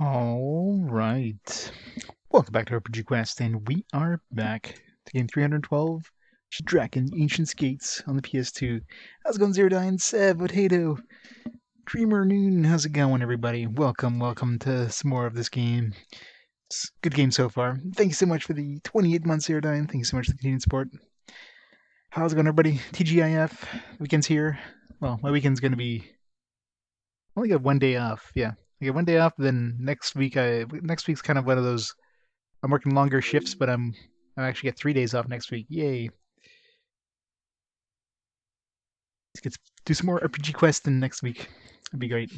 All right. Welcome back to RPG Quest, and we are back to game 312, Drakan Ancient Skates on the PS2. How's it going, Zerodine, Seb, Potato, Dreamer Noon? How's it going, everybody? Welcome to some more of this game. It's a good game so far. Thank you so much for the 28 months, Zerodine. Thank you so much for the continued support. How's it going, everybody? TGIF, weekend's here. Well, my weekend's going to be... I only got one day off, yeah. I get one day off, then next week's kind of one of those I'm working longer shifts, but I actually get 3 days off next week. Yay! Let's do some more RPG quests next week. That'd be great.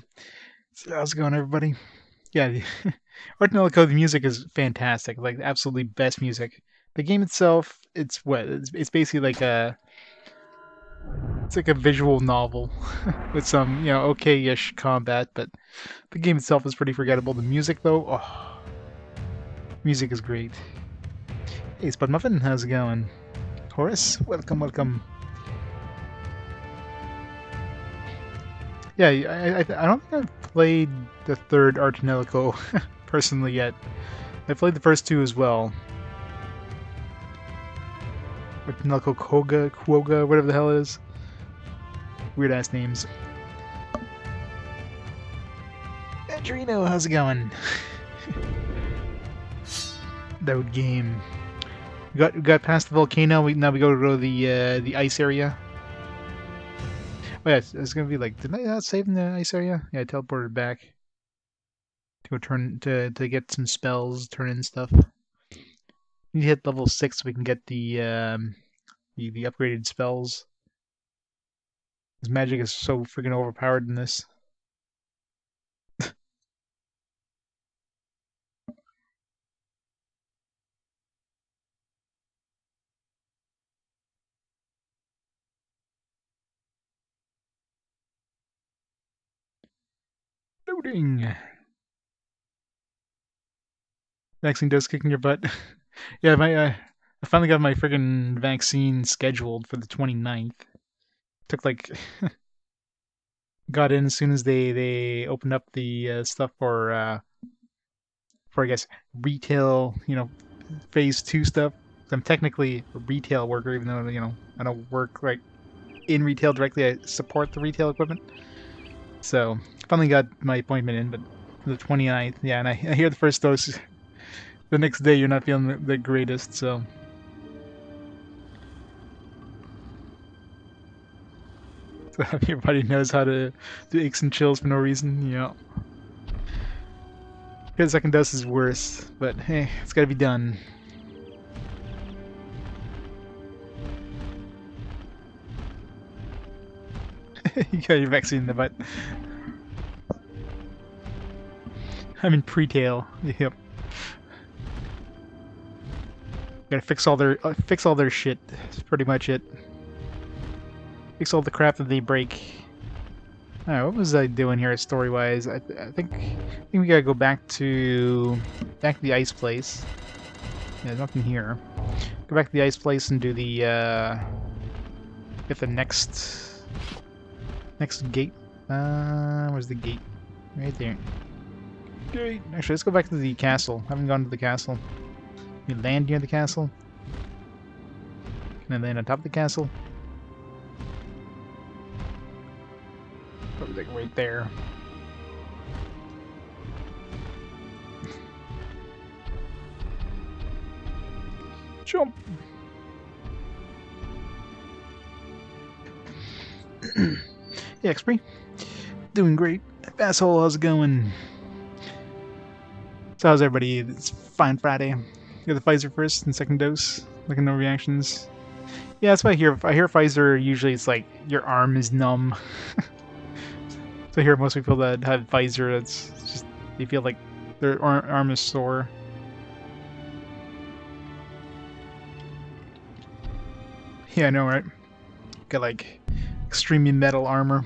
So how's it going, everybody? Yeah, the music is fantastic. Like absolutely best music. The game itself, it's basically like it's like a visual novel with some okay-ish combat, but the game itself is pretty forgettable. The music though, oh, music is great. Hey, Spud Muffin, how's it going? Horace, welcome. Yeah, I don't think I've played the third Archinelico personally yet. I played the first two as well. Archinelico Quoga, whatever the hell it is. Weird ass names. Andrino, how's it going? That game. We got past the volcano. Now we go to the ice area. Oh yeah, it's gonna be like, didn't I not save in the ice area? Yeah, I teleported back to go to get some spells, turn in stuff. We need to hit level 6 so we can get the upgraded spells. This magic is so freaking overpowered in this. Loading. Vaccine dose kicking your butt. Yeah, I finally got my freaking vaccine scheduled for the 29th. Took like got in as soon as they opened up the stuff for I guess retail, phase 2 stuff. I'm technically a retail worker, even though I don't work like in retail directly. I support the retail equipment. So finally got my appointment in, but the 29th, yeah, and I hear the first dose. The next day you're not feeling the greatest, so. So everybody knows how to do aches and chills for no reason, The second dose is worse, but hey, it's gotta be done. You got your vaccine in the butt. I'm in pre-tail. Yep. Gotta fix all their shit. That's pretty much it. Fix all the crap that they break. Alright, what was I doing here story-wise? I think we gotta go back to the ice place. Yeah, there's nothing here. Go back to the ice place and do the get the next gate. Where's the gate? Right there. Gate. Actually, let's go back to the castle. I haven't gone to the castle. Can we land near the castle? Can I land on top of the castle? Probably like right there. Jump! Yeah, XP. Doing great. Asshole, how's it going? So how's everybody? It's fine Friday. You got the Pfizer first and second dose. Looking no reactions. Yeah, that's what I hear. If I hear Pfizer, usually it's like your arm is numb. So I hear most people that have Pfizer, it's just they feel like their arm is sore. Yeah, I know, right? Got like extremely metal armor.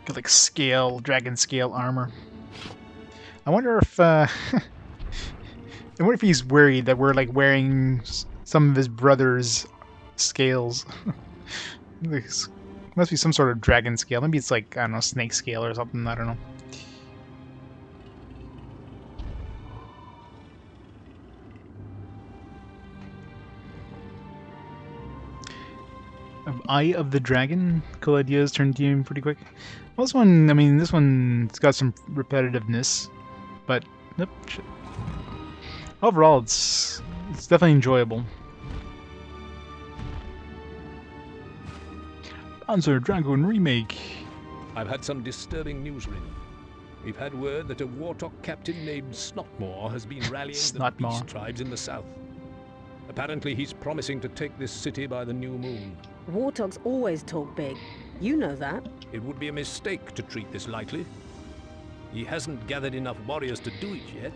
Got like dragon scale armor. I wonder if I wonder if he's worried that we're like wearing some of his brother's scales. Must be some sort of dragon scale. Maybe it's like, I don't know, snake scale or something. I don't know. Eye of the Dragon. Cool ideas, turn team pretty quick. Well, this one, I mean, this one's got some repetitiveness, but nope. Shit. Overall, it's definitely enjoyable. Panzer Dragoon remake. I've had some disturbing news, Rynn. We've had word that a Warthog captain named Snotmore has been rallying the beast tribes in the south. Apparently, he's promising to take this city by the new moon. Warthogs always talk big. You know that. It would be a mistake to treat this lightly. He hasn't gathered enough warriors to do it yet,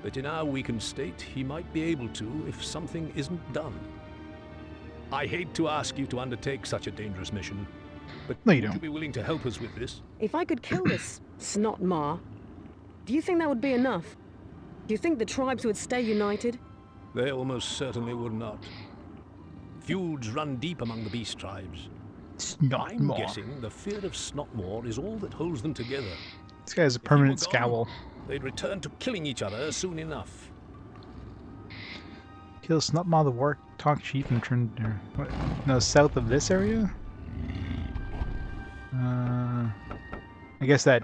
but in our weakened state, he might be able to if something isn't done. I hate to ask you to undertake such a dangerous mission, but no, you would don't. you be willing to help us with this? If I could kill this Snotmar, do you think that would be enough? Do you think the tribes would stay united? They almost certainly would not. Feuds run deep among the beast tribes. I'm guessing the fear of Snotmore is all that holds them together. This guy has a permanent scowl. They'd return to killing each other soon enough. Kill Snotmaw the Warthog chief and turn no, south of this area? I guess that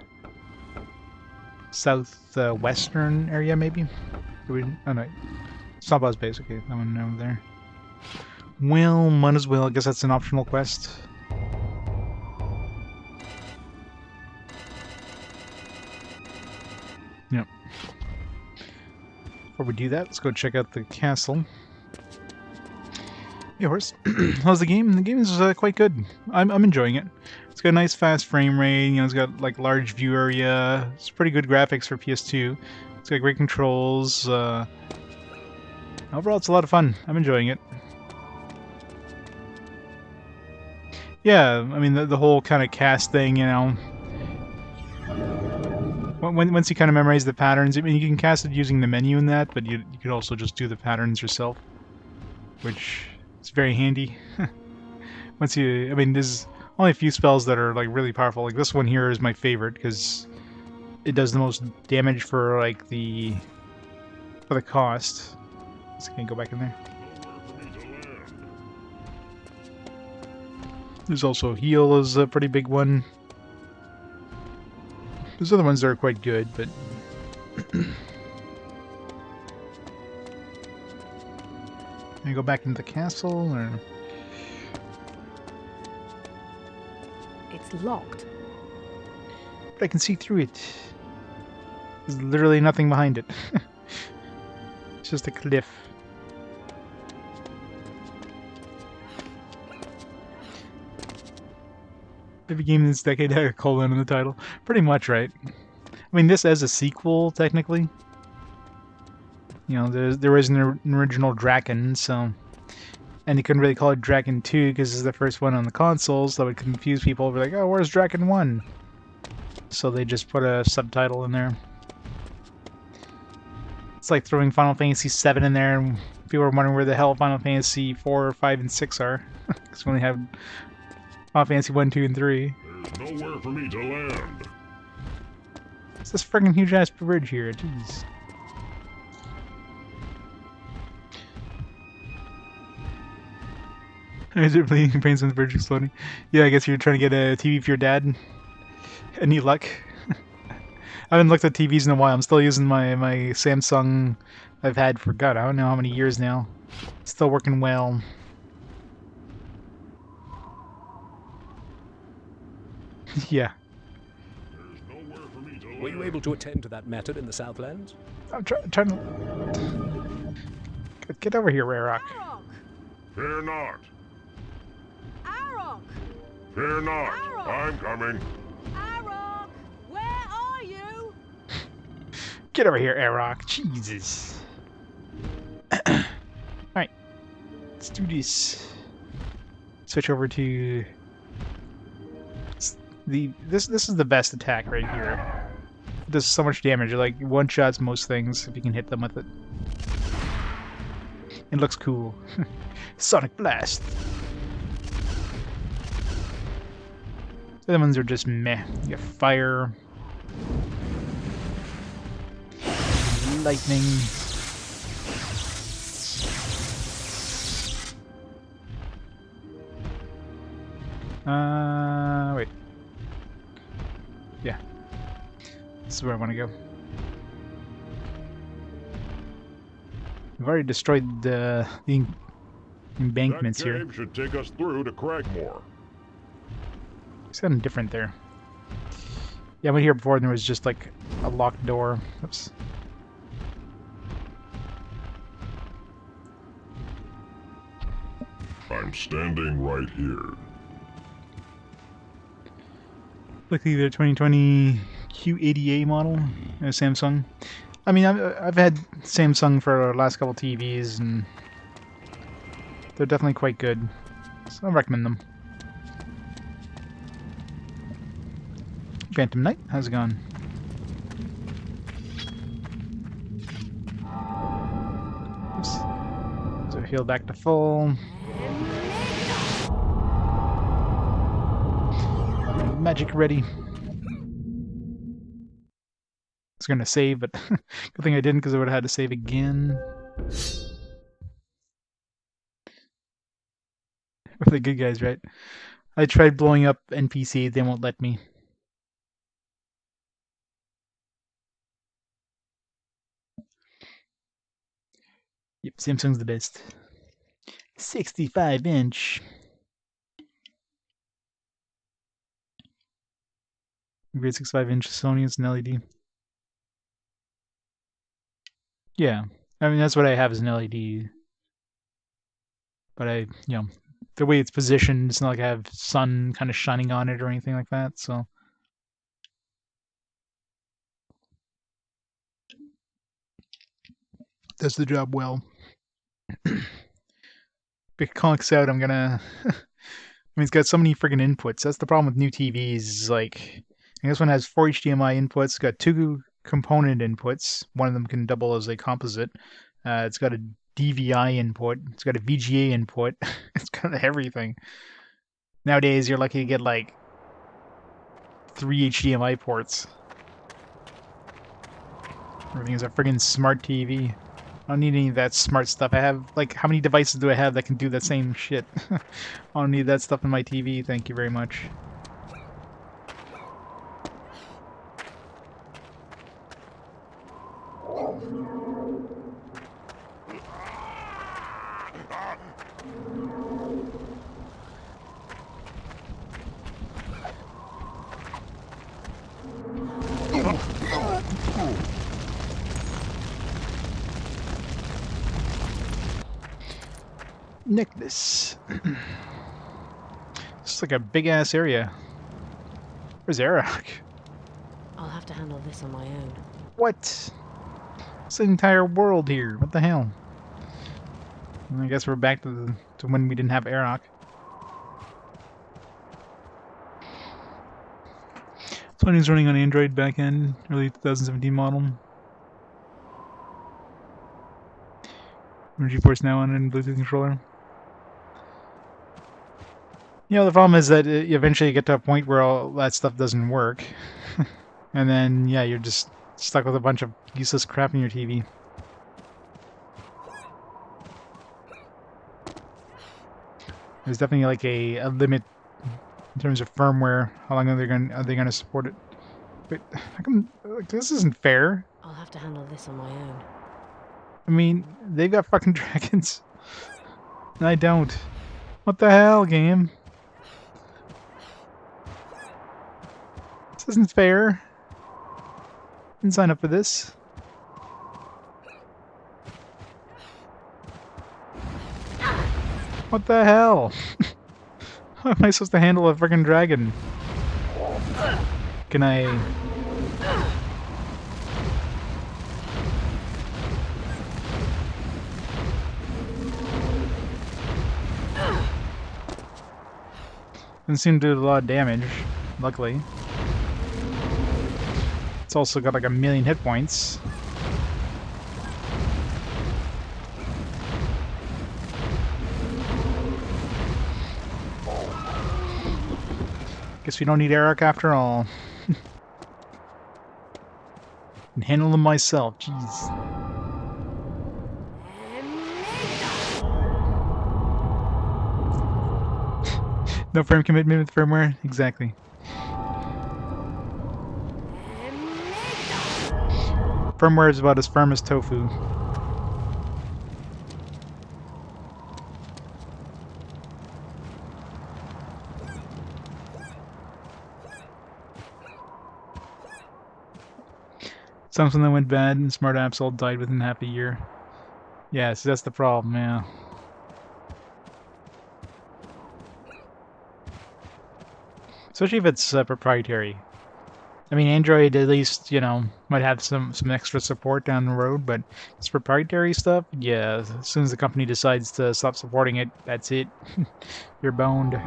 southwestern area maybe? Oh no. Snotmaw's base, okay, that one over there. Well, might as well, I guess that's an optional quest. Yep. Before we do that, let's go check out the castle. Yeah, horse. How's the game? The game is quite good. I'm enjoying it. It's got a nice fast frame rate. You know, it's got like large view area. It's pretty good graphics for PS2. It's got great controls. Overall, it's a lot of fun. I'm enjoying it. Yeah, I mean the whole kind of cast thing, you know. Once you kind of memorize the patterns, I mean you can cast it using the menu in that, but you could also just do the patterns yourself, which is very handy. I mean, there's only a few spells that are like really powerful. Like this one here is my favorite because it does the most damage for like the cost. Just can't go back in there. There's also heal is a pretty big one. There's other ones that are quite good, but can I go back into the castle or? It's locked. But I can see through it. There's literally nothing behind it. It's just a cliff. Every game in this decade had a colon in the title. Pretty much, right? I mean, this as a sequel, technically. You know, there was an original Drakan, so... And you couldn't really call it Drakan 2, because it's the first one on the consoles, so it would confuse people. Be like, oh, where's Drakan 1? So they just put a subtitle in there. It's like throwing Final Fantasy 7 in there, and people are wondering where the hell Final Fantasy 4, 5, and 6 are. Because we only have Final Fantasy 1, 2, and 3. There's nowhere for me to land. It's this friggin' huge-ass bridge here, jeez. Is it bleeding pains on the bridge exploding? Yeah, I guess you're trying to get a TV for your dad. Any luck? I haven't looked at TVs in a while. I'm still using my Samsung I've had for, God, I don't know how many years now. Still working well. Yeah. Were you able to attend to that matter in the Southlands? I'm trying to... Get over here, Arokh. Arokh! Fear not. Arokh! Fear not. Arokh! I'm coming. Arokh! Where are you? Get over here, Arokh. Jesus. Alright. Let's do this. Switch over to... This is the best attack right here. It does so much damage. It like one-shots most things if you can hit them with it. It looks cool. Sonic Blast. The other ones are just meh. You got fire, lightning. Wait. Yeah. This is where I want to go. We've already destroyed the embankments That here. cave should take us through to Cragmore. It's something different there. Yeah, I went here before and there was just like a locked door. Oops. I'm standing right here. Luckily, the 2020 Q80A model, Samsung. I mean, I've had Samsung for the last couple TVs, and they're definitely quite good. So I recommend them. Phantom Knight, how's it going? Oops. So heal back to full. Magic ready. I was gonna save, but good thing I didn't because I would have had to save again. For the good guys, right? I tried blowing up NPCs, they won't let me. Yep, Samsung's the best. 65-inch. Great 65-inch Sony, it's an LED. Yeah, I mean that's what I have as an LED. But the way it's positioned, it's not like I have sun kind of shining on it or anything like that. So does the job well. If it conks out, I'm gonna. I mean, it's got so many friggin' inputs. That's the problem with new TVs. Like, this one has 4 HDMI inputs. Got 2 component inputs. One of them can double as a composite. It's got a DVI input. It's got a VGA input. It's got everything. Nowadays, you're lucky to get like 3 HDMI ports. Everything is a friggin' smart TV. I don't need any of that smart stuff. I have, like, how many devices do I have that can do that same shit? I don't need that stuff in my TV, thank you very much. Necklace. It's like a big ass area. Where's Arokh? I'll have to handle this on my own. What? It's the entire world here. What the hell? I guess we're back to when we didn't have Arokh. Sony's running on Android backend, early 2017 model. GeForce Now on a Bluetooth controller. You know, the problem is that you eventually get to a point where all that stuff doesn't work. And then, yeah, you're just stuck with a bunch of useless crap in your TV. There's definitely like a limit in terms of firmware. How long are they gonna support it? But how come, like, this isn't fair? I'll have to handle this on my own. I mean, they've got fucking dragons, and I don't. What the hell, game? This isn't fair. Didn't sign up for this. What the hell? How am I supposed to handle a freaking dragon? Can I... Doesn't seem to do a lot of damage, luckily. It's also got like 1,000,000 hit points. Guess we don't need Arokh after all. Can handle them myself, jeez. No firm commitment with firmware? Exactly. Firmware is about as firm as tofu. Something that went bad and smart apps all died within half a year. Yeah, so that's the problem, yeah. Especially if it's proprietary. I mean, Android at least, you know, might have some extra support down the road, but it's proprietary stuff, yeah, as soon as the company decides to stop supporting it, that's it. You're boned.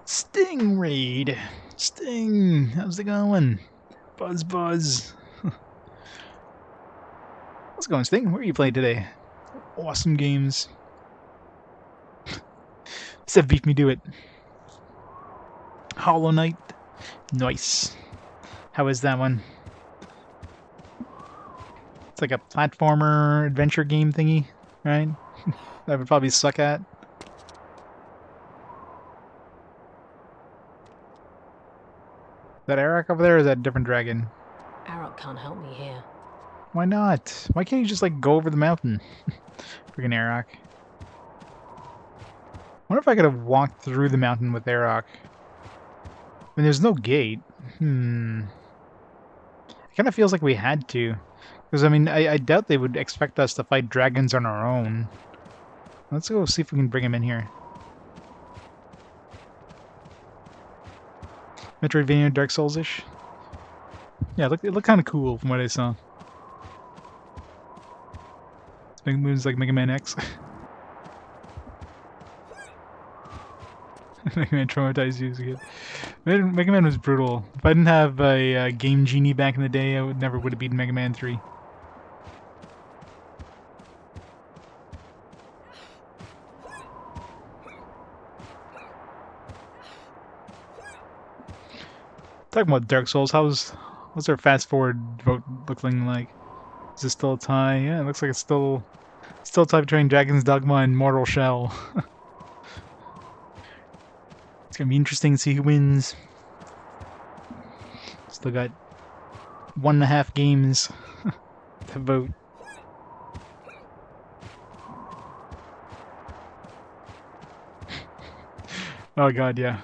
Sting raid. Sting, how's it going? Buzz buzz. How's it going, Sting? Where are you playing today? Awesome games. Said beat me do it. Hollow Knight. Nice. How is that one? It's like a platformer adventure game thingy, right? That would probably suck at. Is that Arokh over there, or is that a different dragon? Arokh can't help me here. Why not? Why can't you just, like, go over the mountain? Freaking Arokh. I wonder if I could have walked through the mountain with Arokh. I mean, there's no gate. It kind of feels like we had to. Because, I mean, I doubt they would expect us to fight dragons on our own. Let's go see if we can bring him in here. Metroidvania, Dark Souls-ish. Yeah, it looked kind of cool from what I saw. It moves like Mega Man X. Mega Man traumatized you as a kid. Mega Man was brutal. If I didn't have a Game Genie back in the day, I never would have beaten Mega Man 3. Talking about Dark Souls, how's our fast forward vote looking like? Is it still a tie? Yeah, it looks like it's still a tie between Dragon's Dogma and Mortal Shell. It's gonna be interesting to see who wins. Still got 1.5 games to vote. Oh god, yeah.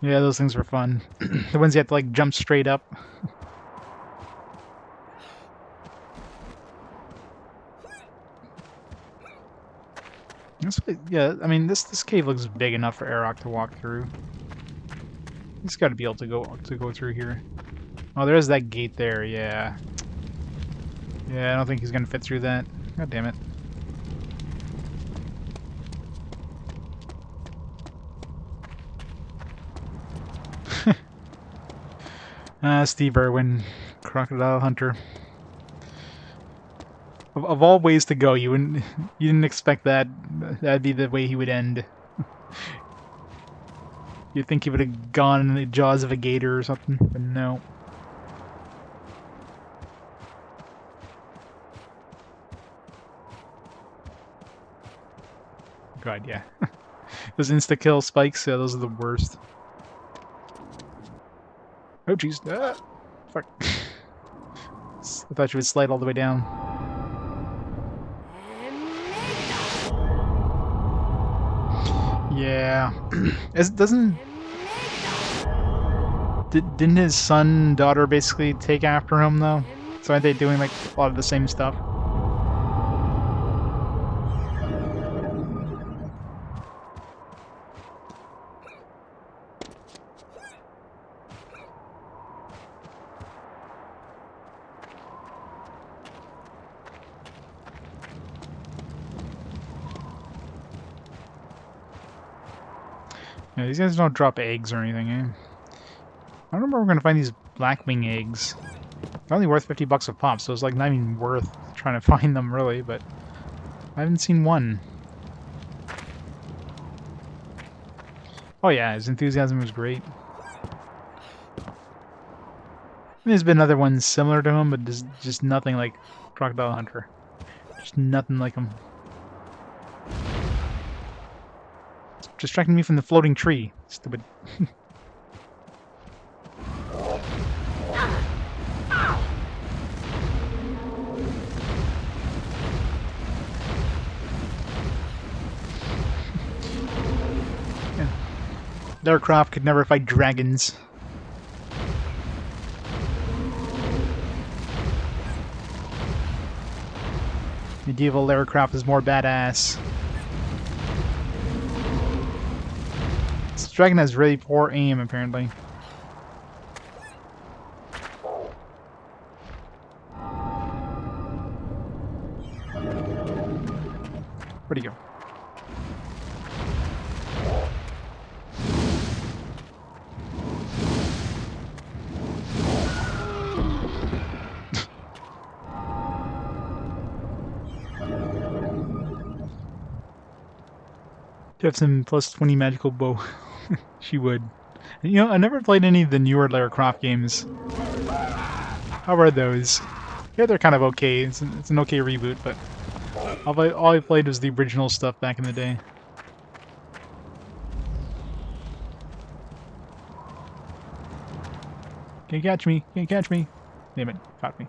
Yeah, those things were fun. The ones you have to like jump straight up. Yeah, I mean this cave looks big enough for Arokh to walk through. He's got to be able to go through here. Oh, there is that gate there. Yeah. Yeah, I don't think he's gonna fit through that. God damn it. Steve Irwin, Crocodile Hunter. Of all ways to go, you didn't expect that'd be the way he would end. You'd think he would have gone in the jaws of a gator or something, but no. God, yeah. Those insta-kill spikes, yeah, those are the worst. Oh, jeez. Ah, fuck. I thought you would slide all the way down. Yeah. Didn't his son, daughter basically take after him, though? So aren't they doing, like, a lot of the same stuff? Yeah, these guys don't drop eggs or anything, eh? I don't remember we're gonna find these blackwing eggs. They're only worth 50 bucks a pop, so it's like not even worth trying to find them really, but I haven't seen one. Oh yeah, his enthusiasm was great. There's been other ones similar to him, but just nothing like Crocodile Hunter. Just nothing like him. It's distracting me from the floating tree. Stupid. Arokh could never fight dragons. Medieval Arokh is more badass. This dragon has really poor aim, apparently. Where'd he go? To have some plus 20 magical bow. She would. You know, I never played any of the newer Lara Croft games. How are those? Yeah, they're kind of okay. It's an okay reboot, but all I played was the original stuff back in the day. Can't catch me! Can't catch me! Damn it, caught me.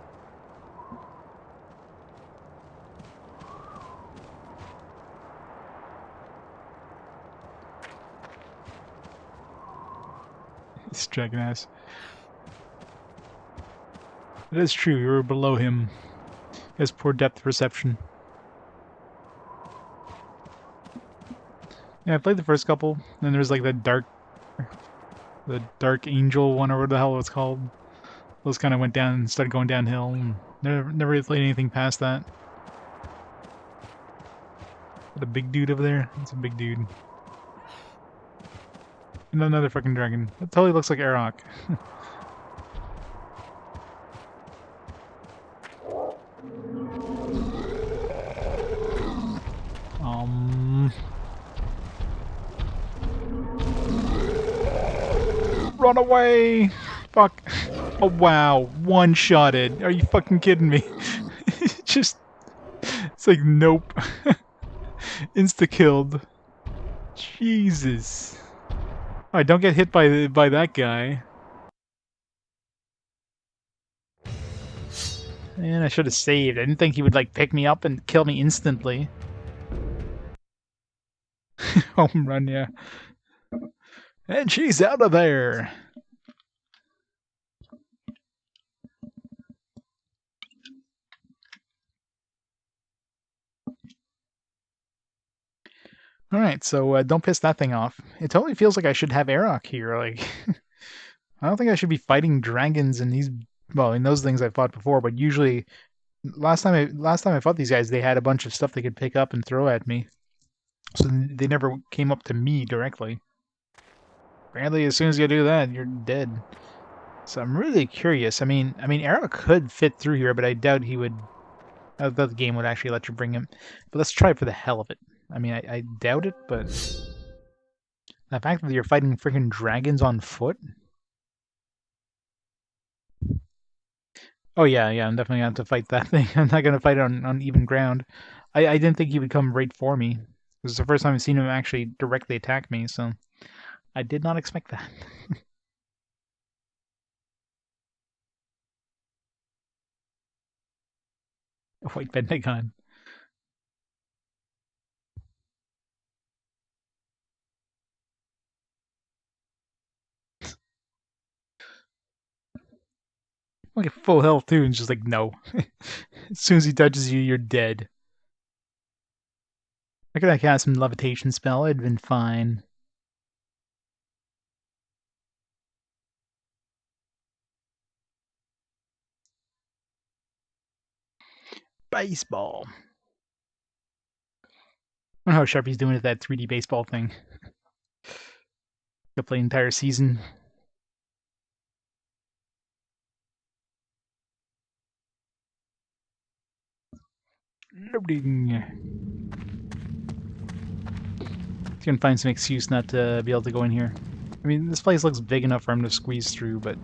This dragon ass. It is true, you were below him. He has poor depth perception. Yeah, I played the first couple, then there's like the dark angel one, or what the hell it's called. Those kind of went down and started going downhill, and never really played anything past that. The big dude over there? That's a big dude. And another fucking dragon. That totally looks like Arokh. Run away! Fuck. Oh wow, one-shotted. Are you fucking kidding me? Just... It's like, nope. Insta-killed. Jesus. Alright, don't get hit by that guy. Man, I should have saved. I didn't think he would, like, pick me up and kill me instantly. Home run, yeah. And she's out of there! Alright, so don't piss that thing off. It totally feels like I should have Arokh here, like... I don't think I should be fighting dragons in these... Well, in those things I've fought before, but usually... Last time I fought these guys, they had a bunch of stuff they could pick up and throw at me. So they never came up to me directly. Apparently, as soon as you do that, you're dead. So I'm really curious. I mean, Arokh could fit through here, but I doubt he would... I doubt the game would actually let you bring him. But let's try it for the hell of it. I mean, I doubt it, but... The fact that you're fighting freaking dragons on foot? Oh yeah, I'm definitely going to have to fight that thing. I'm not going to fight it on even ground. I didn't think he would come right for me. This is the first time I've seen him actually directly attack me, so... I did not expect that. A white Pentagon. Like at full health too, and just like, no. As soon as he touches you, you're dead. I could have cast some levitation spell, it'd been fine. Baseball. I don't know how sharp he's doing with that 3D baseball thing. He'll play the entire season. Loading. He's gonna find some excuse not to be able to go in here. I mean, this place looks big enough for him to squeeze through, but...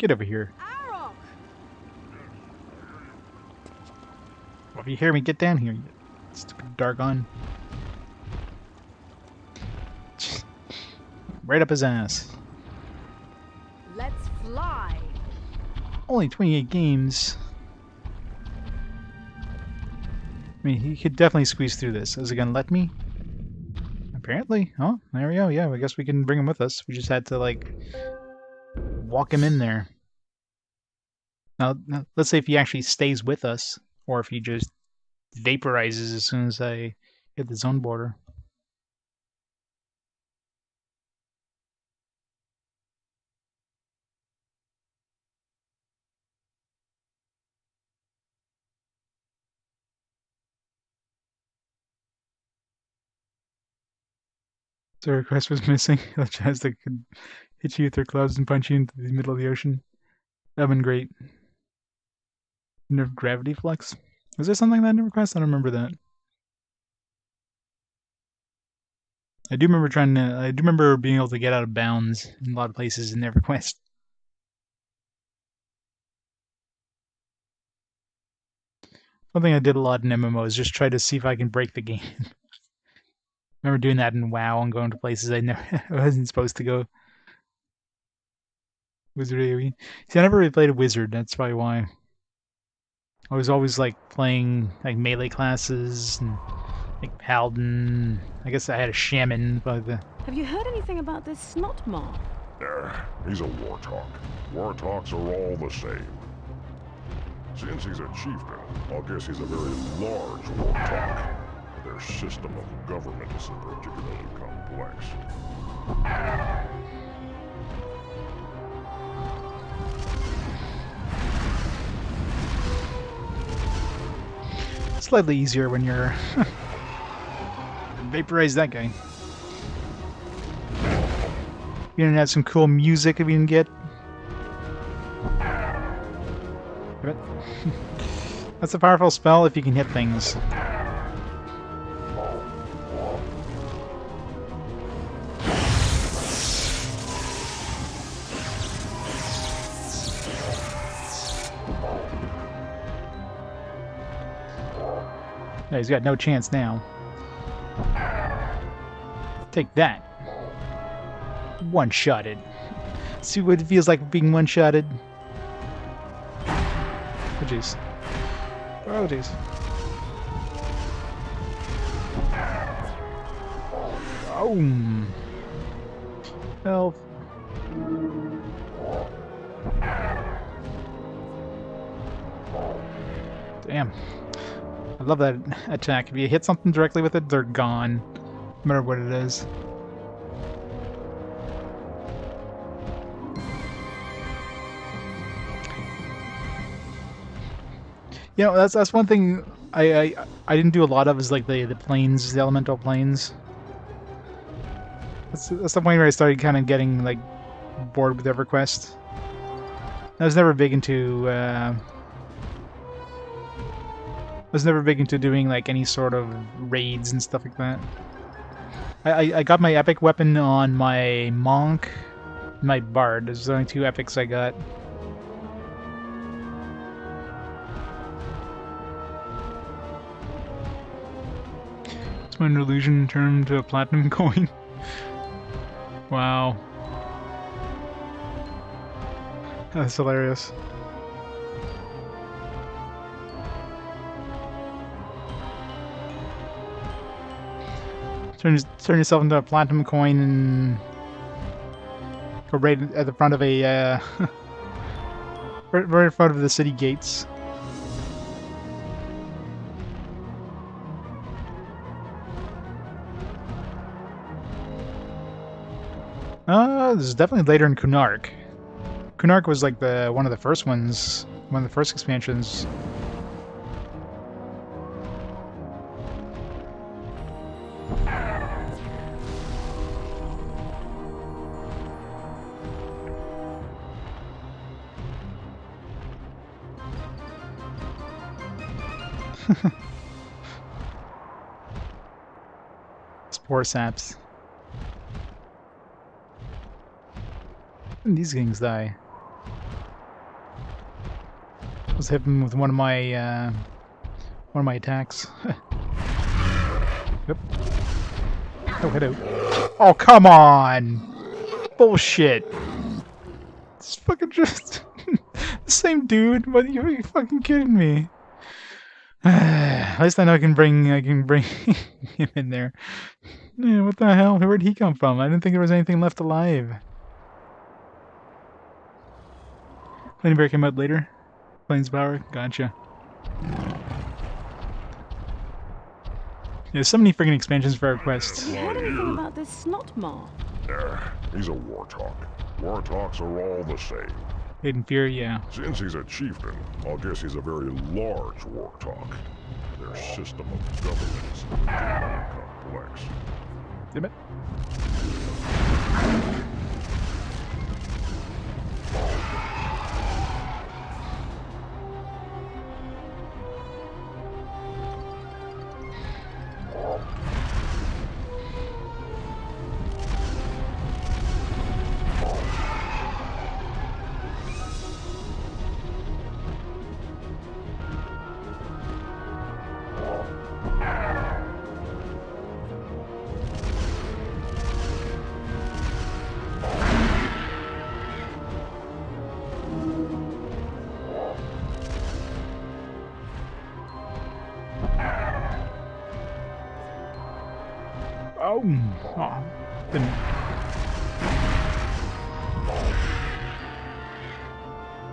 Get over here. Arokh! Well, if you hear me, get down here, you stupid Drakan. Right up his ass. Let's fly! Only 28 games. I mean, he could definitely squeeze through this. Is it gonna let me? Apparently. Oh, there we go. Yeah, I guess we can bring him with us. We just had to, like, walk him in there. Now, let's say if he actually stays with us, or if he just vaporizes as soon as I hit the zone border. The request was missing. A chance that could hit you with their clubs and punch you into the middle of the ocean. That'd been great. Nerf gravity flux? Was there something like that in the request? I don't remember that. I do remember being able to get out of bounds in a lot of places in their request. One thing I did a lot in MMO is just try to see if I can break the game. I remember doing that in WoW and going to places I wasn't supposed to go. Wizard AoE. See, I never really played a wizard. That's probably why. I was always like playing like melee classes and like paladin. I guess I had a shaman. But Have you heard anything about this Snotmar? He's a warthog. Warthogs are all the same. Since he's a chieftain, I'll guess he's a very large warthog. Their system of government isn't particularly complex. slightly easier when you're vaporize that guy. You can add some cool music if you can get. That's a powerful spell if you can hit things. Yeah, he's got no chance now. Take that. One-shotted. See what it feels like being one-shotted. Oh jeez. Oh jeez. Boom. Health. Damn. I love that attack. If you hit something directly with it, they're gone. No matter what it is. You know, that's one thing I didn't do a lot of is like the planes, the elemental planes. That's the point where I started kind of getting like bored with EverQuest. I was never big into doing like any sort of raids and stuff like that. I got my epic weapon on my monk, my bard. There's only two epics I got. It's when an illusion turned to a platinum coin. Wow. That's hilarious. Turn yourself into a platinum coin and go right at the front of a right in front of the city gates. This is definitely later in Kunark. Kunark was like one of the first ones, one of the first expansions. Spore saps. And these things die. Let's hit him with one of my attacks. Yep. Oh, hello. Oh, come on! Bullshit! It's fucking just the same dude. What, are you fucking kidding me? At least I know I can bring him in there. Yeah, what the hell? Where'd he come from? I didn't think there was anything left alive. Plane Bear came out later. Planes Power, gotcha. There's so many freaking expansions for our quest. You heard anything about this Snot Mar? He's a warthog. Warthogs are all the same. Hidden Fear, yeah. Since he's a chieftain, I'll guess he's a very large warthog. Their system of governance is very complex. Damn it. Oh, didn't.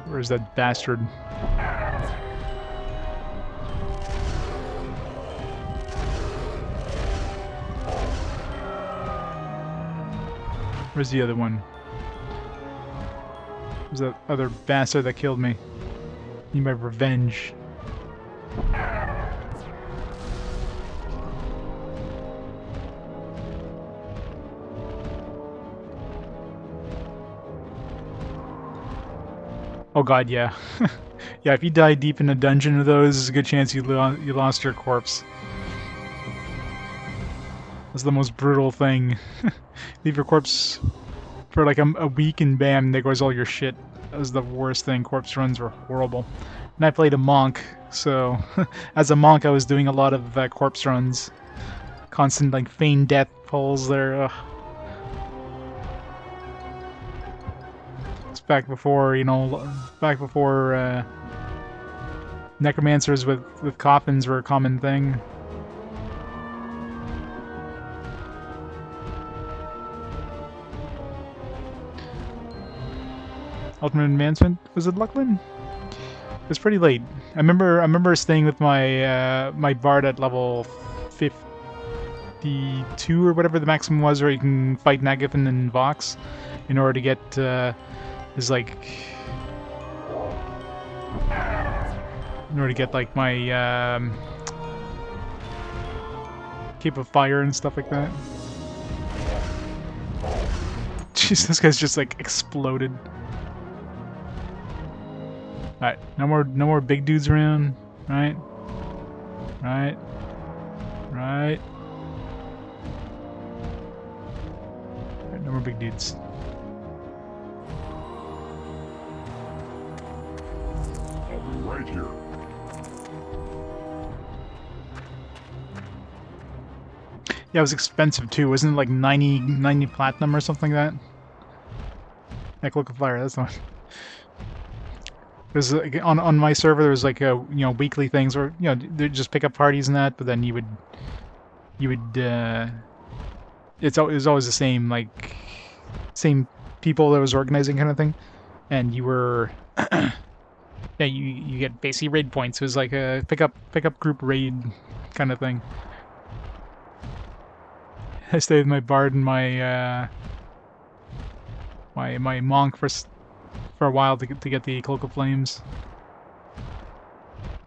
Where's that bastard? Where's the other one? Where's that other bastard that killed me? Need my revenge. Oh god, yeah. Yeah, if you die deep in a dungeon of those, there's a good chance you lost your corpse. That's the most brutal thing. Leave your corpse for like a week and bam, there goes all your shit. That was the worst thing. Corpse runs were horrible. And I played a monk, so as a monk I was doing a lot of corpse runs. Constant like feigned death pulls there. It's back before, you know, necromancers with coffins were a common thing. Ultimate Advancement, was it Luckland? It was pretty late. I remember staying with my my bard at level 52 or whatever the maximum was, where you can fight Nagathon and Vox in order to get his like like my Cape of Fire and stuff like that. Jeez, this guy's just like exploded. Alright, no more big dudes around, right? Right. Right. Alright, no more big dudes. I'll be right here. Yeah, it was expensive too. Wasn't it like 90 platinum or something like that? Echo of Fire, that's the one. Because on my server there was like weekly things where they'd just pick up parties and that, but then you would it was always the same same people that was organizing kind of thing, and you were yeah you get basically raid points. It was like a pick up group raid kind of thing. I stayed with my bard and my my monk for a while to get the Cloak of Flames.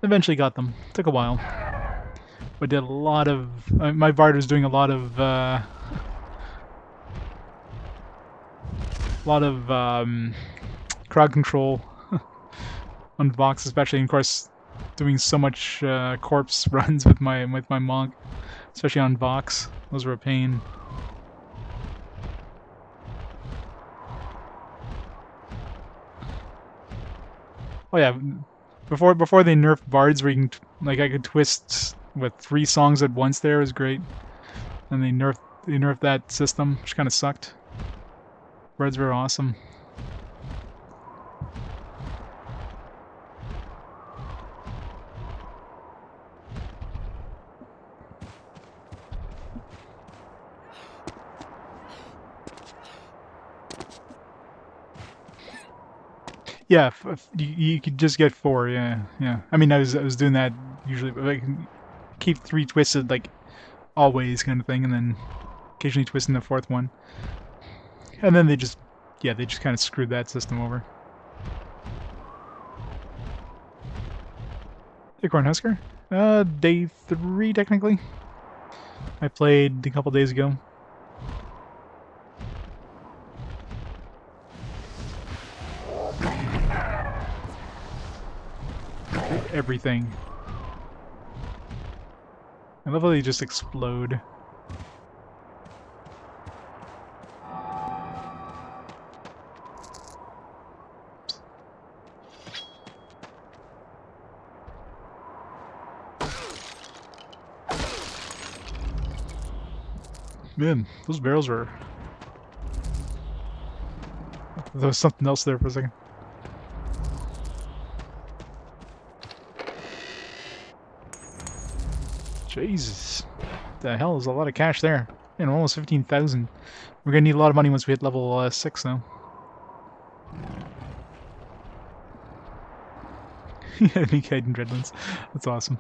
Eventually got them. Took a while. But did a lot of... my bard was doing a lot of... crowd control on Vox especially, and of course doing so much corpse runs with my monk, especially on Vox. Those were a pain. Oh yeah, Before they nerfed bards, where you can like I could twist with 3 songs at once. There was great, and they nerfed that system, which kind of sucked. Bards were awesome. Yeah, you could just get 4. Yeah, yeah. I mean, I was doing that usually, but like keep 3 twisted like always kind of thing, and then occasionally twisting the 4th one. And then they just kind of screwed that system over. Hey, Cornhusker. Day 3 technically. I played a couple days ago. Everything. I love how they just explode. Man, those barrels were... There was something else there for a second. Jesus. What the hell is a lot of cash there? Man, almost 15,000. We're gonna need a lot of money once we hit level 6 though. Yeah, me guiding Dreadlands. That's awesome.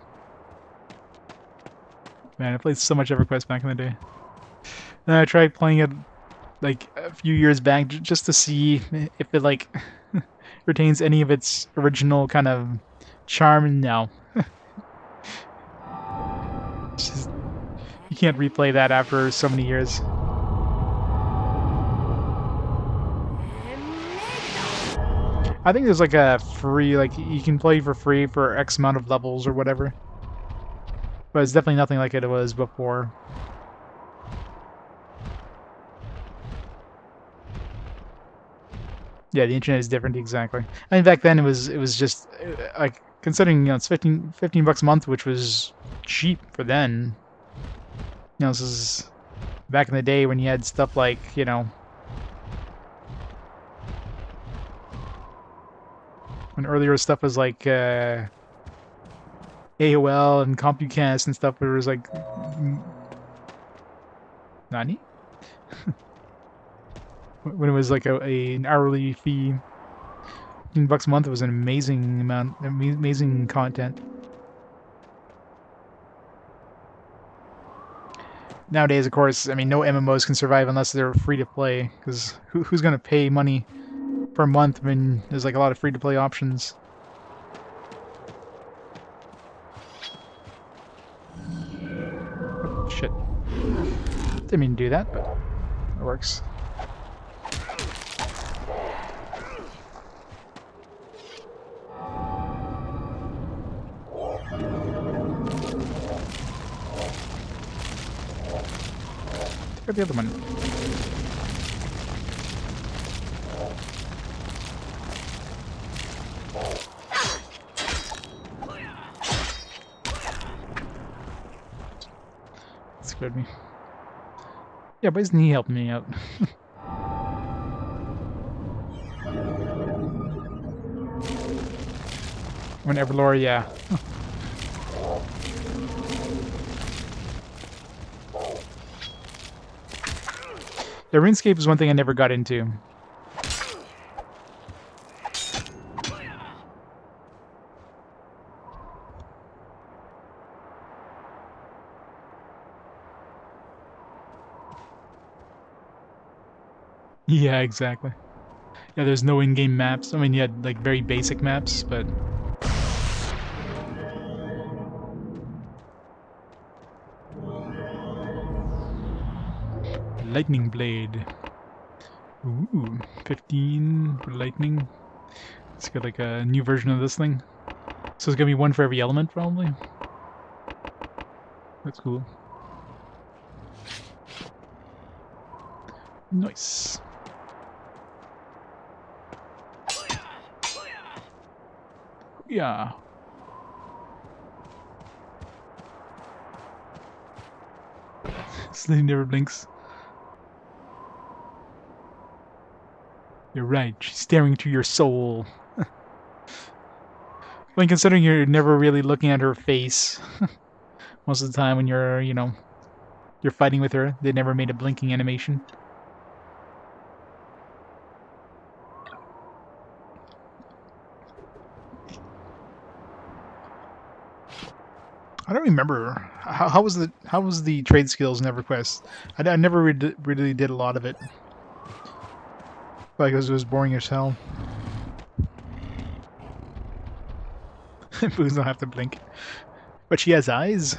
Man, I played so much EverQuest back in the day. And I tried playing it like a few years back just to see if it like retains any of its original kind of charm. No. Just, you can't replay that after so many years. I think there's like a free, like you can play for free for X amount of levels or whatever. But it's definitely nothing like it was before. Yeah, the internet is different, exactly. I mean, back then it was just like considering it's 15 bucks a month, which was cheap for then. This is back in the day when you had stuff like when earlier stuff was like AOL and CompuCast and stuff, where it was like Nani? When it was like an hourly fee, 15 bucks a month, it was an amazing amount, amazing content. Nowadays, of course, I mean, no MMOs can survive unless they're free to play, because who's going to pay money per month when there's like a lot of free to play options? Oh, shit. Didn't mean to do that, but it works. Where's the other one? That scared me. Yeah, but isn't he helping me out? When Everlore, yeah. The RuneScape is one thing I never got into. Yeah, exactly. Yeah, there's no in-game maps. I mean, you had like very basic maps, but... Lightning Blade. Ooh, 15 for lightning. It's got like a new version of this thing. So it's gonna be one for every element, probably. That's cool. Nice. Yeah. Slade never blinks. You're right. She's staring into your soul. When considering you're never really looking at her face most of the time when you're, you know, you're fighting with her, they never made a blinking animation. I don't remember how was the trade skills in EverQuest. I never really did a lot of it. Because it was boring as hell. Booze don't have to blink, but she has eyes.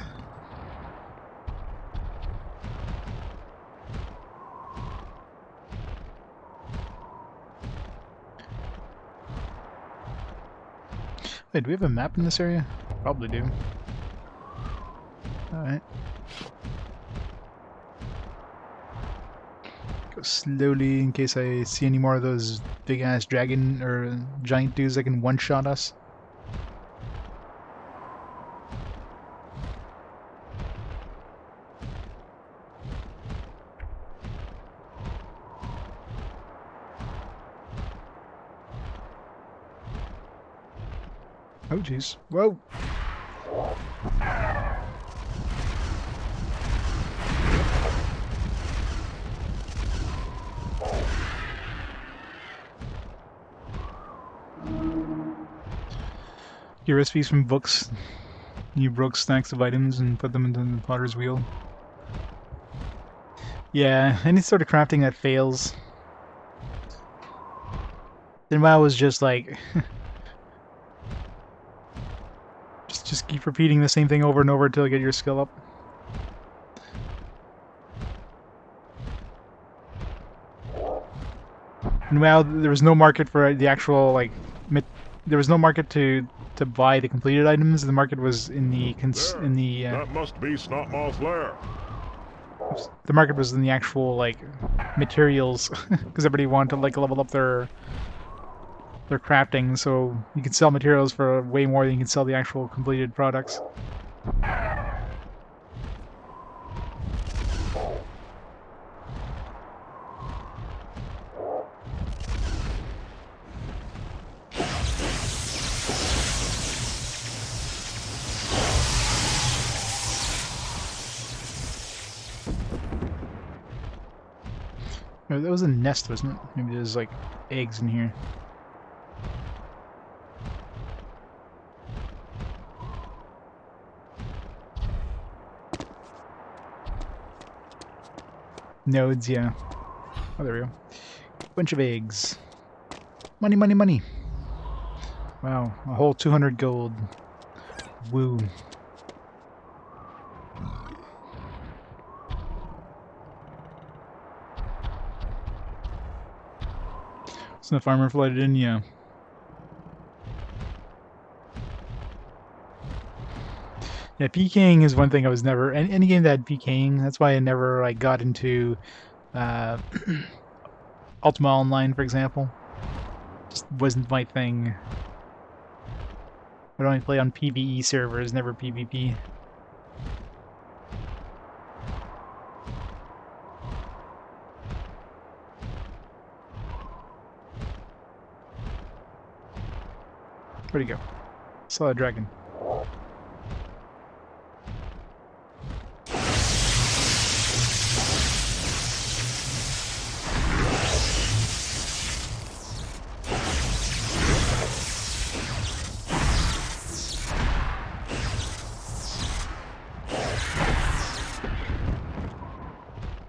Wait, do we have a map in this area? Probably do. Alright. Go slowly in case I see any more of those big ass dragon or giant dudes that can one-shot us. Oh jeez. Whoa! Get recipes from books. You broke stacks of items and put them into the potter's wheel. Yeah, any sort of crafting that fails. Then WoW was just like... just keep repeating the same thing over and over until you get your skill up. And WoW, there was no market for the actual, like... There was no market to buy the completed items. The market was in the that must be Snotmouth's lair. The market was in the actual like materials, because everybody wanted to like level up their crafting. So you can sell materials for way more than you can sell the actual completed products. No, that was a nest, wasn't it? Maybe there's like eggs in here. Nodes, yeah. Oh, there we go. Bunch of eggs. Money, money, money. Wow, a whole 200 gold. Woo. So the farmer flooded in, yeah. Yeah, PKing is one thing I was never... Any game that had PKing, that's why I never like got into Ultima Online, for example. Just wasn't my thing. I'd only play on PvE servers, never PvP. Where'd he go? Saw a dragon.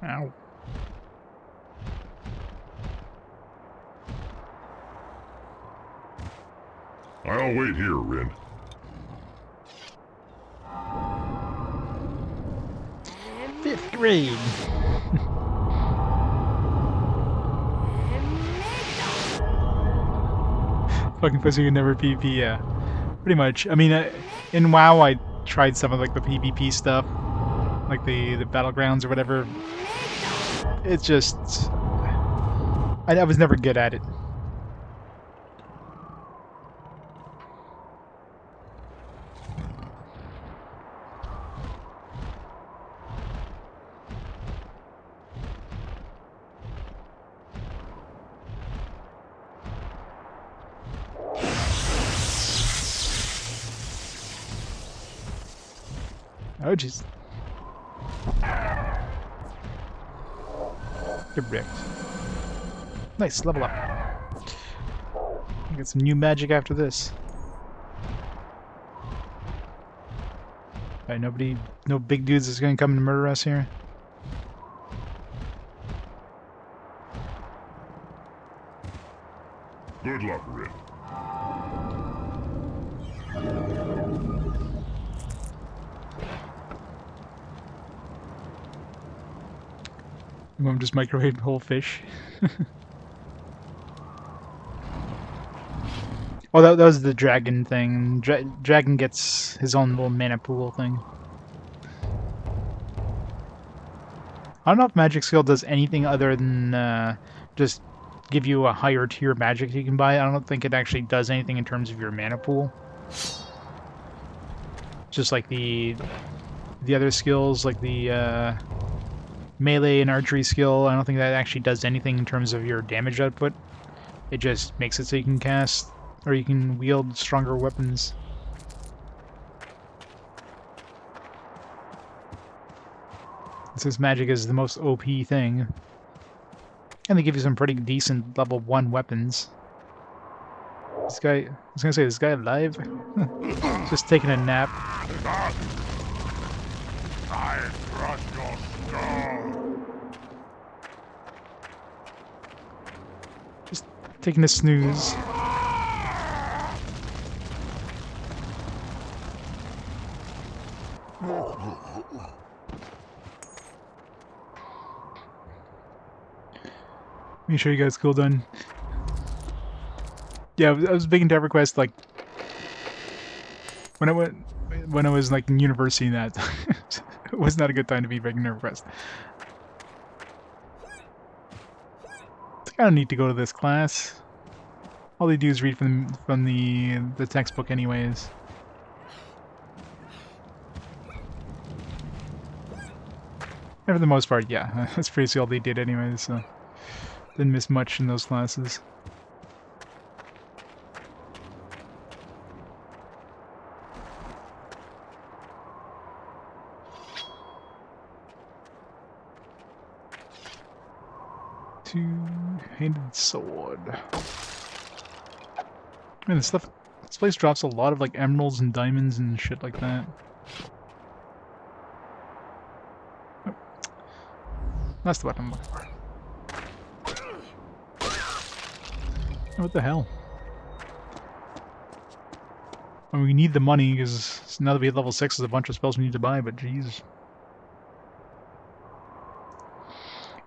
Ow. I'll wait here, Rynn. Fifth grade. Fucking pussy who never PvP, yeah. Pretty much. I mean, in WoW I tried some of like the PvP stuff. Like the battlegrounds or whatever. It's just... I was never good at it. Oh, jeez. Get wrecked. Nice, level up. Get some new magic after this. Alright, no big dudes is gonna come and murder us here. Good luck, Rynn. You want to just microwave the whole fish? Oh, that was the dragon thing. Dragon gets his own little mana pool thing. I don't know if magic skill does anything other than just give you a higher tier magic you can buy. I don't think it actually does anything in terms of your mana pool. Just like the other skills, like the melee and archery skill, I don't think that actually does anything in terms of your damage output. It just makes it so you can cast, or you can wield stronger weapons. Since magic is the most OP thing. And they give you some pretty decent level 1 weapons. This guy, I was gonna say, this guy alive? Just taking a nap. I crush your skull. Just taking a snooze. Make sure you guys cool done. Yeah, I was big into EverQuest, like when I was like in university and that. It was not a good time to be big into EverQuest. I don't need to go to this class. All they do is read from the textbook anyways. And for the most part, yeah, that's basically all they did anyways, so didn't miss much in those classes. Two-handed sword. Man, this place drops a lot of like emeralds and diamonds and shit like that. Oh. That's the weapon I'm looking for. What the hell? I mean, we need the money because now that we hit level 6, there's a bunch of spells we need to buy, but jeez.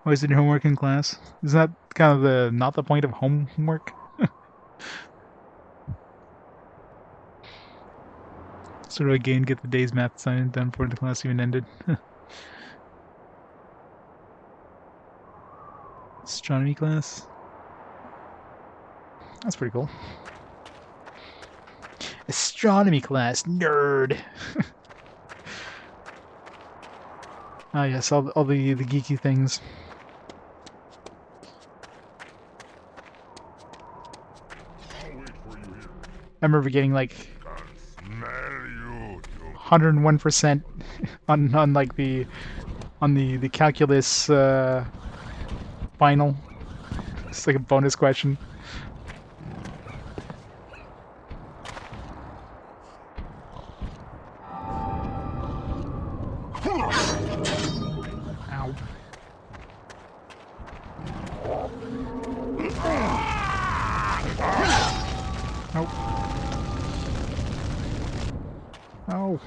Why is it homework in class? Isn't that kind of not the point of homework? Sort of again get the day's math assignment done before the class even ended. Astronomy class. That's pretty cool. Astronomy class, nerd. Ah yes, all the geeky things. I remember getting like 101% on like the calculus final. It's like a bonus question. Ow. Nope. Oh.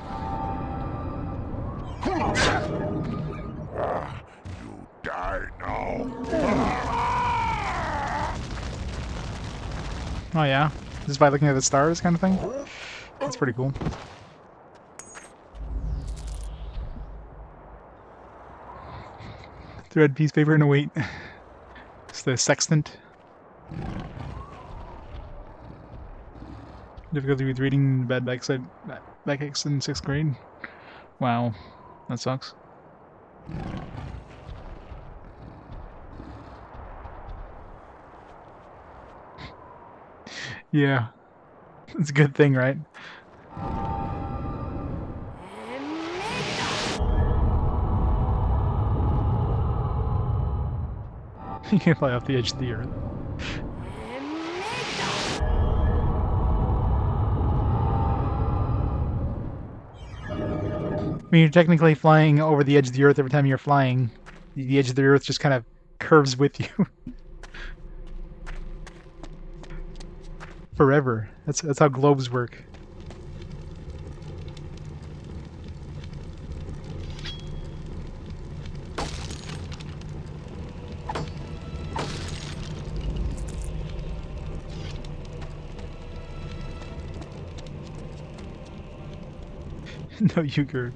You die now. Oh yeah? Just by looking at the stars kind of thing? That's pretty cool. Thread, piece, paper, and a weight. It's the sextant. Difficulty with reading bad back in 6th grade. Wow. That sucks. Yeah. It's a good thing, right? You can fly off the edge of the Earth. I mean, you're technically flying over the edge of the Earth every time you're flying. The edge of the Earth just kind of curves with you. Forever. That's how globes work. No yogurt.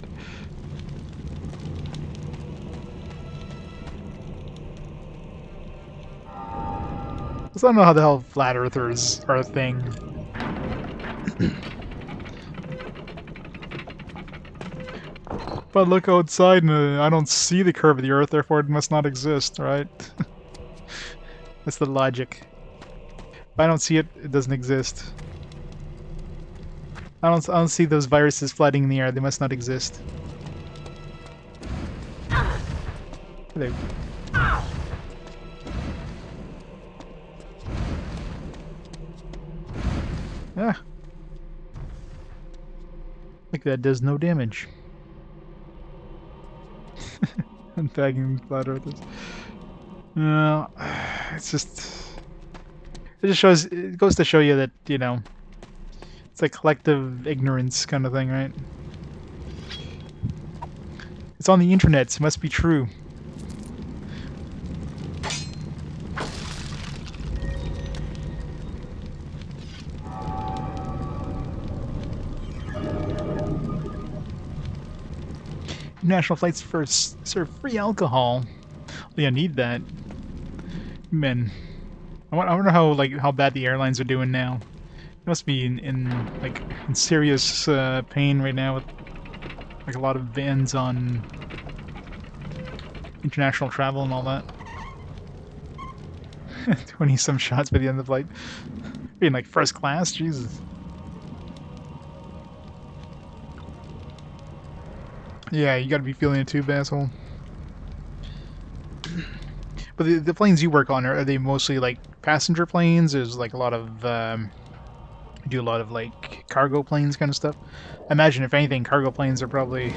I don't know how the hell flat earthers are a thing. But look outside and I don't see the curve of the Earth, therefore it must not exist, right? That's the logic. If I don't see it, it doesn't exist. I don't see those viruses floating in the air. They must not exist. Hello. Ah. Like that does no damage. Untagging flat earthers. No, it's just... It just shows... It goes to show you that, you know... It's like collective ignorance kind of thing, right? It's on the internet, so it must be true. International flights first serve free alcohol. Well, you need that. Man, I wonder how bad the airlines are doing now. They must be in serious pain right now with like a lot of bans on international travel and all that. 20 some shots by the end of the flight. Being like first class, Jesus. Yeah, you gotta be feeling it too, asshole. But the planes you work on, are they mostly like passenger planes? There's like a lot of do a lot of like cargo planes kind of stuff. I imagine if anything, cargo planes are probably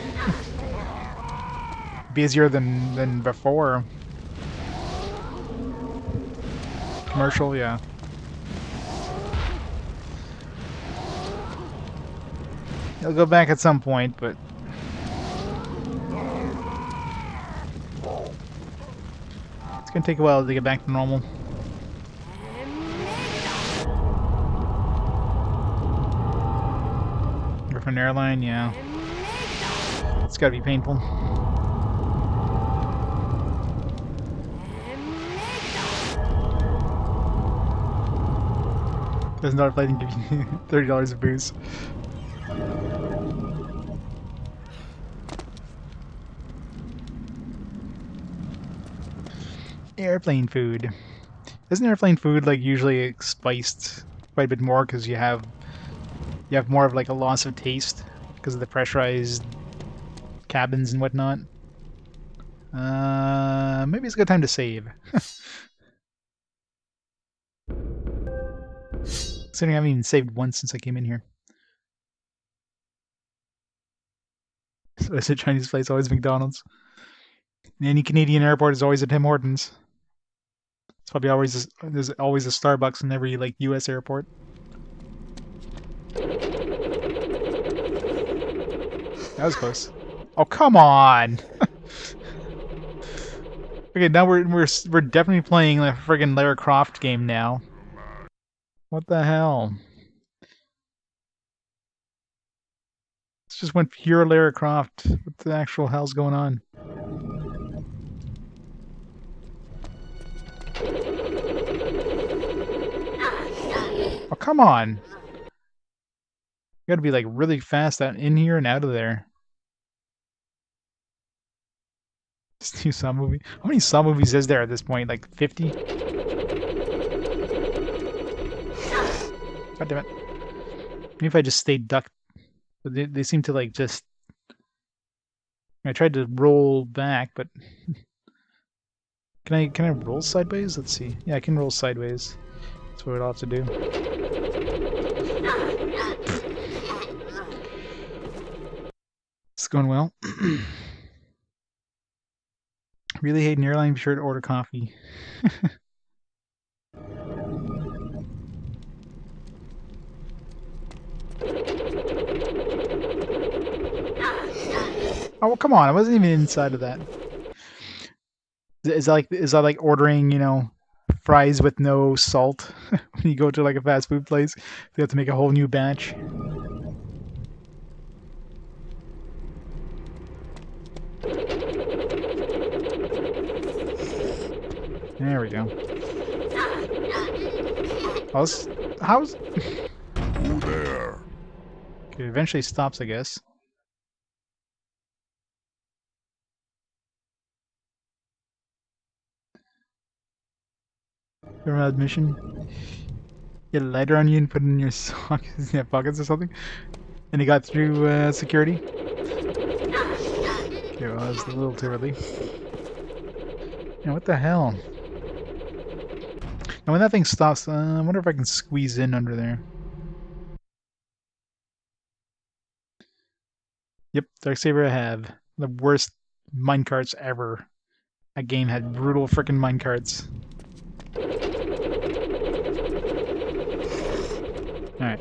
busier than before. Commercial, yeah. It'll go back at some point, but it's gonna take a while to get back to normal. For an airline, yeah. It's gotta be painful. There's another flight and give you $30 of booze. Airplane food. Isn't airplane food like usually spiced quite a bit more because you have more of like a loss of taste because of the pressurized cabins and whatnot. Maybe it's a good time to save. Considering I haven't even saved once since I came in here. So I said Chinese place, always McDonald's. And any Canadian airport is always a Tim Hortons. It's probably always there's always a Starbucks in every like U.S. airport. That was close. Oh, come on! Okay, now we're definitely playing a friggin' Lara Croft game now. What the hell? This just went pure Lara Croft. What the actual hell's going on? Oh, come on! You gotta be like really fast out in here and out of there. This new Saw movie. How many Saw movies is there at this point? Like 50? God damn it. Maybe if I just stayed ducked. But they seem to like just... I tried to roll back, but... Can I roll sideways? Let's see. Yeah, I can roll sideways. That's what I'll have to do. It's going well. Really hate an airline. Be sure to order coffee. Oh, well, come on. I wasn't even inside of that. Is that like ordering, you know, fries with no salt when you go to like a fast food place? They have to make a whole new batch. There we go. How's Who there? okay, eventually stops, I guess. Your mission. Get a lighter on you and put it in your sockets, yeah, pockets or something. And he got through security. Okay, well, that was a little too early. Yeah, what the hell? Now when that thing stops, I wonder if I can squeeze in under there. Yep, Darksaber I have. The worst minecarts ever. That game had brutal frickin' minecarts. Alright.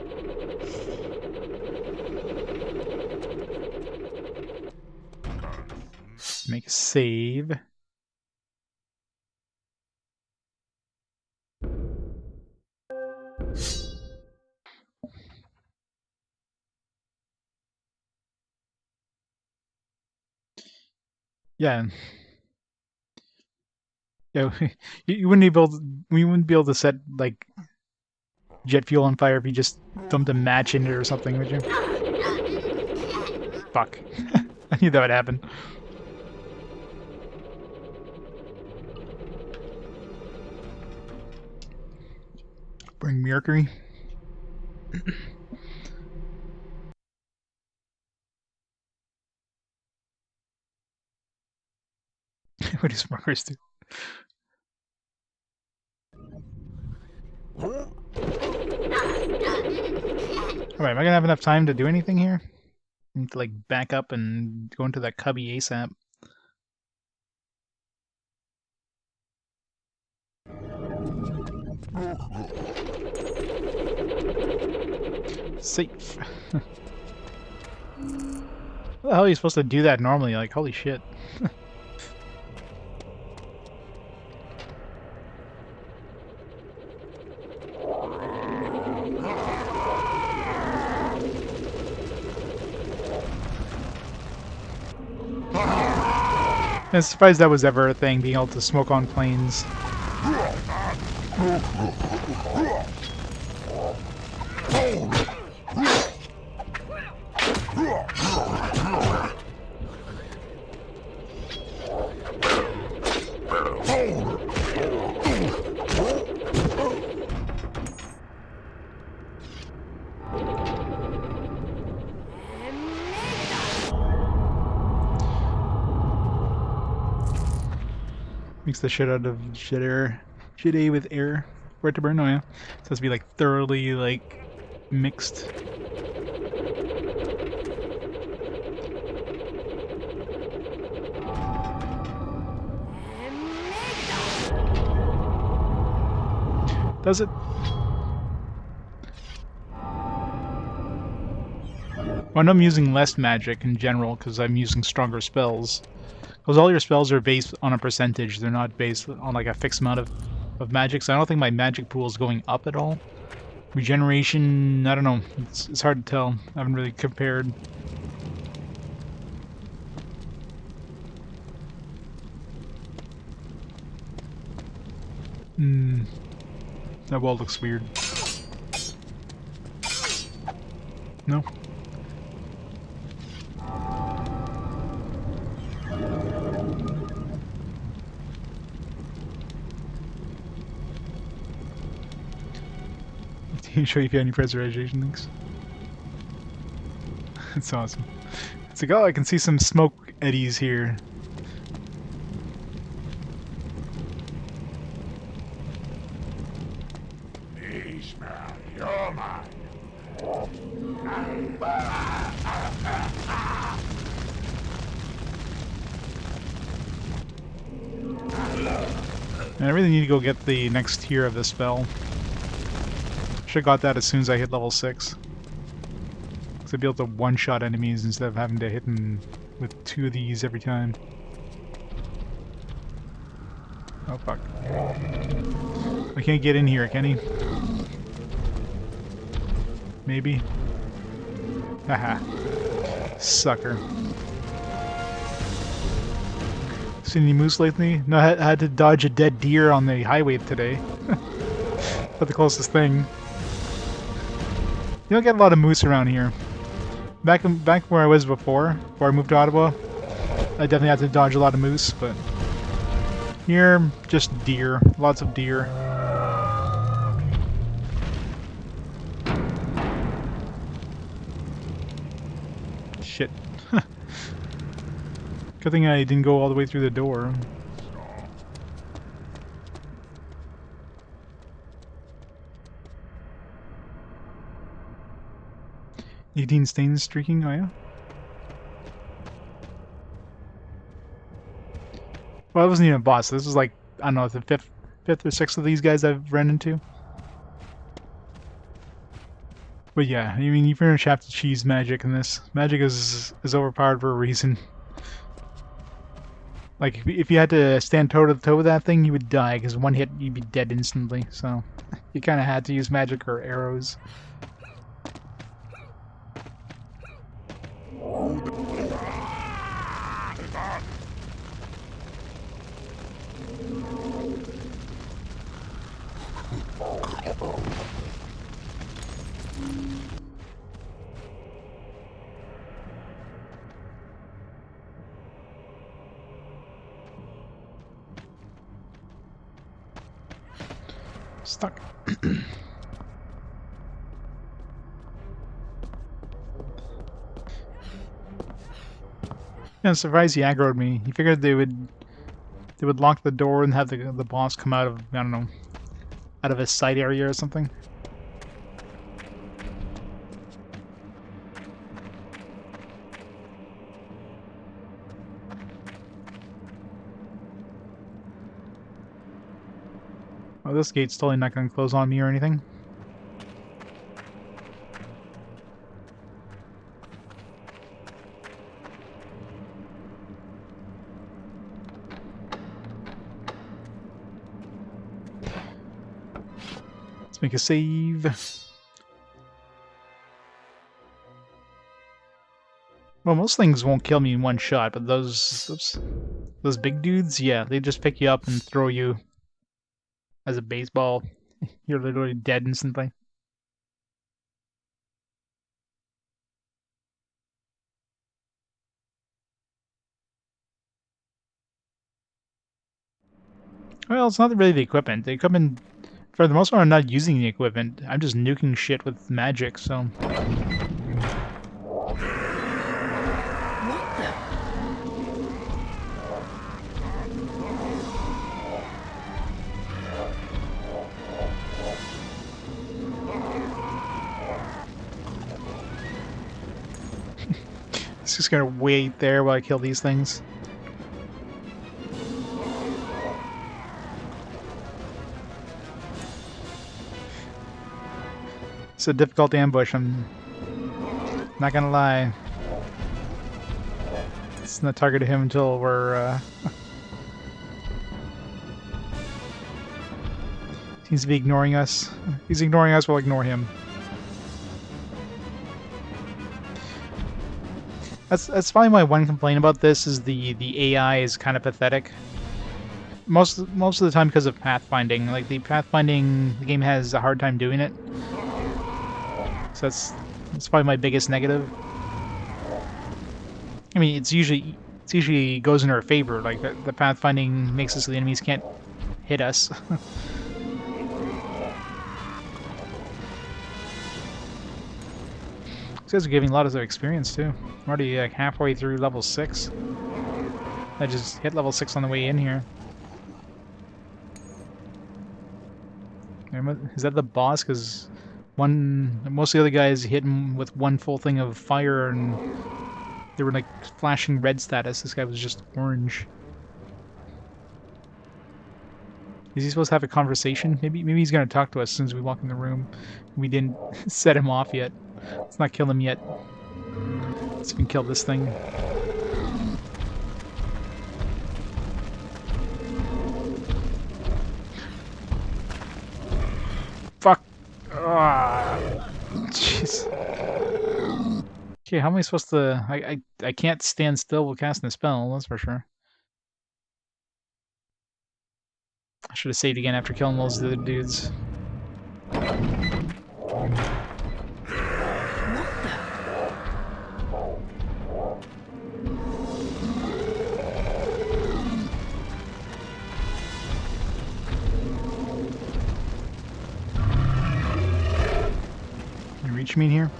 Make a save. Yeah. Yeah, you wouldn't be able to, we wouldn't be able to set like jet fuel on fire if you just dumped a match in it or something, would you? Fuck. I knew that would happen. Bring Mercury. What do smokers do? Alright, am I gonna have enough time to do anything here? I need to like back up and go into that cubby ASAP. Safe. How the hell are you supposed to do that normally? Like, holy shit. I'm surprised that was ever a thing, being able to smoke on planes. Mix the shit out of shit air. Shit A with air. For it to burn? Oh yeah. So it has to be like thoroughly like mixed. Does it? Well, I know I'm using less magic in general because I'm using stronger spells. Because all your spells are based on a percentage, they're not based on like a fixed amount of magic, so I don't think my magic pool is going up at all. Regeneration, I don't know, it's hard to tell. I haven't really compared. That wall looks weird. No? Can you show you if you have any preservation links? That's awesome. It's like, oh, I can see some smoke eddies here. And I really need to go get the next tier of this spell. Should've got that as soon as I hit level 6. Because I'd be able to one-shot enemies instead of having to hit them with 2 of these every time. Oh fuck. I can't get in here, can he? Maybe? Haha. Sucker. Seen any moose lately? No, I had to dodge a dead deer on the highway today. But the closest thing. You don't get a lot of moose around here. Back where I was before I moved to Ottawa, I definitely had to dodge a lot of moose, but here, just deer. Lots of deer. Shit. Good thing I didn't go all the way through the door. "18 stains streaking," oh yeah? Well, it wasn't even a boss. This was like, I don't know, the fifth or sixth of these guys I've run into. But yeah, I mean, you pretty much have to cheese magic in this. Magic is overpowered for a reason. Like, if you had to stand toe-to-toe with that thing, you would die, because one hit, you'd be dead instantly, so you kind of had to use magic or arrows. Stuck. Yeah, I'm surprised he aggroed me. He figured they would lock the door and have the boss come out of, I don't know, out of a side area or something. Oh, this gate's totally not going to close on me or anything. Let's make a save. Well, most things won't kill me in one shot, but those big dudes, yeah, they just pick you up and throw you as a baseball. You're literally dead instantly. Well, it's not really the equipment. The equipment, for the most part, I'm not using the equipment. I'm just nuking shit with magic, so... It's just gonna wait there while I kill these things. It's a difficult ambush, I'm not gonna lie. It's not targeted him until we're, seems to be ignoring us. He's ignoring us, we'll ignore him. That's probably my one complaint about this, is the AI is kind of pathetic. Most of the time because of pathfinding. Like, the game has a hard time doing it. So that's probably my biggest negative. I mean, it's usually goes in our favor. Like, the pathfinding makes it so the enemies can't hit us. These guys are giving a lot of their experience too. I'm already like halfway through level 6. I just hit level 6 on the way in here. Is that the boss? Because most of the other guys hit him with one full thing of fire and they were like flashing red status. This guy was just orange. Is he supposed to have a conversation? Maybe he's gonna talk to us as soon as we walk in the room. We didn't set him off yet. Let's not kill him yet. Let's see if we can kill this thing. Fuck. Ah. Jeez. Okay, how am I supposed to... I can't stand still while casting a spell, that's for sure. I should have saved again after killing those other dudes. Can you reach me in here?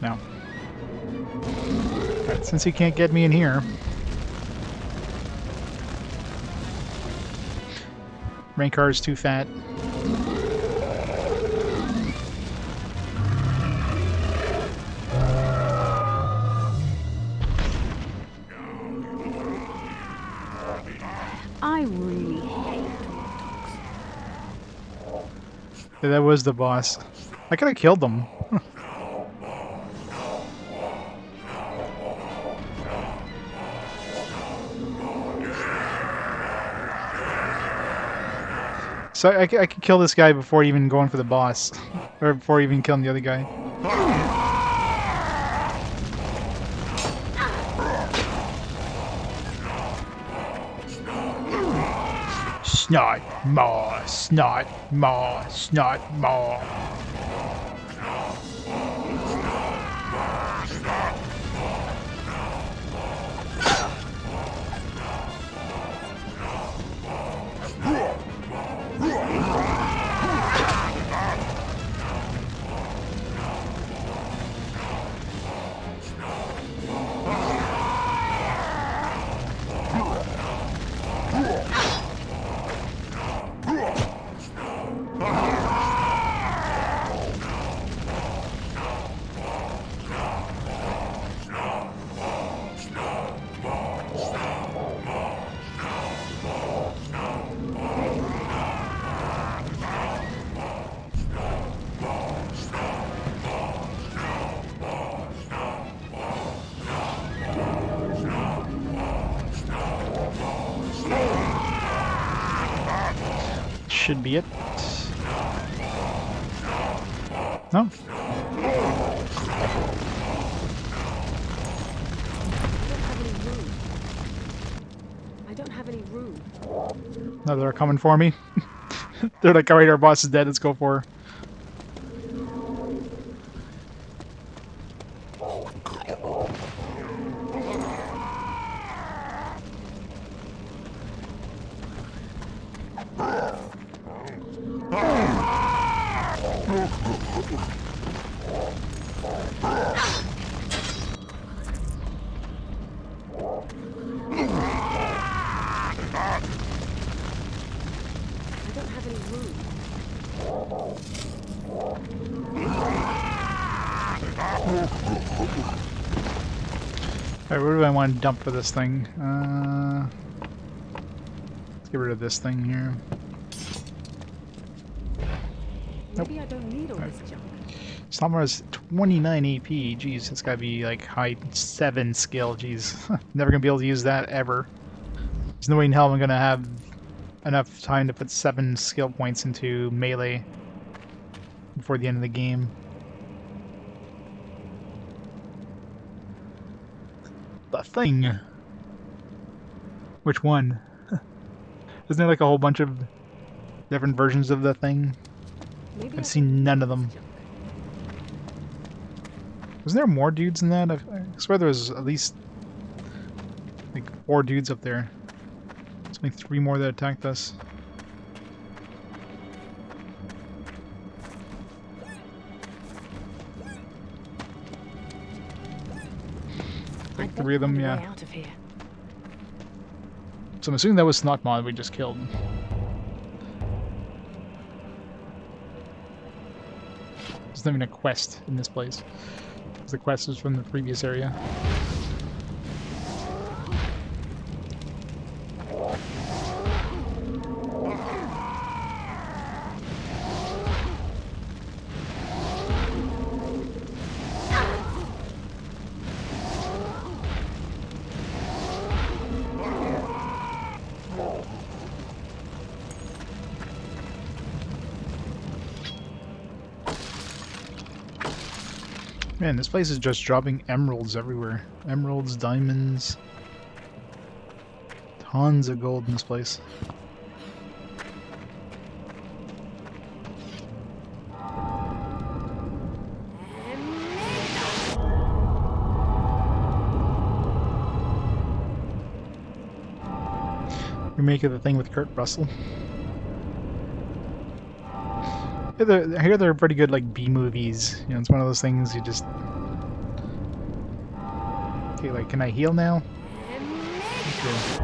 No. Alright, since he can't get me in here... Rankar is too fat. I really hate Yeah, that was the boss. I could have killed them. So I could kill this guy before even going for the boss. Or before even killing the other guy. Snot maw, snot maw, snot maw. Should be it. No? I don't have any room. No, they're coming for me. They're like, alright, our boss is dead, let's go for her. Alright, where do I want to dump for this thing? Let's get rid of this thing here. Maybe I don't need all this junk. Slammer has 29 AP. Jeez, it's gotta be like high 7 skill. Jeez, never gonna be able to use that ever. There's no way in hell I'm gonna have enough time to put 7 skill points into melee before the end of the game. The thing. Which one? Isn't there like a whole bunch of different versions of the thing? Maybe I've seen none of them. Wasn't there more dudes in that? I swear there was at least like 4 dudes up there. There's only 3 more that attacked us. Like 3 of them, yeah. Out of here. So I'm assuming that was Snotmon we just killed. There's not even a quest in this place. The quest is from the previous area. Man, this place is just dropping emeralds everywhere. Emeralds, diamonds. Tons of gold in this place. Remake of the thing with Kurt Russell. I hear they're pretty good, like, B movies. You know, it's one of those things you just. Okay, like, can I heal now? Okay.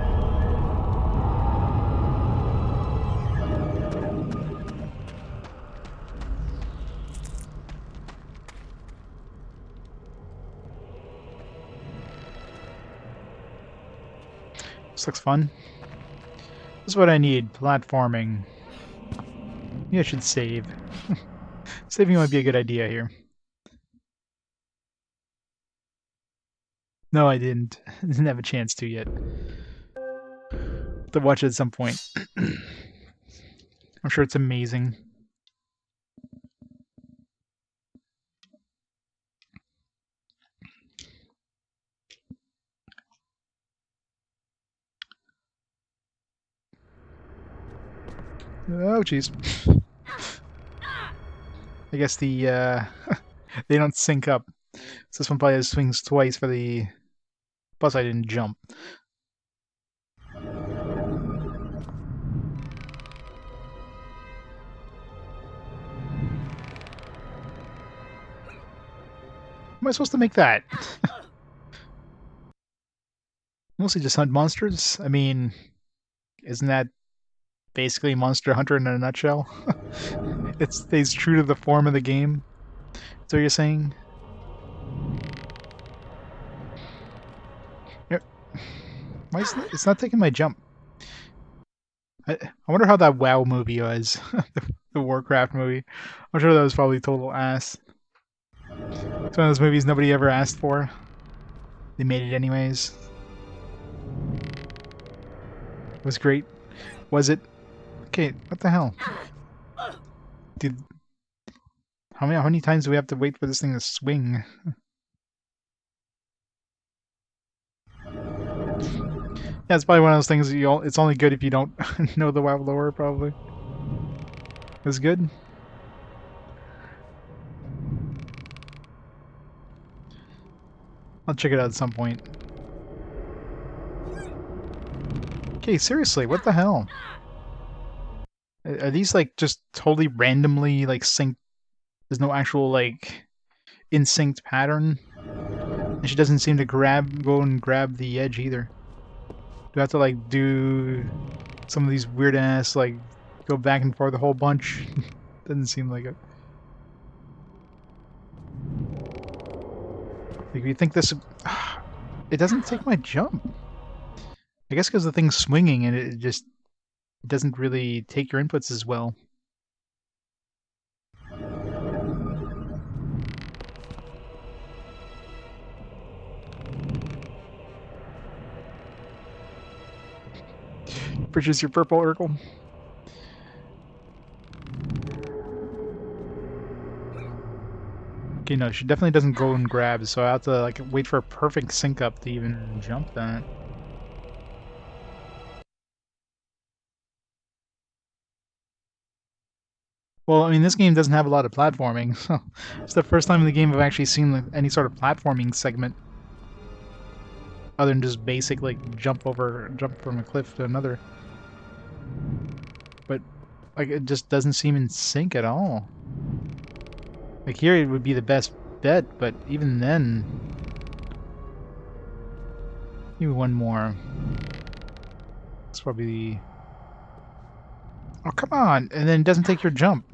This looks fun. This is what I need. Platforming. Maybe I should save. Saving might be a good idea here. No, I didn't. I didn't have a chance to yet. To watch it at some point. I'm sure it's amazing. Oh, jeez. I guess the, they don't sync up. So this one probably swings twice for the... Plus I didn't jump. Am I supposed to make that? Mostly just hunt monsters? I mean, isn't that basically Monster Hunter in a nutshell? It stays true to the form of the game. That's what you're saying? Yep. Why is it's not taking my jump? I wonder how that WoW movie was. The Warcraft movie. I'm sure that was probably total ass. It's one of those movies nobody ever asked for. They made it anyways. It was great. Was it? Okay, what the hell? Dude, how many times do we have to wait for this thing to swing? Yeah, it's probably one of those things it's only good if you don't know the WoW lore, probably. It's good. I'll check it out at some point. Okay, seriously, what the hell? Are these like just totally randomly like synced? There's no actual like in synced pattern? And she doesn't seem to go and grab the edge either. Do I have to like do some of these weird ass like go back and forth a whole bunch? Doesn't seem like it. Like, you think this? It doesn't take my jump. I guess because the thing's swinging and it just doesn't really take your inputs as well. Purchase your purple Urkel. Okay, no, she definitely doesn't go and grab, so I have to like wait for a perfect sync up to even jump that. Well, I mean, this game doesn't have a lot of platforming, so it's the first time in the game I've actually seen any sort of platforming segment. Other than just basic, like, jump from a cliff to another. But, like, it just doesn't seem in sync at all. Like, here it would be the best bet, but even then... Maybe one more. It's probably the... Oh, come on! And then it doesn't take your jump.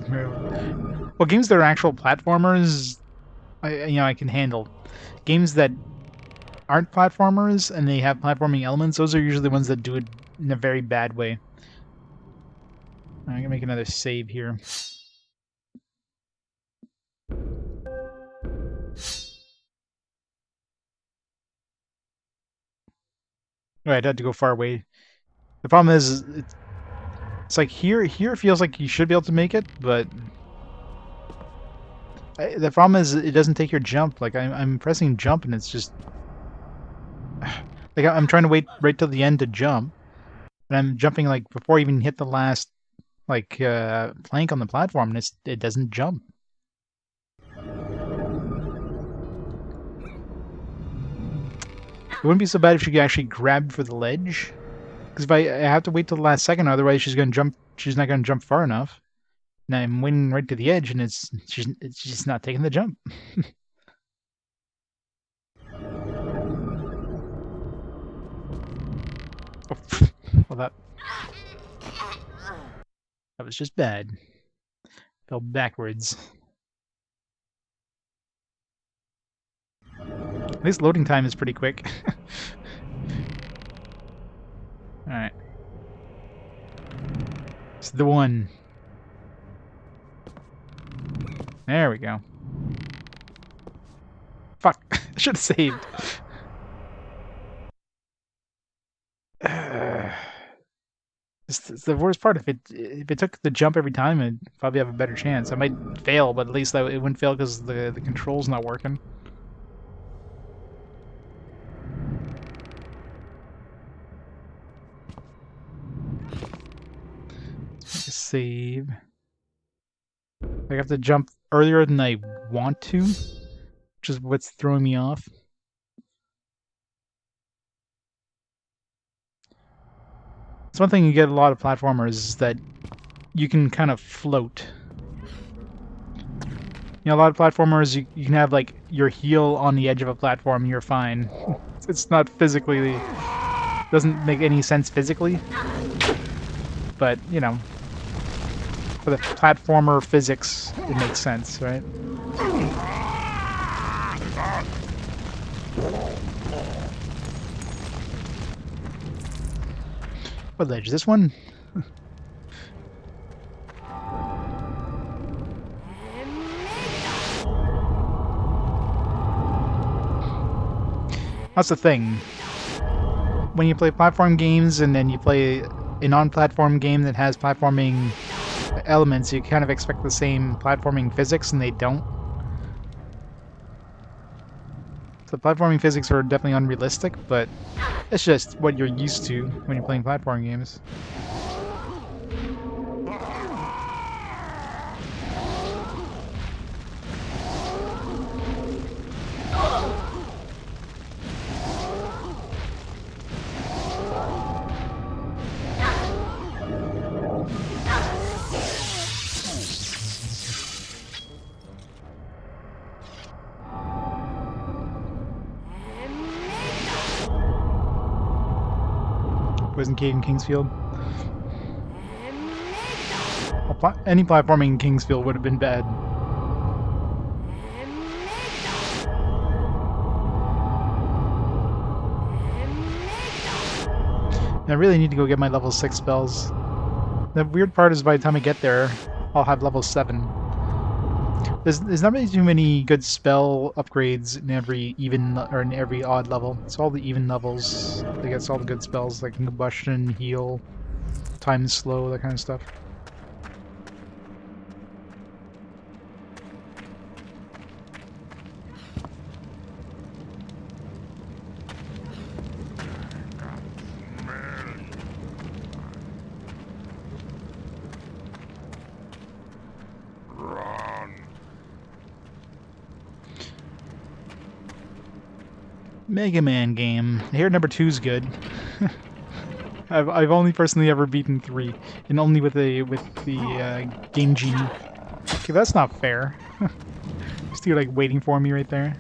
Well, games that are actual platformers, I can handle. Games that aren't platformers and they have platforming elements, those are usually the ones that do it in a very bad way. I'm gonna make another save here. Alright, I had to go far away The problem is, it's like here it feels like you should be able to make it, but the problem is it doesn't take your jump. Like I'm pressing jump and it's just like I'm trying to wait right till the end to jump, and I'm jumping like before I even hit the last like plank on the platform, and it doesn't jump. It wouldn't be so bad if she could actually grab for the ledge, because if I have to wait till the last second, otherwise she's gonna jump. She's not gonna jump far enough. And I'm waiting right to the edge, and she's just not taking the jump. Oh, well, that was just bad. Fell backwards. At least loading time is pretty quick. Alright. It's the one. There we go. Fuck. I should have saved. It's the worst part. If it took the jump every time, I'd probably have a better chance. I might fail, but at least it wouldn't fail because the control's not working. Save. I have to jump earlier than I want to, which is what's throwing me off. It's one thing you get a lot of platformers is that you can kind of float. You know, a lot of platformers you can have like your heel on the edge of a platform and you're fine. It's not physically, doesn't make any sense physically, but you know, for the platformer physics, it makes sense, right? What ledge? This one? That's the thing. When you play platform games and then you play a non-platform game that has platforming elements, you kind of expect the same platforming physics, and they don't. So platforming physics are definitely unrealistic, but it's just what you're used to when you're playing platform games. Poison Cave in Kingsfield. Any platforming in Kingsfield would have been bad. I really need to go get my level 6 spells. The weird part is by the time I get there, I'll have level 7. There's not really too many good spell upgrades in every even or in every odd level. It's all the even levels that gets all the good spells like combustion, heal, time slow, that kind of stuff. Mega Man game. I hear number 2's good. I've only personally ever beaten 3, and only with the Game Genie. Okay, that's not fair. Just you like waiting for me right there.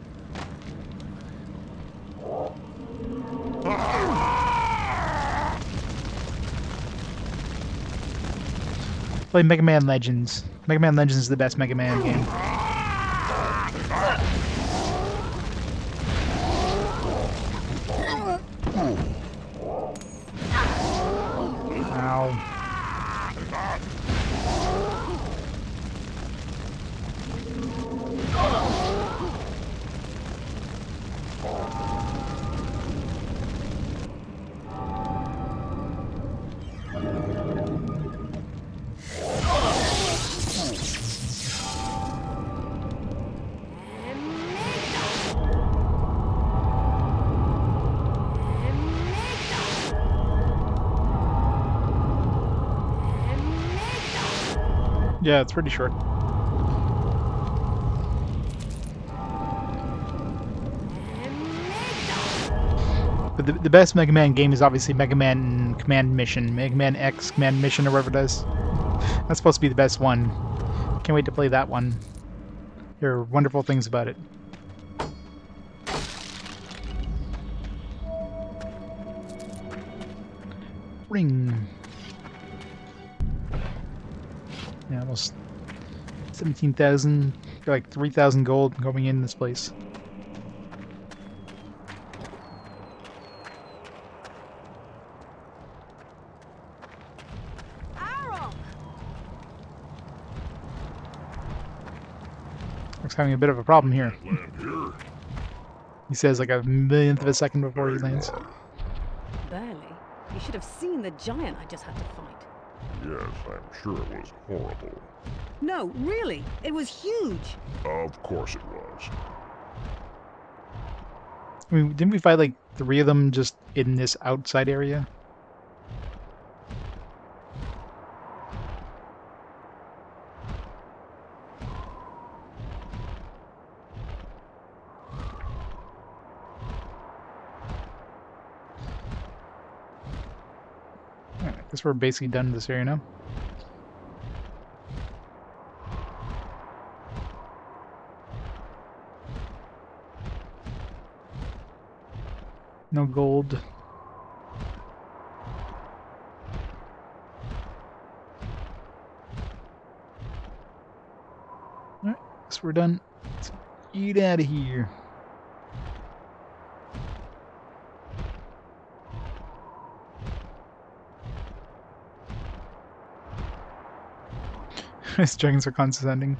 Play Mega Man Legends. Mega Man Legends is the best Mega Man game. Ow. Yeah, it's pretty short. But the best Mega Man game is obviously Mega Man Command Mission, Mega Man X Command Mission, or whatever it is. That's supposed to be the best one. Can't wait to play that one. There are wonderful things about it. Ring. Yeah, almost 17,000, like 3,000 gold going in this place. Arokh! Looks having a bit of a problem here. Land here? He says like a millionth of a second before he lands. Barely. You should have seen the giant I just had to fight. Yes, I'm sure it was horrible. No, really, it was huge. Of course it was. I mean, didn't we fight like 3 of them just in this outside area? Alright, I guess we're basically done in this area now. No gold. Alright, guess we're done. Let's get out of here. His dragons are condescending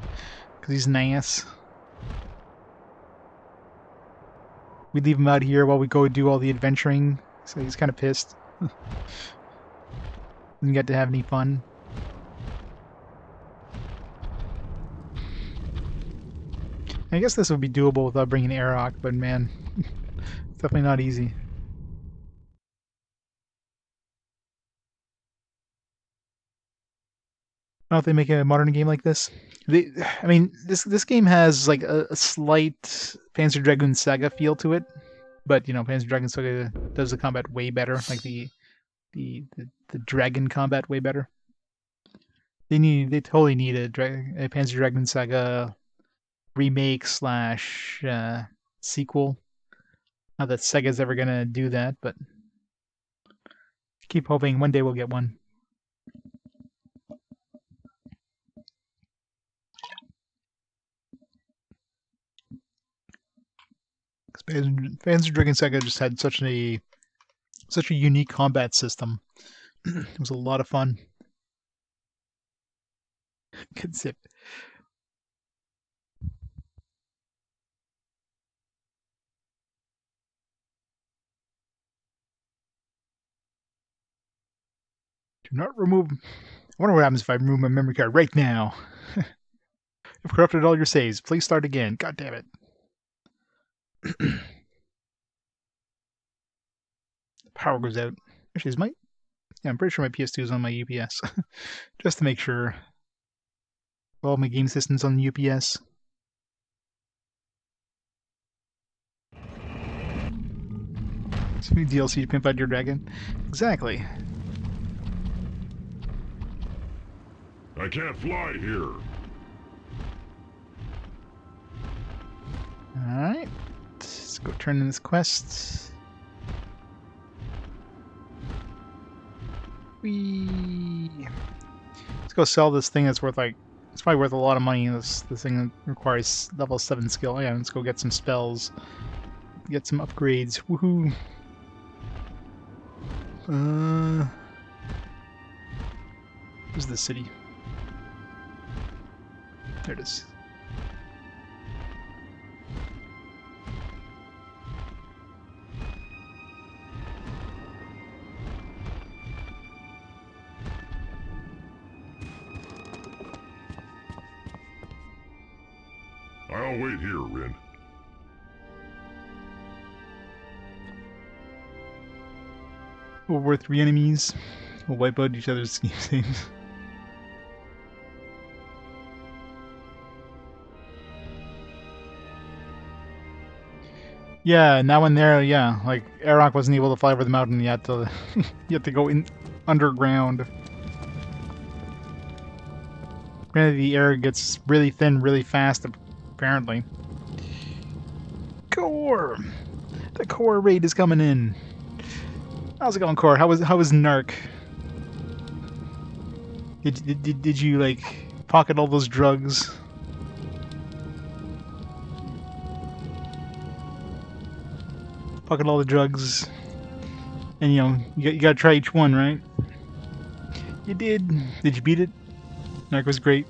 because he's nice. We leave him out here while we go do all the adventuring, so he's kind of pissed. Doesn't get to have any fun. I guess this would be doable without bringing Arokh, but man, it's definitely not easy. I don't know if they make a modern game like this. I mean, this game has like a slight Panzer Dragoon Saga feel to it, but you know, Panzer Dragoon Saga does the combat way better, like the dragon combat way better. They totally need a Panzer Dragoon Saga remake slash sequel. Not that Sega's ever gonna do that, but keep hoping one day we'll get one. Panzer Dragoon Saga just had such a unique combat system. It was a lot of fun. Good zip. Do not remove. I wonder what happens if I remove my memory card right now. I've corrupted all your saves. Please start again. God damn it. Power goes out. Actually, yeah, I'm pretty sure my PS2 is on my UPS. Just to make sure. All my game systems on the UPS. It's a new DLC to pimp out your dragon. Exactly. I can't fly here. Alright. Let's go turn in this quest. Let's go sell this thing that's worth like... It's probably worth a lot of money. This thing that requires level 7 skill. Yeah, let's go get some spells. Get some upgrades. Woohoo! Where's the city? There it is. I'll wait here, Rynn. We'll war 3 enemies. We'll wipe out each other's scheme saves. Yeah, now and there, yeah. Like, Arokh wasn't able to fly over the mountain yet. To, you have to go in underground. Granted, the air gets really thin really fast, apparently. Core! The Core raid is coming in. How's it going, Core? How was Narc? Did you, like, pocket all those drugs? Pocket all the drugs. And, you know, you gotta try each one, right? You did. Did you beat it? Narc was great.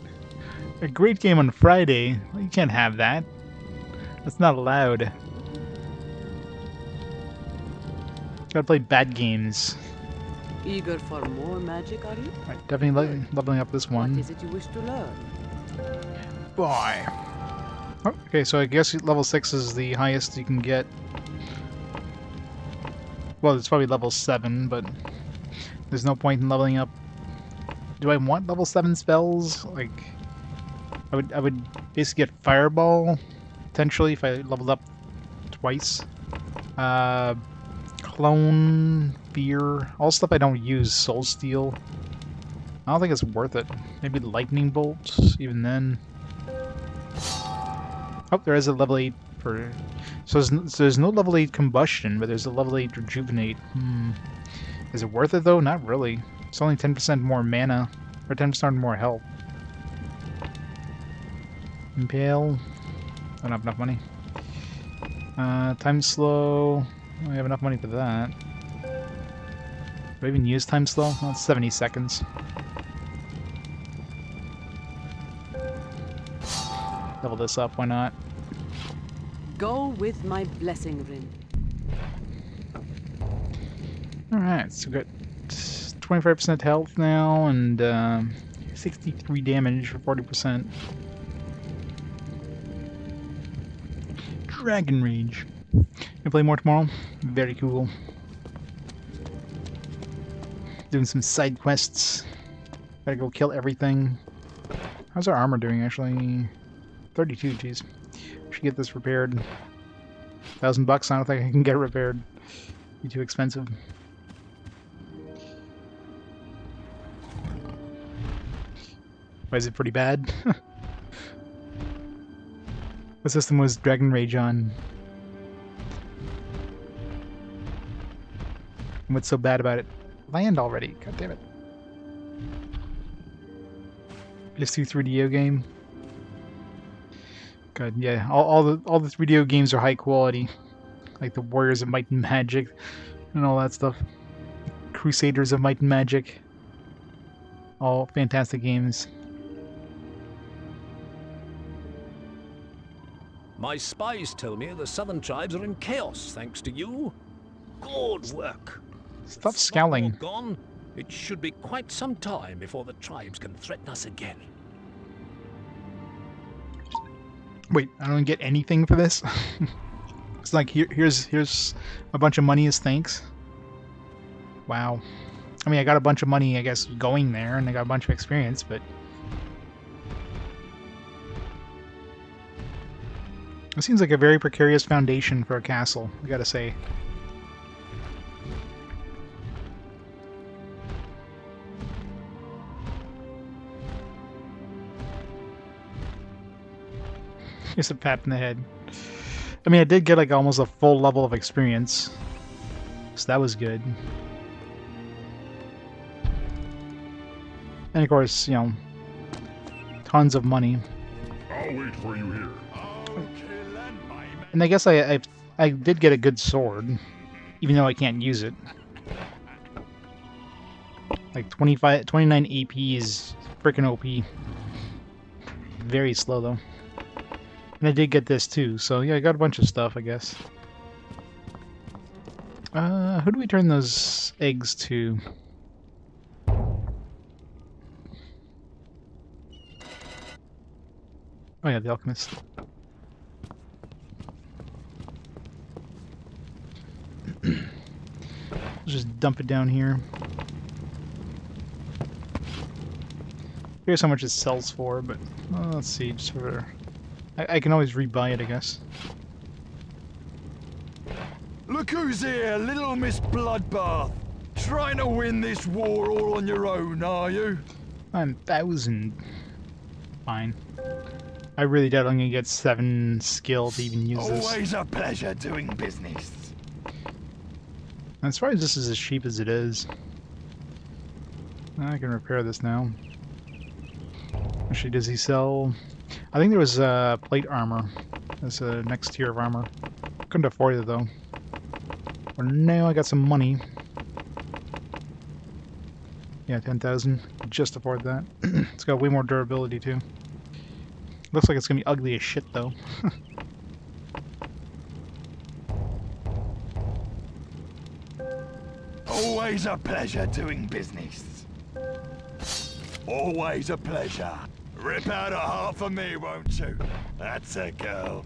A great game on Friday. Well, you can't have that. That's not allowed. Gotta play bad games. Eager for more magic, are you? Right, definitely leveling up this one. What is it you wish to learn? Boy. Oh, okay, so I guess level 6 is the highest you can get. Well, it's probably level 7, but there's no point in leveling up. Do I want level 7 spells? Like, I would basically get Fireball, potentially, if I leveled up twice. Clone, Fear, all stuff I don't use. Soul Steel. I don't think it's worth it. Maybe Lightning Bolt, even then. Oh, there is a level 8 for... So there's no level 8 Combustion, but there's a level 8 Rejuvenate. Is it worth it, though? Not really. It's only 10% more mana, or 10% more health. Impale. Don't have enough money. Time Slow. I have enough money for that. Do I even use Time Slow? Well, it's 70 seconds. Level this up, why not? Go with my blessing, Rynn. Alright, so we got 25% health now, and 63 damage for 40%. Dragon Rage. Gonna play more tomorrow. Very cool. Doing some side quests. Gotta go kill everything. How's our armor doing, actually? 32, jeez. Should get this repaired. $1,000, I don't think I can get it repaired. Be too expensive. Why is it pretty bad? What system was Dragon Rage on? And what's so bad about it? Land already, god damn it. PS2 3DO game. God, yeah, all the 3DO games are high quality. Like the Warriors of Might and Magic and all that stuff. Crusaders of Might and Magic. All fantastic games. My spies tell me the southern tribes are in chaos, thanks to you. Good work. Stop With scowling. Snotmore gone, it should be quite some time before the tribes can threaten us again. Wait, I don't get anything for this? It's like, here's a bunch of money as thanks. Wow. I mean, I got a bunch of money, I guess, going there, and I got a bunch of experience, but... It seems like a very precarious foundation for a castle, I gotta say. Just a pat in the head. I mean, I did get like almost a full level of experience, so that was good. And of course, you know, tons of money. I'll wait for you here. And I guess I did get a good sword, even though I can't use it. Like 29 AP is freaking OP. Very slow though. And I did get this too, so yeah, I got a bunch of stuff, I guess. Who do we turn those eggs to? Oh yeah, the alchemist. Let's just dump it down here. Here's how much it sells for, but let's see, just for... I can always rebuy it, I guess. Look who's here, Little Miss Bloodbath. Trying to win this war all on your own, are you? 9,000. Fine. I really doubt I'm gonna get 7 skill to even use this. Always a pleasure doing business. As far as this is as cheap as it is, I can repair this now. Actually, does he sell... I think there was plate armor. That's the next tier of armor. Couldn't afford it though. But now I got some money. Yeah, 10,000. Just afford that. It's got way more durability too. Looks like it's gonna be ugly as shit though. Always a pleasure doing business. Always a pleasure. Rip out a heart for me, won't you? That's a girl.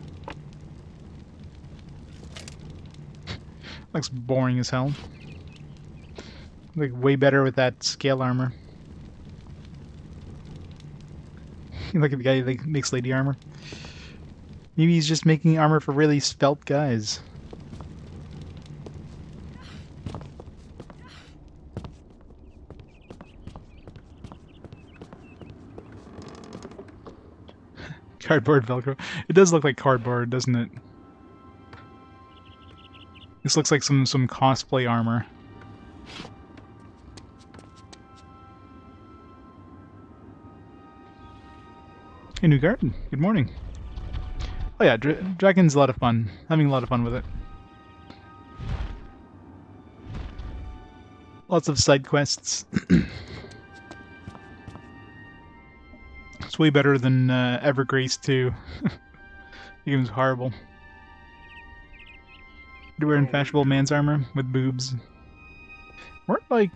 Looks boring as hell. Like way better with that scale armor. Look at the guy that makes lady armor. Maybe he's just making armor for really svelte guys. Cardboard Velcro. It does look like cardboard, doesn't it? This looks like some cosplay armor. Hey, new garden. Good morning. Oh yeah, Drakan's a lot of fun. Having a lot of fun with it. Lots of side quests. It's way better than Evergrace 2. The game's horrible. To wear fashionable man's armor with boobs. Weren't like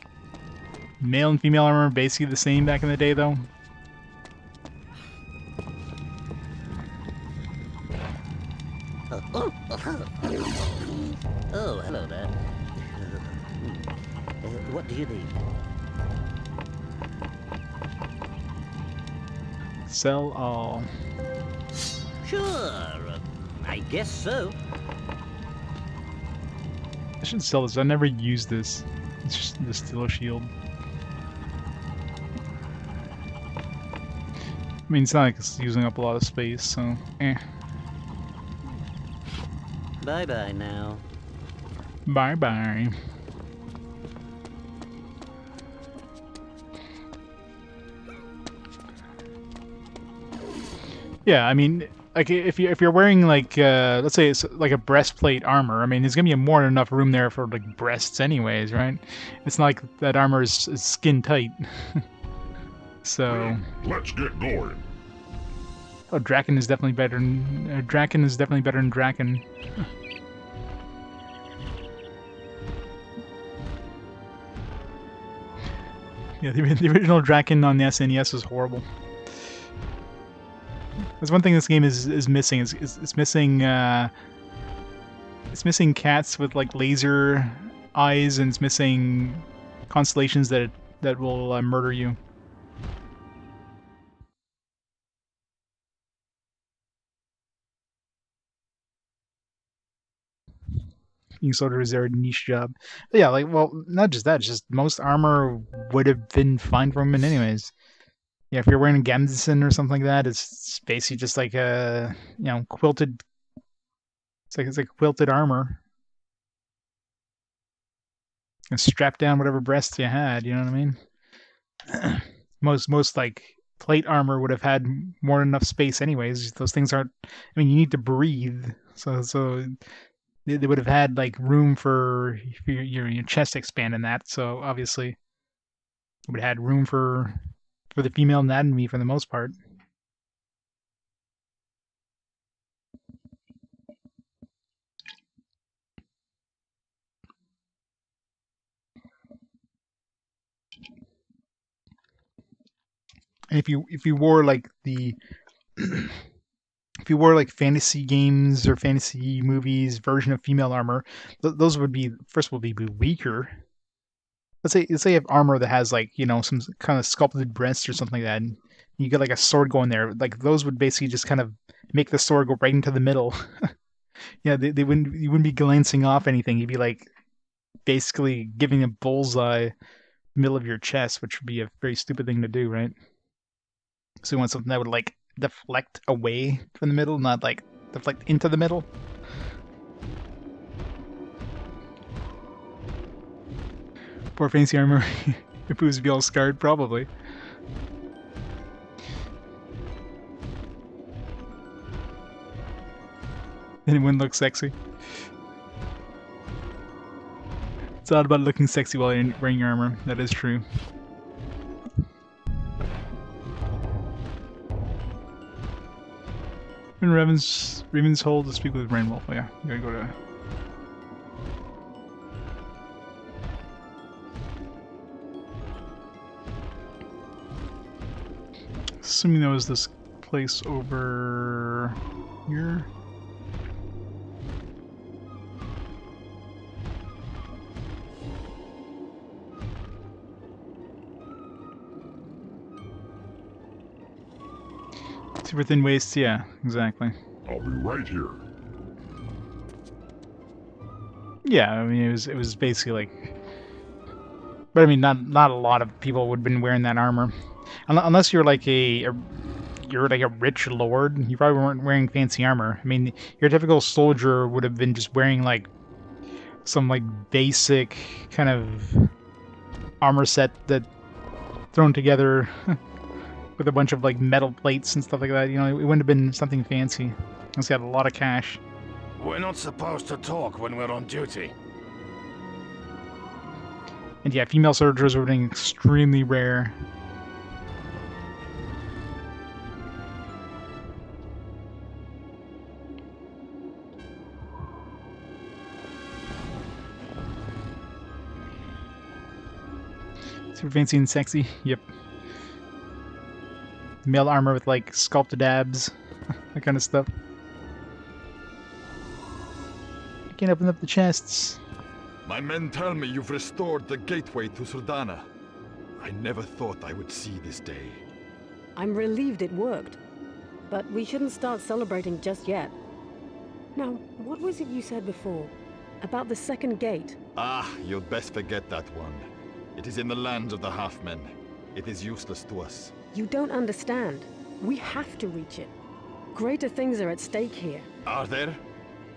male and female armor basically the same back in the day though? Oh, hello there. What do you need? Sell all. Sure, I guess so. I should sell this. I never used this. It's just the steel shield. I mean, it's not like it's using up a lot of space, so eh. Bye-bye now. Bye-bye. Yeah, I mean, like if you're wearing like let's say it's like a breastplate armor, I mean, there's gonna be more than enough room there for like breasts, anyways, right? It's not like that armor is skin tight. So. Let's get going. Oh, Drakan is definitely better than Drakan is definitely better than Drakan. Yeah, the original Drakan on the SNES was horrible. There's one thing this game is missing. It's missing it's missing cats with like laser eyes, and it's missing constellations that will murder you. Being sorted is their niche job. But yeah, like, well, not just that, just most armor would have been fine for women anyways. Yeah, if you're wearing a gambeson or something like that, it's basically just like a, you know, quilted. It's like quilted armor. And strap down whatever breasts you had. You know what I mean? most like plate armor would have had more than enough space anyways. Those things aren't. I mean, you need to breathe, so they would have had like room for your chest expanding that. So obviously, it would have had room for the female anatomy for the most part. And if you wore like the if you wore like fantasy games or fantasy movies version of female armor, those would be first of all be weaker. Let's say you have armor that has like, you know, some kind of sculpted breasts or something like that, and you get like a sword going there. Like those would basically just kind of make the sword go right into the middle. Yeah, you wouldn't be glancing off anything. You'd be like basically giving a bullseye middle of your chest, which would be a very stupid thing to do, right? So you want something that would like deflect away from the middle, not like deflect into the middle. Poor fancy armor. Your boobs would be all scarred, probably. And it wouldn't look sexy. It's not about looking sexy while you're wearing your armor. That is true. In Raven's hold to speak with Rainwolf. Oh yeah, you gotta go to. Assuming that was this place over here. Super thin waist, yeah, exactly. I'll be right here. Yeah, I mean it was basically like, but I mean not a lot of people would have been wearing that armor, unless you're like you're like a rich lord. You probably weren't wearing fancy armor. I mean, your typical soldier would have been just wearing like some like basic kind of armor set that thrown together with a bunch of like metal plates and stuff like that. You know, it wouldn't have been something fancy unless you had a lot of cash. We're not supposed to talk when we're on duty. And yeah, female soldiers were being extremely rare. Super fancy and sexy. Yep. Male armor with like sculpted abs, that kind of stuff. You can't open up the chests. My men tell me you've restored the gateway to Surdana. I never thought I would see this day. I'm relieved it worked. But we shouldn't start celebrating just yet. Now, what was it you said before? About the second gate? Ah, you'd best forget that one. It is in the lands of the Halfmen. It is useless to us. You don't understand. We have to reach it. Greater things are at stake here. Are there?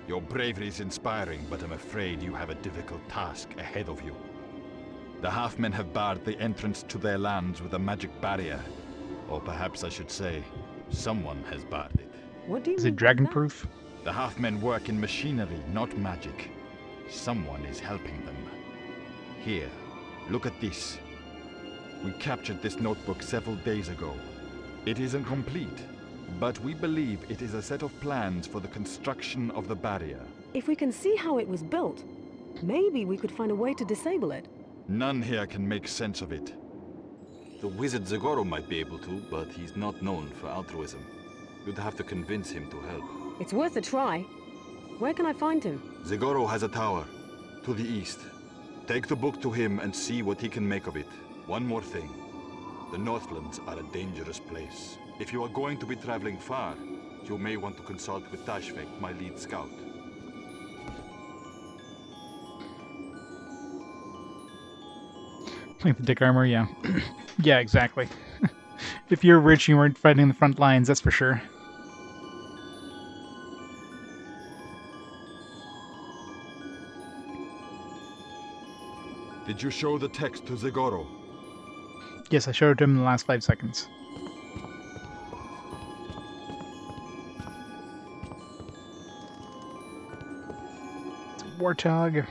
Your bravery is inspiring, but I'm afraid you have a difficult task ahead of you. The Halfmen have barred the entrance to their lands with a magic barrier. Or perhaps I should say, someone has barred it. What do you Is mean it by dragon that? proof? The Halfmen work in machinery, not magic. Someone is helping them. Here, look at this. We captured this notebook several days ago. It isn't complete, but we believe it is a set of plans for the construction of the barrier. If we can see how it was built, maybe we could find a way to disable it. None here can make sense of it. The wizard Zagoro might be able to, but he's not known for altruism. You'd have to convince him to help. It's worth a try. Where can I find him? Zagoro has a tower, to the east. Take the book to him and see what he can make of it. One more thing. The Northlands are a dangerous place. If you are going to be traveling far, you may want to consult with Tashvek, my lead scout. Like the dick armor, yeah. Yeah, exactly. If you're rich and you weren't fighting in the front lines, that's for sure. Did you show the text to Zagoro? Yes, I showed it to him in the last 5 seconds. It's a warthog.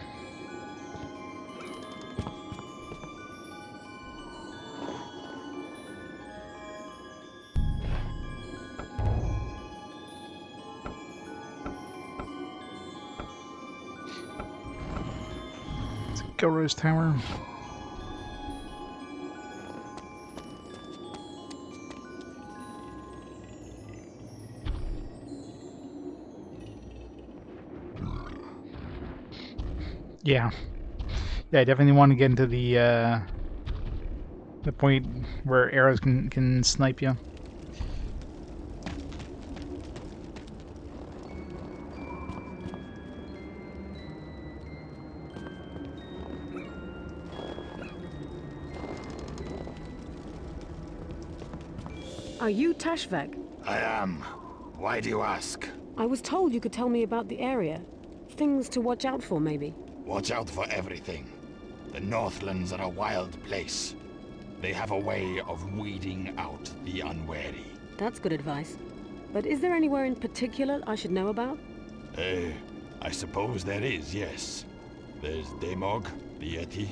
It's a Gilrose Tower. Yeah. Yeah, I definitely want to get into the point where arrows can snipe you. Are you Tashvek? I am. Why do you ask? I was told you could tell me about the area. Things to watch out for, maybe. Watch out for everything. The Northlands are a wild place. They have a way of weeding out the unwary. That's good advice. But is there anywhere in particular I should know about? I suppose there is, yes. There's Demog, the Yeti.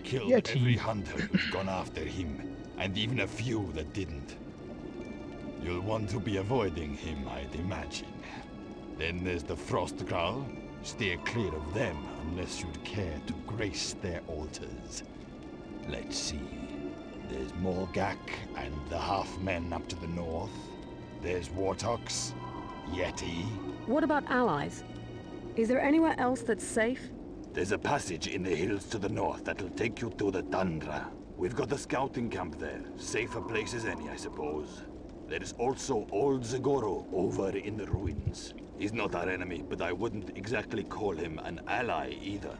Killed Yeti. every hunter who's gone after him, and even a few that didn't. You'll want to be avoiding him, I'd imagine. Then there's the Frostgrall. Steer clear of them unless you'd care to grace their altars. Let's see. There's Morgak and the Half-Men up to the north. There's Wartox, Yeti. What about allies? Is there anywhere else that's safe? There's a passage in the hills to the north that'll take you to the tundra. We've got a scouting camp there. Safe a place as any, I suppose. There's also Old Zagoro over in the ruins. He's not our enemy, but I wouldn't exactly call him an ally either.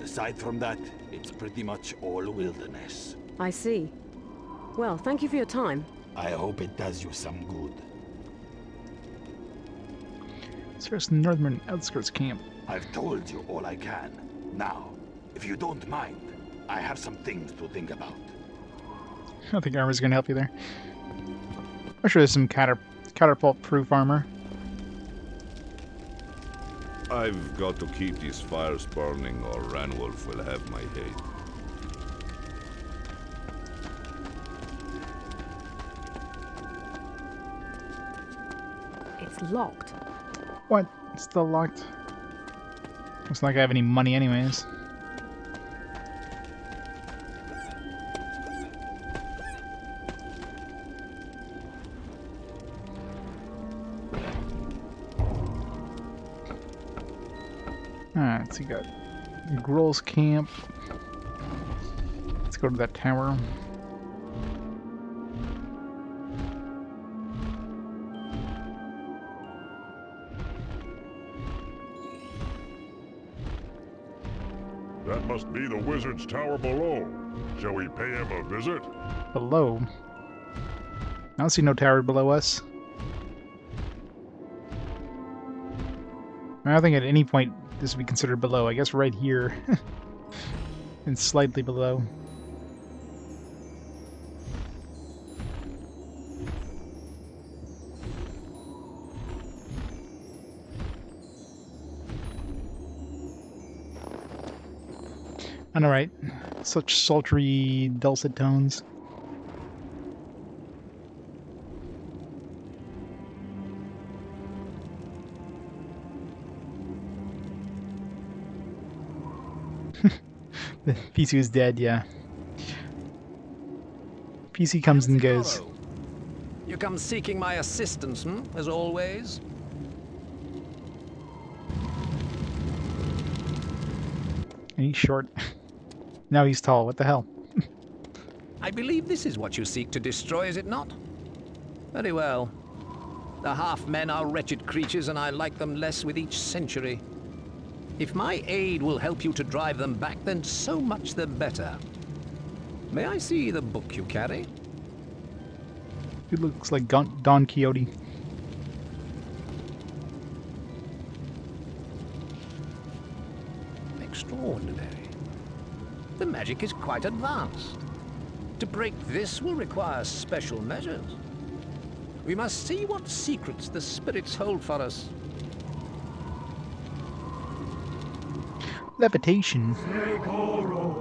Aside from that, it's pretty much all wilderness. I see. Well, thank you for your time. I hope it does you some good. It's first northern outskirts camp. I've told you all I can. Now, if you don't mind, I have some things to think about. I don't think armor's gonna help you there. I'm sure there's some catapult-proof armor. I've got to keep these fires burning or Ranwolf will have my hate. It's locked. What? It's still locked. Looks like I have any money anyways. Alright, let's see, got Grohl's camp. Let's go to that tower. That must be the wizard's tower below. Shall we pay him a visit? Below? I don't see no tower below us. I don't think at any point this would be considered below. I guess right here. And slightly below. I know, right? Such sultry, dulcet tones. The PC is dead, yeah. PC comes and goes. You come seeking my assistance, as always? And he's short. Now he's tall. What the hell? I believe this is what you seek to destroy, is it not? Very well. The half-men are wretched creatures, and I like them less with each century. If my aid will help you to drive them back, then so much the better. May I see the book you carry? He looks like Don Quixote. Extraordinary. The magic is quite advanced. To break this will require special measures. We must see what secrets the spirits hold for us. Levitation. Segoro,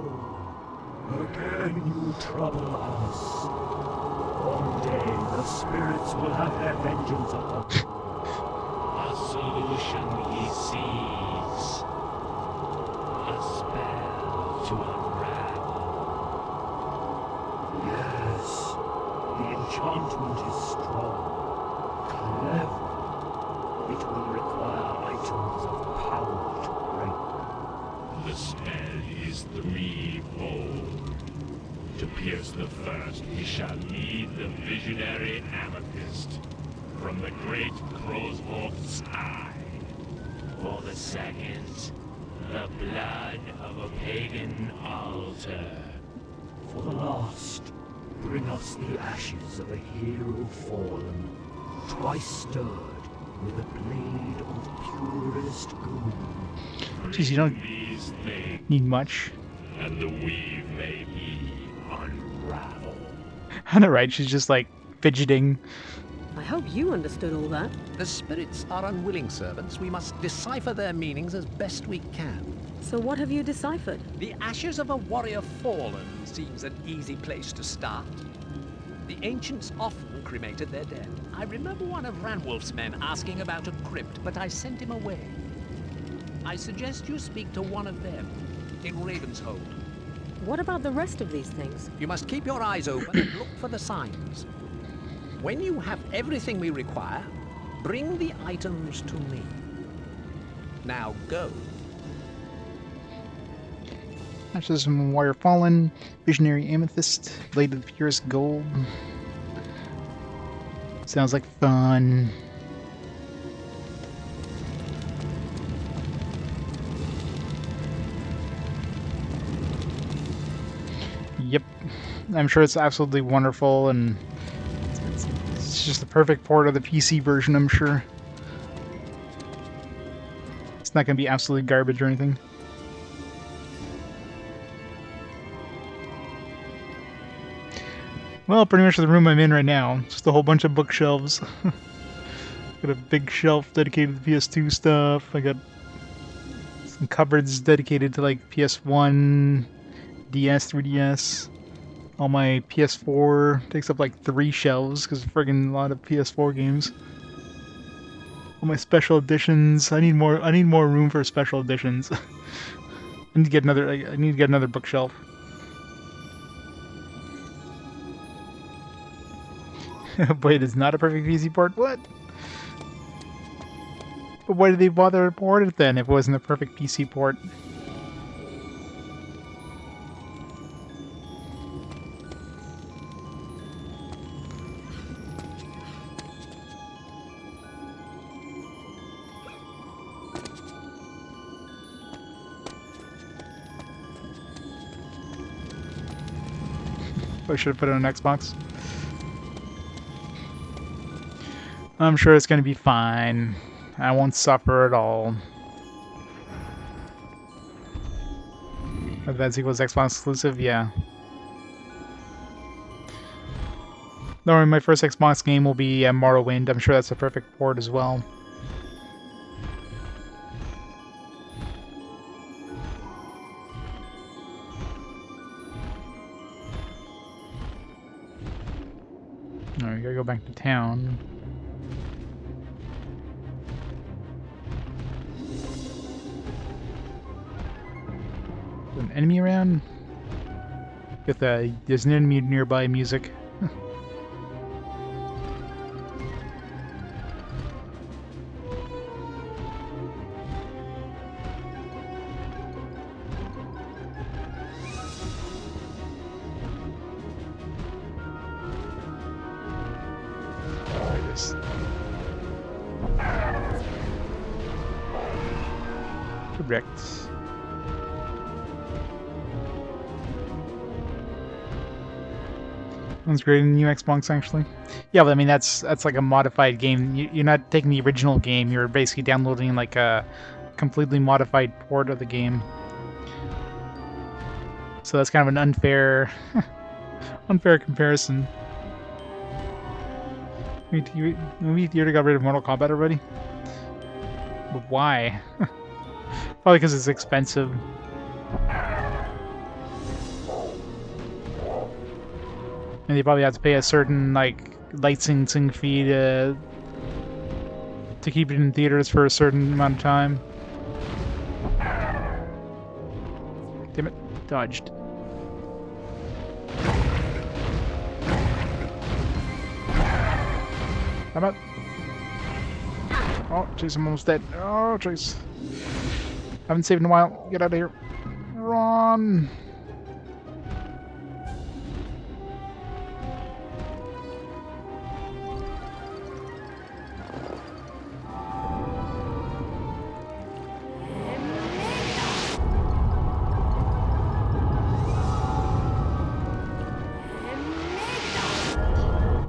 again you trouble us. One day the spirits will have their vengeance upon us. A solution he sees. A spell to unravel. Yes, the enchantment is strong, clever. It will require items of power to break. The spell is threefold. To pierce the first, he shall need the visionary amethyst from the great crow's eye. For the second, the blood of a pagan altar. For the last, Bring us the ashes of a hero fallen, twice stirred with a blade of purest gold. Jeez, you don't need much. And the weave may be unravel. I know, right? She's just like fidgeting. I hope you understood all that. The spirits are unwilling servants. We must decipher their meanings as best we can. So what have you deciphered? The ashes of a warrior fallen seems an easy place to start. The ancients often cremated their dead. I remember one of Ranwolf's men asking about a crypt, but I sent him away. I suggest you speak to one of them in Ravenshold. What about the rest of these things? You must keep your eyes open and look for the signs. When you have everything we require, bring the items to me. Now go. Ashes of Warrior Fallen, Visionary Amethyst, Blade of Purest Gold. Sounds like fun. Yep, I'm sure it's absolutely wonderful, and it's just the perfect port of the PC version, I'm sure. It's not going to be absolutely garbage or anything. Well, pretty much the room I'm in right now. Just a whole bunch of bookshelves. Got a big shelf dedicated to PS2 stuff. I got some cupboards dedicated to like PS1, DS, 3DS. All my PS4 takes up like 3 shelves because friggin' a lot of PS4 games. All my special editions. I need more room for special editions. I need to get another bookshelf. Wait, it's not a perfect PC port? What? But why did they bother to port it then if it wasn't a perfect PC port? I should have put it on Xbox. I'm sure it's going to be fine. I won't suffer at all. If that equals Xbox exclusive, yeah. Don't worry, my first Xbox game will be Morrowind. I'm sure that's a perfect port as well. Alright, we gotta go back to town. An enemy around? There's an enemy nearby music. Correct. One's great in the new Xbox, actually. Yeah, but I mean that's like a modified game. You're not taking the original game. You're basically downloading like a completely modified port of the game. So that's kind of an unfair comparison. We already got rid of Mortal Kombat already. But why? Probably because it's expensive. And you probably have to pay a certain like licensing fee to keep it in theaters for a certain amount of time. Damn it, dodged. How about? Oh, jeez, I'm almost dead. Oh, jeez. Haven't saved in a while. Get out of here. Run!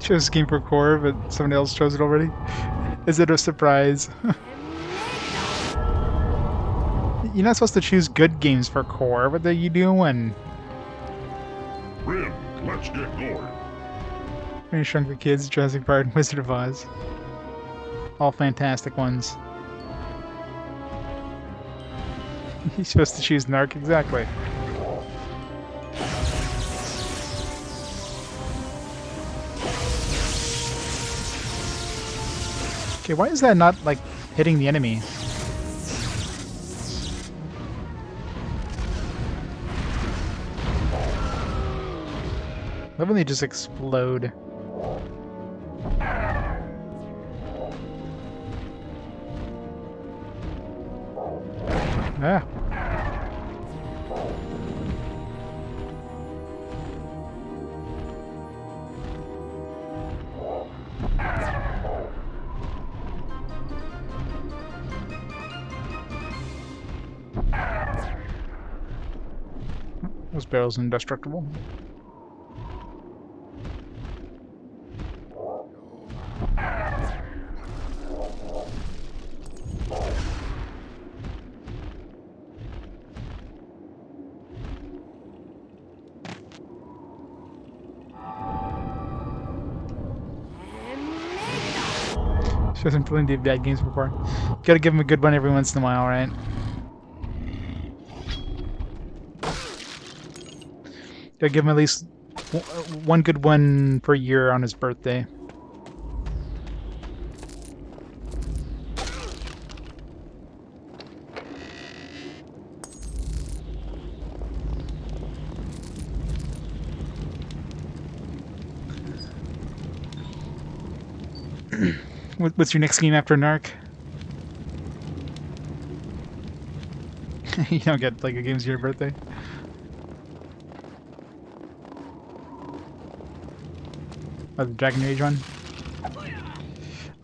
chose scheme for core, but someone else chose it already. Is it a surprise? You're not supposed to choose good games for core. What are you doing? Rynn, let's get going. When Shrunk the Kids, Jurassic Park, and Wizard of Oz. All fantastic ones. You're supposed to choose Narc, exactly. Okay, why is that not, like, hitting the enemy? Why wouldn't they just explode? Ah. Those barrels are indestructible. She hasn't plenty of bad games before. Gotta give him a good one every once in a while, right? Gotta give him at least one good one per year on his birthday. What's your next game after Narc? You don't get like a games your birthday. Oh, the Dragon Rage one?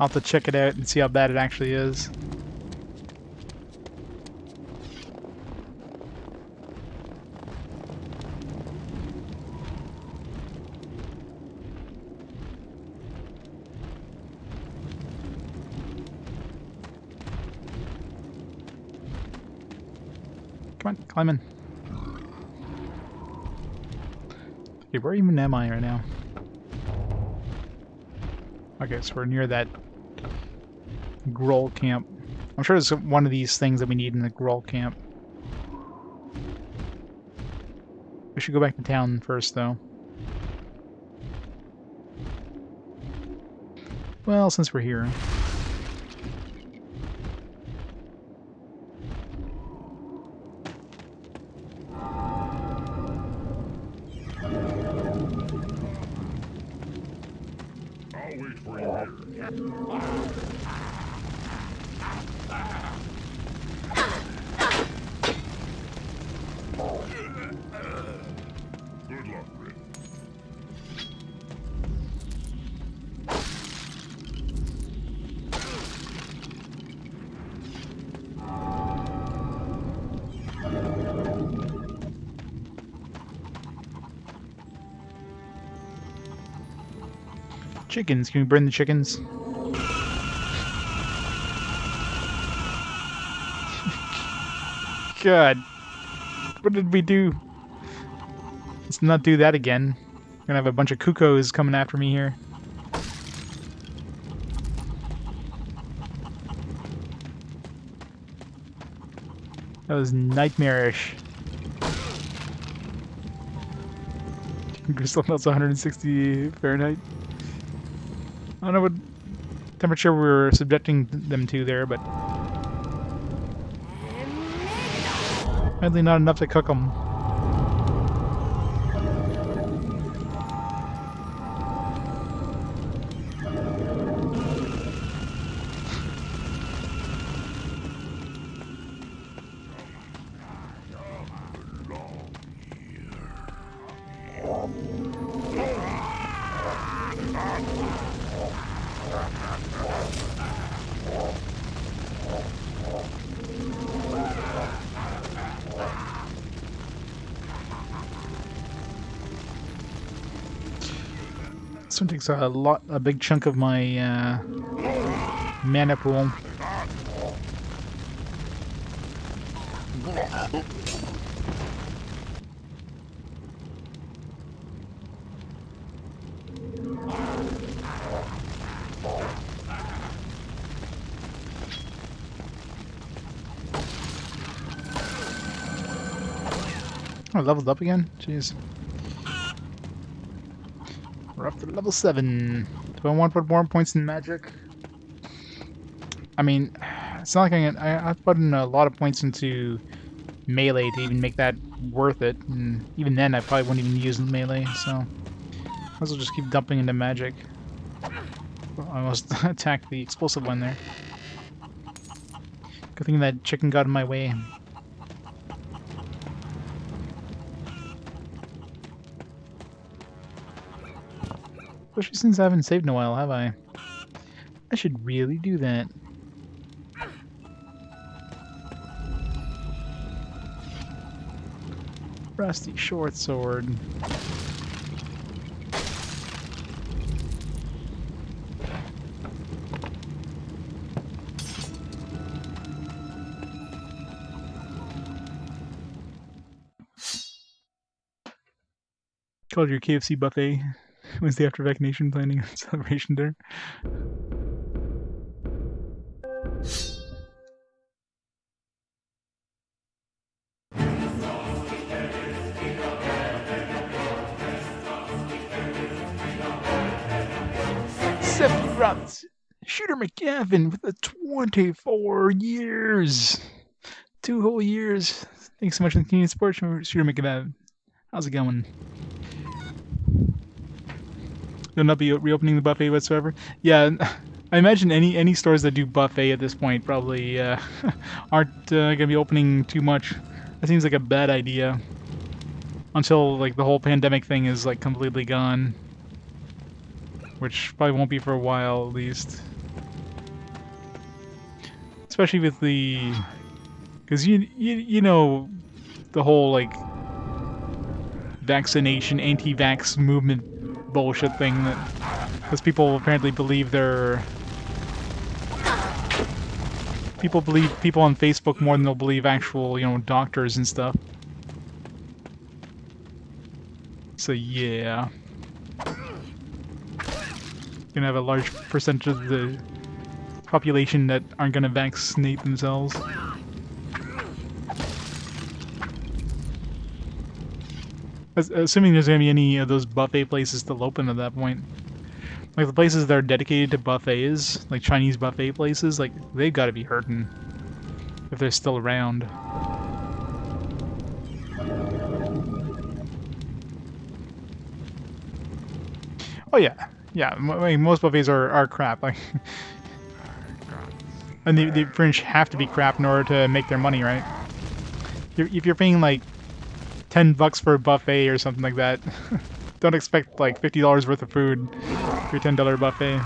I'll have to check it out and see how bad it actually is. Come on, climb in. Okay, where even am I right now? Okay, so we're near that Groll camp. I'm sure there's one of these things that we need in the Groll camp. We should go back to town first, though. Well, since we're here. I'll wait for you here. Good luck, Rynn. Chickens, can we burn the chickens? God, what did we do? Let's not do that again. We're gonna have a bunch of cuckoos coming after me here. That was nightmarish. Crystal melts 160 Fahrenheit. I don't know what temperature we were subjecting them to there, but apparently not enough to cook them. This one takes a big chunk of my mana pool. Oh, leveled up again? Jeez. We're up to level 7. Do I want to put more points in magic? I mean, it's not like I've put in a lot of points into melee to even make that worth it. And even then, I probably wouldn't even use melee, so might as well just keep dumping into magic. I almost attacked the explosive one there. Good thing that chicken got in my way. Especially since I haven't saved in a while, have I? I should really do that. Rusty short sword. Called your KFC buffet. Was the after vaccination planning and celebration dinner? Runs. Shooter McGavin with the 24 years. 2 whole years. Thanks so much for the community support, Shooter McGavin. How's it going? You'll not be reopening the buffet whatsoever? Yeah, I imagine any stores that do buffet at this point probably aren't going to be opening too much. That seems like a bad idea. Until like the whole pandemic thing is like completely gone. Which probably won't be for a while, at least. Especially with the... Because you know the whole, like, vaccination, anti-vax movement bullshit thing that... Because people apparently believe they're... People believe people on Facebook more than they'll believe actual, you know, doctors and stuff. So, yeah. Gonna have a large percentage of the population that aren't gonna vaccinate themselves. Assuming there's gonna be any of those buffet places still open at that point. Like the places that are dedicated to buffets, like Chinese buffet places, like they've gotta be hurting if they're still around. Oh yeah. Yeah, most buffets are crap. Like, and they pretty much have to be crap in order to make their money, right? If you're paying like $10 for a buffet or something like that, don't expect like $50 worth of food for your $10 buffet.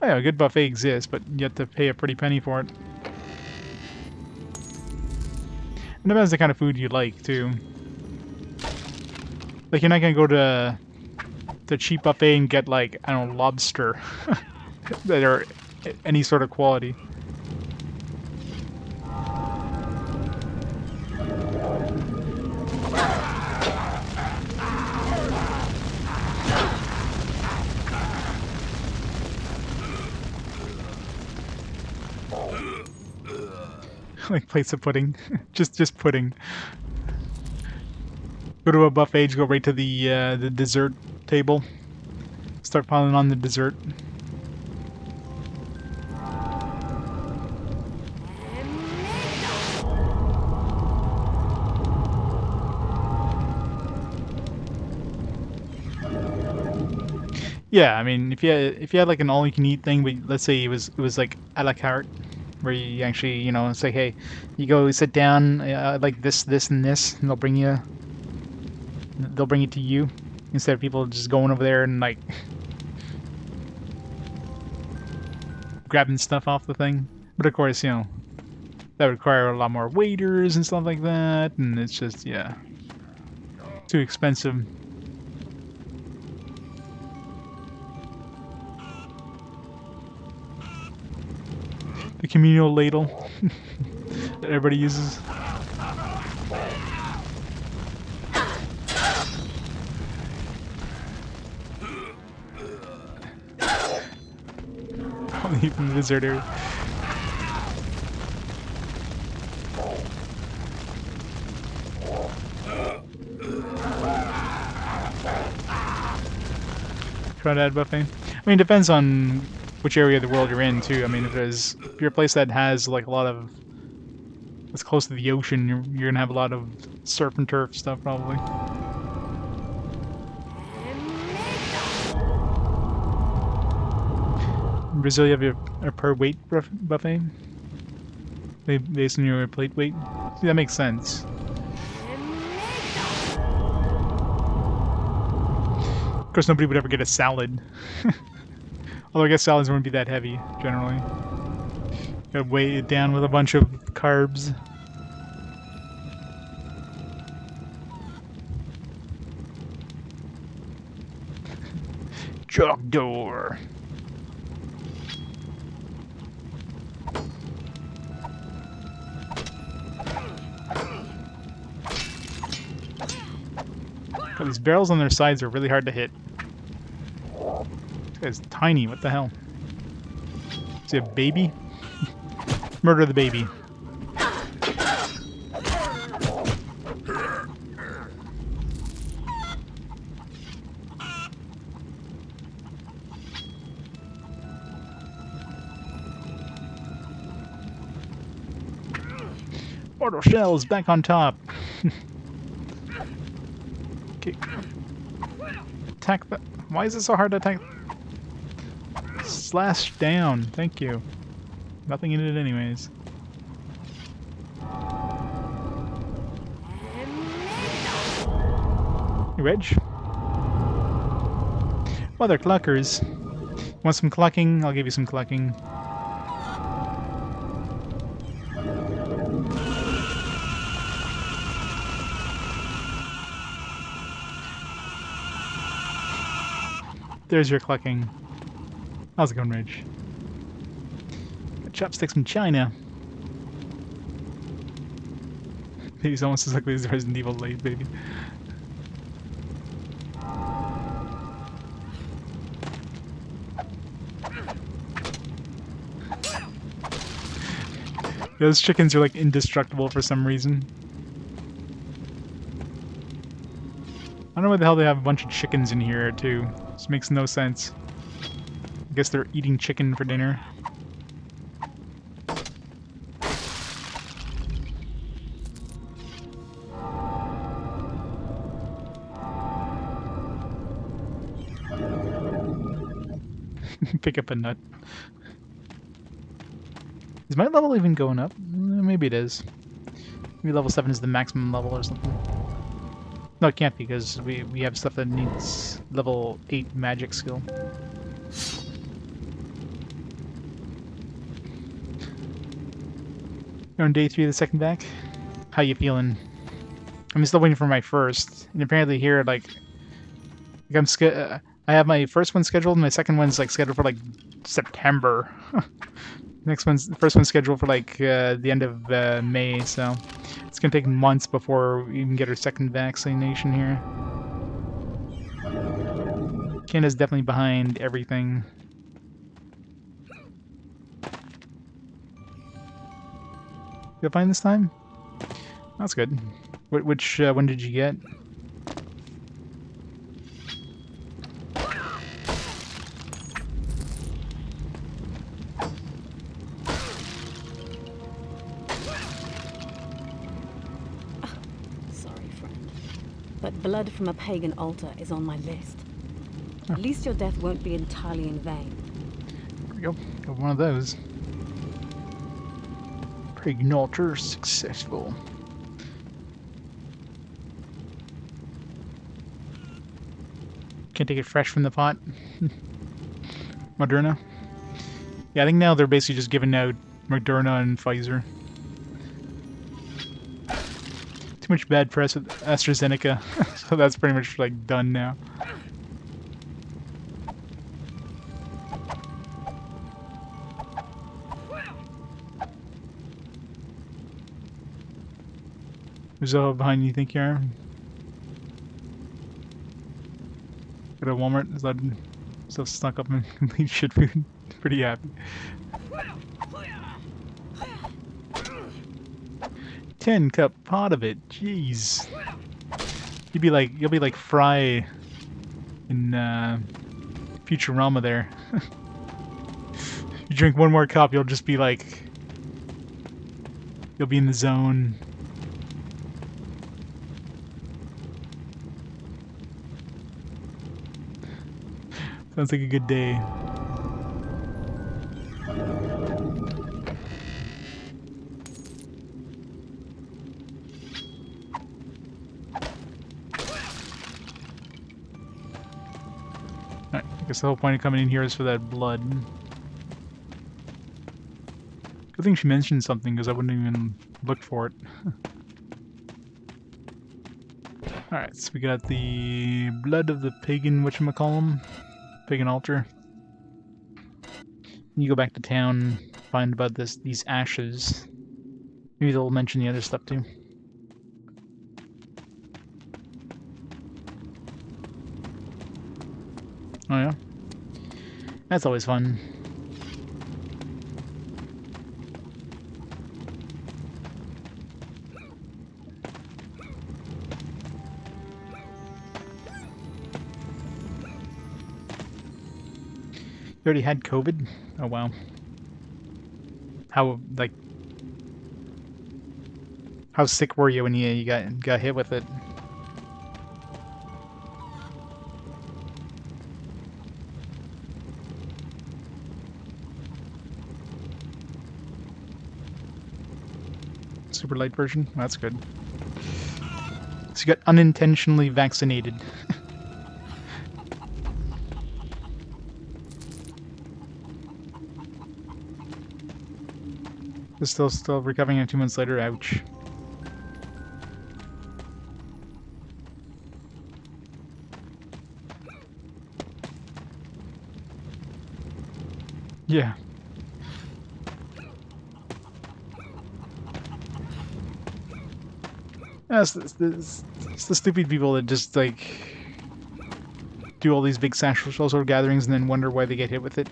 Oh yeah, a good buffet exists, but you have to pay a pretty penny for it. It depends the kind of food you like, too. Like, you're not gonna go to the cheap buffet and get, like, I don't know, lobster. That are any sort of quality. Like plates of pudding. just pudding. Go to a buffet, just go right to the dessert table. Start piling on the dessert. Yeah, I mean, if you had like an all-you-can-eat thing, but let's say it was like a la carte, where you actually, you know, say, hey, you go sit down, like this, and this, and they'll bring it to you, instead of people just going over there and like grabbing stuff off the thing. But of course, you know, that would require a lot more waiters and stuff like that, and it's just, yeah, too expensive. The communal ladle that everybody uses. Only from the desert area. Crawdad buffet. I mean, it depends on which area of the world you're in too. I mean, if you're a place that has like a lot of, it's close to the ocean, you're gonna have a lot of surf and turf stuff probably. In Brazil, you have a per weight buffet, based on your plate weight. See, that makes sense. Of course, nobody would ever get a salad. Although I guess salads wouldn't be that heavy, generally. Gotta weigh it down with a bunch of carbs. Truck door. God, these barrels on their sides are really hard to hit. This guy's tiny, what the hell? Is he a baby? Murder the baby. Mortal shells back on top. Okay. Attack the. Why is it so hard to attack? Slash down. Thank you. Nothing in it anyways. Hey, Reg. Mother cluckers. Want some clucking? I'll give you some clucking. There's your clucking. How's it going, Reg? Got chopsticks from China. He's almost as ugly as Resident Evil late, baby. Those chickens are like indestructible for some reason. I don't know why the hell they have a bunch of chickens in here too. This makes no sense. I guess they're eating chicken for dinner. Pick up a nut. Is my level even going up? Maybe it is. Maybe level 7 is the maximum level or something. No, it can't be, because we have stuff that needs level 8 magic skill. You're on day 3 of the second vac? How you feeling? I'm still waiting for my first. And apparently here, like I have my first one scheduled, and my second one's like scheduled for like September. The first one's scheduled for like the end of May, so it's gonna take months before we even get our second vaccination here. Canada's definitely behind everything. You'll find this time? That's good. Which one did you get? But blood from a pagan altar is on my list. At least your death won't be entirely in vain. There we go. Got one of those. Pagan altar successful. Can't take it fresh from the pot. Moderna. Yeah, I think now they're basically just giving out Moderna and Pfizer. too much bad press with AstraZeneca, so that's pretty much like done now. Who's behind you think you are? Got a Walmart, is that still stuck up in complete shit food? Pretty happy. 10-cup pot of it, jeez. You'll be like Fry in Futurama there. You drink one more cup, you'll just be like, you'll be in the zone. Sounds like a good day. Alright, I guess the whole point of coming in here is for that blood. Good thing she mentioned something, because I wouldn't even look for it. Alright, so we got the blood of the pagan whatchamacallem. Pagan altar. You go back to town, find about these ashes. Maybe they'll mention the other stuff too. Oh yeah? That's always fun. You already had COVID? Oh wow. How how sick were you when you got hit with it? Super light version? That's good. So you got unintentionally vaccinated. Still recovering 2 months later. Ouch. Yeah. It's the stupid people that just like do all these big social gatherings and then wonder why they get hit with it.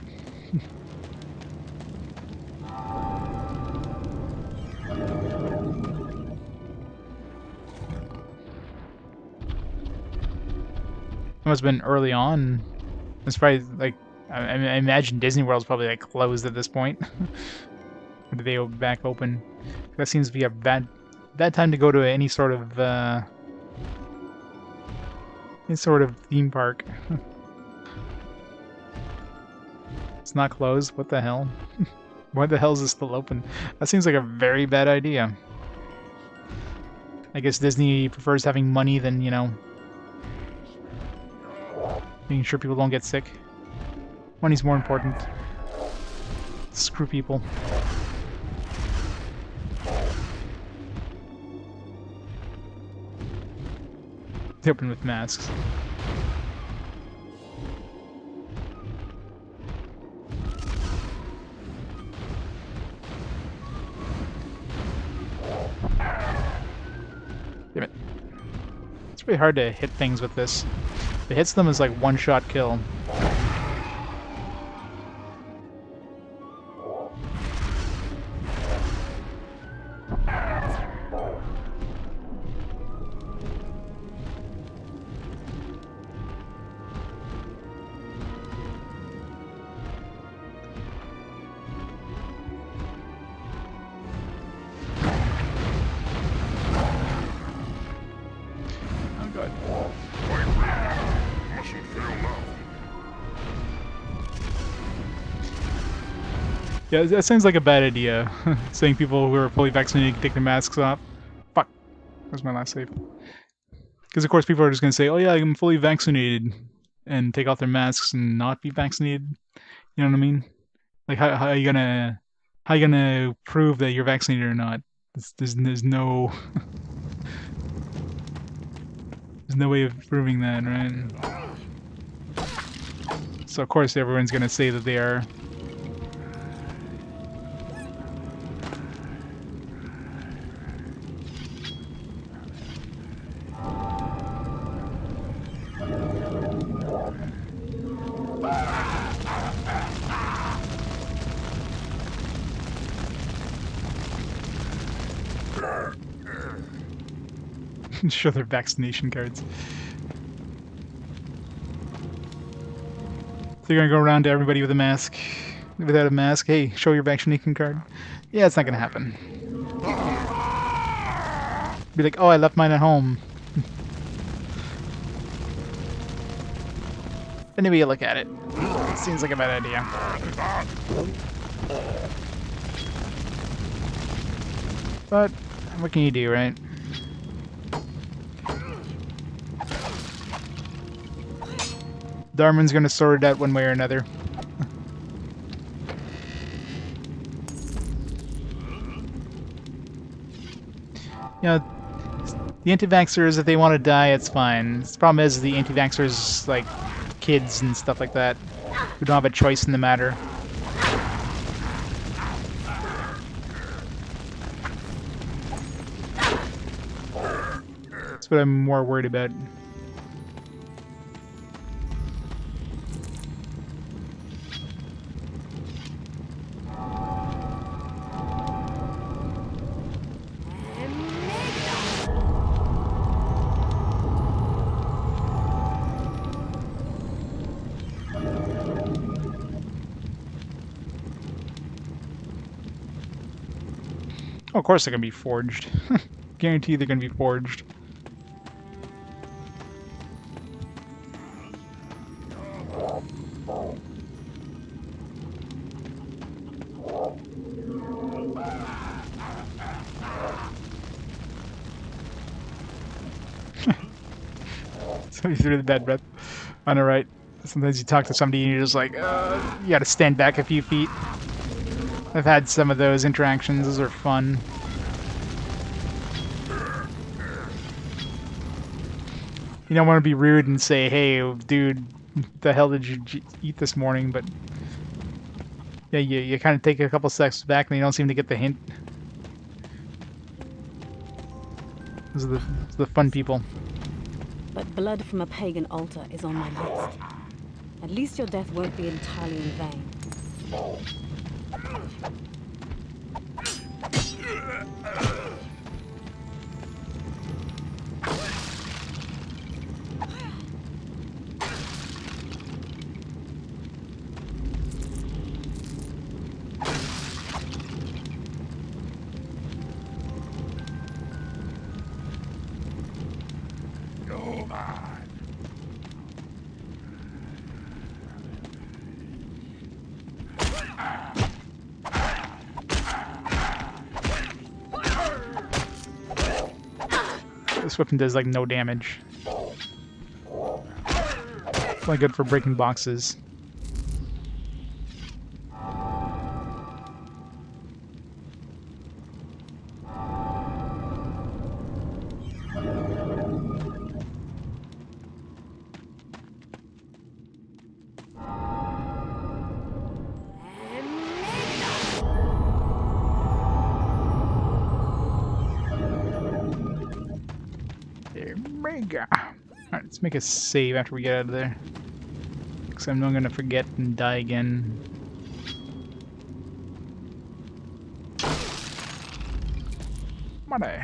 It must have been early on. It's probably like I imagine Disney World's probably like closed at this point. Or do they back open? That seems to be a bad time to go to any sort of theme park. It's not closed. What the hell? Why the hell is it still open? That seems like a very bad idea. I guess Disney prefers having money than, you know, making sure people don't get sick. Money's more important. Screw people. They open with masks. Damn it. It's really hard to hit things with this. If it hits them as like one-shot kill. Yeah, that sounds like a bad idea. Saying people who are fully vaccinated can take their masks off. Fuck. Where's my last save? Because of course people are just going to say, oh yeah, I'm fully vaccinated. And take off their masks and not be vaccinated. You know what I mean? Like, how are you gonna prove that you're vaccinated or not? There's no... no way of proving that, right? So of course everyone's gonna say that they are. Show their vaccination cards. So you're gonna go around to everybody with a mask, without a mask. Hey, show your vaccination card. Yeah, it's not gonna happen. Be like, oh, I left mine at home. Anyway, you look at it. Seems like a bad idea. But what can you do, right? Darman's gonna sort it out one way or another. You know, the anti-vaxxers, if they want to die, it's fine. The problem is the anti-vaxxers, like kids and stuff like that, who don't have a choice in the matter. That's what I'm more worried about. Oh, of course they're gonna be forged. Guarantee they're gonna be forged. Somebody threw the bad breath. On the right. Sometimes you talk to somebody and you're just like, you gotta stand back a few feet. I've had some of those interactions. Those are fun. You don't want to be rude and say, hey, dude, the hell did you eat this morning? But yeah, you kind of take a couple steps back and you don't seem to get the hint. Those are the fun people. But blood from a pagan altar is on my list. At least your death won't be entirely in vain. This weapon does like no damage. It's only good for breaking boxes. Alright, let's make a save after we get out of there. Because I'm not going to forget and die again. Money.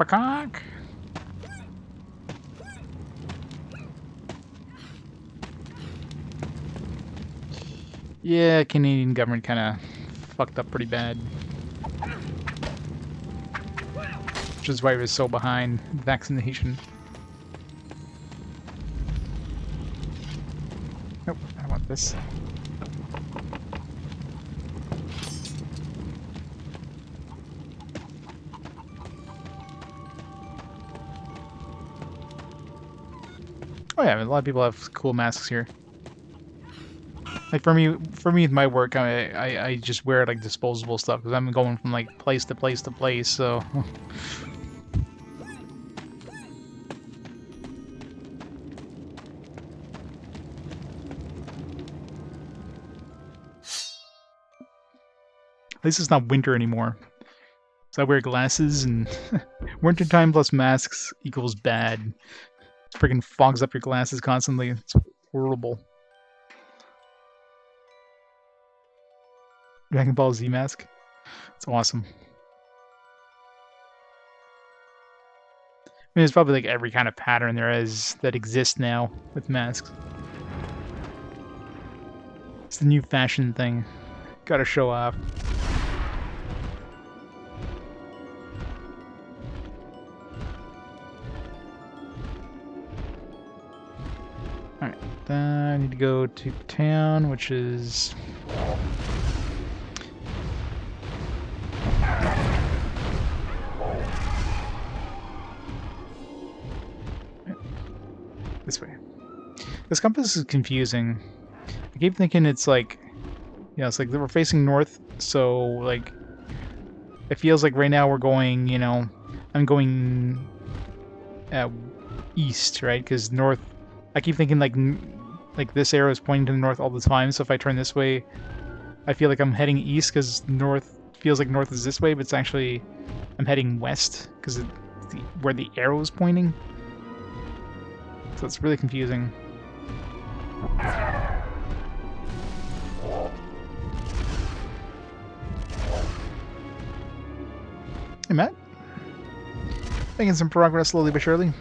Cock. Yeah, Canadian government kind of fucked up pretty bad. Which is why it was so behind vaccination. Nope, I want this. Oh yeah, a lot of people have cool masks here. Like for me with my work, I just wear like disposable stuff because I'm going from like place to place to place. So. At least it's not winter anymore. So I wear glasses, and wintertime plus masks equals bad. It freaking fogs up your glasses constantly. It's horrible. Dragon Ball Z mask. It's awesome. I mean, there's probably like every kind of pattern there is that exists now with masks. It's the new fashion thing. Gotta show off. Alright, then I need to go to town, which is... this way. This compass is confusing. I keep thinking it's like... yeah, it's like we're facing north, so like... it feels like right now we're going, you know... I'm going... east, right? Because north... I keep thinking like this arrow is pointing to the north all the time, so if I turn this way, I feel like I'm heading east because north feels like north is this way, but it's actually I'm heading west because where the arrow is pointing. So it's really confusing. Hey Matt, making some progress slowly but surely.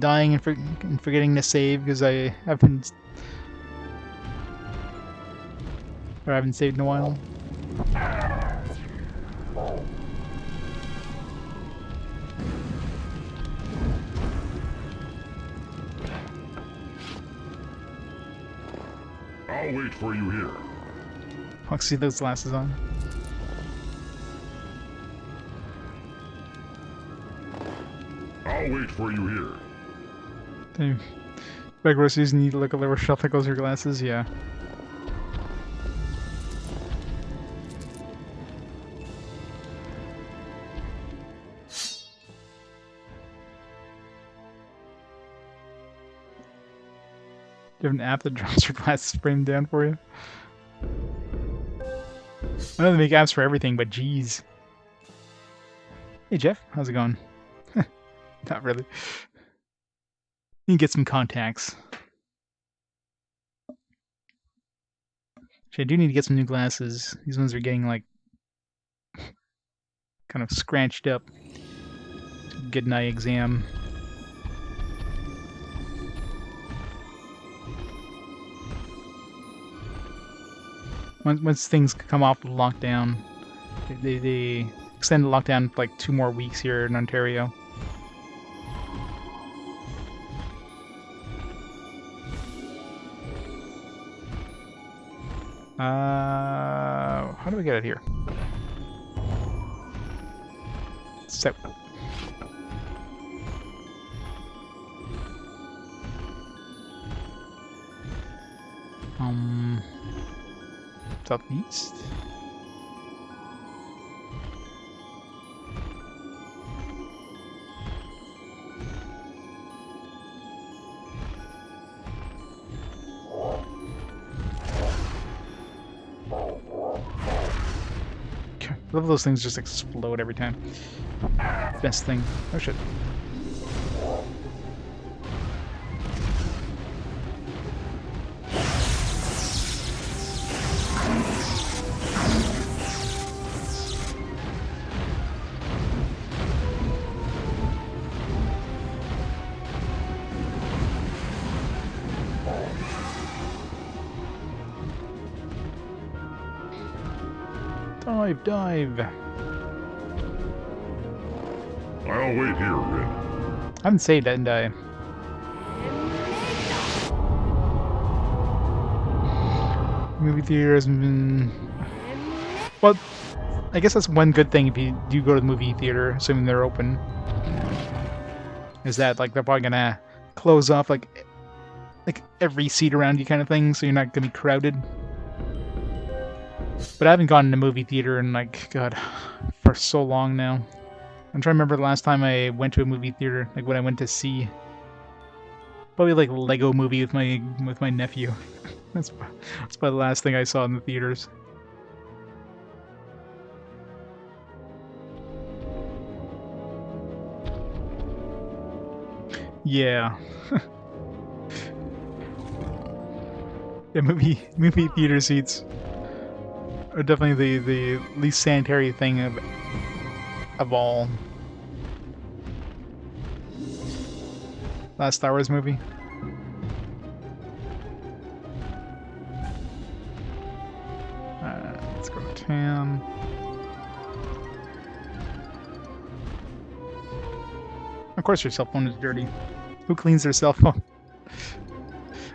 Dying and forgetting to save because I haven't saved in a while. I'll wait for you here. I'll see those glasses on. I'll wait for you here. Damn. By groceries, you need to look at the lower shelf that goes your glasses, yeah. Do you have an app that drops your glasses frame down for you? I know they make apps for everything, but geez. Hey Jeff, how's it going? Not really. You can get some contacts. Actually, I do need to get some new glasses. These ones are getting like kind of scratched up. Get an eye exam. Once things come off the lockdown, they extend the lockdown for like 2 more weeks here in Ontario. How do we get out here? So. Southeast? I love those things just explode every time. Best thing. Oh shit. Dive! I'll wait here, Rynn. I haven't saved it, didn't I? Movie theater hasn't been... well, I guess that's one good thing if you do go to the movie theater, assuming they're open. Is that, like, they're probably gonna close off like every seat around you kind of thing, so you're not gonna be crowded. But I haven't gone to a movie theater in like God for so long now. I'm trying to remember the last time I went to a movie theater, like when I went to see probably like Lego Movie with my nephew. That's probably the last thing I saw in the theaters. Yeah. Yeah, movie theater seats are definitely the least sanitary thing of all. Last Star Wars movie. Let's go to town. Of course your cell phone is dirty. Who cleans their cell phone?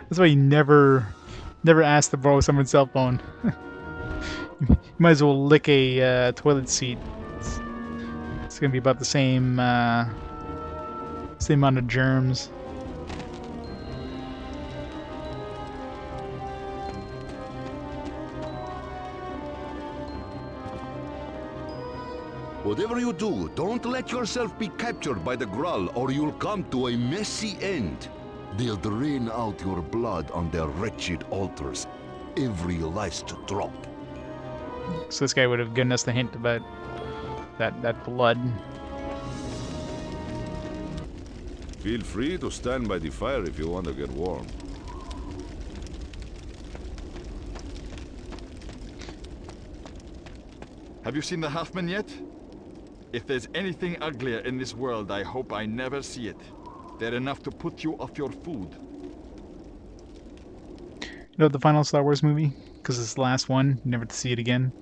That's why you never ask to borrow someone's cell phone. You might as well lick a toilet seat. It's gonna be about the same amount of germs. Whatever you do, don't let yourself be captured by the Gruul, or you'll come to a messy end. They'll drain out your blood on their wretched altars. Every last drop. So this guy would have given us the hint about that blood. Feel free to stand by the fire if you want to get warm. Have you seen the Halfman yet? If there's anything uglier in this world, I hope I never see it. They're enough to put you off your food. You know the final Star Wars movie? Because it's the last one, you never to see it again.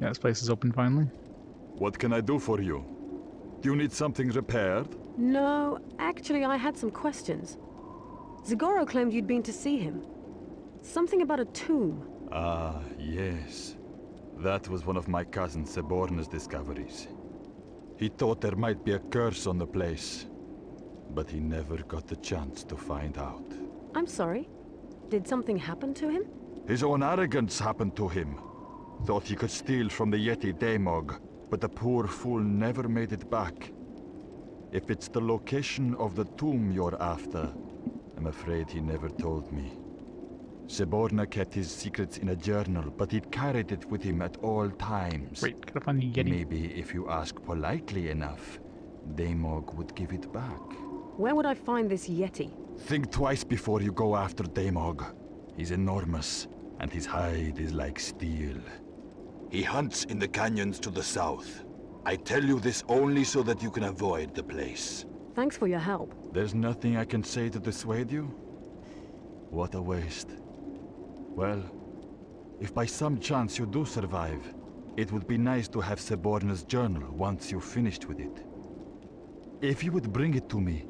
Yeah, this place is open finally. What can I do for you? Do you need something repaired? No, actually I had some questions. Zagoro claimed you'd been to see him. Something about a tomb. Ah, yes. That was one of my cousin Seborna's discoveries. He thought there might be a curse on the place, but he never got the chance to find out. I'm sorry. Did something happen to him? His own arrogance happened to him. Thought he could steal from the Yeti Daemog, but the poor fool never made it back. If it's the location of the tomb you're after, I'm afraid he never told me. Seborna kept his secrets in a journal, but he'd carried it with him at all times. Wait, gotta find the Yeti. Maybe if you ask politely enough, Daemog would give it back. Where would I find this Yeti? Think twice before you go after Daemog. He's enormous, and his hide is like steel. He hunts in the canyons to the south. I tell you this only so that you can avoid the place. Thanks for your help. There's nothing I can say to dissuade you? What a waste. Well, if by some chance you do survive, it would be nice to have Seborna's journal once you've finished with it. If you would bring it to me,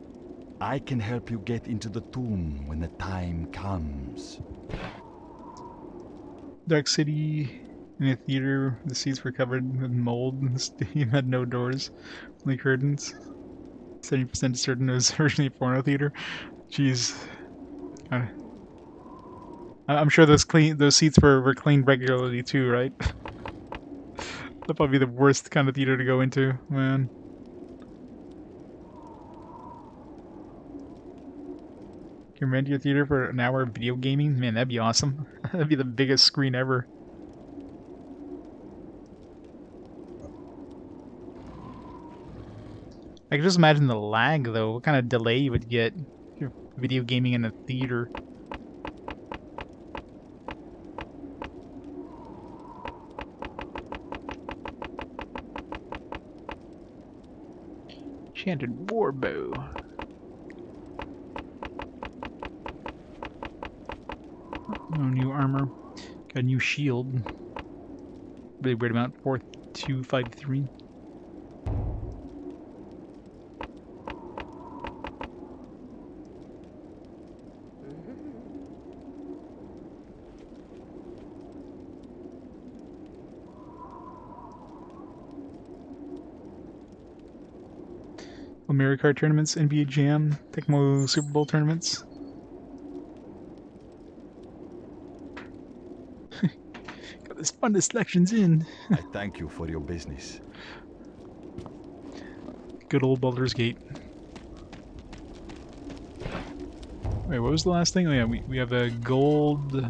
I can help you get into the tomb when the time comes. Dark City, in a theater, the seats were covered with mold and the stadium had no doors, only curtains. 70% certain it was originally a porno theater. Jeez. I'm sure those seats were cleaned regularly too, right? That'd probably be the worst kind of theater to go into, man. Can you rent your theater for an hour of video gaming? Man, that'd be awesome. That'd be the biggest screen ever. I can just imagine the lag, though. What kind of delay you would get if you're video gaming in a theater. Enchanted warbow. No new armor. Got a new shield. Really weird amount. 4253. Mario Kart tournaments, NBA Jam, Tecmo Super Bowl tournaments. Got this fun selections in. I thank you for your business. Good old Baldur's Gate. Wait, what was the last thing? Oh yeah, we have a gold,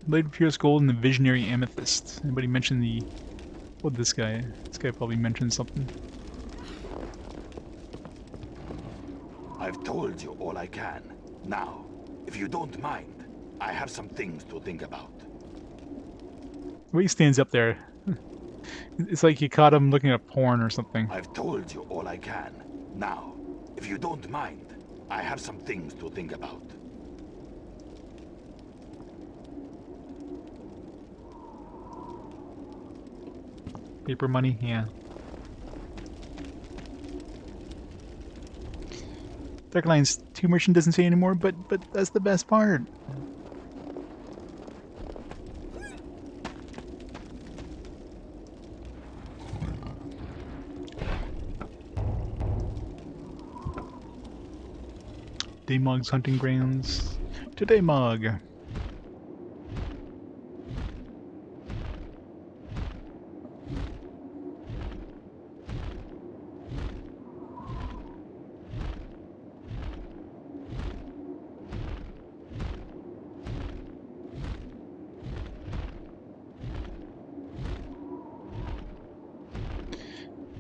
Blade Pierce Gold and the Visionary Amethyst. Anybody mention the... What this guy? This guy probably mentioned something. I've told you all I can. Now, if you don't mind, I have some things to think about. The way he stands up there, it's like you caught him looking at porn or something. I've told you all I can. Now, if you don't mind, I have some things to think about. Paper money, yeah. Dark Line's 2 merchant doesn't say anymore, but that's the best part. Daymog's hunting grounds. To Daymog.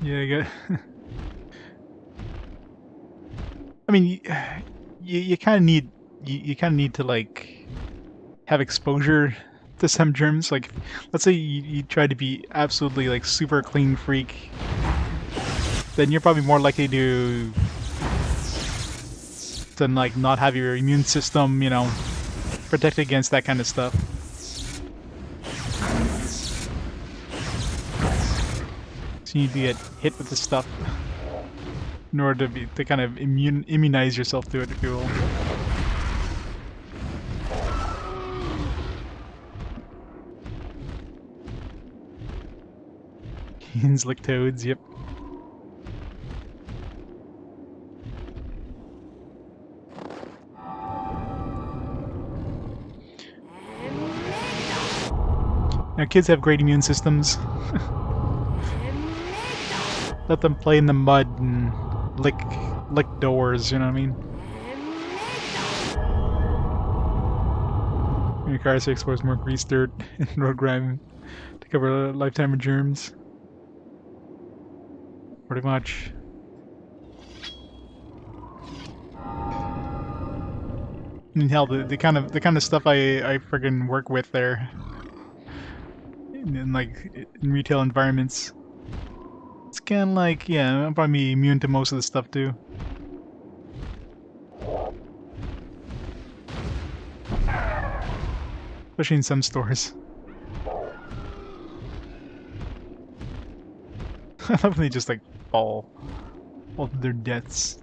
Yeah, I get. I mean, you kind of need you kind of need to like have exposure to some germs. Like, let's say you try to be absolutely like super clean freak, then you're probably more likely to like not have your immune system, you know, protect against that kind of stuff. So you need to get hit with this stuff in order to kind of immunize yourself to it, if you will. Hens lick toads, yep. Now kids have great immune systems. Let them play in the mud and lick doors, you know what I mean? Your cars to expose more grease, dirt, and road grime to cover a lifetime of germs. Pretty much. I mean, hell, the kind of stuff I friggin' work with there in like in retail environments. It's kind of like, yeah, I'm probably immune to most of the stuff too. Especially in some stores. I love when they just like fall to their deaths.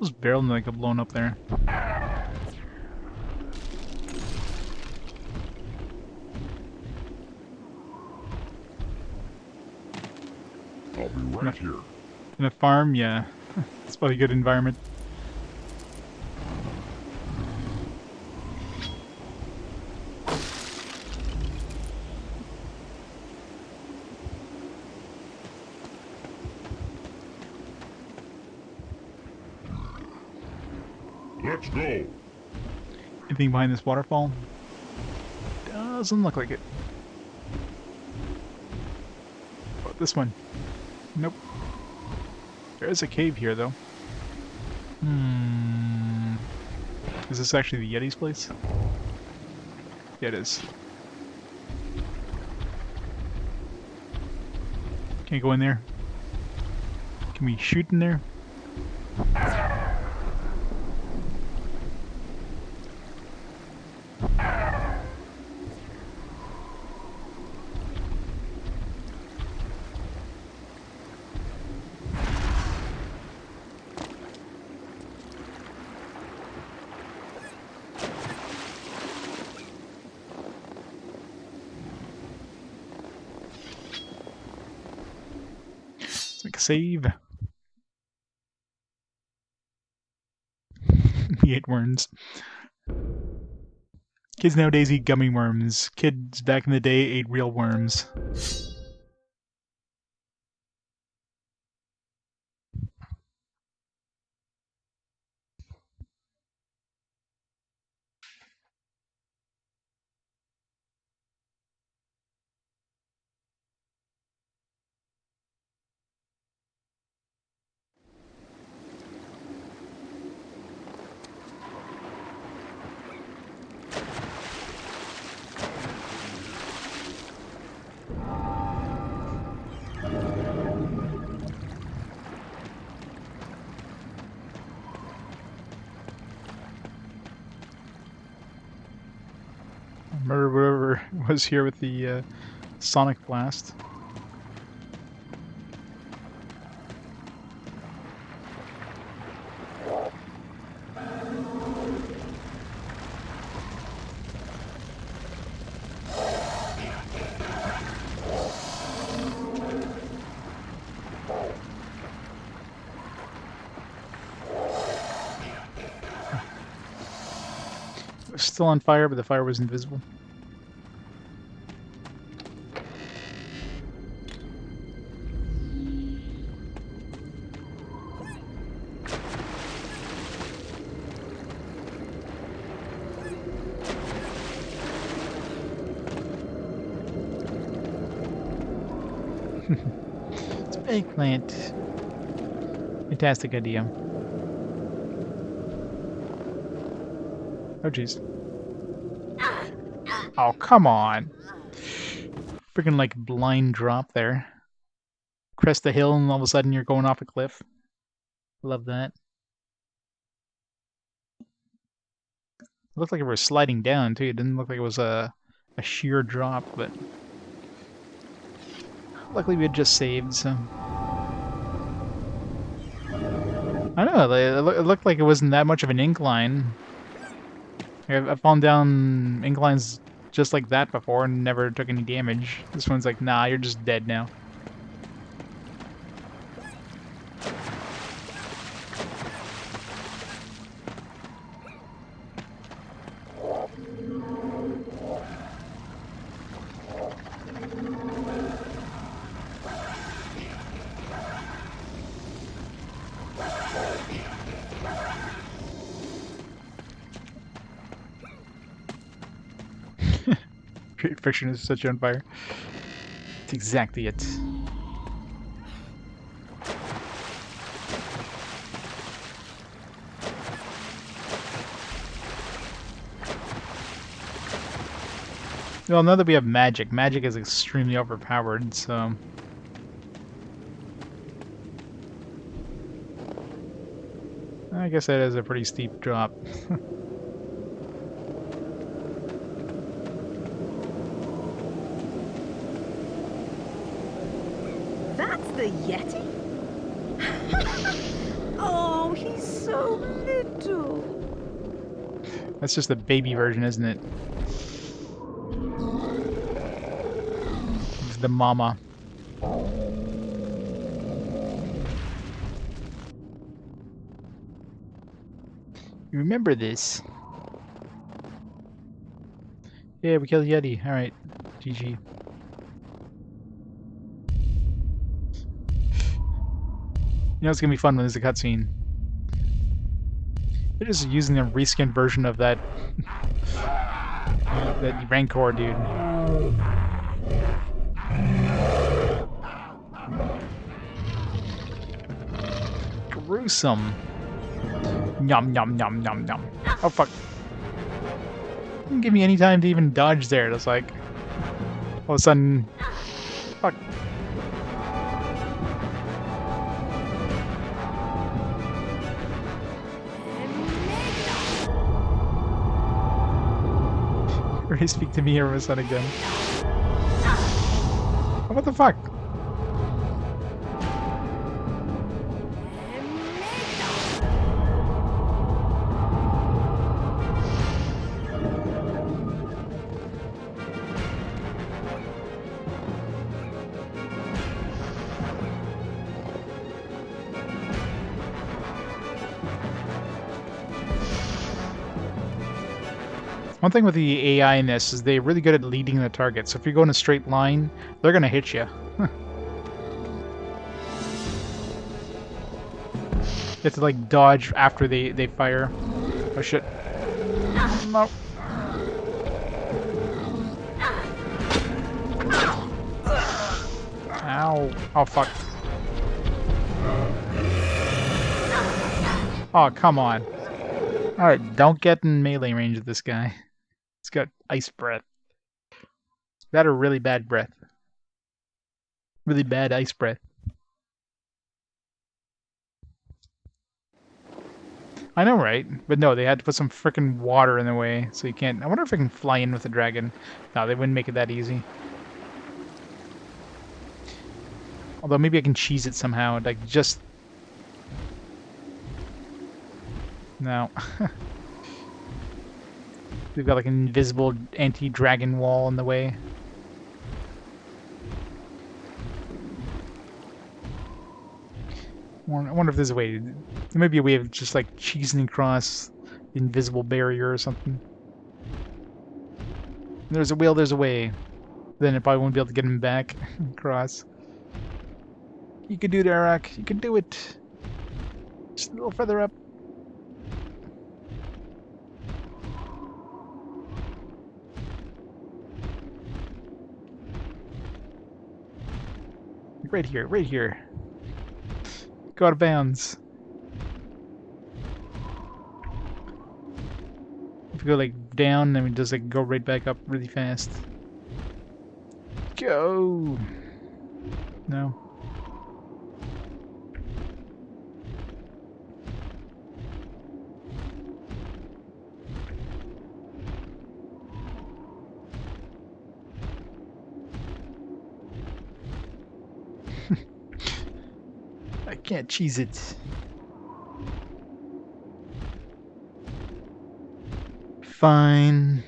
Those barrel like got blown up there. I'll be right here. In a farm, yeah. It's probably a good environment. Let's go. Anything behind this waterfall? Doesn't look like it. Oh, this one. Nope. There is a cave here, though. Is this actually the Yeti's place? Yeah, it is. Can't go in there. Can we shoot in there? save. We ate worms. Kids nowadays eat gummy worms. Kids back in the day ate real worms. Remember whatever was here with the sonic blast. It was still on fire, but the fire was invisible. It's an eggplant. Fantastic idea. Oh jeez. Oh, come on. Freaking like blind drop there. Crest the hill and all of a sudden you're going off a cliff. Love that. It looked like it was sliding down too. It didn't look like it was a sheer drop, but luckily we had just saved, so. I don't know, it looked like it wasn't that much of an incline. I've fallen down inclines just like that before and never took any damage. This one's like, nah, you're just dead now. Create friction is such on fire. That's exactly it. Well, now that we have magic, magic is extremely overpowered, so. I guess that is a pretty steep drop. The Yeti? Oh, he's so little. That's just the baby version, isn't it? Of the mama. You remember this? Yeah, we killed Yeti. Alright. GG. You know it's gonna be fun when there's a cutscene. They're just using a reskinned version of that that Rancor dude. Gruesome. Yum yum yum yum yum. Oh fuck. Didn't give me any time to even dodge there. It's like all of a sudden, fuck. He speak to me here, my son again. Oh, what the fuck? One thing with the AI in this is they're really good at leading the target. So if you go in a straight line, they're gonna hit you. You have to like dodge after they fire. Oh shit. No. Ow. Oh fuck. Oh, come on. Alright, don't get in melee range of this guy. He's got ice breath. That or really bad breath. Really bad ice breath. I know, right? But no, they had to put some frickin' water in the way, so you can't... I wonder if I can fly in with the dragon. No, they wouldn't make it that easy. Although maybe I can cheese it somehow, like just... No. They've got like an invisible anti-dragon wall in the way. I wonder if there's a way. There might be a way of just like cheesing across the invisible barrier or something. There's a will, there's a way. Then I probably won't be able to get him back across. You can do it, Arokh. You can do it. Just a little further up. Right here, right here. Go out of bounds. If we go like down, then we just like go right back up really fast. Go! No. I can't cheese it. Fine.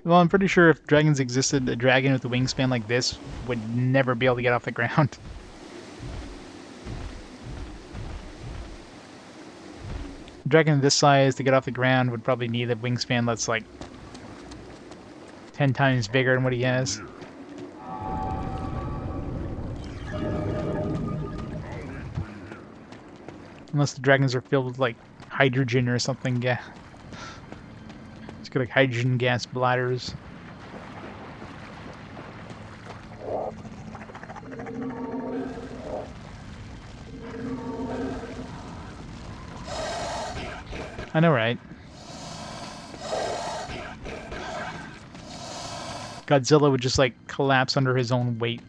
Well, I'm pretty sure if dragons existed, a dragon with a wingspan like this would never be able to get off the ground. A dragon this size to get off the ground would probably need a wingspan that's like 10 times bigger than what he has. Unless the dragons are filled with like hydrogen or something, yeah. It's got like hydrogen gas bladders. I know, right? Godzilla would just like collapse under his own weight.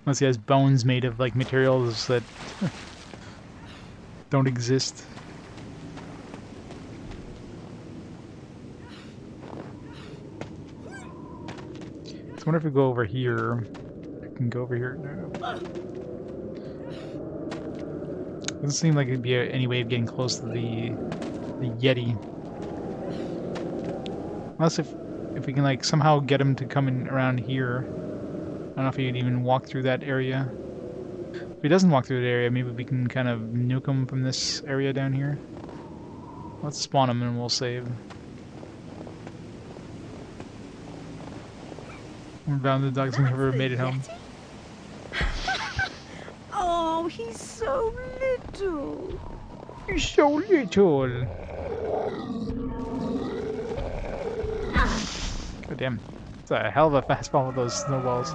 Unless he has bones made of like materials that don't exist. I wonder if we go over here. I can go over here. No. Doesn't seem like it'd be any way of getting close to the Yeti. Unless if we can like somehow get him to come in around here. I don't know if he can even walk through that area. If he doesn't walk through that area, maybe we can kind of nuke him from this area down here. Let's spawn him and we'll save. We're bound the dog's never made it home. Oh, he's so little. He's so little. God damn. It's a hell of a fastball with those snowballs.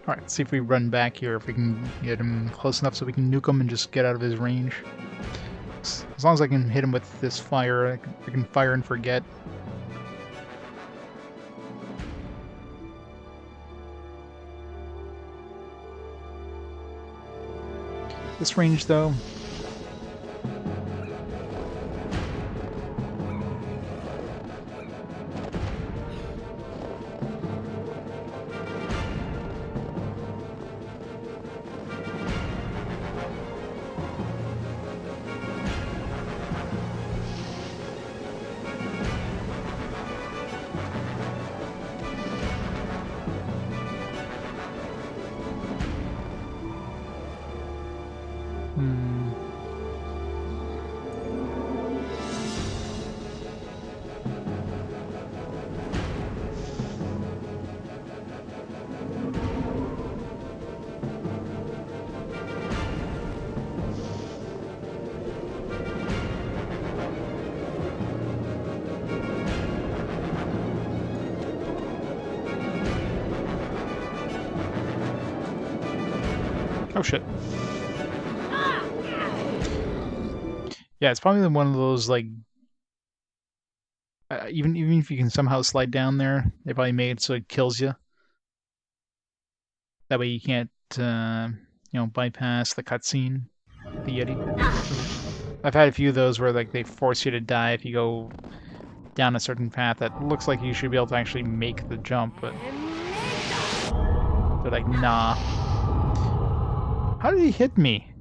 Alright, let's see if we run back here, if we can get him close enough so we can nuke him and just get out of his range. As long as I can hit him with this fire, I can fire and forget. This range, though. Oh shit. Yeah, it's probably one of those, like, even if you can somehow slide down there, they probably made it so it kills you. That way you can't, bypass the cutscene, the Yeti. I've had a few of those where, like, they force you to die if you go down a certain path that looks like you should be able to actually make the jump, but they're like, nah. How did he hit me?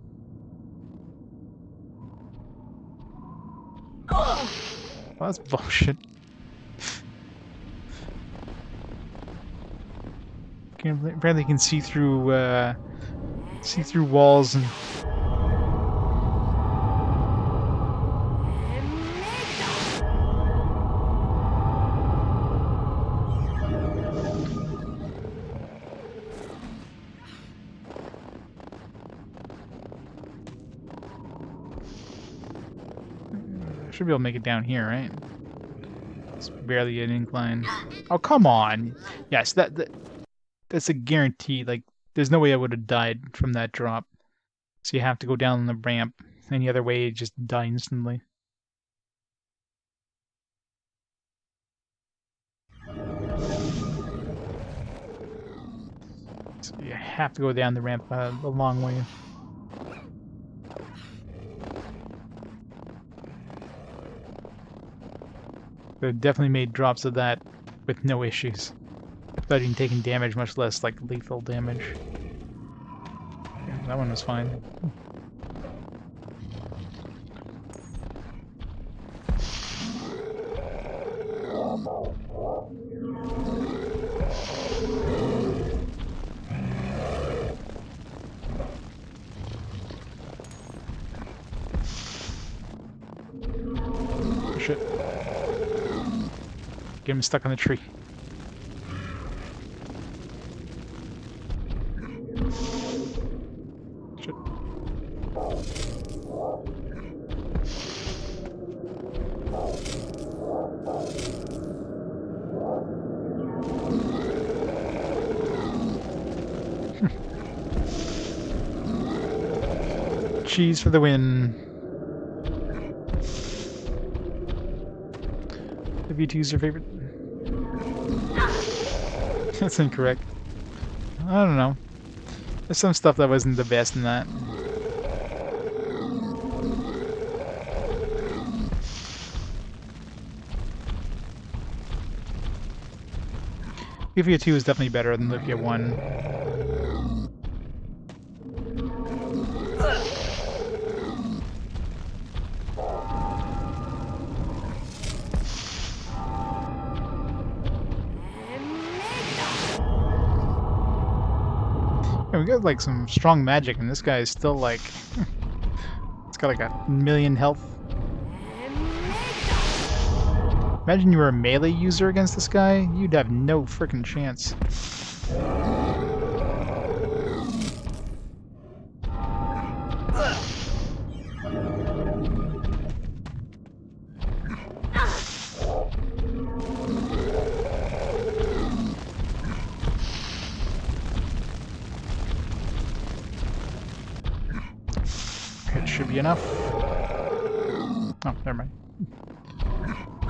Well, that's bullshit. Apparently you can see through walls and... Should be able to make it down here, right? It's barely an incline. Oh, come on! Yes, that's a guarantee. Like, there's no way I would have died from that drop. So you have to go down the ramp. Any other way, you just die instantly. So you have to go down the ramp a long way. They definitely made drops of that with no issues. Without even taking damage, much less like lethal damage. Yeah, that one was fine. Shit. Get him stuck on the tree. Shit. Cheese for the win. The V2's your favorite? That's incorrect. I don't know. There's some stuff that wasn't the best in that. Lufia 2 is definitely better than Lufia 1. We got like some strong magic, and this guy is still like... it's got like 1,000,000 health. Imagine you were a melee user against this guy, you'd have no frickin' chance. Should be enough. Oh, never mind.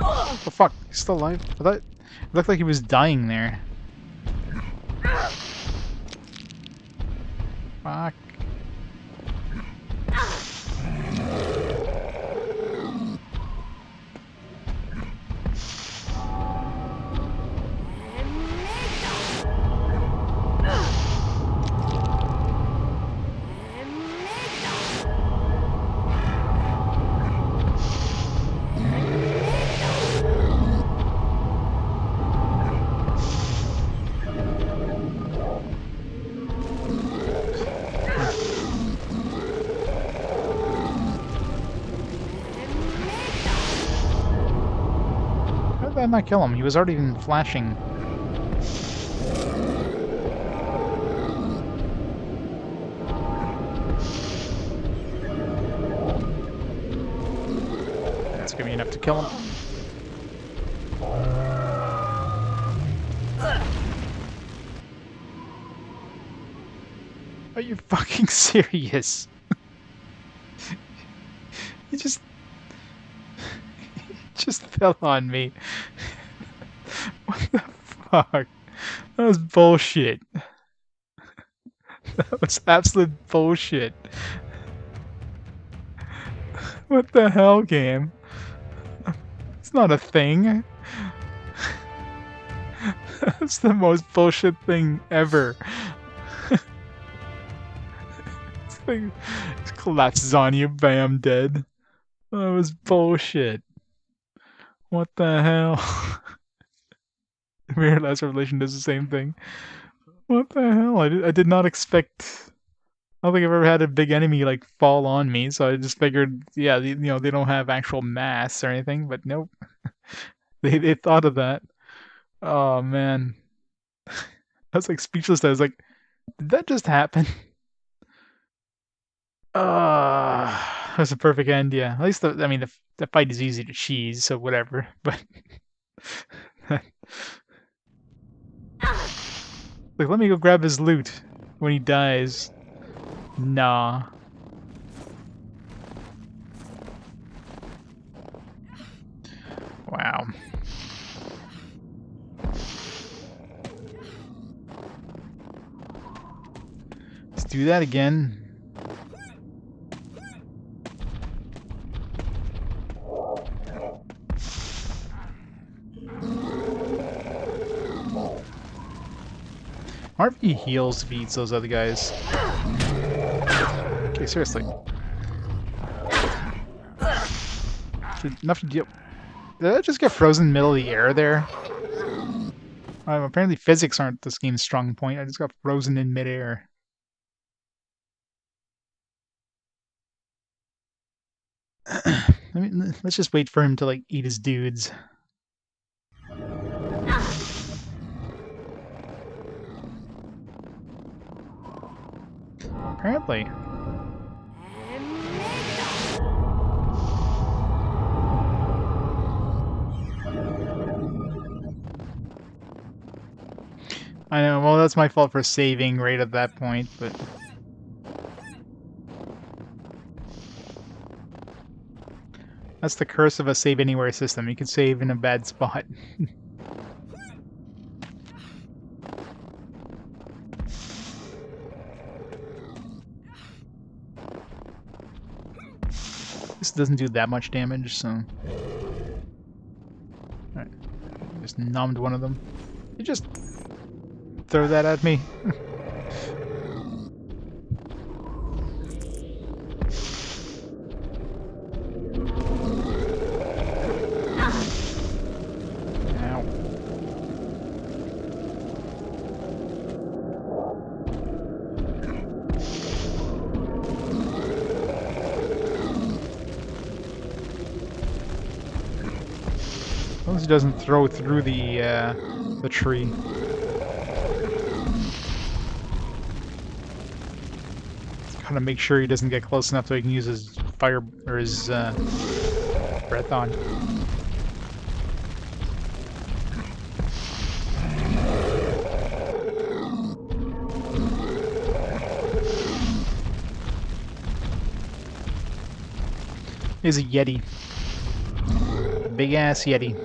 Oh fuck, he's still alive? I thought it looked like he was dying there. Fuck. I not kill him? He was already even flashing. That's gonna be enough to kill him. Are you fucking serious? He just fell on me. What the fuck? That was bullshit. That was absolute bullshit. What the hell, game? It's not a thing. That's the most bullshit thing ever. This thing just collapses on you, bam, dead. That was bullshit. What the hell? Mirror Last Revelation does the same thing. What the hell? I did not expect... I don't think I've ever had a big enemy like fall on me, so I just figured, yeah, they don't have actual mass or anything, but nope. They thought of that. Oh man. I was like speechless. I was like, did that just happen? That's a perfect end, yeah. At least the fight is easy to cheese, so whatever. But like, let me go grab his loot when he dies. Nah. Wow. Let's do that again. RV heals if he eats those other guys. Okay, seriously. Enough to deal. Did I just get frozen in the middle of the air there? Apparently physics aren't this game's strong point. I just got frozen in midair. Let's just wait for him to like eat his dudes. Apparently. I know, well that's my fault for saving right at that point, but... That's the curse of a save anywhere system. You can save in a bad spot. This doesn't do that much damage, so... Alright. Just numbed one of them. You just... throw that at me? As long as he doesn't throw through the tree. Kind of make sure he doesn't get close enough so he can use his fire or his breath on. Here's a Yeti. Big ass Yeti.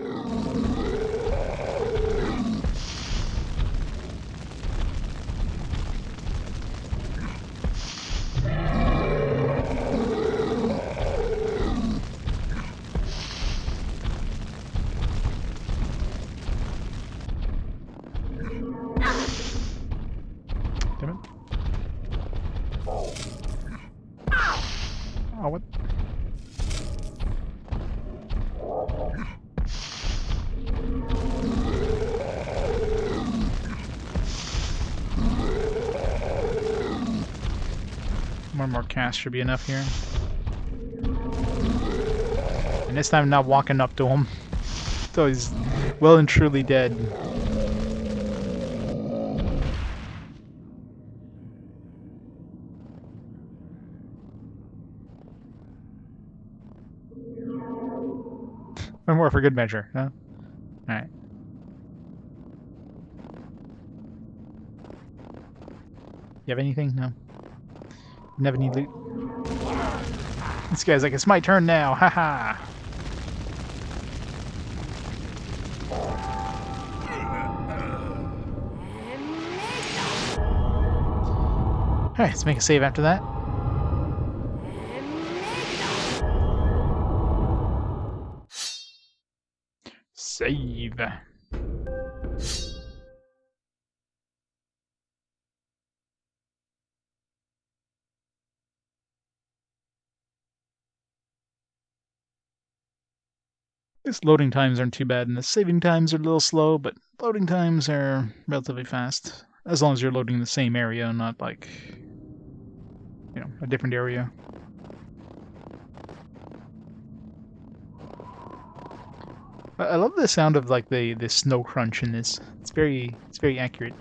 Oh, what? One more cast should be enough here. And this time I'm not walking up to him. So he's well and truly dead. One more for good measure, huh? Alright. You have anything? No. Never need loot. This guy's like, it's my turn now, haha. Alright, let's make a save after that. Save. This loading times aren't too bad, and the saving times are a little slow, but loading times are relatively fast. As long as you're loading the same area, not like, you know, a different area. I love the sound of like the snow crunch in this. It's very accurate.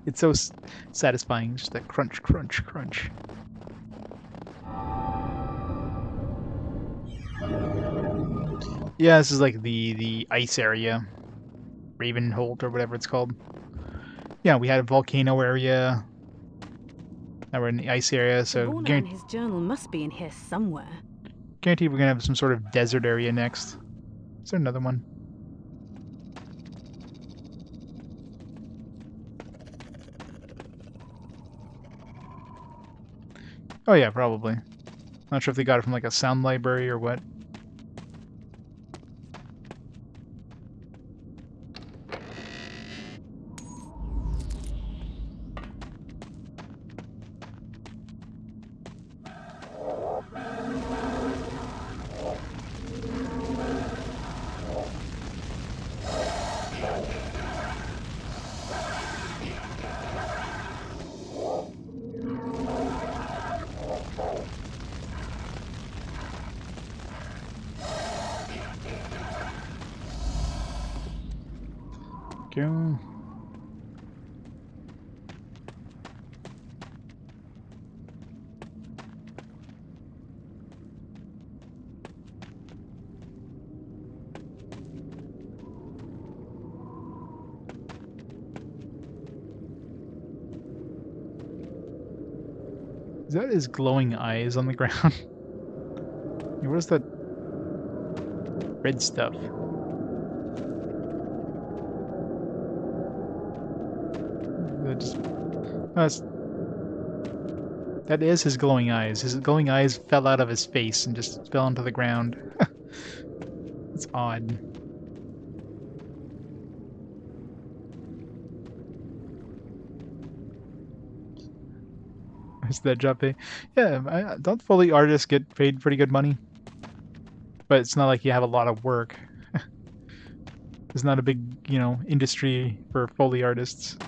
It's so satisfying, just that crunch, crunch, crunch. Yeah, this is like the ice area, Ravenholt or whatever it's called. Yeah, we had a volcano area. Now we're in the ice area, so Warner his journal must be in here somewhere. Guarantee we're gonna have some sort of desert area next. Is there another one? Oh yeah, probably. Not sure if they got it from like a sound library or what. Go. Is that his glowing eyes on the ground? What is that red stuff? That is his glowing eyes. His glowing eyes fell out of his face and just fell onto the ground. It's odd. Is that job pay? Yeah, don't Foley artists get paid pretty good money? But it's not like you have a lot of work. There's not a big, you know, industry for Foley artists.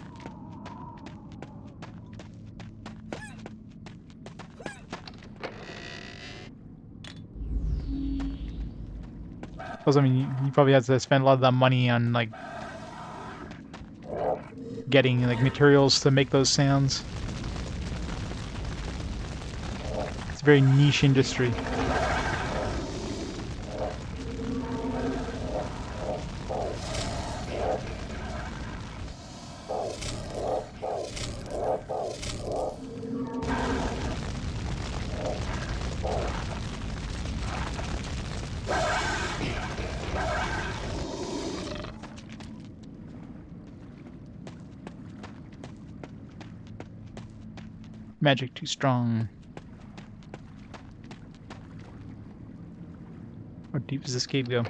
Plus, I mean, you probably have to spend a lot of that money on, like, getting, like, materials to make those sounds. It's a very niche industry. Magic too strong. How deep does this cave go?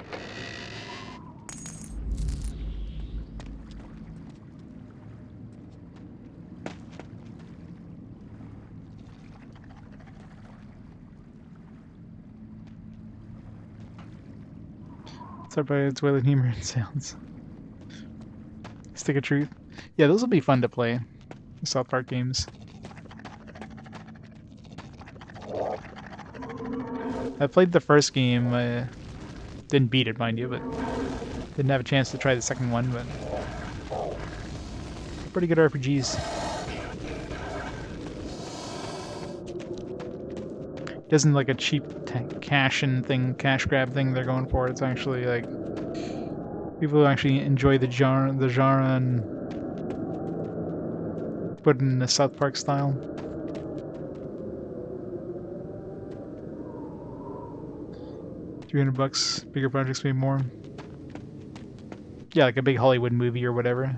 Sorry about its wailing humor and sounds. Stick of Truth. Yeah, those will be fun to play. The South Park games. I played the first game. Didn't beat it, mind you, but didn't have a chance to try the second one, but pretty good RPGs. It isn't like a cheap cash grab thing they're going for. It's actually like people who actually enjoy the genre and put it in the South Park style. $300, bigger projects maybe more. Yeah, like a big Hollywood movie or whatever. And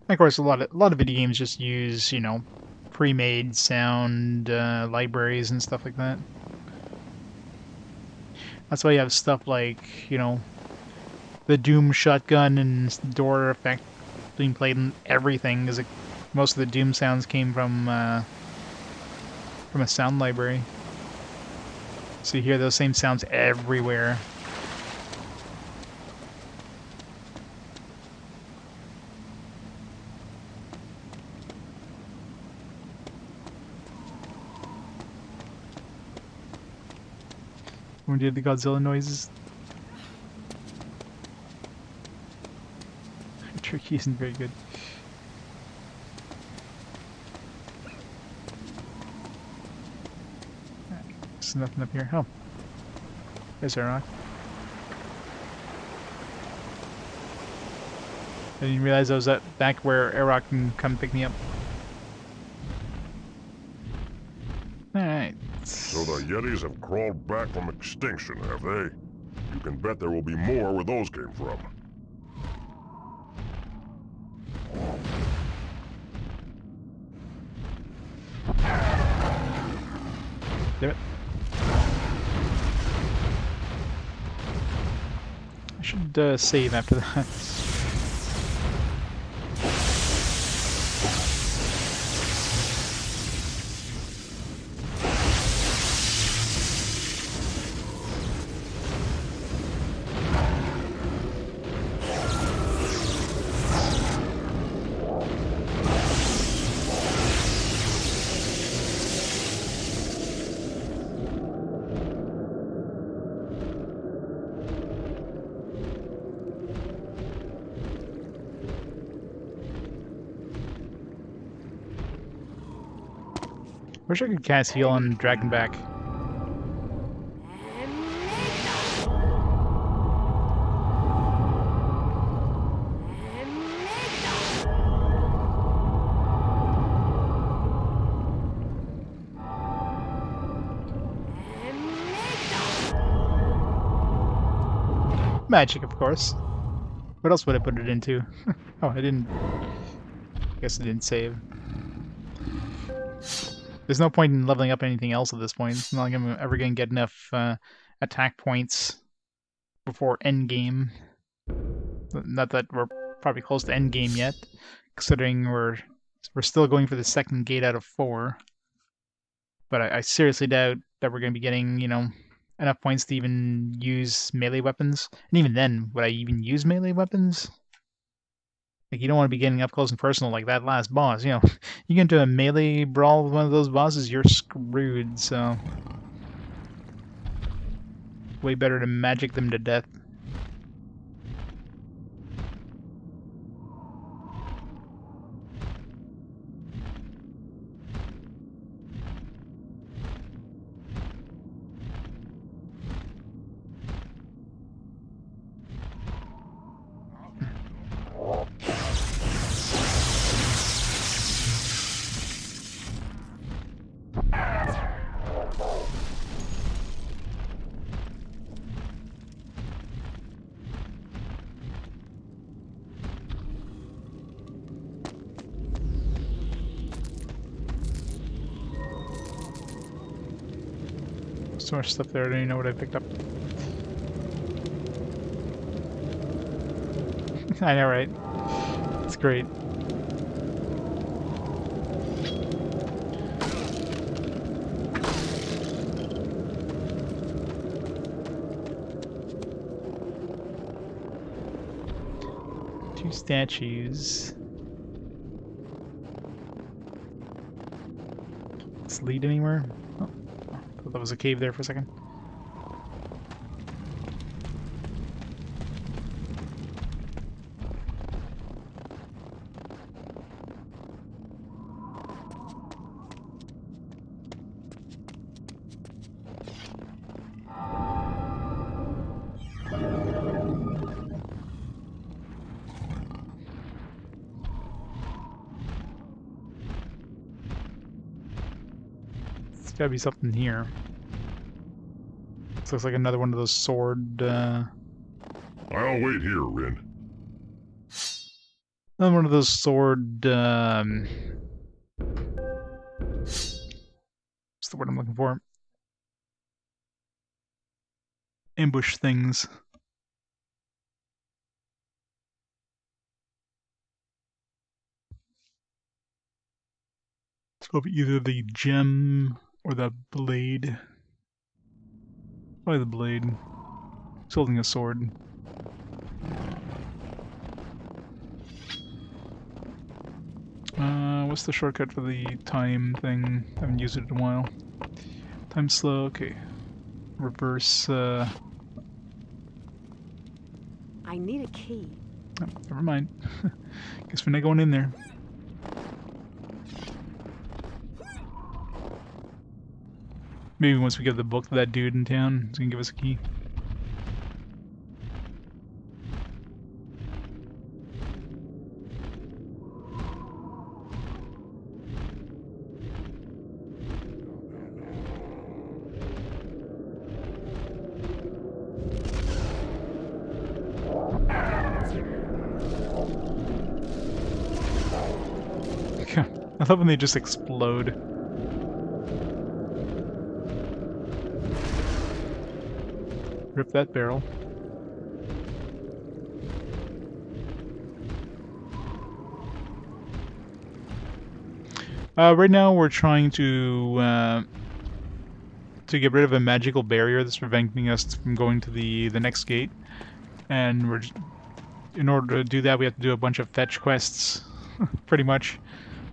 of course, a lot of video games just use, you know, pre-made sound libraries and stuff like that. That's why you have stuff like, you know, the Doom shotgun and door effect being played in everything, because most of the Doom sounds came from a sound library. So you hear those same sounds everywhere. When we did the Godzilla noises. Turkey isn't very good. There's nothing up here. Oh. There's Arokh. I didn't realize I was back where Arokh can come pick me up. Alright. So the Yetis have crawled back from extinction, have they? You can bet there will be more where those came from. Damn it. I should save after that. Wish I could cast heal on Drakan back. Magic, of course. What else would I put it into? Oh, I didn't. I guess I didn't save. There's no point in leveling up anything else at this point. It's not like I'm ever going to get enough attack points before endgame. Not that we're probably close to endgame yet, considering we're still going for the second gate out of 4. But I seriously doubt that we're going to be getting, you know, enough points to even use melee weapons. And even then, would I even use melee weapons? Like, you don't want to be getting up close and personal like that last boss, you know. You get into a melee brawl with one of those bosses, you're screwed, so... way better to magic them to death. So much stuff there, I don't even know what I picked up. I know, right? It's great. Two statues. this lead anywhere? Oh, thought that was a cave there for a second. There's gotta be something here. This looks like another one of those sword, I'll wait here, Rynn. another one of those sword, what's the word I'm looking for? Ambush things. So either the gem or the blade. Probably the blade. He's holding a sword. What's the shortcut for the time thing? I haven't used it in a while. Time slow, okay. Reverse, I need a key. oh, never mind. Guess we're not going in there. Maybe once we give the book to that dude in town, he's gonna give us a key. I love when they just explode. Rip that barrel. Right now we're trying to get rid of a magical barrier that's preventing us from going to the next gate, and in order to do that we have to do a bunch of fetch quests. Pretty much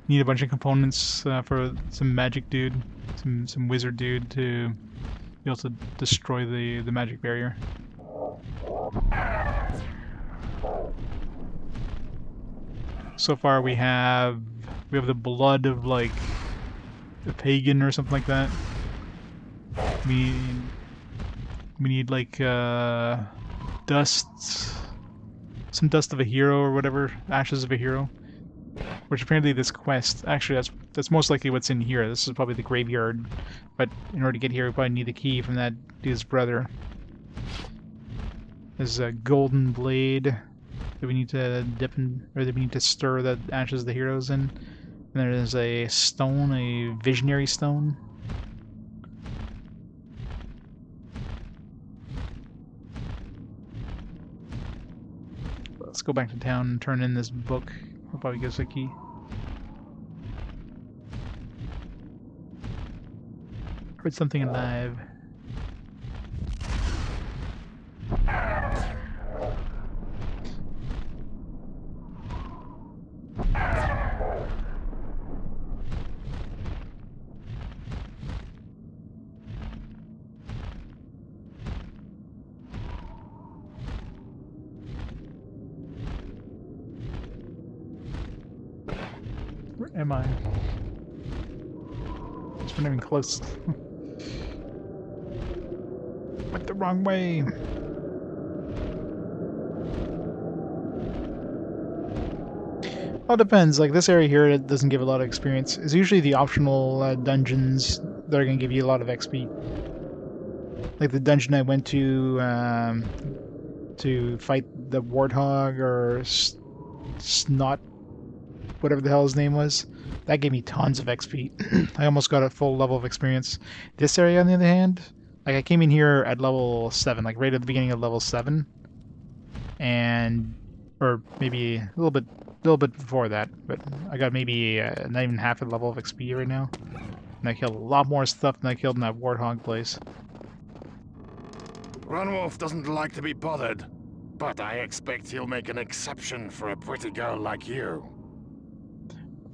need a bunch of components for some magic dude, some wizard dude to be able to destroy the magic barrier. So far we have the blood of like a pagan or something like that. We need like dust, some dust of a hero or whatever, ashes of a hero. Which apparently this quest, actually that's most likely what's in here. This is probably the graveyard, but in order to get here we probably need the key from that dude's brother. There's a golden blade that we need to dip in, or that we need to stir the ashes of the heroes in. And there's a stone, a visionary stone. Let's go back to town and turn in this book. I'll probably give us a key. Heard something alive. Where am I? It's not even close. Went the wrong way. Well, it depends. Like this area here, it doesn't give a lot of experience. It's usually the optional dungeons that are going to give you a lot of XP. Like the dungeon I went to fight the warthog or snot, whatever the hell his name was. That gave me tons of XP. I almost got a full level of experience. This area, on the other hand, like I came in here at level 7, like right at the beginning of level 7, and or maybe a little bit before that, but I got maybe not even half a level of XP right now, and I killed a lot more stuff than I killed in that warthog place. Runwolf doesn't like to be bothered, but I expect he'll make an exception for a pretty girl like you.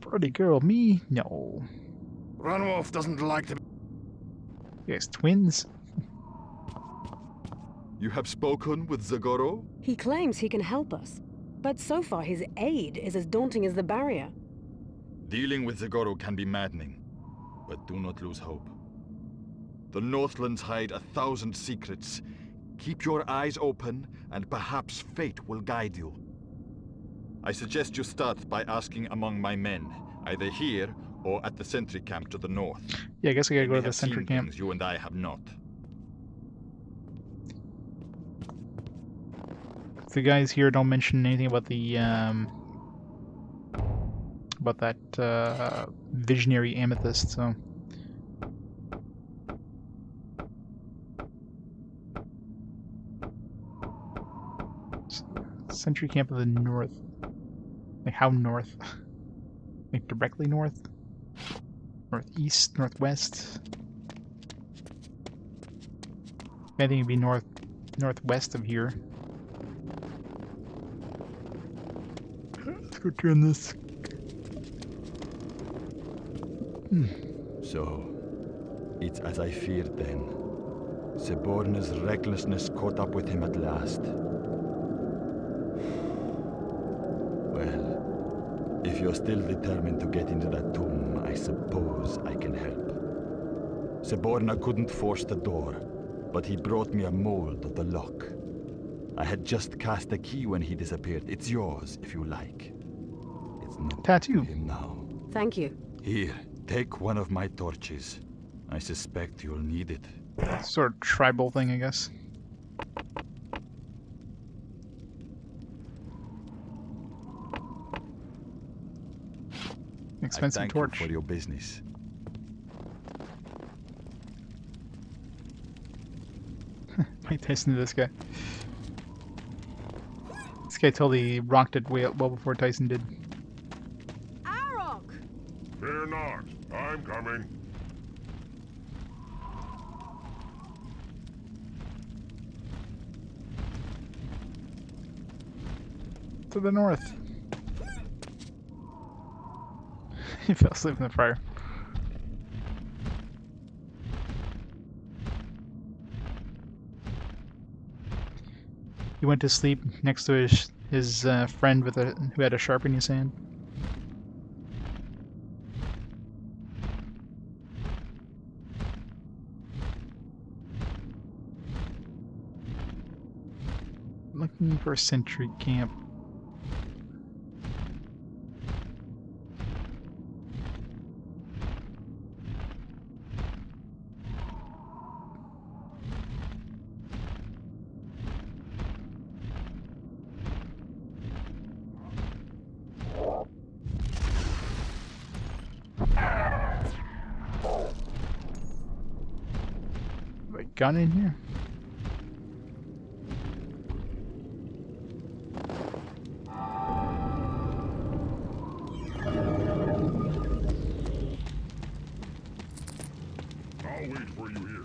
Pretty girl, me? No. Ranwolf doesn't like to be... Yes, twins. You have spoken with Zagoro? He claims he can help us, but so far his aid is as daunting as the barrier. Dealing with Zagoro can be maddening, but do not lose hope. The Northlands hide 1,000 secrets. Keep your eyes open, and perhaps fate will guide you. I suggest you start by asking among my men, either here or at the sentry camp to the north. Yeah, I guess I gotta They go may to the have seen sentry camp. things you and I have not. The guys here don't mention anything about the about that visionary amethyst, so sentry camp of the north. Like how north? Like directly north? Northeast, northwest? I think it'd be northwest of here. Let's go turn this. So, it's as I feared then. Seborna's recklessness caught up with him at last. Well, if you're still determined to get into that tomb, I suppose I can help. Seborna couldn't force the door, but he brought me a mold of the lock. I had just cast the key when he disappeared. It's yours, if you like. It's not Tattoo. to him now. Thank you. Here, take one of my torches. I suspect you'll need it. Sort of tribal thing, I guess. Expensive I thank torch. you for your business. Mike Tyson to this guy. This guy totally rocked it way well before Tyson did. Arokh! Fear not. I'm coming. To the north. He fell asleep in the fire. He went to sleep next to his friend who had a sharp in his hand. Looking for a sentry camp. Gun in here? I'll wait for you here.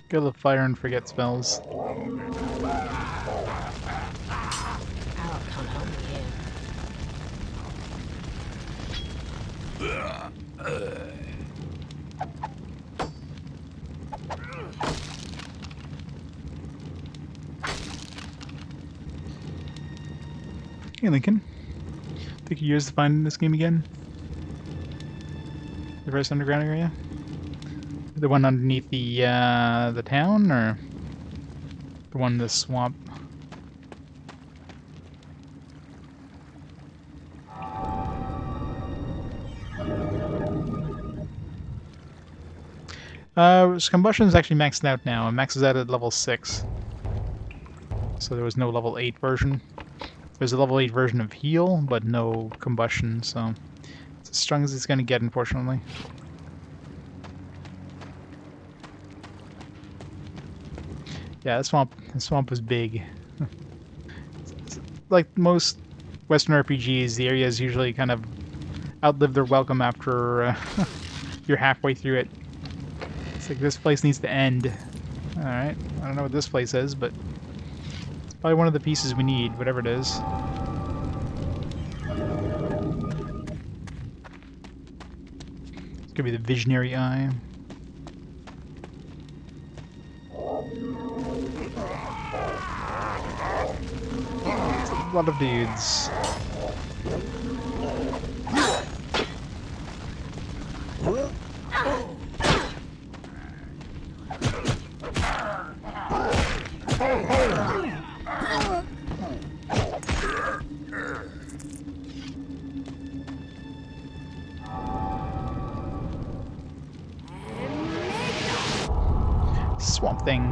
Go to the fire and forget spells. Arokh can't help me here. Hey Lincoln. Think you used to find this game again? The first underground area? The one underneath the town, or the one in the swamp? Combustion is actually maxed out now. It maxes out at level 6. So there was no level 8 version. There's a level 8 version of heal, but no combustion, so it's as strong as it's going to get, unfortunately. Yeah, the swamp was big. Like most Western RPGs, the areas usually kind of outlive their welcome after you're halfway through it. It's like, this place needs to end. Alright, I don't know what this place is, but it's probably one of the pieces we need, whatever it is. It's gonna be the Visionary Eye. A lot of dudes. Swamp Thing.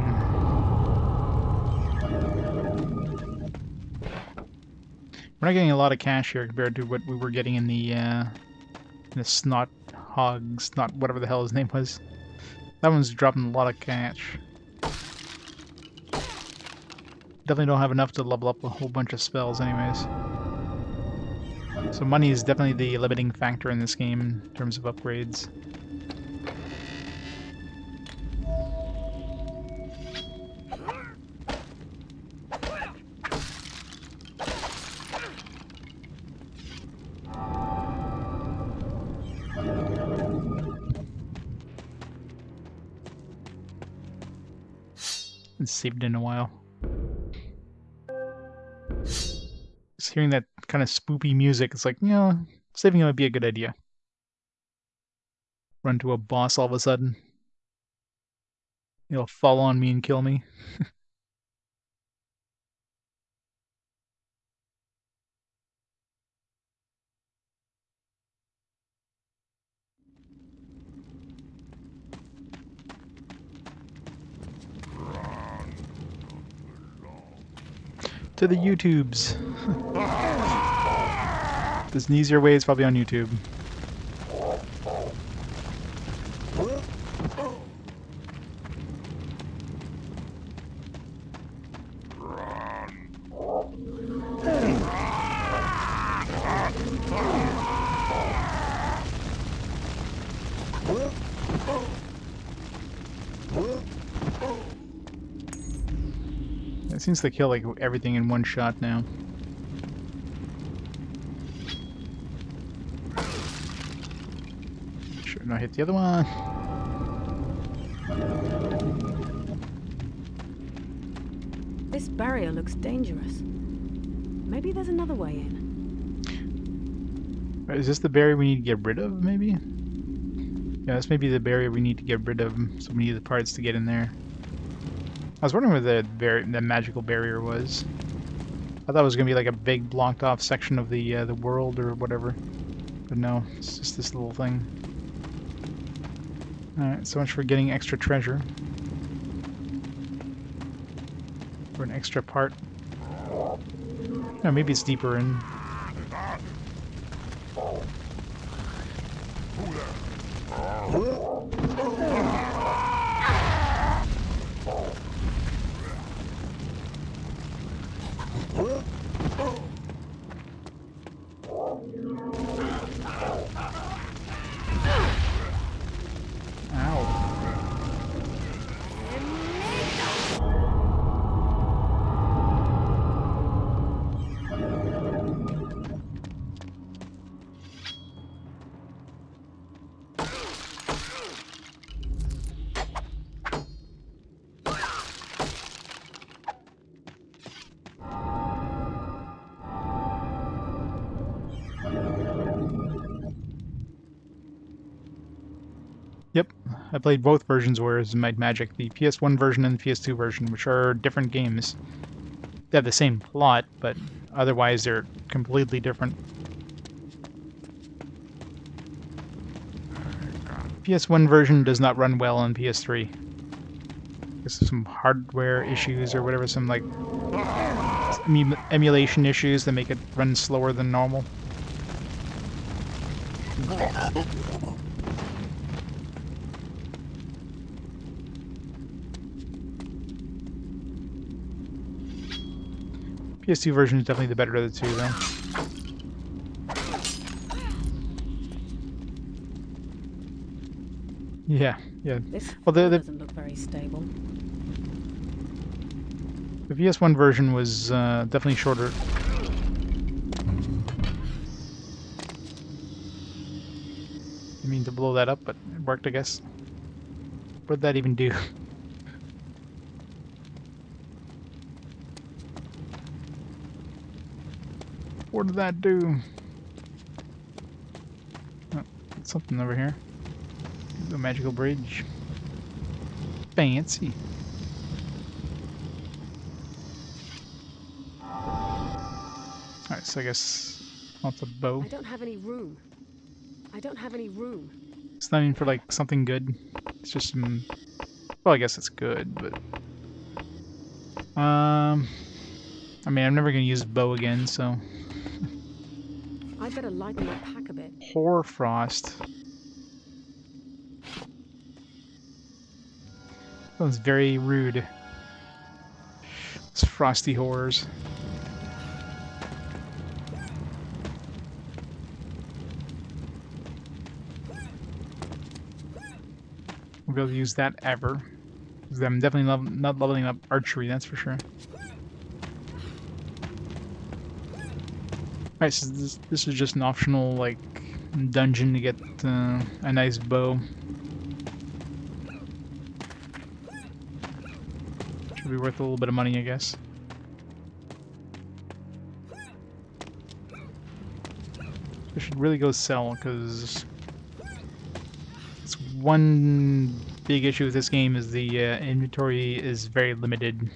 We're not getting a lot of cash here compared to what we were getting in the Snot Hog, Snot whatever the hell his name was. That one's dropping a lot of cash. Definitely don't have enough to level up a whole bunch of spells anyways. So money is definitely the limiting factor in this game in terms of upgrades. Saved in a while. Just hearing that kind of spoopy music, it's like, you know, saving it might be a good idea. Run to a boss all of a sudden. He'll fall on me and kill me. To the YouTubes. There's an easier way, it's probably on YouTube. It seems to kill like everything in one shot now. Sure, no, hit the other one. This barrier looks dangerous. Maybe there's another way in. Is this the barrier we need to get rid of, maybe? Yeah, this may be the barrier we need to get rid of, so we need the parts to get in there. I was wondering where the magical barrier was. I thought it was going to be like a big blocked off section of the world or whatever. But no, it's just this little thing. Alright, so much for getting extra treasure. Or an extra part. No, maybe it's deeper in. Yep, I played both versions where it's Might Magic, the PS1 version and the PS2 version, which are different games. They have the same plot, but otherwise they're completely different. PS1 version does not run well on PS3. There's some hardware issues or whatever, some like emulation issues that make it run slower than normal. PS2 version is definitely the better of the two, though. Yeah, yeah. This Well, doesn't look very stable. the PS1 version was definitely shorter. I mean to blow that up, but it worked, I guess. What did that even do? What did that do? Oh, something over here. The magical bridge. Fancy. Alright, so I guess lots of bow. I don't have any room. I don't have any room. It's not even for like something good. It's just some. Well, I guess it's good, but I mean, I'm never gonna use bow again, so. I better lighten my pack a bit. Hoarfrost. Sounds very rude. It's frosty horrors. Won't be able to use that ever. 'Cause I'm definitely not leveling up archery, that's for sure. Alright, so this is just an optional, like, dungeon to get a nice bow. Should be worth a little bit of money, I guess. I should really go sell, because it's one big issue with this game is the inventory is very limited.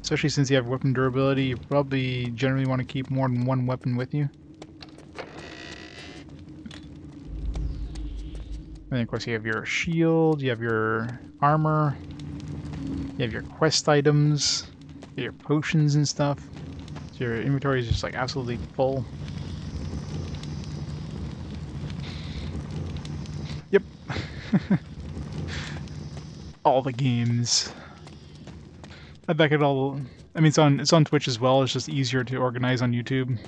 Especially since you have weapon durability, you probably generally want to keep more than one weapon with you. And then of course you have your shield, you have your armor, you have your quest items, your potions and stuff. So your inventory is just like absolutely full. Yep. All the games. I back it all. I mean, it's on Twitch as well. It's just easier to organize on YouTube.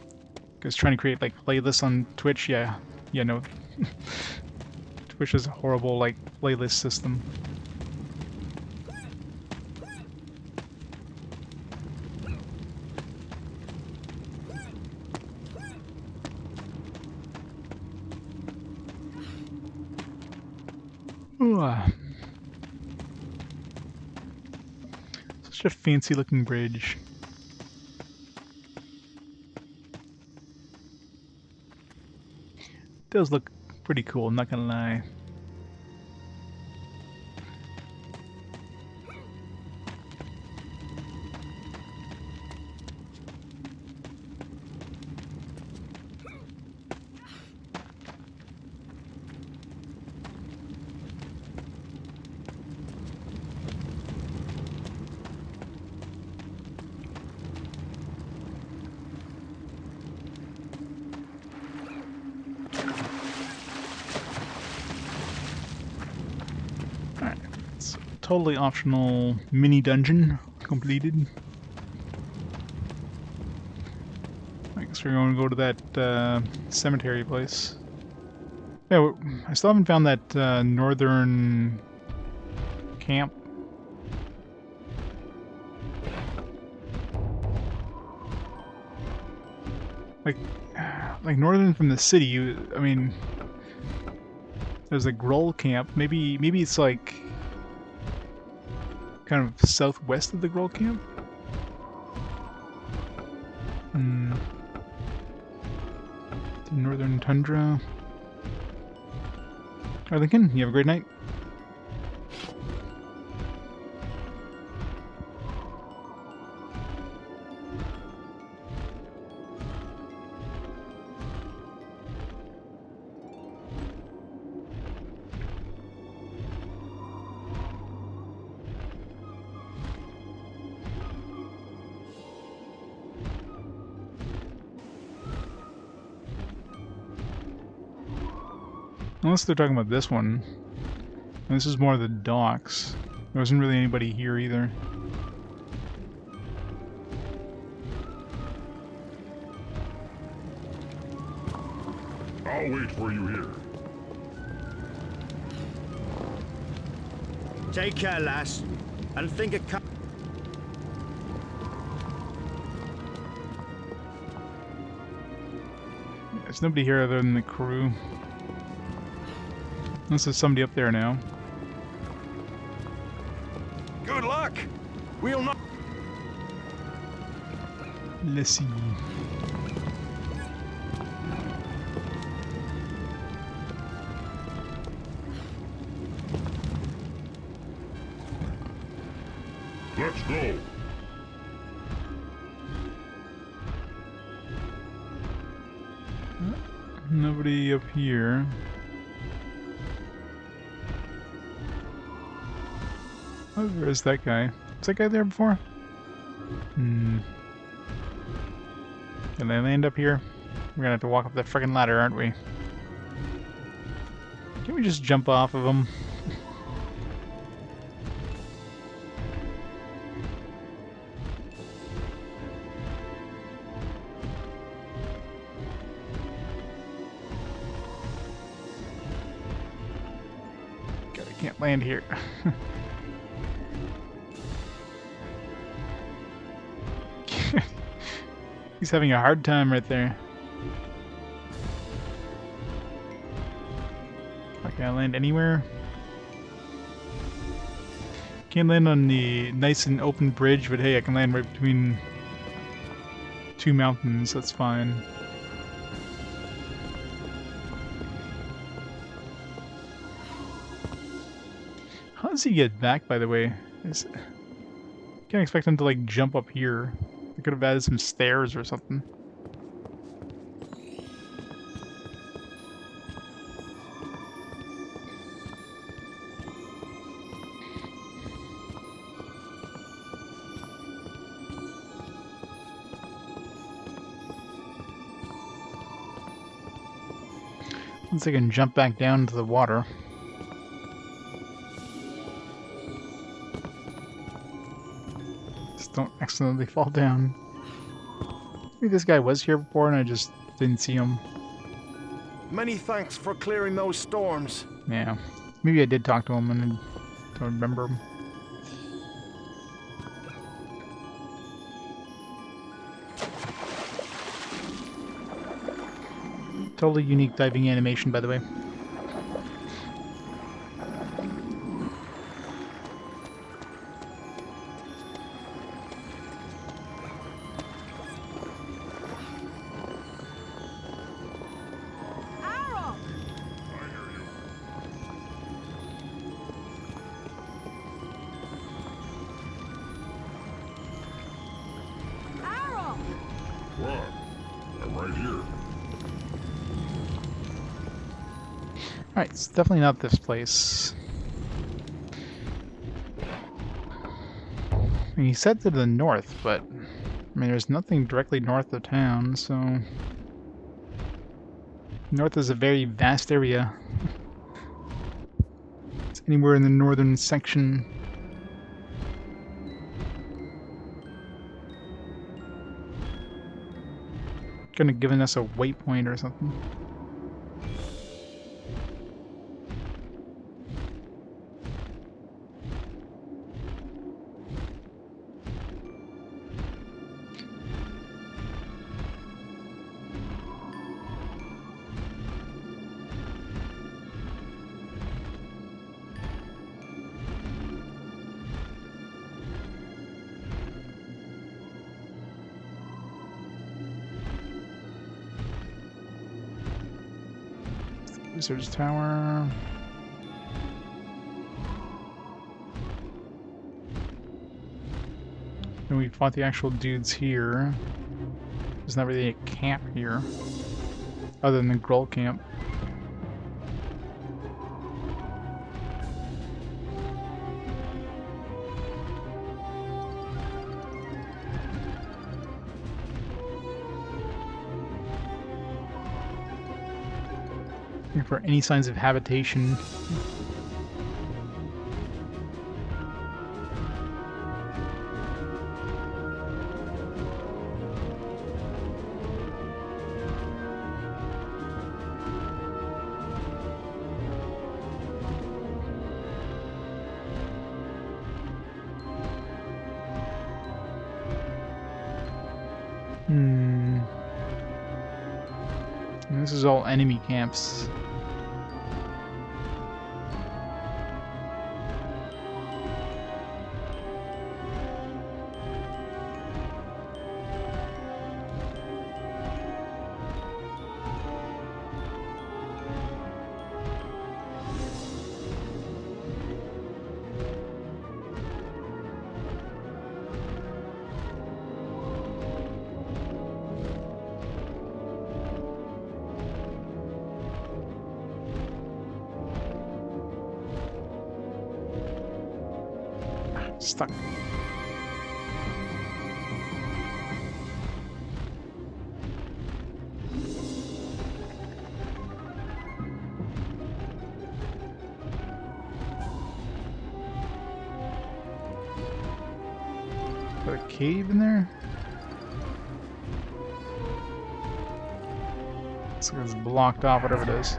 Because trying to create like playlists on Twitch, yeah, no. Twitch is a horrible like playlist system. Ooh. Such a fancy looking bridge. Does look pretty cool, I'm not gonna lie. Totally optional mini dungeon completed. I guess we're going to go to that cemetery place. Yeah, I still haven't found that northern camp. Like northern from the city. I mean, there's a Grull camp. Maybe it's like kind of southwest of the Grull camp? The northern tundra. Lincoln, you have a great night. Unless they're talking about this one. And this is more of the docks. There wasn't really anybody here either. I'll wait for you here. Take care, lass, and think of... There's nobody here other than the crew. Unless there's somebody up there now. Good luck! We'll not... Let's see. Let's go. Nobody up here. Oh, there's that guy. Was that guy there before? Hmm. Can I land up here? We're gonna have to walk up that friggin' ladder, aren't we? Can we just jump off of him? God, I can't land here. He's having a hard time right there. Can I land anywhere? Can't land on the nice and open bridge, but hey, I can land right between two mountains, that's fine. How does he get back, by the way? Can't expect him to like jump up here. I could have added some stairs or something. Once I can jump back down into the water. Don't accidentally fall down. Maybe this guy was here before and I just didn't see him. Many thanks for clearing those storms. Yeah. Maybe I did talk to him and I don't remember him. Totally unique diving animation, by the way. What? I'm right here. Alright, it's definitely not this place. I mean, he said to the north, but I mean, there's nothing directly north of town, so... North is a very vast area. It's anywhere in the northern section. Couldn't have given us a waypoint or something. Wizard's Tower. And we fought the actual dudes here. There's not really a camp here, other than the Grull camp. Looking for any signs of habitation. And this is all enemy camps. Stuck. Got a cave in there? Looks like it's blocked off, whatever it is.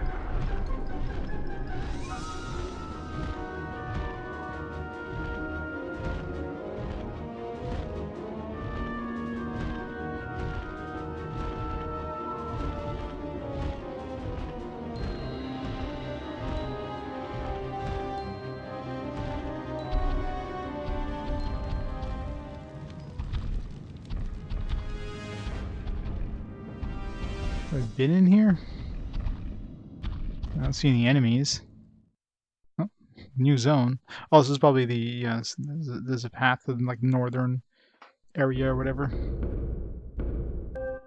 Have I been in here? I don't see any enemies. Oh, new zone. Oh, this is probably the there's a path in like northern area or whatever.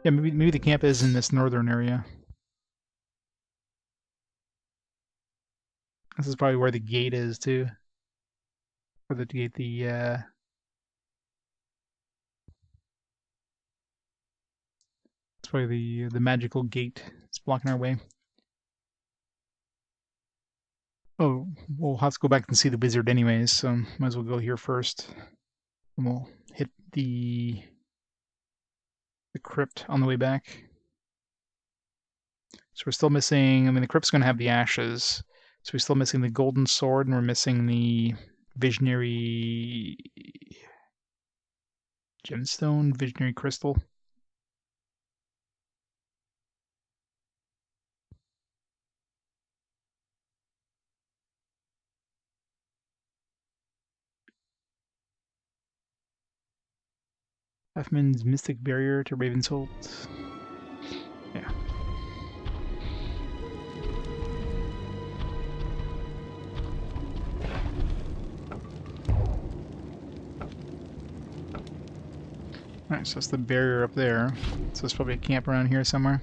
Yeah, maybe the camp is in this northern area. This is probably where the gate is too. Or the gate, it's probably the magical gate. It's blocking our way. Oh, we'll have to go back and see the wizard anyways, so might as well go here first. And we'll hit the crypt on the way back. So we're still missing, I mean the crypt's gonna have the ashes. So we're still missing the golden sword and we're missing the visionary gemstone, visionary crystal. Halfman's mystic barrier to Ravensholt. Yeah. Alright, so that's the barrier up there. So there's probably a camp around here somewhere.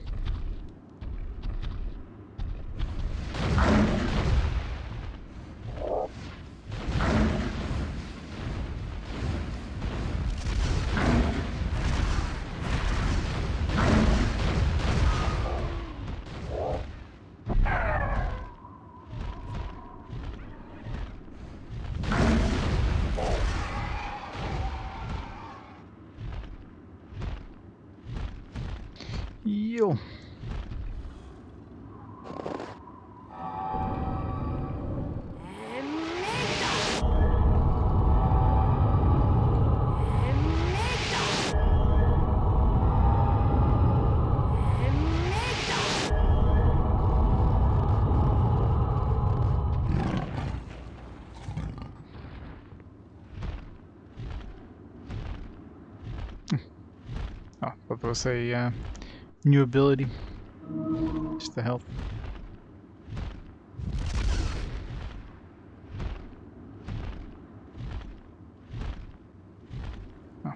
Yo. Oh, that was a new ability. Just the health. Oh.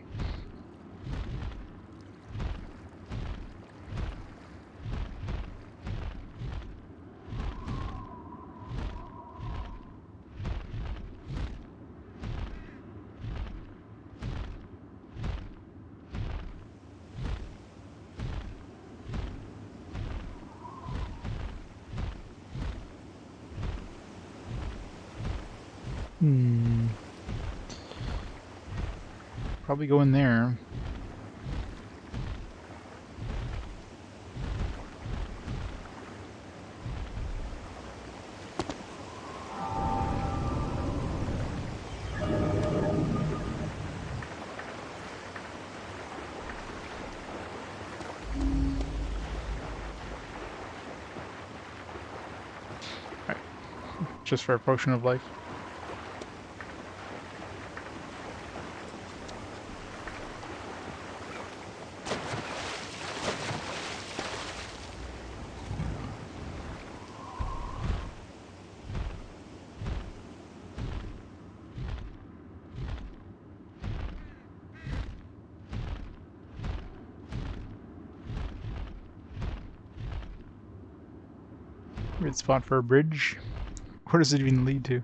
Probably go in there. Just for a potion of life. Good spot for a bridge. Where does it even lead to?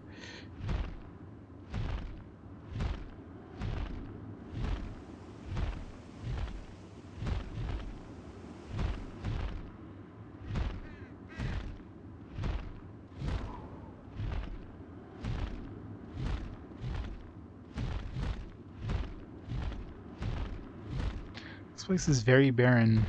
This place is very barren.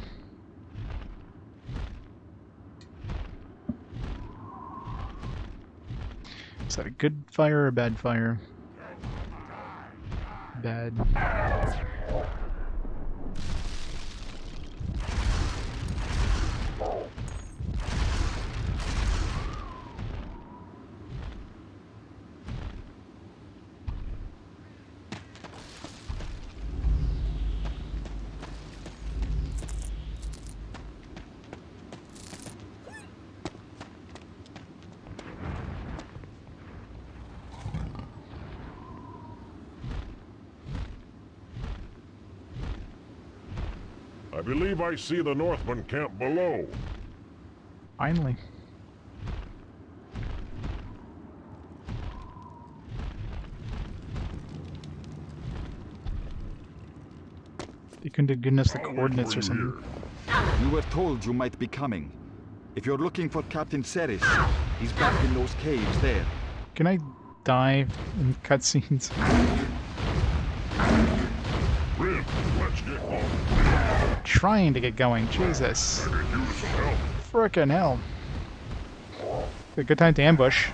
Is that a good fire or a bad fire? Bad. I believe I see the Northman camp below. Finally. They couldn't have given us the coordinates or something. You were told you might be coming. If you're looking for Captain Ceres, he's back in those caves there. Can I die in cutscenes? Rynn, let's get going. Trying to get going, Jesus. Frickin' hell. A good time to ambush.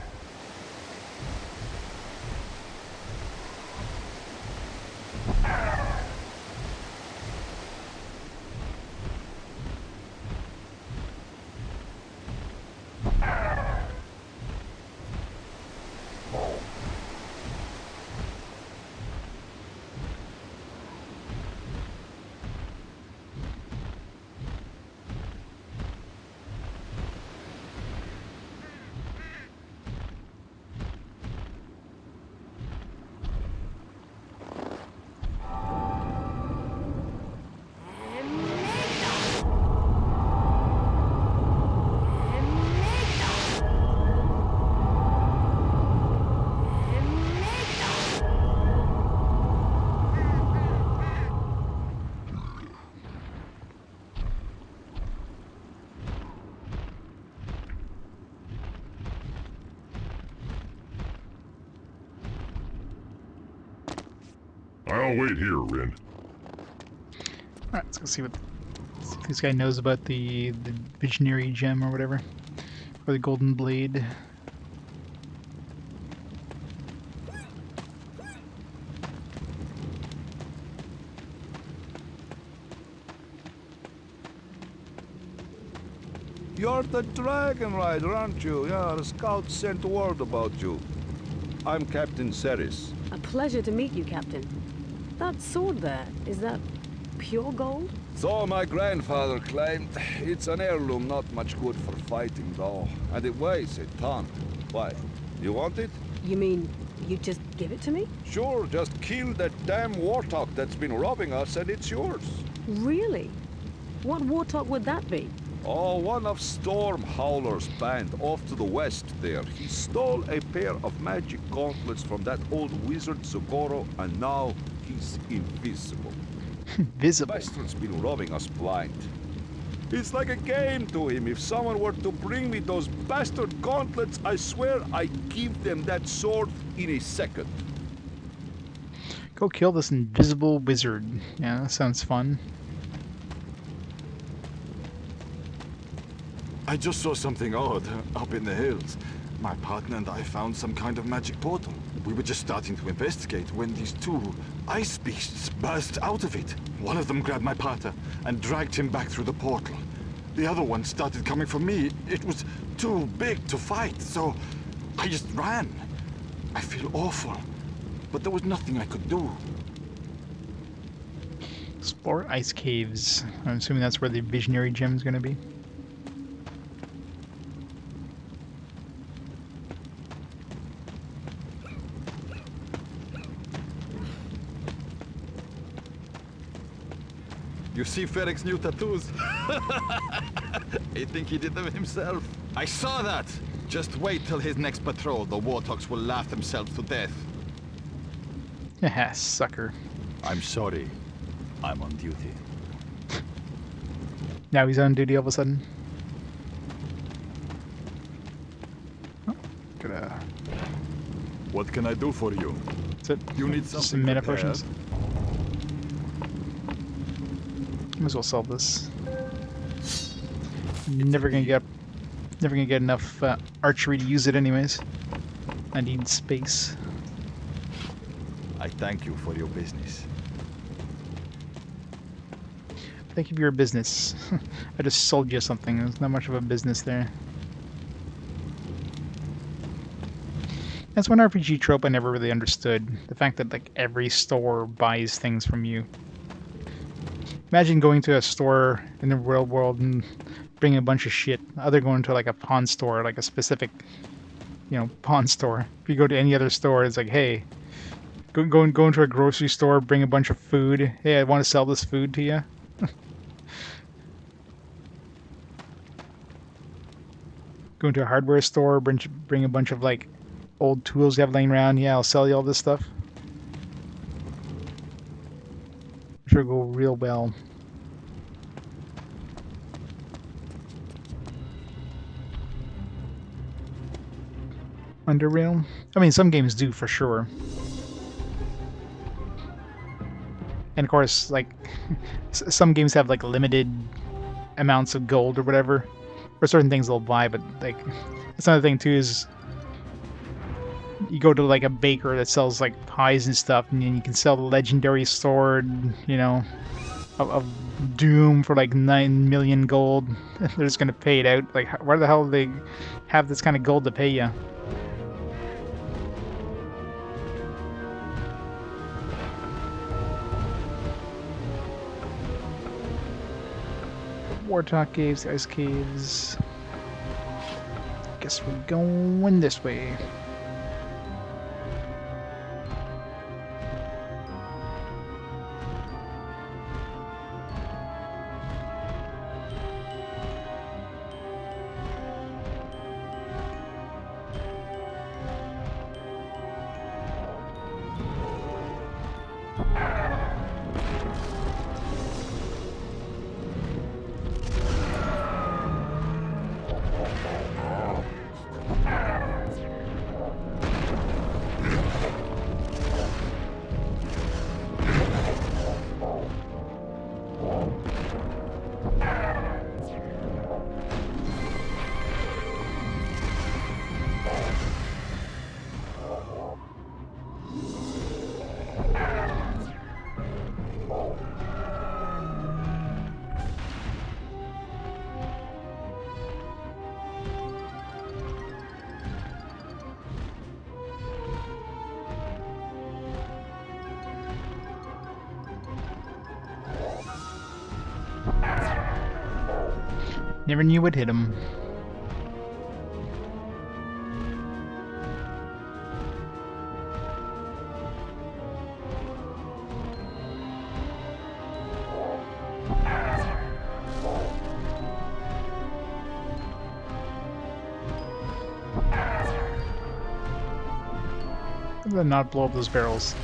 I'll wait here, Rynn. Alright, let's go see what this guy knows about the visionary gem or whatever. Or the golden blade. You're the dragon rider, aren't you? Yeah, the scout sent word about you. I'm Captain Ceres. A pleasure to meet you, Captain. That sword there, is that pure gold? So my grandfather claimed. It's an heirloom, not much good for fighting though. And it weighs a ton. Why? You want it? You mean you just give it to me? Sure, just kill that damn warthog that's been robbing us and it's yours. Really? What warthog would that be? Oh, one of Storm Howler's band off to the west there. He stole a pair of magic gauntlets from that old wizard Zogoro, and now he's invisible. Visible. The bastard's been robbing us blind. It's like a game to him. If someone were to bring me those bastard gauntlets, I swear I'd give them that sword in a second. Go kill this invisible wizard. Yeah, that sounds fun. I just saw something odd up in the hills. My partner and I found some kind of magic portal. We were just starting to investigate when these two ice beasts burst out of it. One of them grabbed my partner and dragged him back through the portal. The other one started coming for me. It was too big to fight, so I just ran. I feel awful, but there was nothing I could do. Explore ice caves. I'm assuming that's where the visionary gem's gonna be. You see Ferrick's new tattoos? I think he did them himself. I saw that! Just wait till his next patrol. The Warthogs will laugh themselves to death. Haha, sucker. I'm sorry. I'm on duty. Now he's on duty all of a sudden. Oh, gotta... What can I do for you? That's it. You need some something mana repaired? potions. Might as well sell this. Never gonna get enough archery to use it anyways. I need space. I thank you for your business. Thank you for your business. I just sold you something. There's not much of a business there. That's one RPG trope I never really understood. The fact that like every store buys things from you. Imagine going to a store in the real world and bringing a bunch of shit. Other going to like a pawn store, like a specific, you know, pawn store. If you go to any other store, it's like, hey, go into a grocery store, bring a bunch of food. Hey, I want to sell this food to you. Go into a hardware store, bring a bunch of like old tools you have laying around. Yeah, I'll sell you all this stuff. Sure, go real well. Underrail? I mean, some games do for sure. And of course, like, some games have like limited amounts of gold or whatever. For certain things they'll buy, but like, that's another thing too is you go to like a baker that sells like pies and stuff, and then you can sell the legendary sword, you know, of Doom for like 9 million gold. They're just gonna pay it out. Like, where the hell do they have this kind of gold to pay you? Warthog caves, ice caves. Guess we're going this way. Never knew what hit him. I'm gonna not blow up those barrels.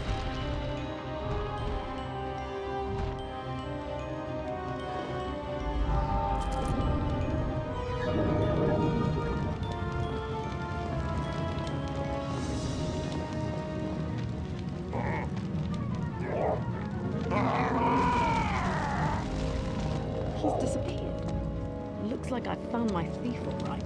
He's disappeared. Looks like I found my thief all right.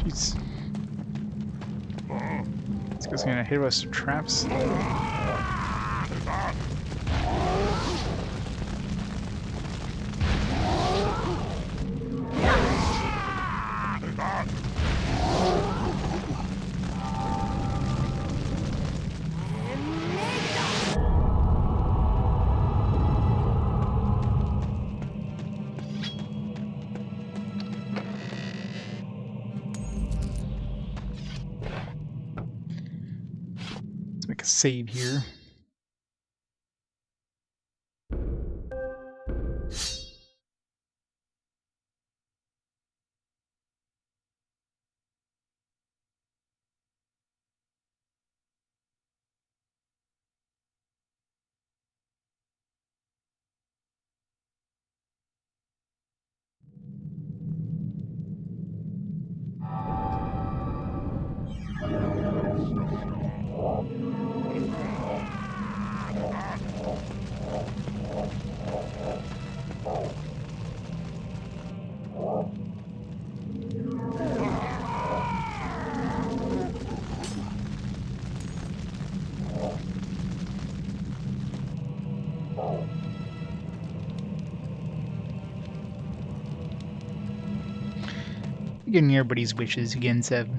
Jeez. This guy's gonna hit us with traps. Make a save here. Getting everybody's wishes again, Seb.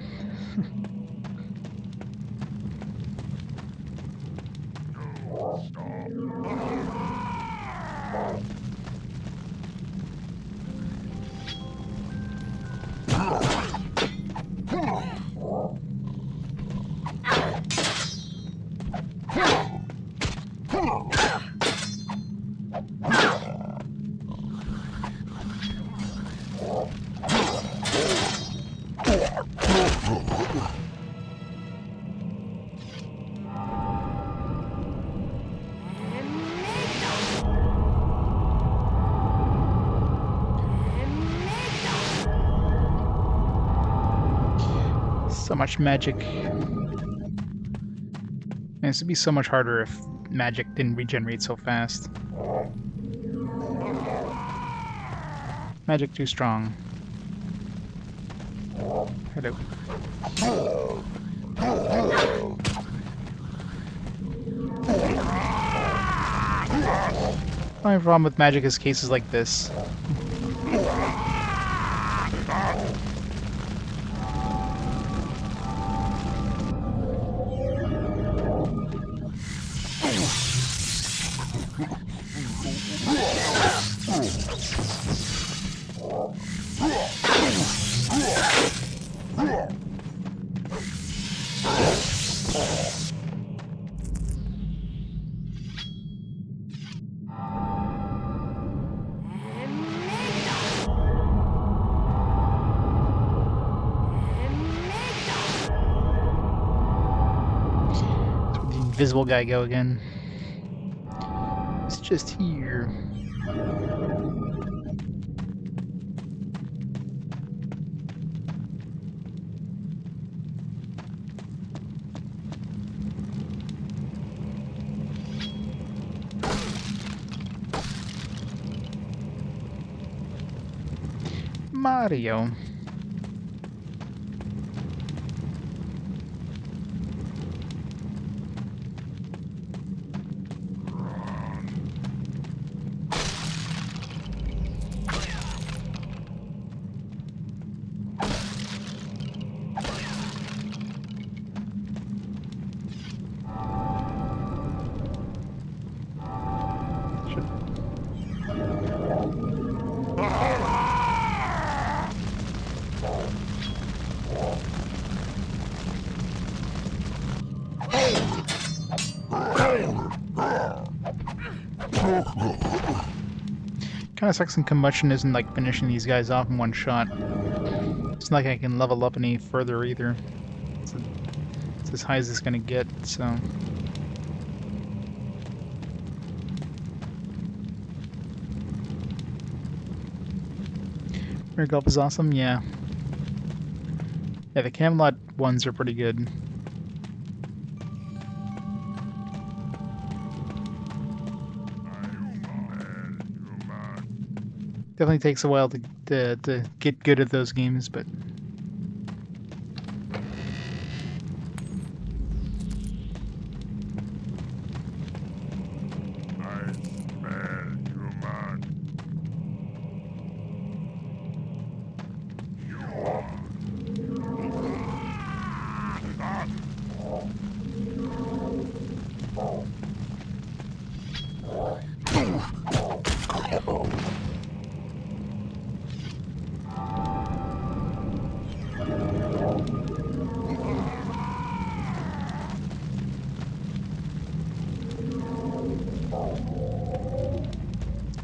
So much magic. And this would be so much harder if magic didn't regenerate so fast. Magic too strong. Hello. My problem with magic is cases like this. Invisible guy go again. It's just here. Mario. Kind of sucks and combustion isn't like finishing these guys off in one shot. It's not like I can level up any further either. It's as high as it's gonna get, so. Mirror Gulp is awesome, yeah. Yeah, the Camelot ones are pretty good. Definitely takes a while to get good at those games, but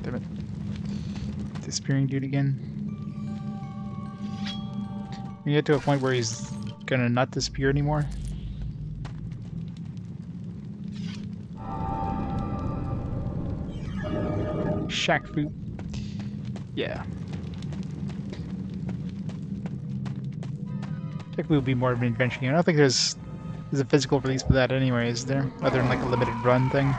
damn it. Disappearing dude again. We get to a point where he's gonna not disappear anymore. Shack food. Yeah. Shack food would be more of an adventure game. I don't think there's a physical release for that anyway, is there? Other than like a limited run thing.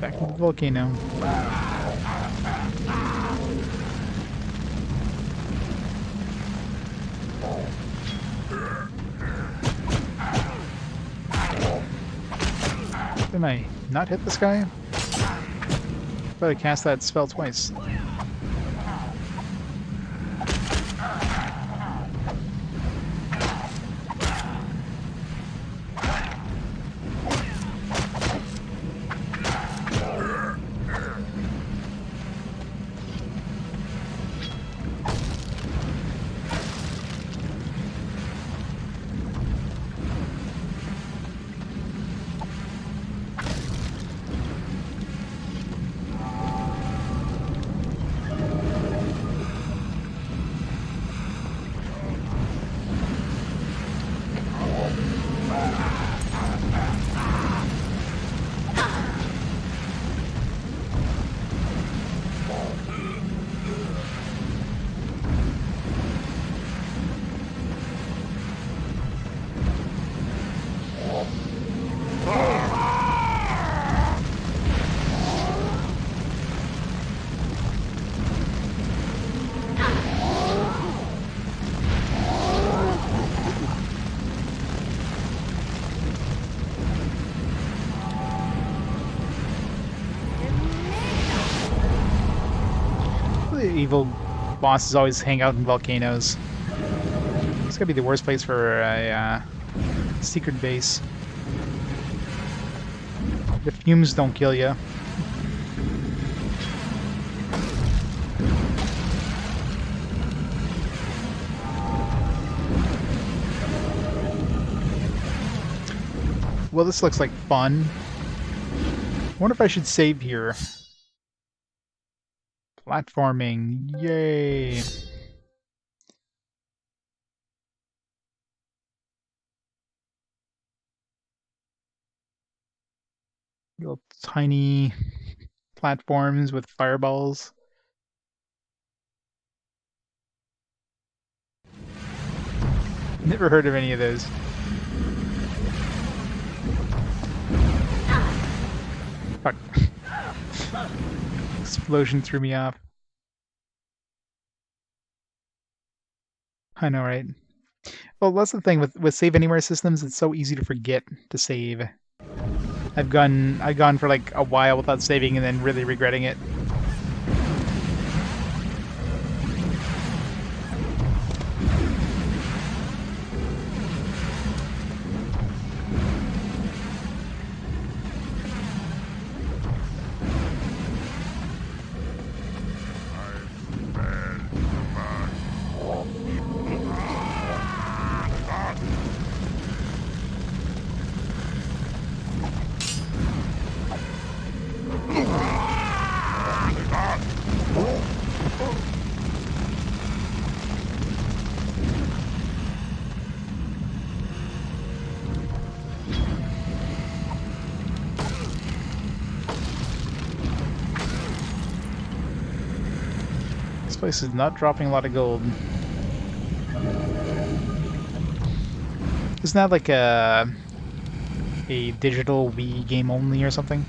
Back to the volcano. Didn't I not hit this guy? But I cast that spell twice. Evil bosses always hang out in volcanoes. It's gonna be the worst place for a secret base. The fumes don't kill you. Well, this looks like fun. I wonder if I should save here. Platforming, yay! Little tiny platforms with fireballs. Never heard of any of those. Fuck. Explosion threw me off. I know, right? Well, that's the thing with Save Anywhere systems, it's so easy to forget to save. I've gone for like a while without saving and then really regretting it. This place is not dropping a lot of gold. Isn't that like a digital Wii game only or something?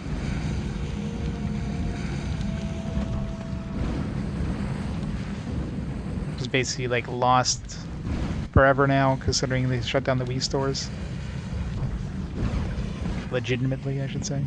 It's basically like lost forever now, considering they shut down the Wii stores. Legitimately, I should say.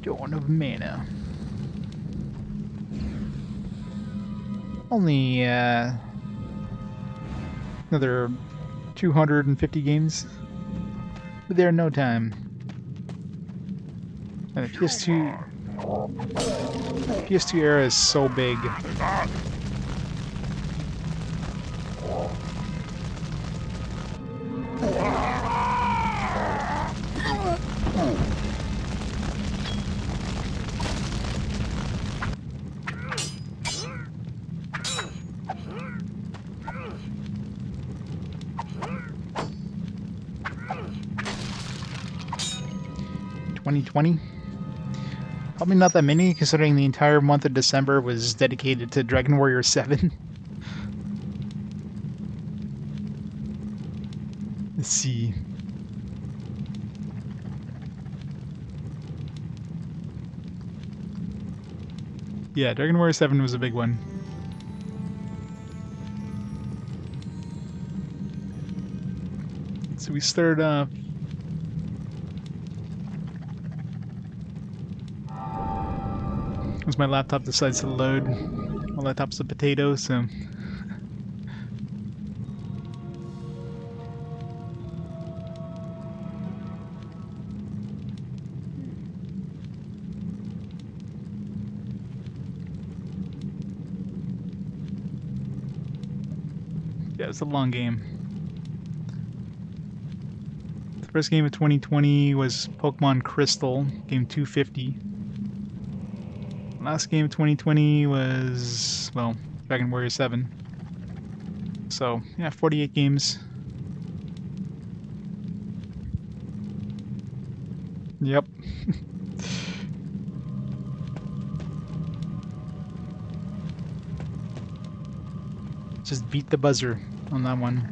Dawn of Mana. Only another 250 games. But there in no time. And the PS2 era is so big. $2020? Probably not that many, considering the entire month of December was dedicated to Dragon Warrior 7. Let's see. Yeah, Dragon Warrior 7 was a big one. So we started off as my laptop decides to load. My laptop's a potato, so yeah, it's a long game. The first game of 2020 was Pokemon Crystal, game 250. Last game of 2020 was, well, Dragon Warrior 7. So, yeah, 48 games. Yep. Just beat the buzzer on that one.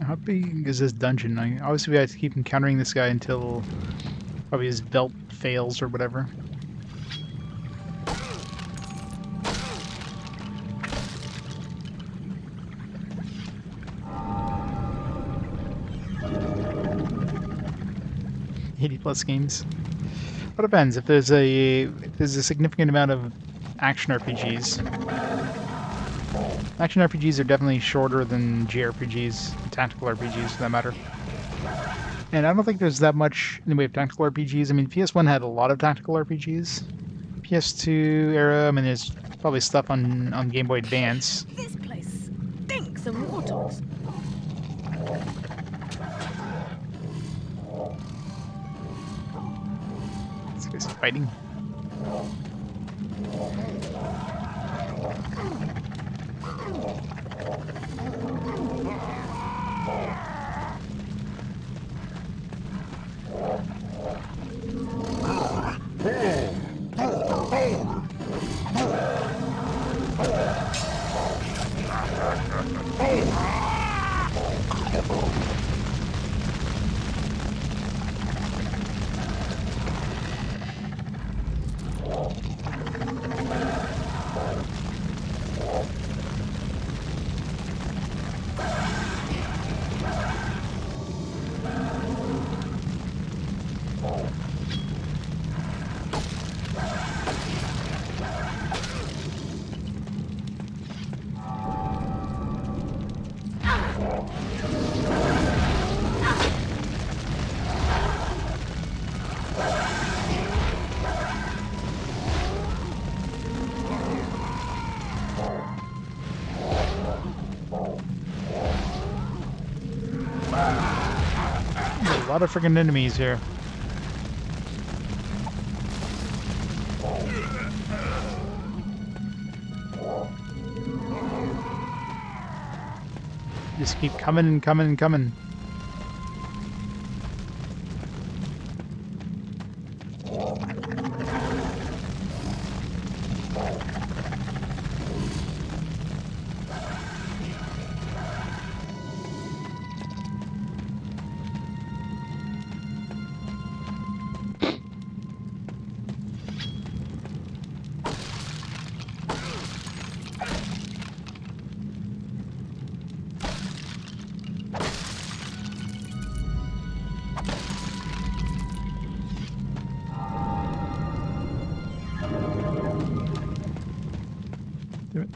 How big is this dungeon? Obviously we have to keep encountering this guy until probably his belt fails or whatever. 80+ games. But it depends. If there's a significant amount of action RPGs. Action RPGs are definitely shorter than JRPGs, tactical RPGs for that matter. And I don't think there's that much in the way of tactical RPGs. I mean, PS1 had a lot of tactical RPGs. PS2 era, I mean, there's probably stuff on Game Boy Advance. This place stinks of warthogs. This guy's fighting. A lot of freaking enemies here. Just keep coming and coming and coming.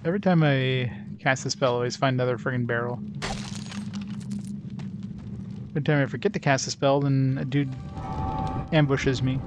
Every time I cast a spell, I always find another friggin' barrel. Every time I forget to cast a spell, then a dude ambushes me.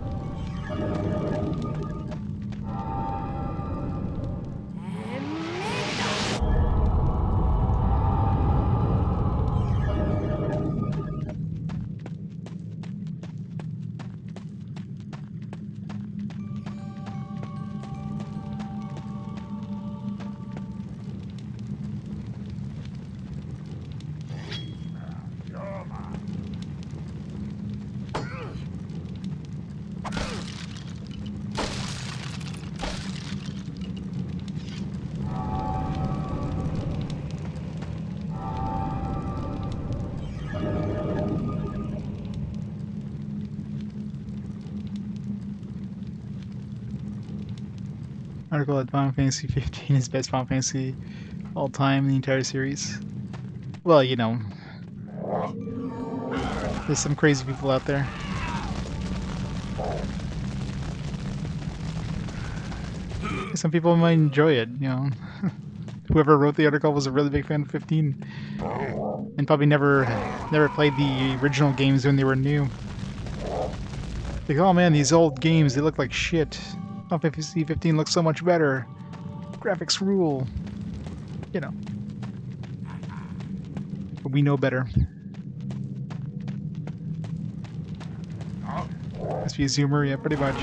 Article that Final Fantasy 15 is best Final Fantasy all time in the entire series. Well, you know, there's some crazy people out there. Some people might enjoy it, you know. Whoever wrote the article was a really big fan of 15, and probably never played the original games when they were new. Like, oh man, these old games, they look like shit. Final Fantasy 15 looks so much better. Graphics rule. You know. But we know better. Must be a zoomer, yeah, pretty much.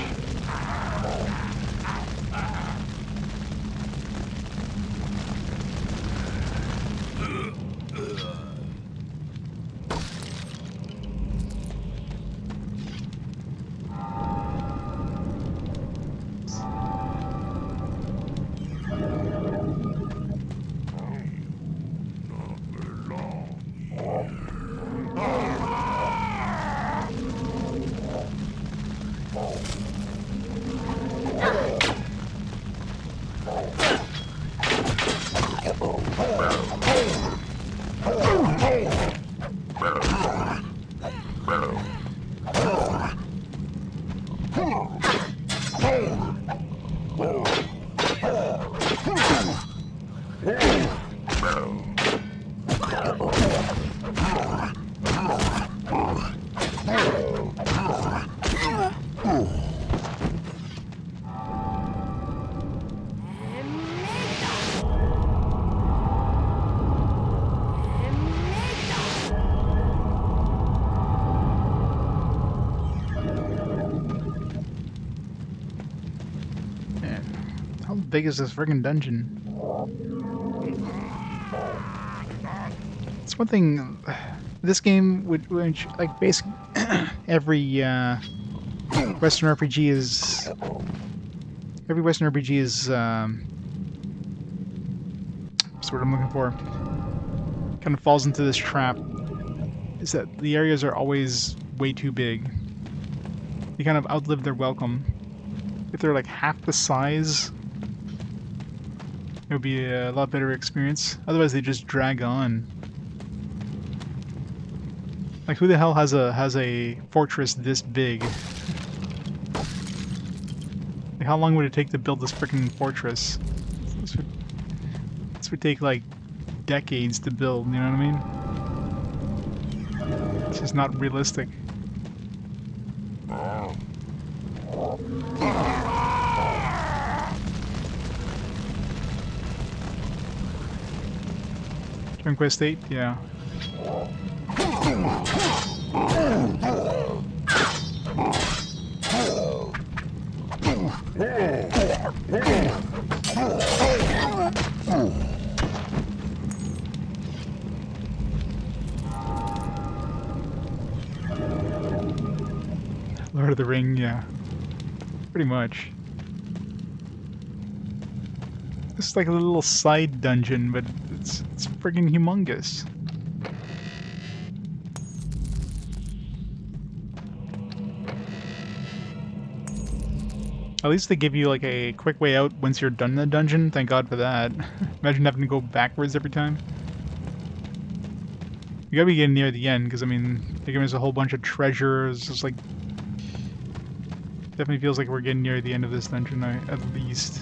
How big is this friggin' dungeon? It's one thing. This game, which like basically every Western RPG is. Every Western RPG is. That's what I'm looking for. Kind of falls into this trap. Is that the areas are always way too big. They kind of outlive their welcome. If they're like half the size, it would be a lot better experience. Otherwise, they just drag on. Like, who the hell has a fortress this big? Like, how long would it take to build this freaking fortress? This would take like decades to build. You know what I mean? It's just not realistic. Conquest 8, yeah. Lord of the Ring, yeah. Pretty much. This is like a little side dungeon, but it's friggin' humongous. At least they give you like a quick way out once you're done in the dungeon. Thank God for that. Imagine having to go backwards every time. You gotta be getting near the end, because I mean, they give us a whole bunch of treasures. It's like definitely feels like we're getting near the end of this dungeon, at least.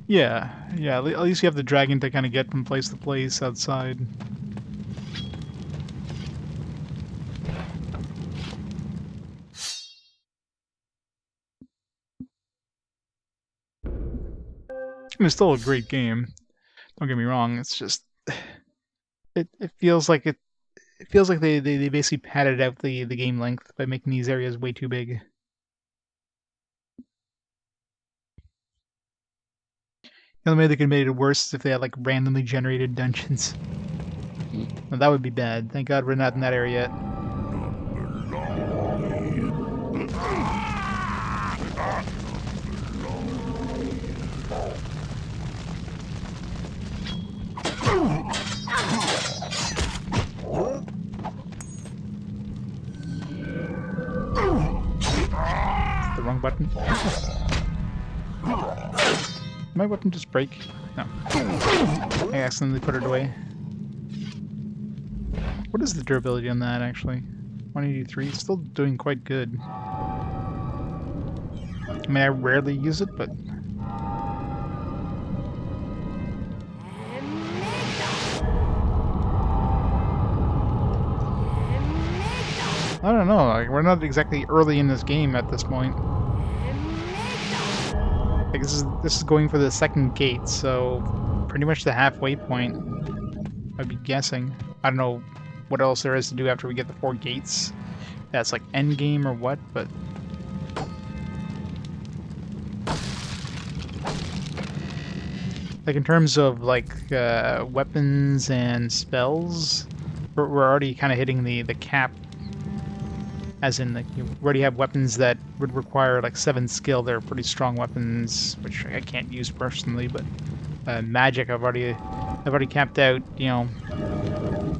Yeah, at least you have the dragon to kind of get from place to place outside. I mean, it's still a great game. Don't get me wrong. It's just it feels like it feels like they basically padded out the game length by making these areas way too big. The only way they could have made it worse is if they had like randomly generated dungeons. Well, that would be bad. Thank God we're not in that area yet. The wrong button. My weapon just break? No. I accidentally put it away. What is the durability on that, actually? 183? It's still doing quite good. I mean, I rarely use it, but... I don't know, like, we're not exactly early in this game at this point. Like, this is going for the second gate, so pretty much the halfway point, I'd be guessing. I don't know what else there is to do after we get the 4 gates. That's like end game or what, but... Like, in terms of, like, weapons and spells, we're already kind of hitting the cap. As in, like, you already have weapons that would require, like, 7 skill. They're pretty strong weapons, which I can't use personally, but magic, I've already capped out, you know,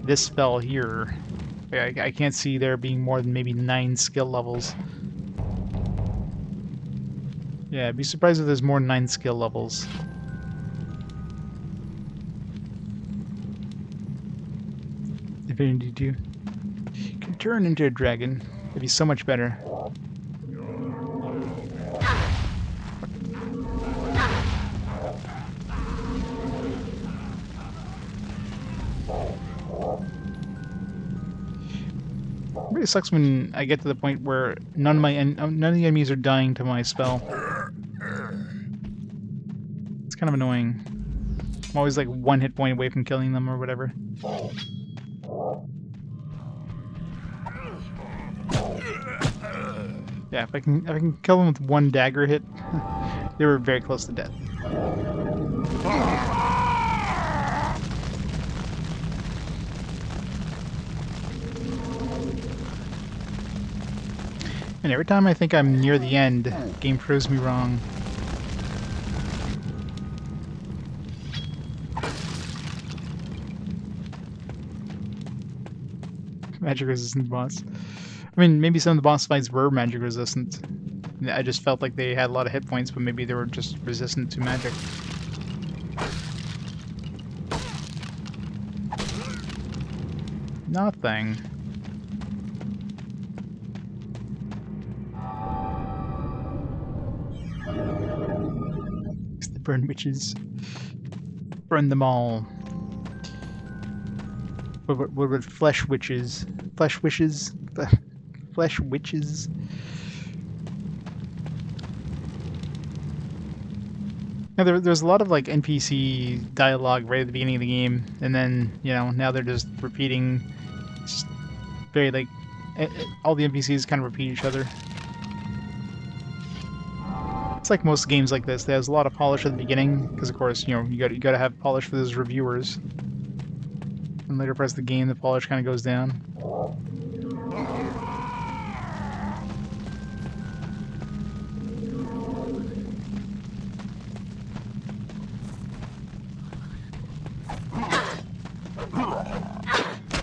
this spell here. I can't see there being more than maybe 9 skill levels. Yeah, I'd be surprised if there's more than 9 skill levels. Divinity 2. You can turn into a dragon. It'd be so much better. It really sucks when I get to the point where none of the enemies are dying to my spell. It's kind of annoying. I'm always like 1 hit point away from killing them or whatever. Yeah, if I can kill them with 1 dagger hit, they were very close to death. And every time I think I'm near the end, game proves me wrong. Magic resistant boss. I mean, maybe some of the boss fights were magic resistant. I just felt like they had a lot of hit points, but maybe they were just resistant to magic. Nothing. It's the burn witches. Burn them all. What were flesh witches? Flesh wishes? Flesh witches? Now there's a lot of like NPC dialogue right at the beginning of the game, and then, you know, now they're just repeating. Just very like all the NPCs kind of repeat each other. It's like most games like this. There's a lot of polish at the beginning, because of course, you know, you got to have polish for those reviewers. And later parts of the game, the polish kind of goes down.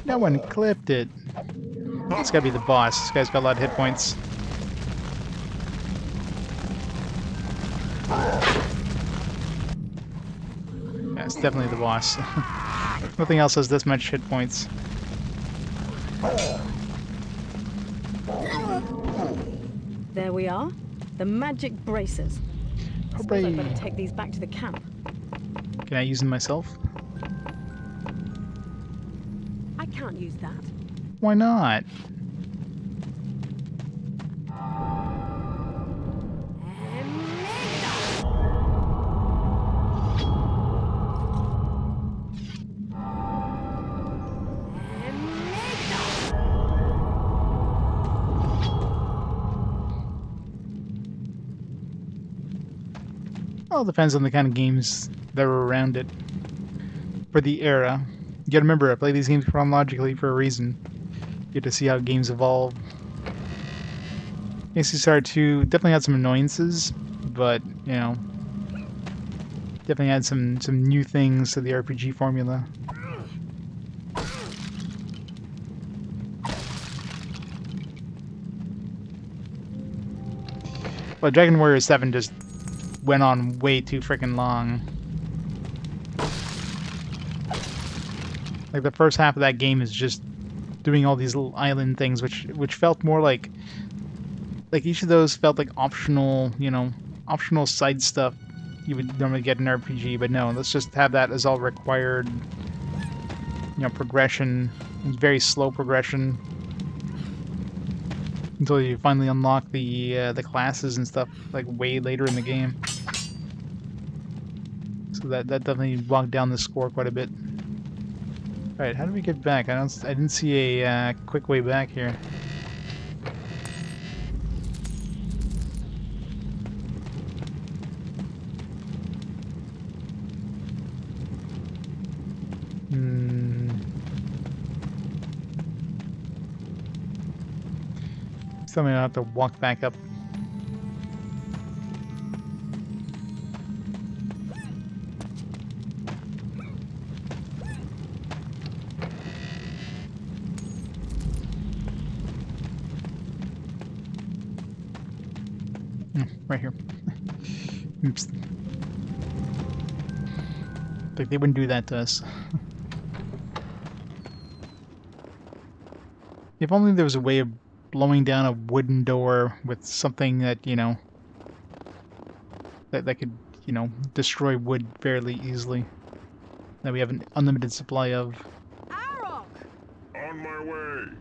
No one clipped it. It's gotta be the boss. This guy's got a lot of hit points. Yeah, it's definitely the boss. Nothing else has this much hit points. There we are. The magic braces. I suppose I'd better take these back to the camp. Can I use them myself? I can't use that. Why not? Well, it depends on the kind of games that were around it. For the era. You gotta remember, I play these games chronologically for a reason. You get to see how games evolve. ACSR 2 definitely had some annoyances, but, you know, definitely had some new things to the RPG formula. Well, Dragon Warrior 7 just went on way too freaking long. Like, the first half of that game is just doing all these little island things, which felt more like each of those felt like optional, you know, optional side stuff you would normally get in an RPG, but no, let's just have that as all required, you know, progression. It's very slow progression until you finally unlock the classes and stuff, like, way later in the game. So that definitely bogged down the score quite a bit. Alright, how do we get back? I didn't see a quick way back here. Still may have to walk back up. Right here. Oops. Like they wouldn't do that to us. If only there was a way of blowing down a wooden door with something that, you know, that could, you know, destroy wood fairly easily. That we have an unlimited supply of. Arokh! On my way!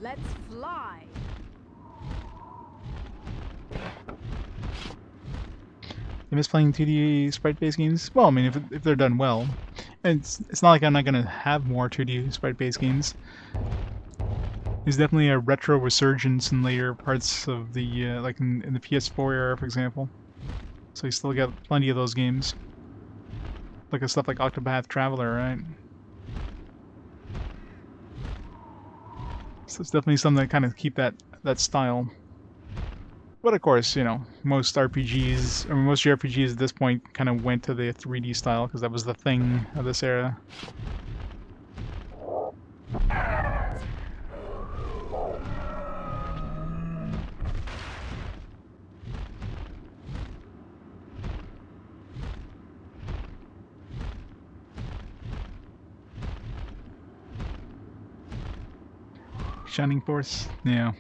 Let's fly! You miss playing 2D sprite-based games? Well, I mean, if they're done well. And it's not like I'm not going to have more 2D sprite-based games. There's definitely a retro resurgence in later parts of the, like in the PS4 era, for example. So you still got plenty of those games. Like a stuff like Octopath Traveler, right? So it's definitely something that kind of keep that style. But of course, you know, most RPGs, or most JRPGs at this point kind of went to the 3D style because that was the thing of this era. Shining Force? Yeah.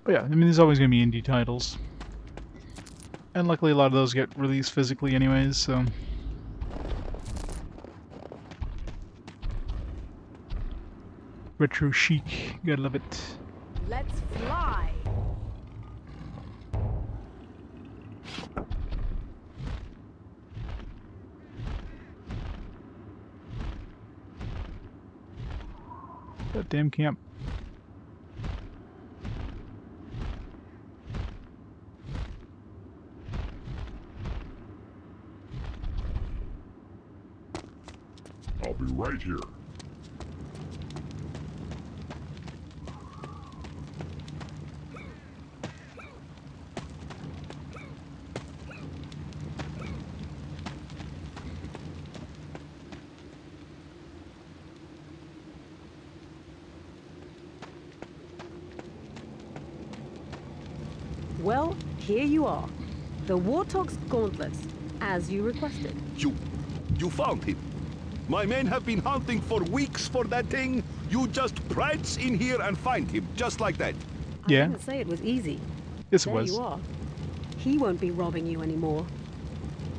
But yeah, I mean, there's always going to be indie titles. And luckily a lot of those get released physically anyways, so... Retro chic, gotta love it. Let's fly! That damn camp. I'll be right here. Well, here you are. The Warthog's gauntlets, as you requested. You found him. My men have been hunting for weeks for that thing. You just prance in here and find him, just like that. Yeah. I didn't say it was easy. Yes, it There was. you are. He won't be robbing you anymore.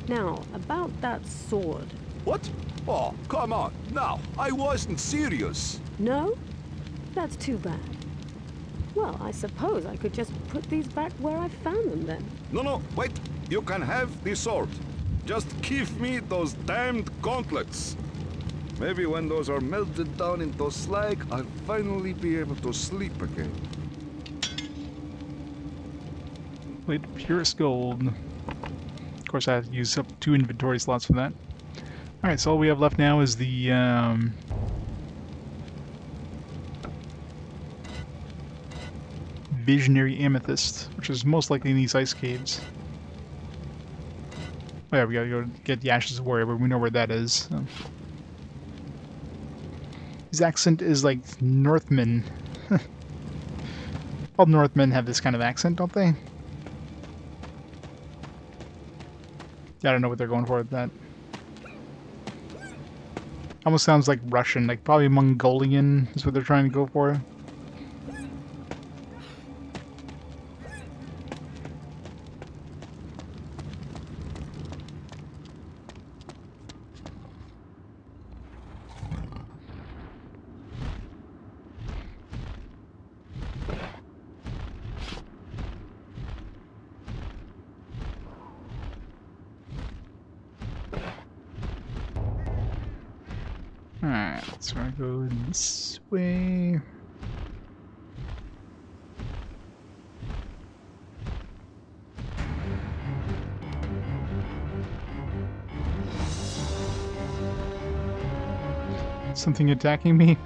Now, about that sword. What? Oh, come on. Now, I wasn't serious. No? That's too bad. Well, I suppose I could just put these back where I found them then. No, wait. You can have the sword. Just give me those damned gauntlets. Maybe when those are melted down into slag, I'll finally be able to sleep again. Wait, purest gold. Of course, I have to use up 2 inventory slots for that. Alright, so all we have left now is the, Visionary Amethyst, which is most likely in these ice caves. Oh yeah, we gotta go get the Ashes of Warrior, but we know where that is. So. His accent is like Northmen. All Northmen have this kind of accent, don't they? I don't know what they're going for with that. Almost sounds like Russian, like probably Mongolian is what they're trying to go for. Alright, so I go this way. Something attacking me?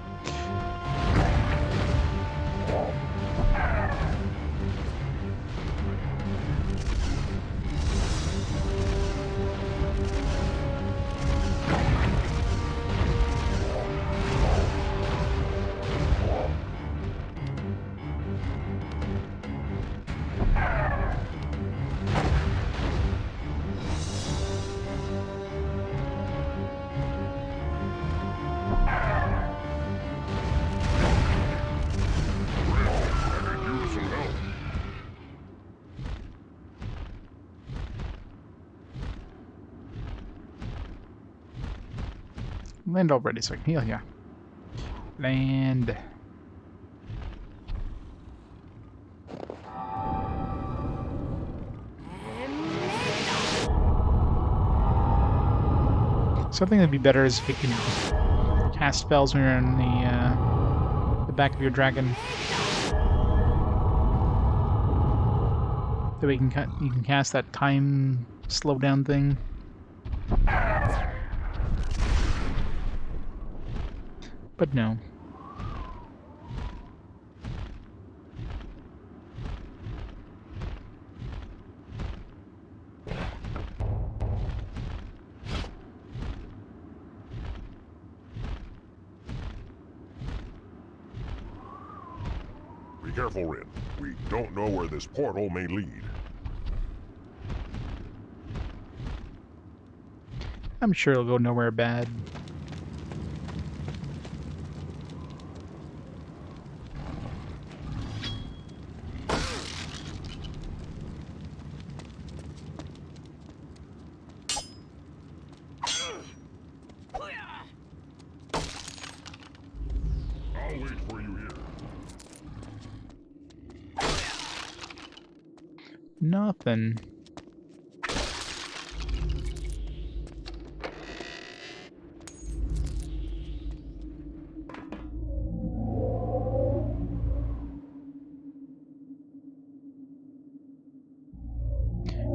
Land already so I can heal, yeah. Land. Something that'd be better is if you can cast spells when you're in the back of your dragon. That way you can cast that time slowdown thing. But no. Be careful, Rynn. We don't know where this portal may lead. I'm sure it'll go nowhere bad. I'll wait for you here. Nothing.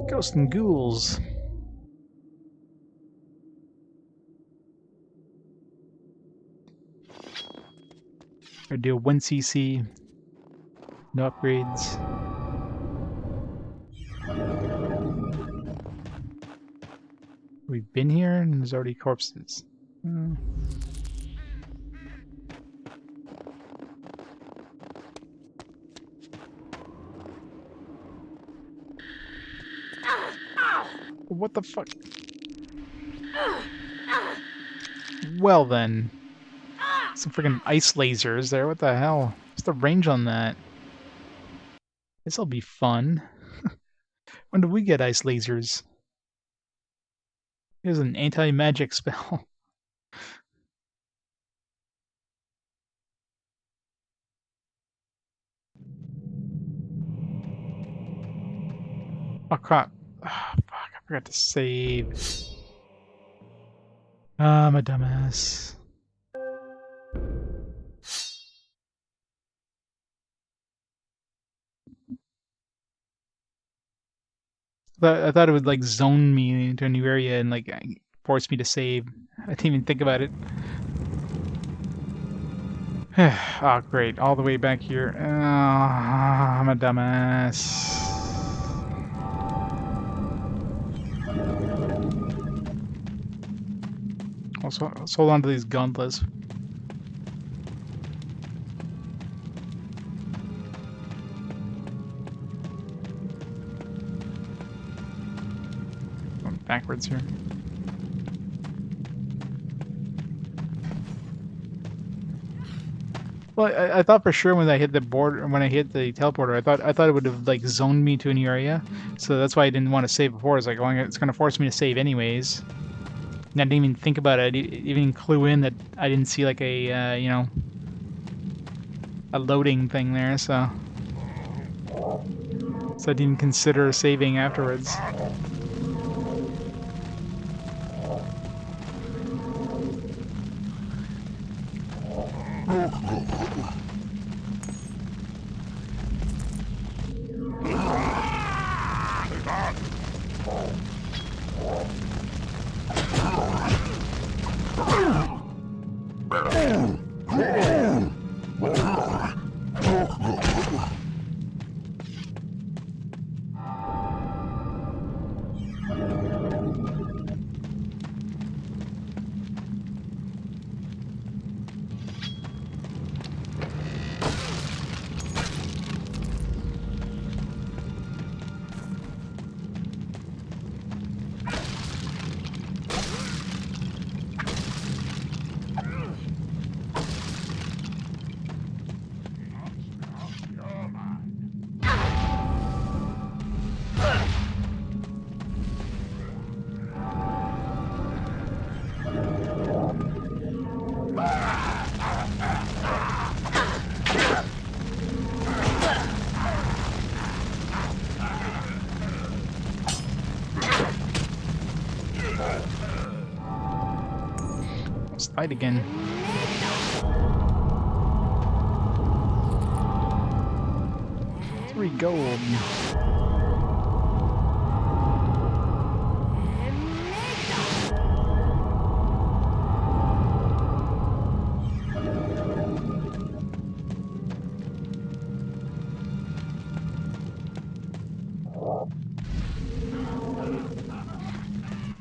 Ghosts and ghouls. I do 1 CC. No upgrades. We've been here and there's already corpses. What the fuck? Well then. Some freaking ice lasers there. What the hell? What's the range on that? This'll be fun. When do we get ice lasers? Here's an anti-magic spell. Oh crap. Oh, fuck, I forgot to save. Ah, I'm a dumbass. I thought it would like zone me into a new area and like force me to save. I didn't even think about it. Oh great, all the way back here. Oh, I'm a dumbass. Also, let's hold on to these gauntlets. Going backwards here. Well, I thought for sure when I hit the border, when I hit the teleporter, I thought it would have like zoned me to a new area, so that's why I didn't want to save before. It's like, oh, it's going to force me to save anyways. And I didn't even think about it. I didn't even clue in that I didn't see like a you know, a loading thing there, so I didn't consider saving afterwards. Let's fight again. Three gold.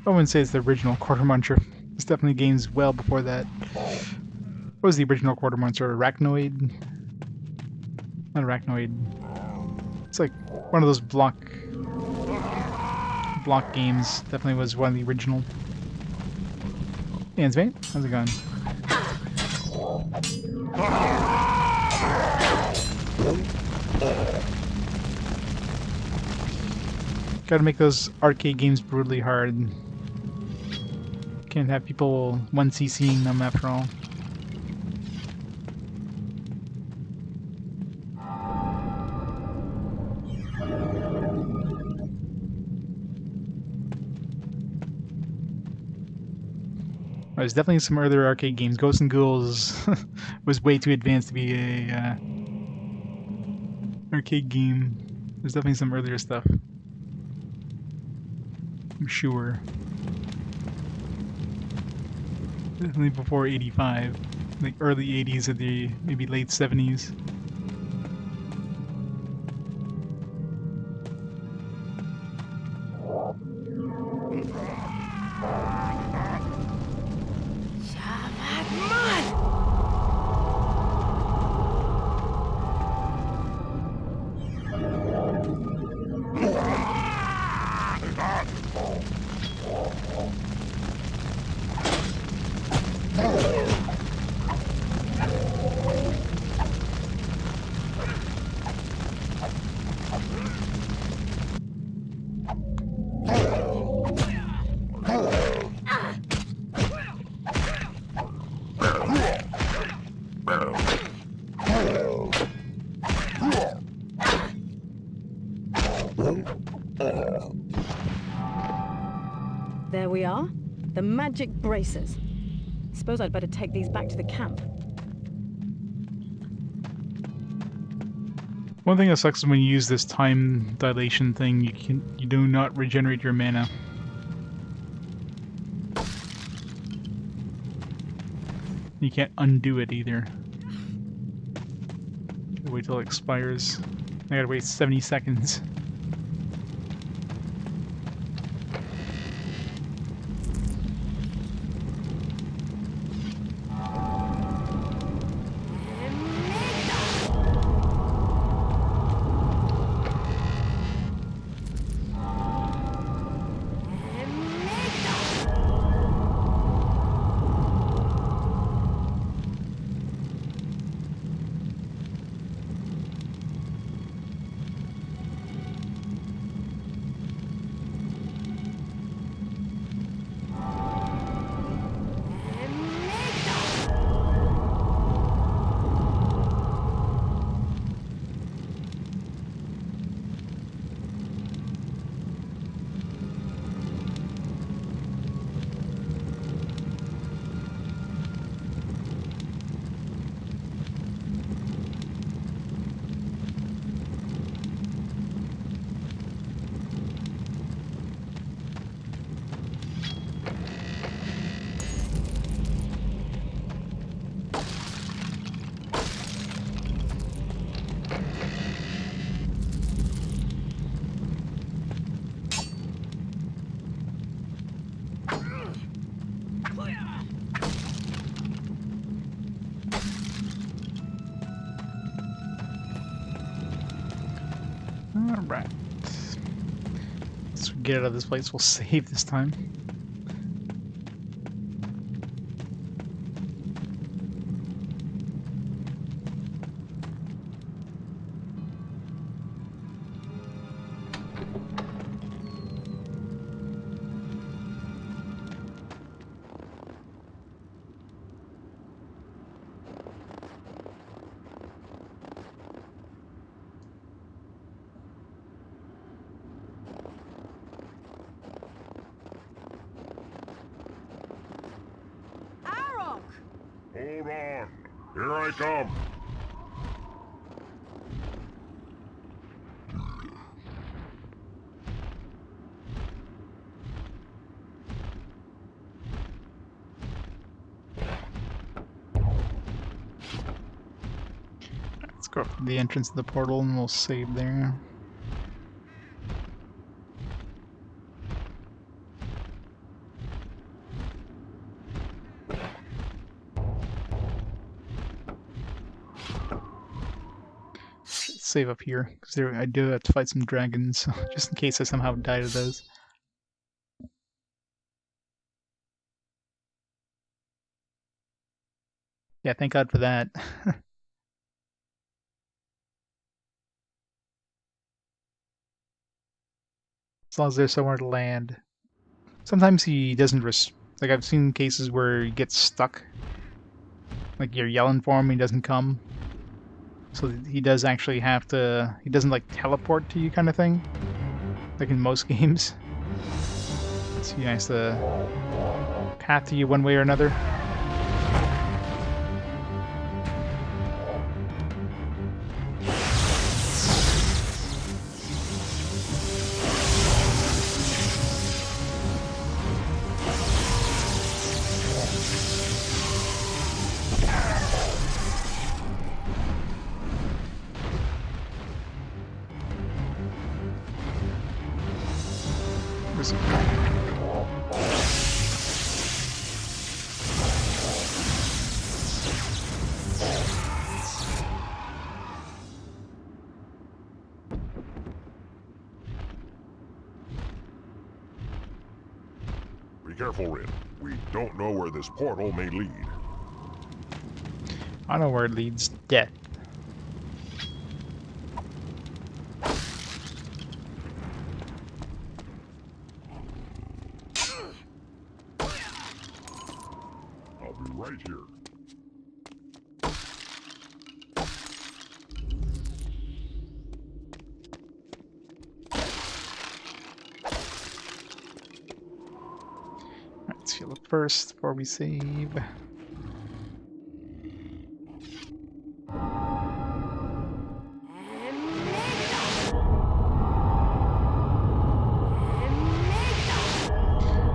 I wouldn't say it's the original Quarter Muncher. It's definitely games well before that. What was the original Quarter Muncher? Arachnoid? Not Arachnoid. It's like one of those block games. Definitely was one of the original. Hey, Ansmate, how's it going? Gotta make those arcade games brutally hard. Can't have people 1cc'ing them after all. There's definitely some earlier arcade games. Ghosts and Ghouls was way too advanced to be a arcade game. There's definitely some earlier stuff. I'm sure. Definitely before 85. Like early 80s or the maybe late 70s. There we are. The magic braces. Suppose I'd better take these back to the camp. One thing that sucks is when you use this time dilation thing, you do not regenerate your mana. You can't undo it either. Wait till it expires. I gotta wait 70 seconds. Alright. Let's get out of this place. We'll save this time. Hold on. Here I come. Let's go up to the entrance of the portal and we'll save there. Save up here, because I do have to fight some dragons, just in case I somehow die to those. Yeah, thank God for that. As long as there's somewhere to land. Sometimes he doesn't like, I've seen cases where he gets stuck. Like, you're yelling for him, he doesn't come. So he does actually have to... He doesn't, like, teleport to you kind of thing. Like in most games. So he has to path to you one way or another. Be careful, Rynn. We don't know where this portal may lead. I know where it leads. Death. I'll be right here. Let's heal up first before we save.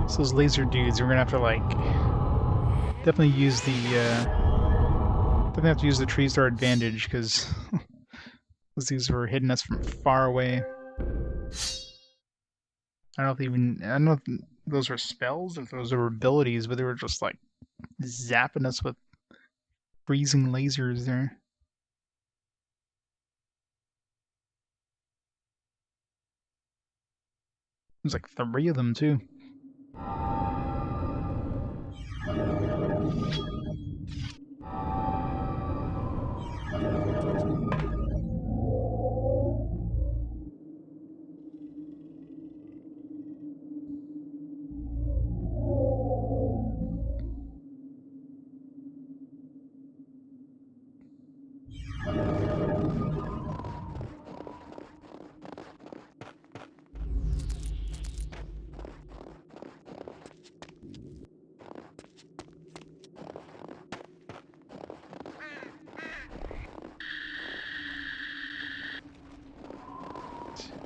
So those laser dudes, we're gonna have to like definitely use the trees to our advantage because these were hitting us from far away. I don't know if those were spells or if those were abilities, but they were just like zapping us with freezing lasers there. There's like 3 of them too.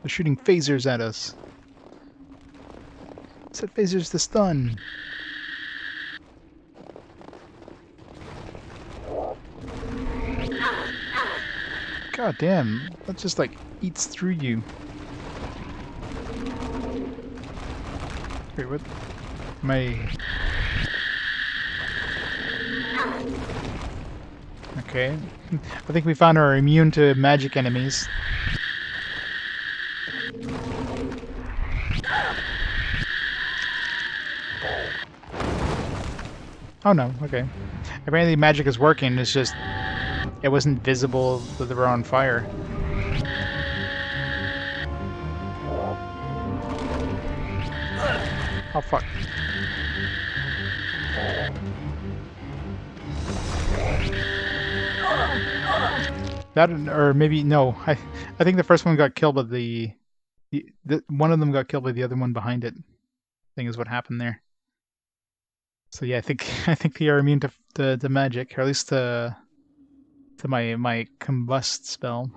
They're shooting phasers at us. Set phasers to stun. God damn, that just like eats through you. Wait, what? Am I... Okay. I think we found our immune to magic enemies. Oh no, okay. Apparently magic is working, it's just it wasn't visible that they were on fire. Oh fuck. That, or maybe no. I think the first one got killed, but the one of them got killed by the other one behind it. I think is what happened there. So yeah, I think they are immune to magic, or at least to my combust spell.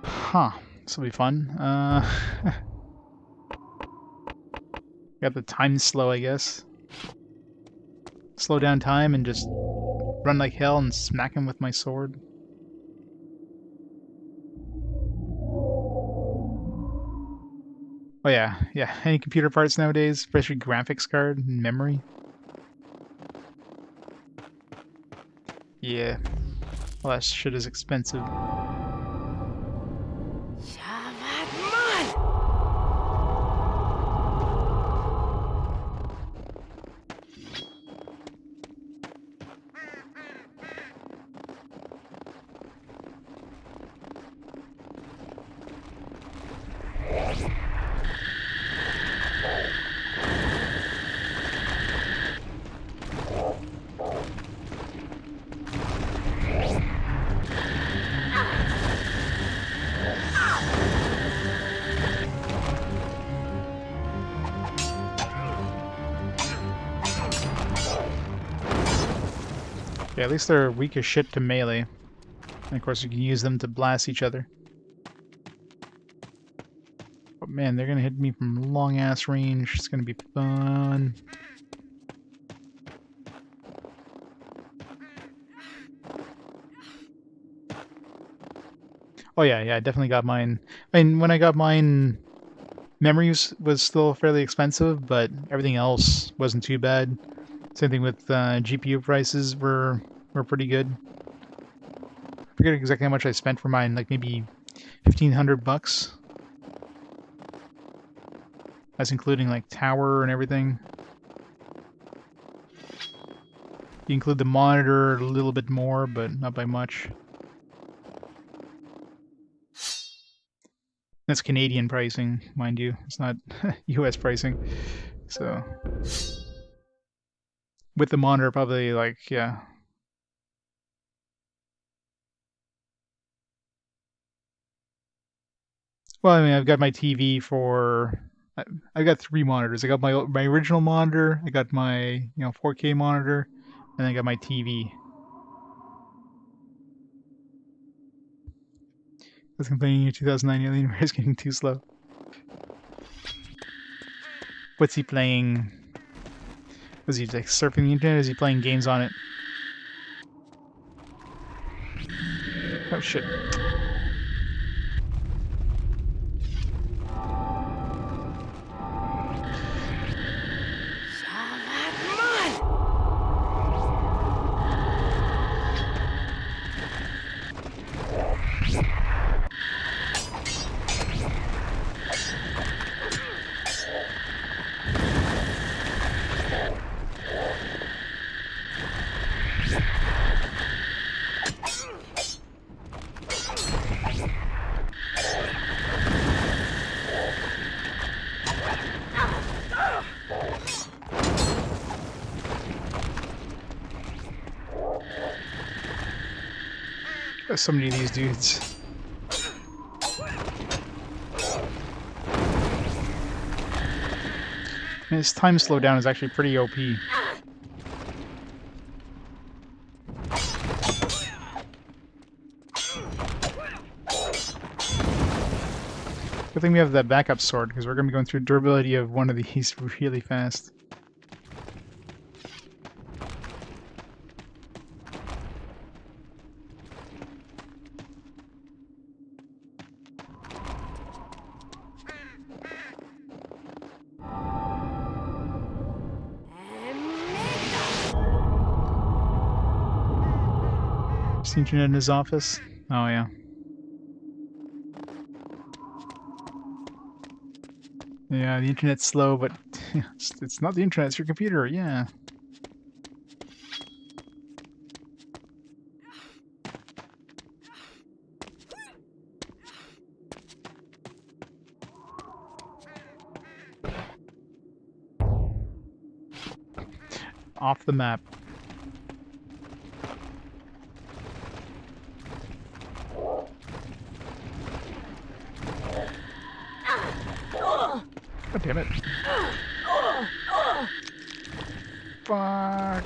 Huh. This will be fun. Got the time slow, I guess. Slow down time and just run like hell and smack him with my sword. Oh yeah, yeah. Any computer parts nowadays, especially graphics card and memory. Yeah. Well, that shit is expensive. Yeah, at least they're weak as shit to melee. And of course you can use them to blast each other. But man, they're gonna hit me from long ass range. It's gonna be fun. Oh yeah, I definitely got mine. I mean, when I got mine, memory was still fairly expensive, but everything else wasn't too bad. Same thing with GPU prices were pretty good. I forget exactly how much I spent for mine, like maybe $1,500. That's including like tower and everything. You include the monitor a little bit more, but not by much. That's Canadian pricing, mind you. It's not US pricing. So with the monitor, probably like, yeah. Well, I mean, I've got my TV for... I've got 3 monitors. I got my original monitor, I got my 4K monitor, and I got my TV. I was complaining in 2009 Alienware is getting too slow. What's he playing? Was he like surfing the internet, or is he playing games on it? Oh shit. So many of these dudes. And his time slowdown is actually pretty OP. Good thing we have that backup sword, because we're going to be going through durability of one of these really fast. Internet in his office? Oh yeah. Yeah, the internet's slow, but it's not the internet, it's your computer, yeah. off the map. God damn it. Fuck.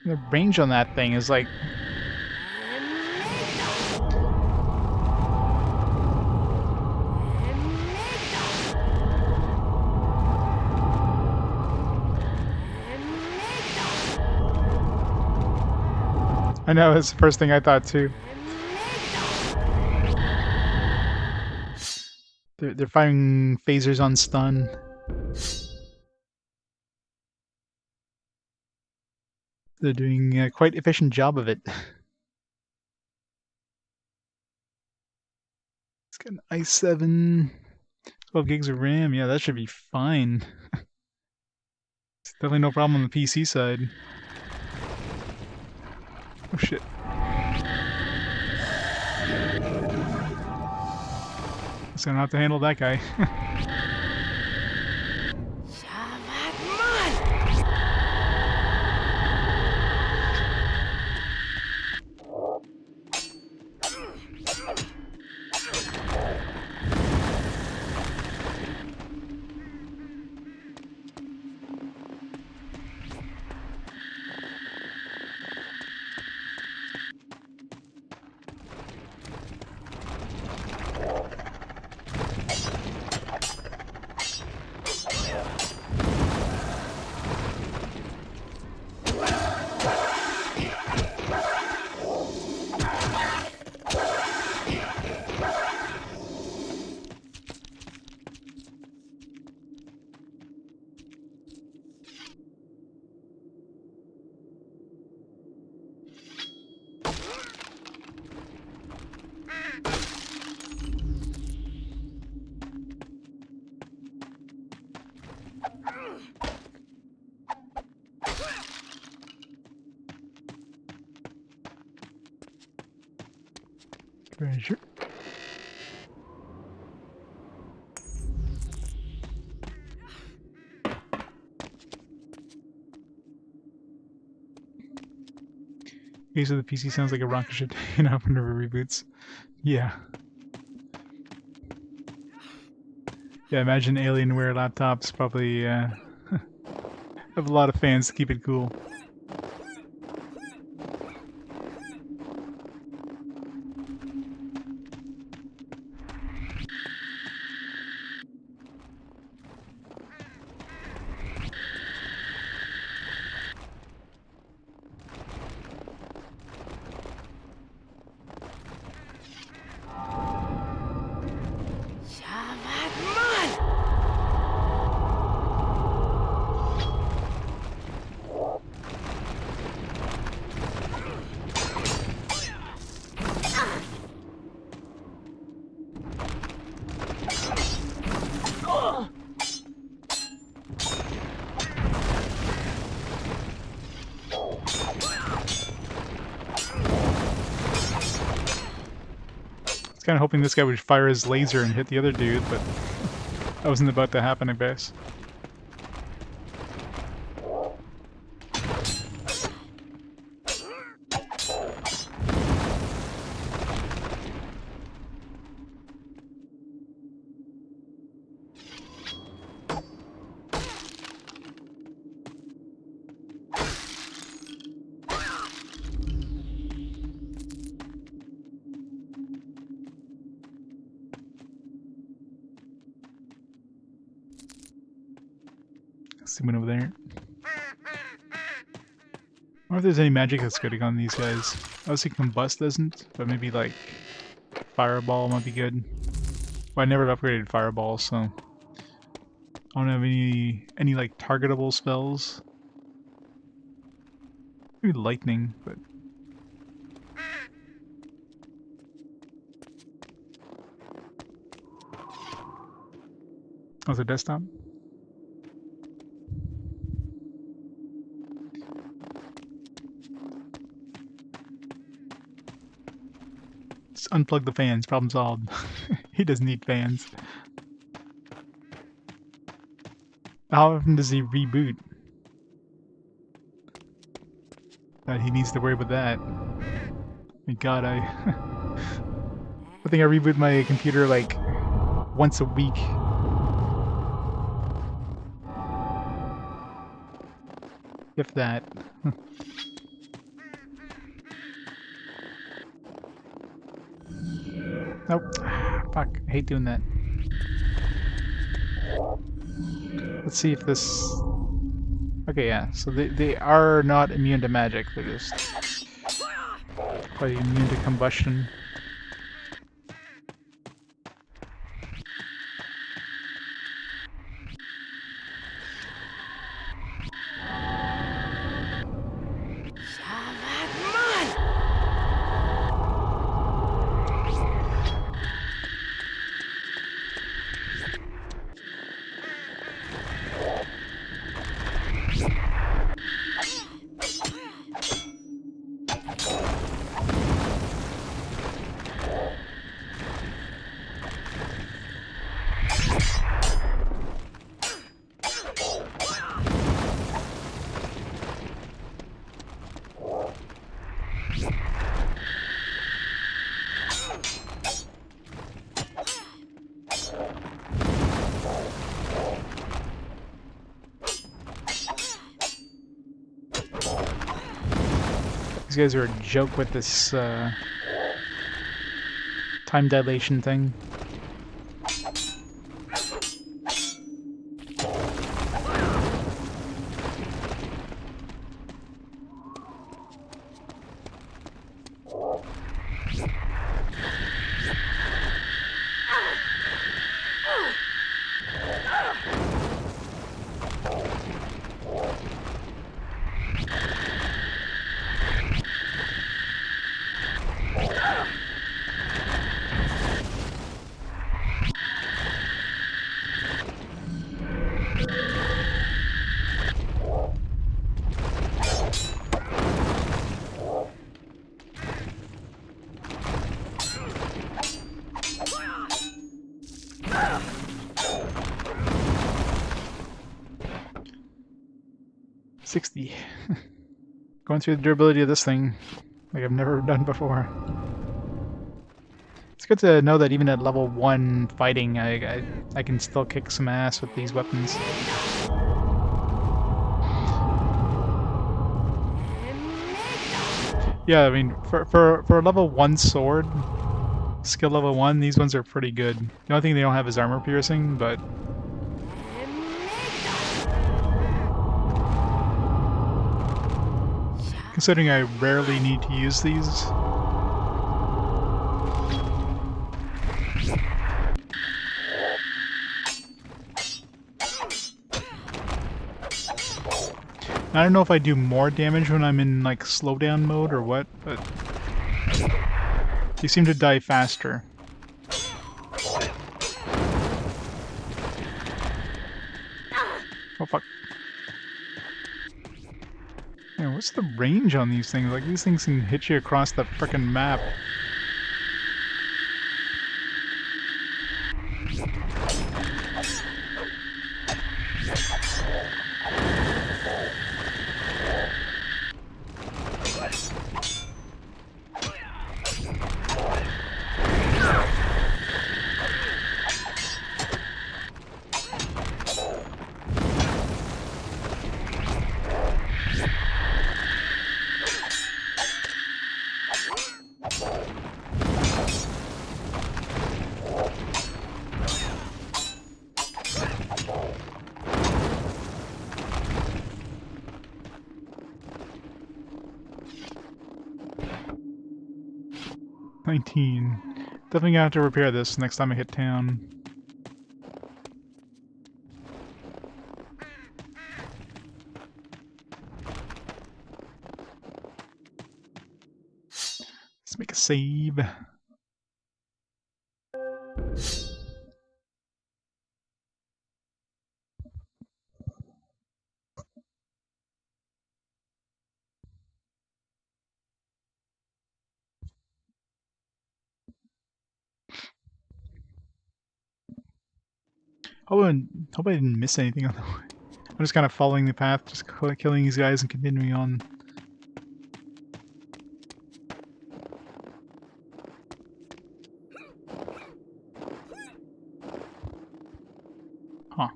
The range on that thing is like... I know, that's the first thing I thought too. They're firing phasers on stun. They're doing a quite efficient job of it. It's got an i7, 12 gigs of RAM. Yeah, that should be fine. It's definitely no problem on the PC side. Oh shit. Just gonna have to handle that guy. Treasure. Okay, so the PC sounds like a rocket ship taken off whenever reboots. Yeah. Yeah, imagine Alienware laptops probably have a lot of fans to keep it cool. Kind of hoping this guy would fire his laser and hit the other dude, but that wasn't about to happen, I guess. Someone over there. I wonder if there's any magic that's good on these guys. Obviously Combust doesn't, but maybe like Fireball might be good. Well, I never upgraded Fireball, so I don't have any like targetable spells. Maybe Lightning, but oh, it's a desktop. Just unplug the fans, problem solved. He doesn't need fans. How often does he reboot? He needs to worry about that. Thank God I think I reboot my computer like once a week. If that. Nope. Fuck. I hate doing that. Let's see if this... Okay, yeah. So they are not immune to magic. They're just probably immune to combustion. These guys are a joke with this time dilation thing. Going through the durability of this thing like I've never done before. It's good to know that even at level 1 fighting, I can still kick some ass with these weapons. Yeah, I mean, for a level 1 sword, skill level 1, these ones are pretty good. The only thing they don't have is armor piercing, but... considering I rarely need to use these. I don't know if I do more damage when I'm in like slowdown mode or what, but they seem to die faster. Oh fuck. Man, what's the range on these things? Like, these things can hit you across the frickin' map. Definitely gonna have to repair this next time I hit town. Let's make a save. Hope I didn't miss anything on the way. I'm just kind of following the path, just killing these guys and continuing on. Huh.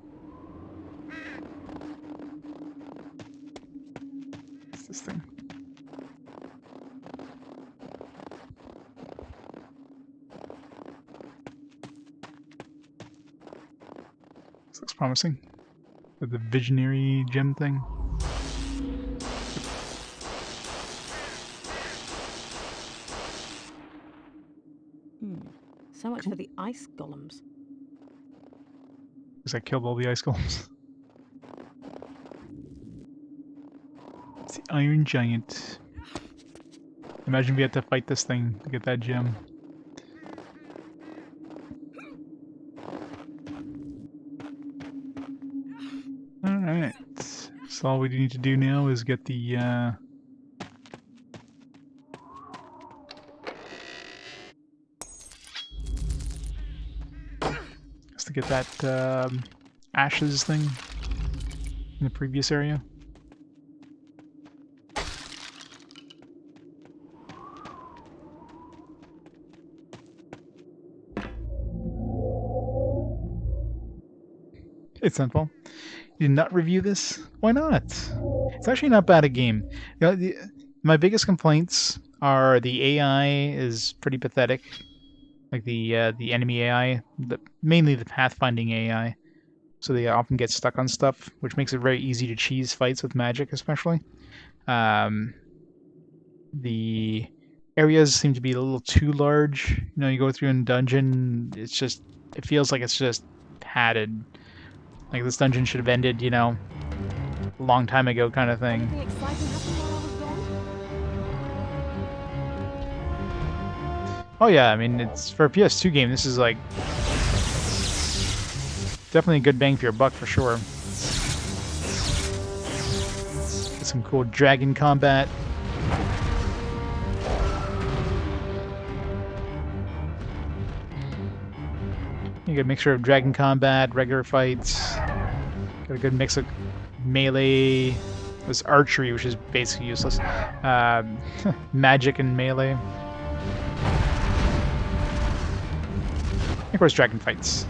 What's this thing? This looks promising. The visionary gem thing. So much for the ice golems. Because I killed all the ice golems. It's the Iron Giant. Imagine we had to fight this thing to get that gem. Alright. So all we need to do now is get the to get that ashes thing in the previous area. It's simple. You did not review this? Why not? It's actually not bad a game. You know, my biggest complaints are the AI is pretty pathetic. Like the enemy AI, mainly the pathfinding AI. So they often get stuck on stuff, which makes it very easy to cheese fights with magic, especially. The areas seem to be a little too large. You know, you go through a dungeon, it feels like it's just padded. Like this dungeon should have ended, you know, a long time ago kind of thing. Oh yeah, I mean, it's for a PS2 game, this is like definitely a good bang for your buck for sure. Get some cool dragon combat. You get a mixture of dragon combat, regular fights. Got a good mix of melee. There's archery, which is basically useless. Magic and melee. And of course, dragon fights.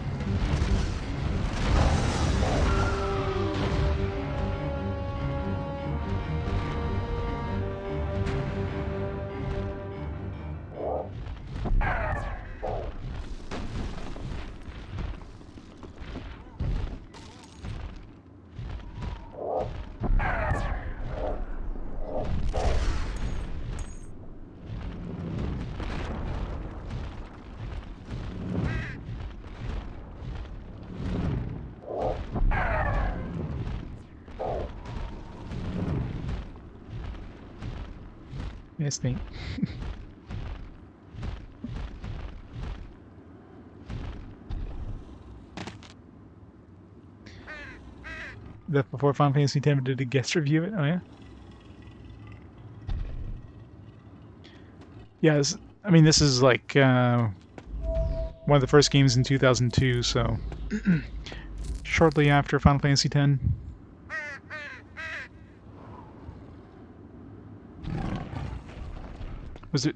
It's neat. That before Final Fantasy X did a guest review of it? Oh yeah? Yes, I mean this is like one of the first games in 2002, so shortly after Final Fantasy X.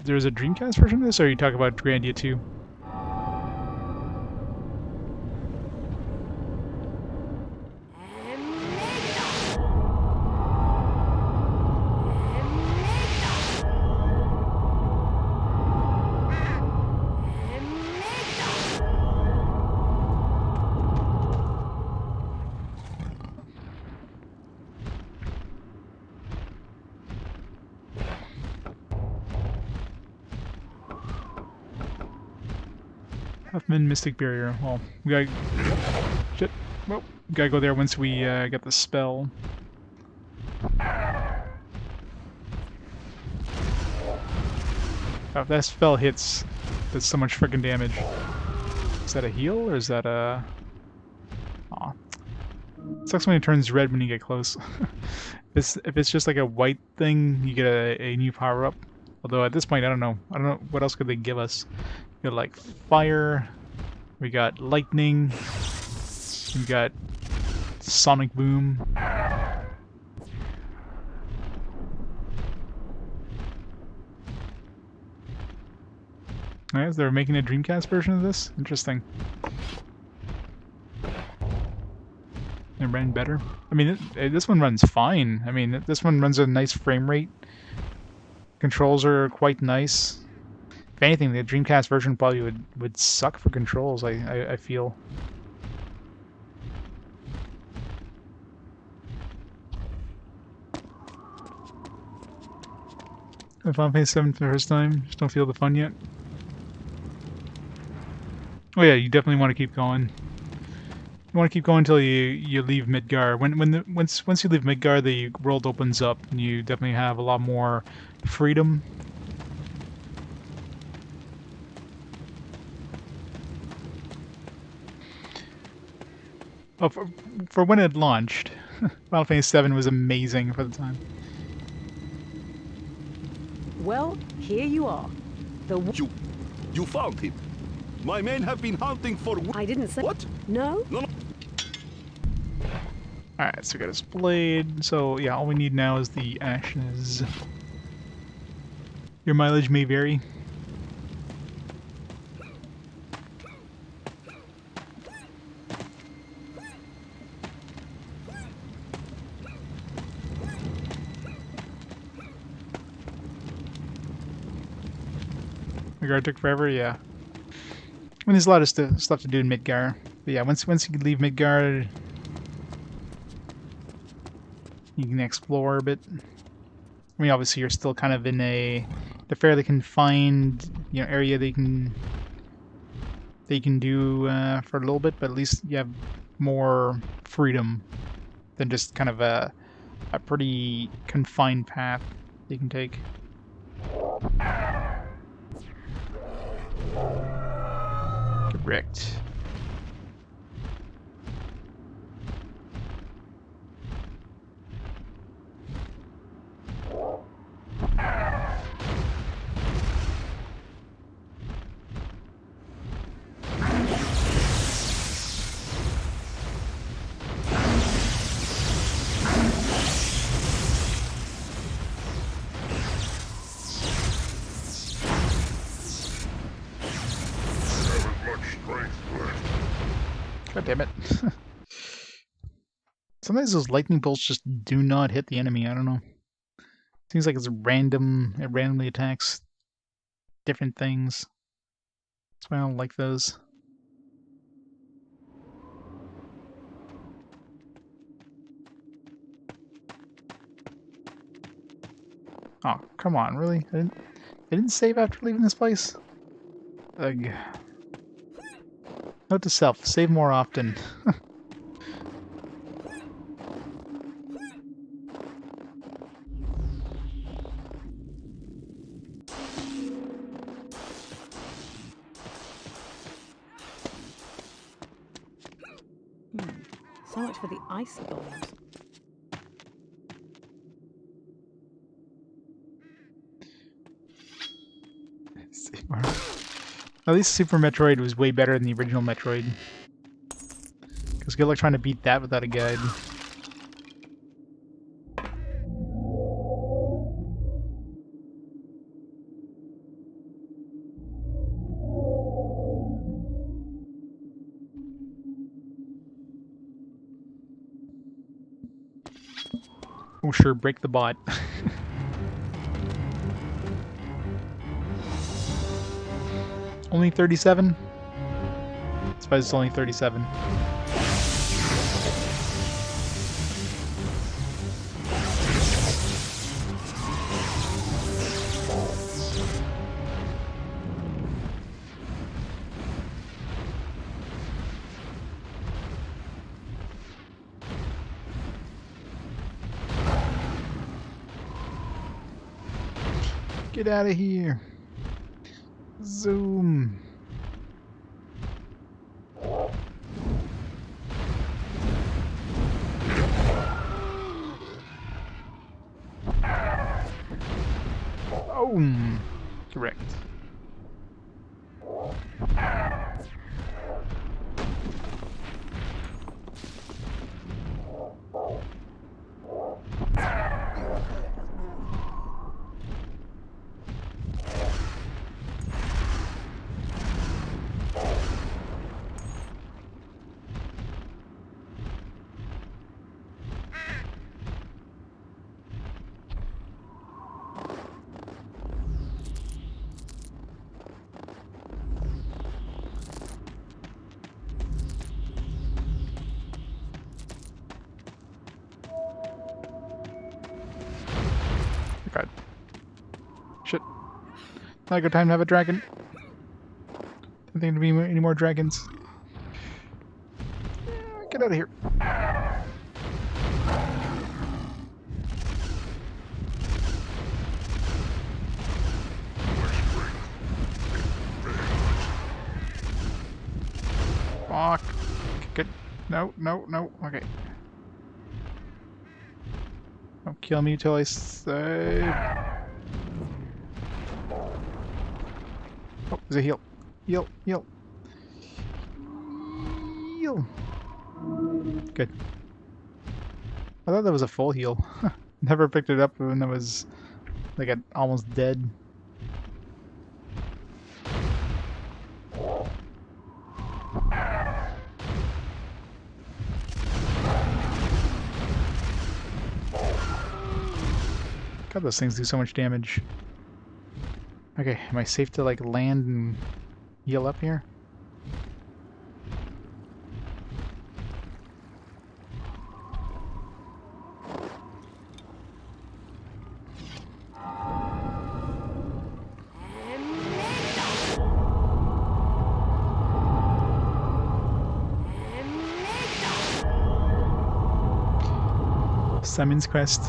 There was a Dreamcast version of this, or are you talking about Grandia 2? Huffman Mystic Barrier. Well, we gotta... Shit. Well, we gotta go there once we get the spell. Oh, if that spell hits, that's so much freaking damage. Is that a heal, or is that a... Aw. It sucks when it turns red when you get close. If it's just like a white thing, you get a new power-up. Although at this point, I don't know what else could they give us. We got like fire, we got lightning, You've got Sonic Boom. Alright, they're making a Dreamcast version of this? Interesting. It ran better. I mean, this one runs fine. I mean, this one runs at a nice frame rate. Controls are quite nice. If anything, the Dreamcast version probably would suck for controls, I feel. If I'm playing 7 for the first time, just don't feel the fun yet. Oh yeah, you definitely want to keep going. You want to keep going until you leave Midgar. Once you leave Midgar, the world opens up, and you definitely have a lot more freedom. Oh, for when it launched, Final Fantasy 7 was amazing for the time. Well, here you are. You found him. My men have been hunting for... I didn't say... What? No? No. Alright, so we got his blade. So, yeah, all we need now is the ashes. Your mileage may vary. The guard took forever, yeah. I mean, there's a lot of stuff to do in Midgar. But yeah, once you leave Midgar, you can explore a bit. I mean, obviously you're still kind of in a fairly confined, area that you can do for a little bit, but at least you have more freedom than just kind of a pretty confined path that you can take. Correct. God damn it. Sometimes those lightning bolts just do not hit the enemy, I don't know. Seems like it's random, it randomly attacks different things. That's why I don't like those. Oh, come on, really? I didn't save after leaving this place? Ugh. Note to self, save more often. So much for the ice bombs. At least Super Metroid was way better than the original Metroid. Because good luck trying to beat that without a guide. Oh sure, break the bot. Only 37? I suppose it's only 37. Get out of here. Zoom. Oh, correct. Not a good time to have a dragon. Don't think there'll be any more dragons. Get out of here. Fuck. Good. No, no, no. Okay. Don't kill me till I save. Oh, there's a heal. Heal, heal. Heal. Good. I thought that was a full heal. Never picked it up when I was like almost dead. God, those things do so much damage. Okay, am I safe to like land and heal up here? Simon's Quest.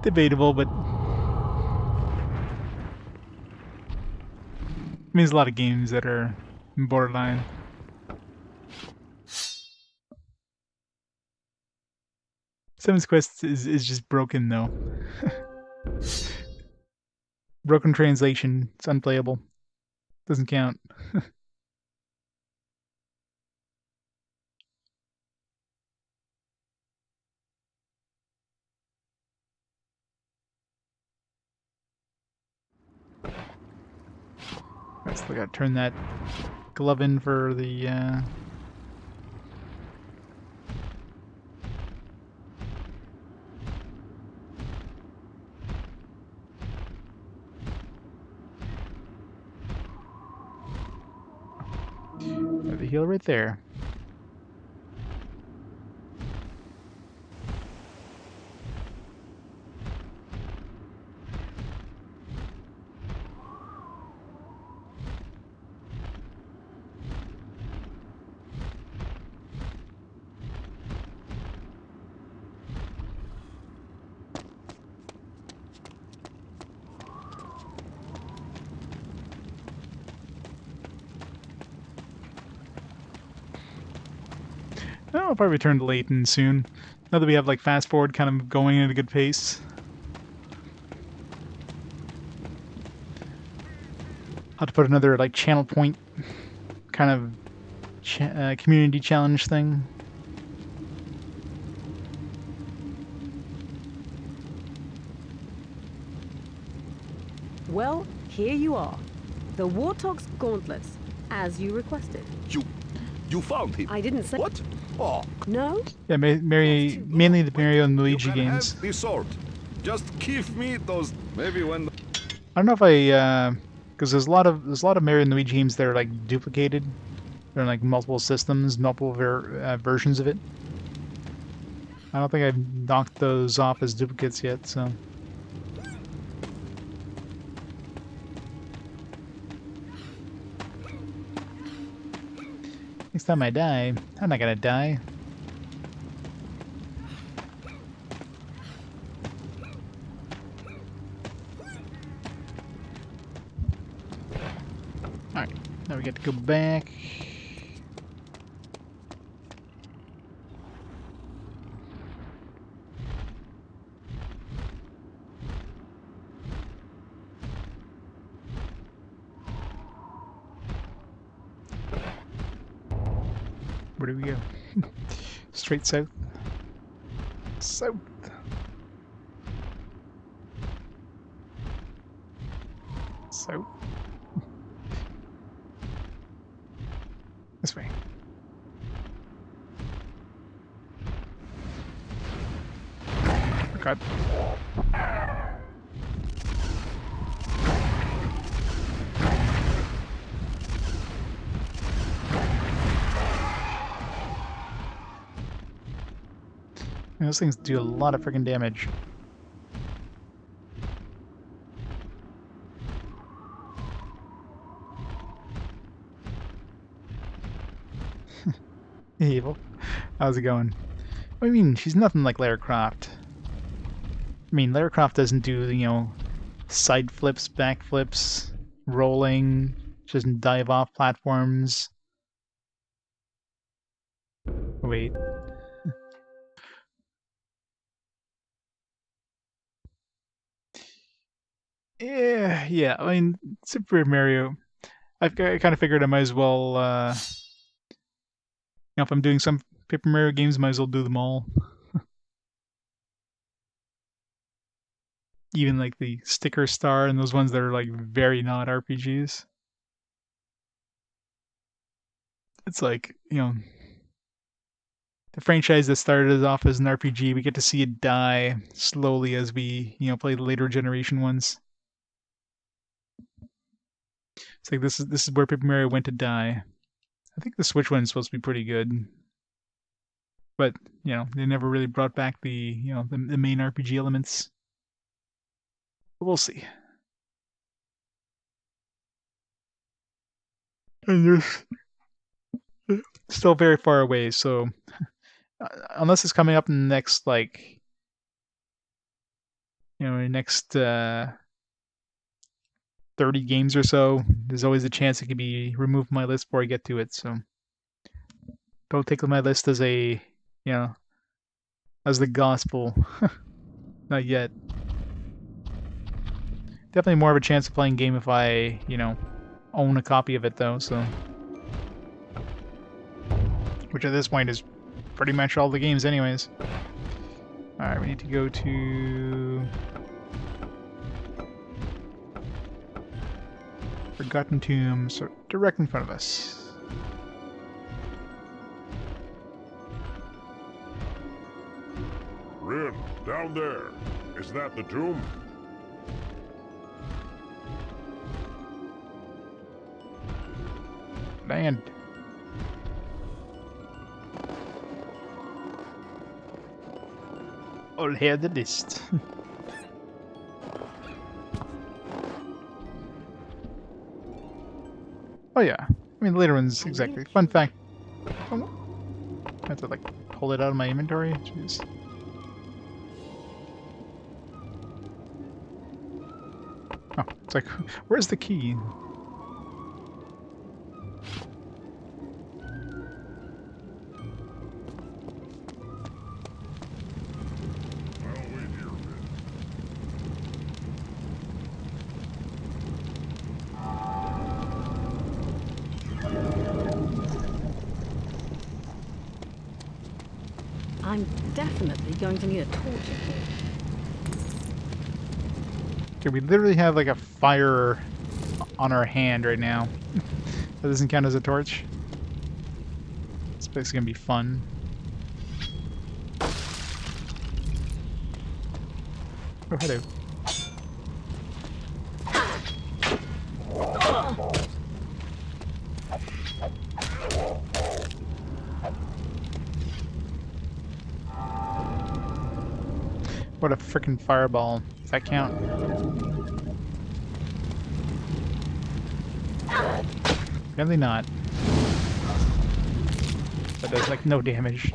Debatable, but I mean, there's a lot of games that are borderline. Simon's Quest is just broken though. Broken translation. It's unplayable. Doesn't count. I still gotta turn that glove in for the heal right there. I'll probably return to Layton soon. Now that we have like fast forward kind of going at a good pace. I'll have to put another like channel point kind of community challenge thing. Well, here you are. The Warthog's gauntlets, as you requested. You found him? I didn't say... What? Oh. No? Yeah, mainly the Mario and Luigi games. Have the sword. Just give me those. Maybe when. I don't know if I because there's a lot of Mario and Luigi games that are like duplicated. They're like multiple systems, multiple versions of it. I don't think I've knocked those off as duplicates yet, so. Next time I die, I'm not gonna die. Alright, now we get to go back. Where do we go? Straight south. South. South. This way. Oh God. Those things do a lot of freaking damage. Evil. How's it going? I mean, she's nothing like Lara Croft. I mean, Lara Croft doesn't do, you know, side flips, back flips, rolling. She doesn't dive off platforms. Wait. Yeah. I mean, Super Mario. I kind of figured I might as well. You know, if I'm doing some Paper Mario games, might as well do them all. Even like the Sticker Star and those ones that are like very not RPGs. It's like, you know, the franchise that started off as an RPG, we get to see it die slowly as we, you know, play the later generation ones. It's like this is where Paper Mario went to die. I think the Switch one is supposed to be pretty good, but you know they never really brought back the the main RPG elements. But we'll see. And there's still very far away, so unless it's coming up in the next like next 30 games or so, there's always a chance it could be removed from my list before I get to it. So don't take my list as a as the gospel. Not yet. Definitely more of a chance of playing game if I, own a copy of it though, so. Which at this point is pretty much all the games anyways. Alright, we need to go to Forgotten Tomb, so direct in front of us. Rynn, down there. Is that the tomb? Land. I'll hear the list. Oh yeah. I mean, the later ones, exactly. Fun fact. Oh, I have to, like, pull it out of my inventory? Jeez. Oh, it's like, where's the key? I'm definitely going to need a torch in here. Okay, we literally have like a fire on our hand right now. That doesn't count as a torch. This place is gonna be fun. Oh, hello. What a frickin' fireball. Does that count? Apparently not. That does like no damage.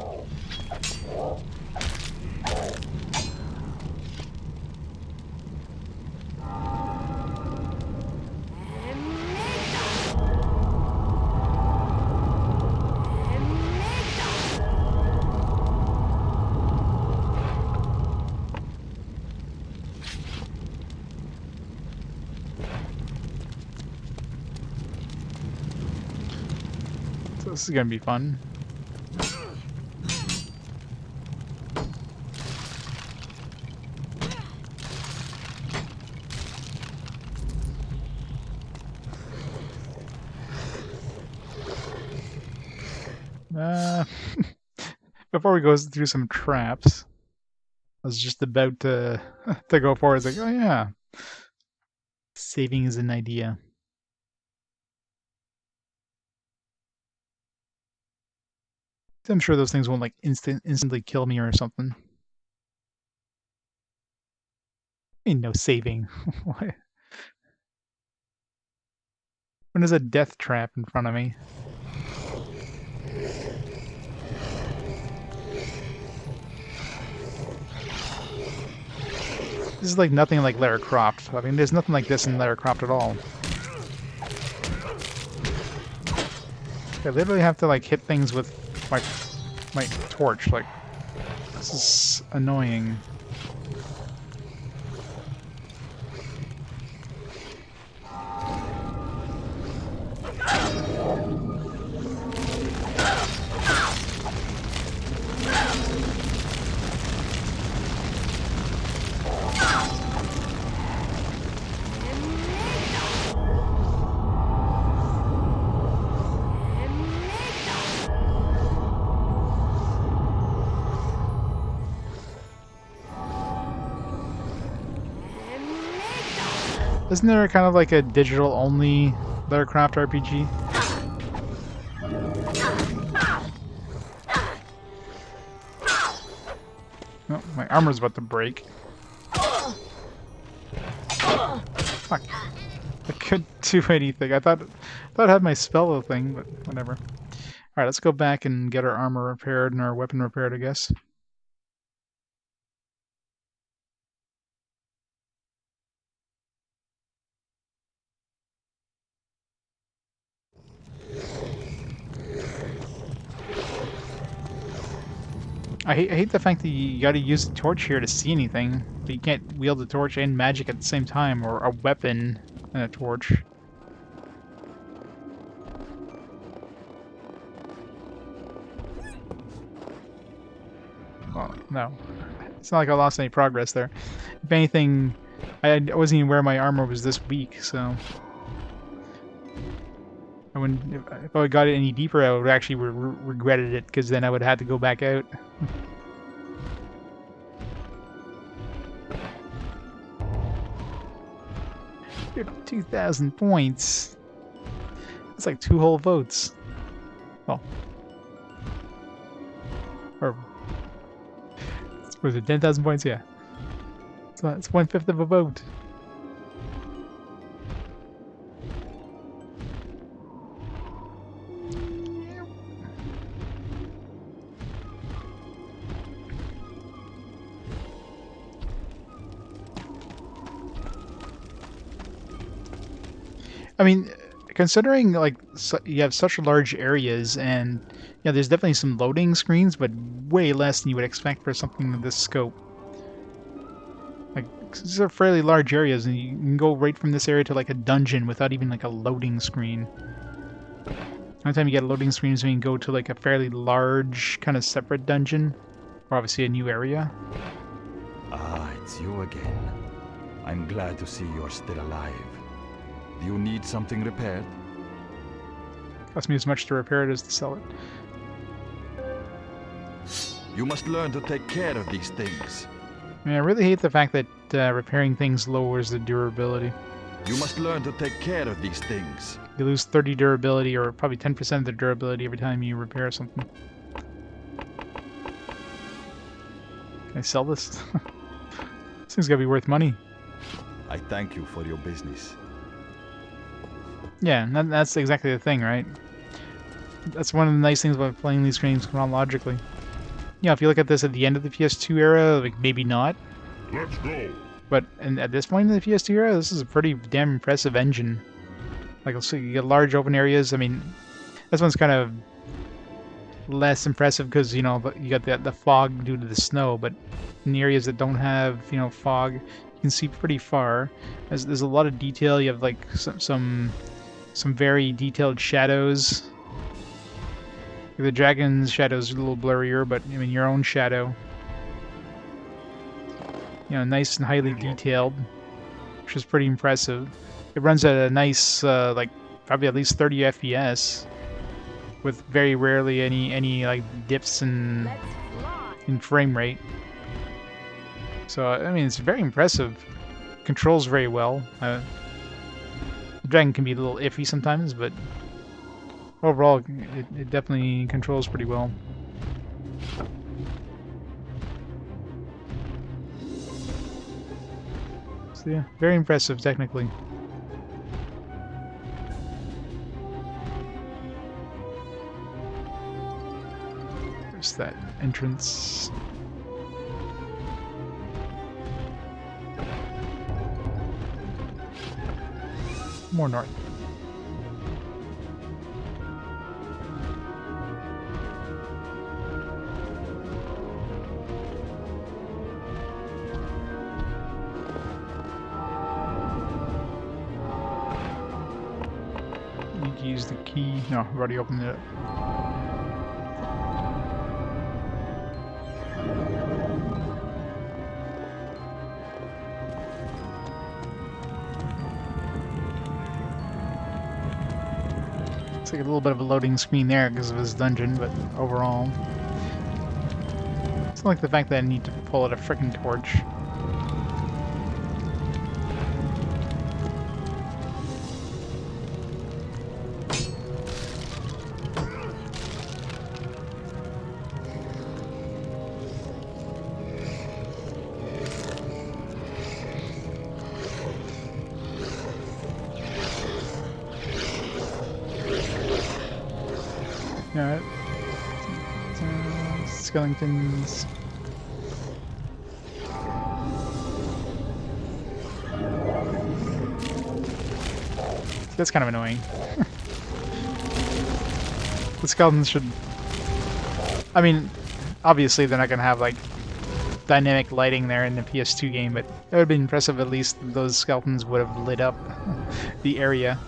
This is gonna be fun. Before we go through some traps, I was just about to to go forward. It's like, oh yeah, saving is an idea. I'm sure those things won't like instantly kill me or something. I mean, no saving. What? When is a death trap in front of me? This is like nothing like Lara Croft. I mean, there's nothing like this in Lara Croft at all. I literally have to like hit things with my torch. Like, this is annoying. Isn't there kind of like a digital-only Lara Croft RPG? Oh, my armor's about to break. Fuck. I couldn't do anything. I thought I had my spell thing, but whatever. Alright, let's go back and get our armor repaired and our weapon repaired, I guess. I hate the fact that you gotta use the torch here to see anything, but you can't wield the torch and magic at the same time, or a weapon and a torch. Well, no. It's not like I lost any progress there. If anything, I wasn't even aware my armor was this weak, so... If I got it any deeper, I would actually regretted it, because then I would have had to go back out. 2,000 points. That's like 2 whole votes. Oh. Or... was it 10,000 points? Yeah. So it's 1/5 of a vote. I mean, considering like you have such large areas, and yeah, there's definitely some loading screens, but way less than you would expect for something of this scope. Like, these are fairly large areas, and you can go right from this area to like a dungeon without even like a loading screen. Every time you get a loading screen, so you can go to like a fairly large kind of separate dungeon, or obviously a new area. Ah, it's you again. I'm glad to see you're still alive. Do you need something repaired? Costs me as much to repair it as to sell it. You must learn to take care of these things. I mean, I really hate the fact that repairing things lowers the durability. You must learn to take care of these things. You lose 30 durability, or probably 10% of the durability every time you repair something. Can I sell this? This thing's gotta be worth money. I thank you for your business. Yeah, that's exactly the thing, right? That's one of the nice things about playing these games chronologically. Yeah, if you look at this at the end of the PS2 era, like, maybe not. Let's go. But at this point in the PS2 era, this is a pretty damn impressive engine. Like, so you get large open areas. I mean, this one's kind of less impressive because, you know, you got the fog due to the snow, but in the areas that don't have, you know, fog, you can see pretty far. There's a lot of detail. You have, like, some very detailed shadows. The dragon's shadow is a little blurrier, but I mean your own shadow, you know, nice and highly detailed, which is pretty impressive. It runs at a nice, like probably at least 30 FPS, with very rarely any like dips in frame rate. So I mean, it's very impressive. Controls very well. The dragon can be a little iffy sometimes, but overall, it definitely controls pretty well. So yeah, very impressive technically. There's that entrance. More north. Need to use the key. No, I've already opened it up. Like a little bit of a loading screen there because of his dungeon, but overall, it's not like the fact that I need to pull out a frickin' torch. Yeah, skeletons. That's kind of annoying. The skeletons should... I mean, obviously they're not going to have, like, dynamic lighting there in the PS2 game, but it would have been impressive at least those skeletons would have lit up the area.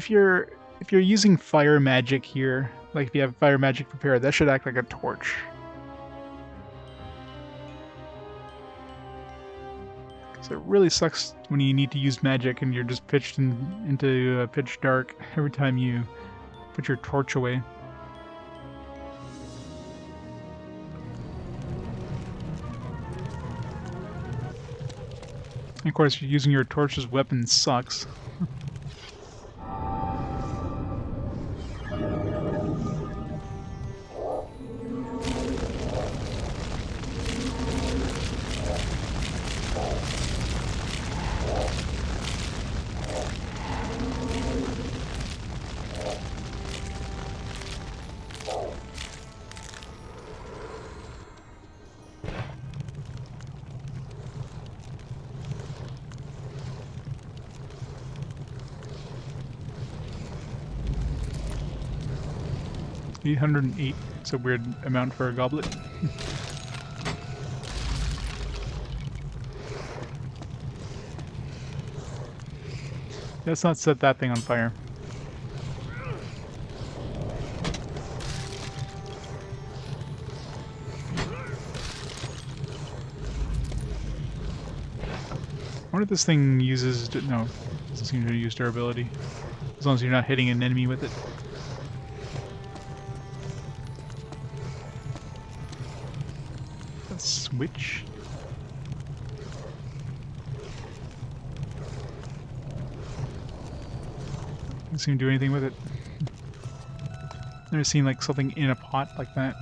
If you're using fire magic here, like if you have fire magic prepared, that should act like a torch. Because it really sucks when you need to use magic and you're just pitched into pitch dark every time you put your torch away. And of course, using your torch as weapon sucks. $808. It's a weird amount for a goblet. Let's not set that thing on fire. I wonder if this thing uses... No, it doesn't seem to use durability. As long as you're not hitting an enemy with it. Switch. Doesn't seem to do anything with it. Never seen like something in a pot like that.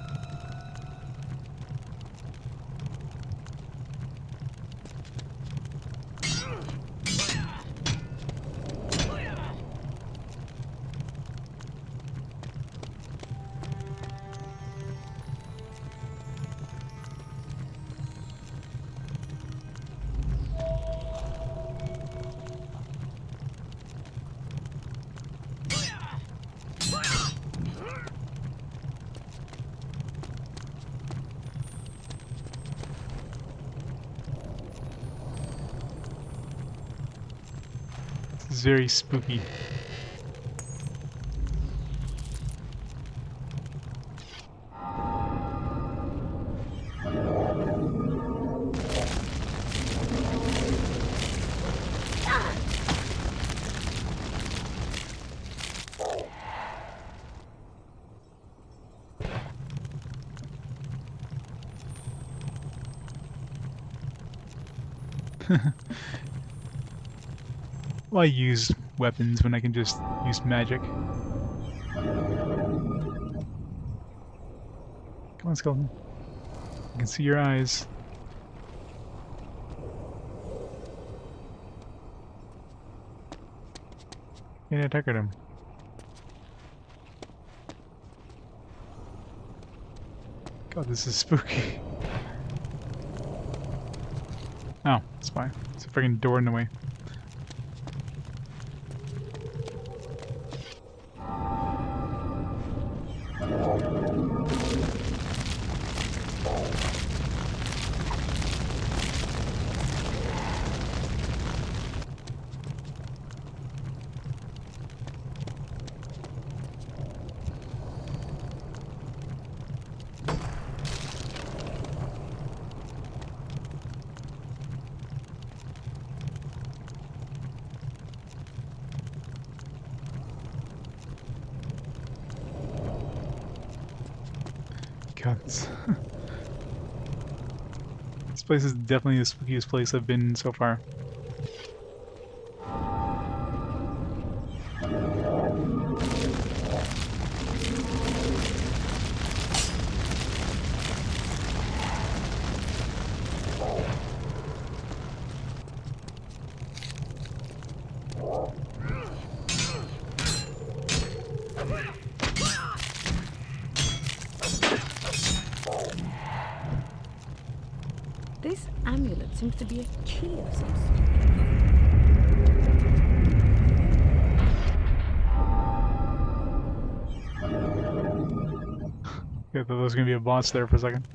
It's very spooky. Why use weapons when I can just use magic? Come on, skeleton. I can see your eyes. Can't attack him. God, this is spooky. Oh, it's fine. It's a freaking door in the way. God, this place is definitely the spookiest place I've been so far. This amulet seems to be a key of some sort. I thought there was gonna be a boss there for a second.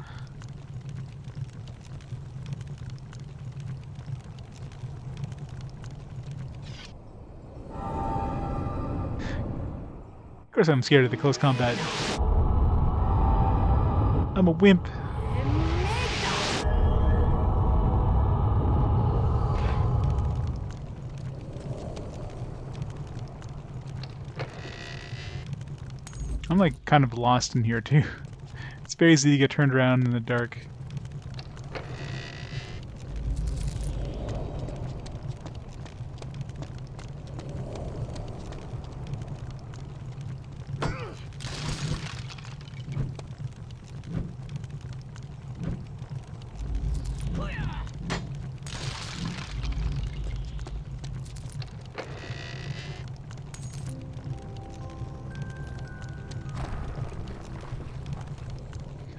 Of course I'm scared of the close combat. I'm a wimp. I'm like kind of lost in here too. It's very easy to get turned around in the dark.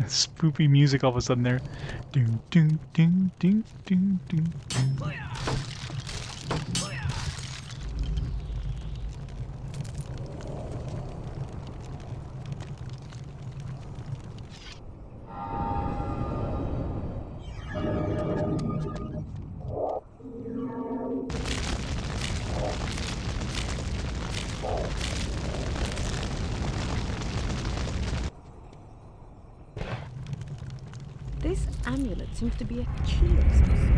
Spoopy music all of a sudden there. Ding ding ding ding ding ding ding. This amulet seems to be a key of some sort.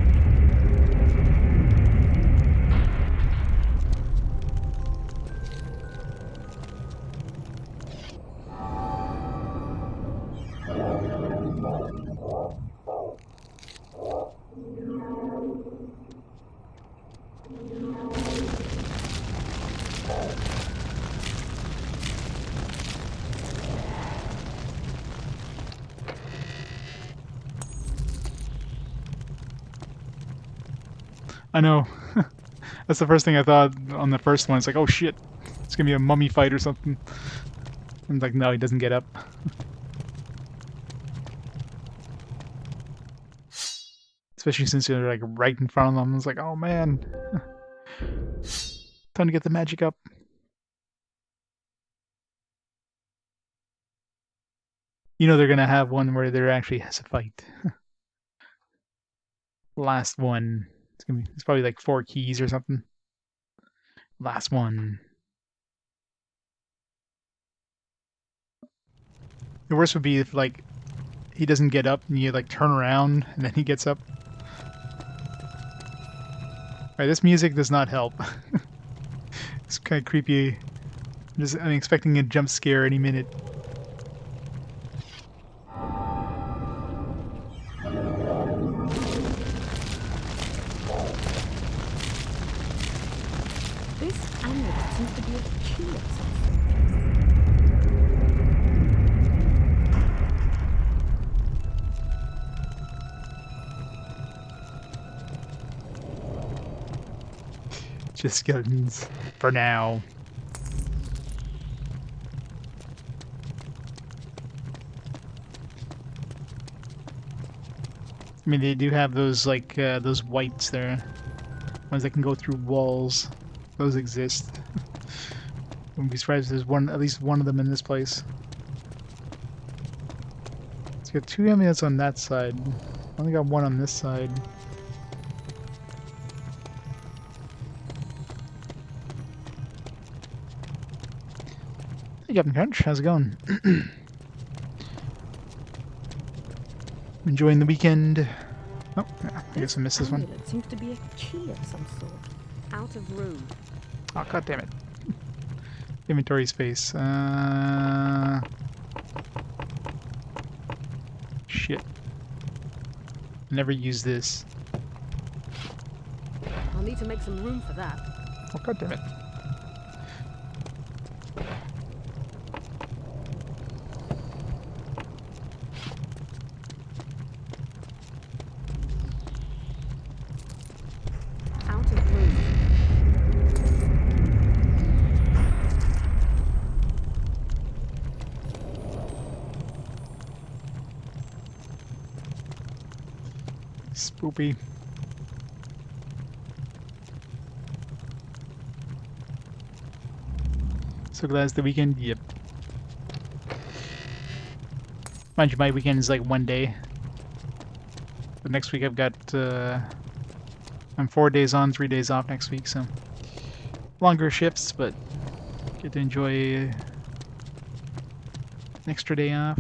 I know. That's the first thing I thought on the first one. It's like, oh shit, it's gonna be a mummy fight or something. And like, no, he doesn't get up. Especially since you're like right in front of them. It's like, oh man. Time to get the magic up. You know they're gonna have one where there actually has a fight. Last one. It's probably like 4 keys or something. Last one. The worst would be if like he doesn't get up and you like turn around and then he gets up. Alright, this music does not help. It's kind of creepy. I'm expecting a jump scare any minute. This amulet seems to be a key of some sort. Just skeletons for now. I mean, they do have those, like, those whites there. Ones that can go through walls. Those exist. Wouldn't be surprised if there's at least one of them in this place. It's got 2 amulets on that side. Only got 1 on this side. Hey, Captain Crunch, how's it going? Enjoying the weekend. Oh, I guess I missed this one. It seems to be a key of some sort. Out of room. Oh, god damn it. Inventory space. Shit. Never use this. I'll need to make some room for that. Oh, god damn it. Out of room. Spoopy. So glad it's the weekend? Yep. Mind you, my weekend is like 1 day. But next week I've got, I'm 4 days on, 3 days off next week, so longer shifts, but get to enjoy an extra day off.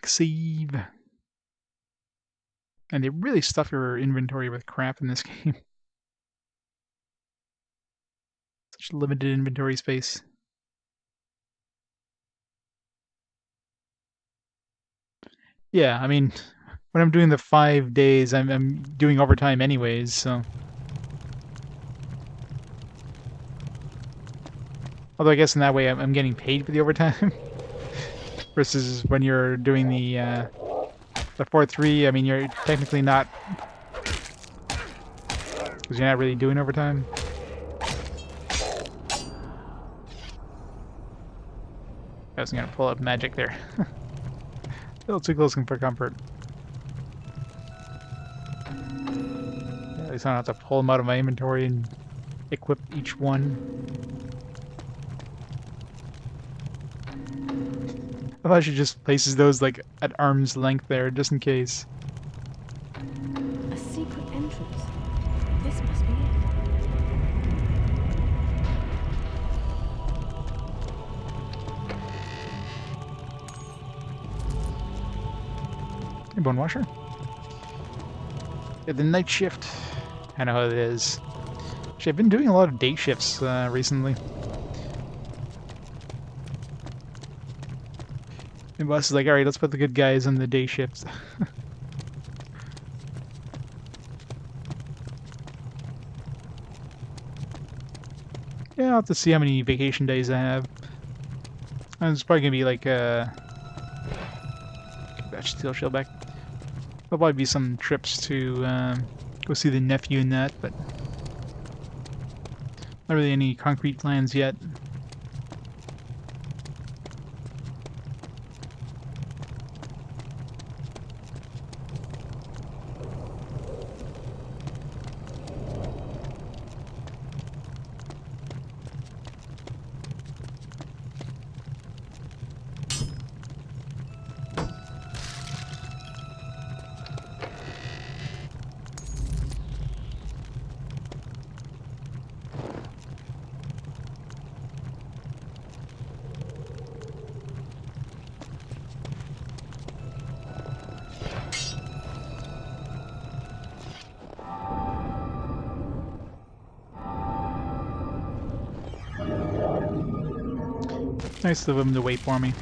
Save. And they really stuff your inventory with crap in this game. Such limited inventory space. Yeah, I mean, when I'm doing the 5 days, I'm doing overtime anyways, so. Although I guess in that way I'm getting paid for the overtime. Versus when you're doing the 4-3, I mean, you're technically not, because you're not really doing overtime. I wasn't gonna pull up magic there. A little too close for comfort. Yeah, at least I don't have to pull them out of my inventory and equip each one. I thought she just places those like at arm's length there, just in case. A secret entrance. This must be it. Hey, Bone Washer. Yeah, the night shift. I know how it is. Actually, I've been doing a lot of day shifts recently. The boss is like, alright, let's put the good guys on the day shifts. Yeah, I'll have to see how many vacation days I have. And it's probably gonna be like, that steel shell back. There'll probably be some trips to go see the nephew and that, but not really any concrete plans yet. Nice of him to wait for me.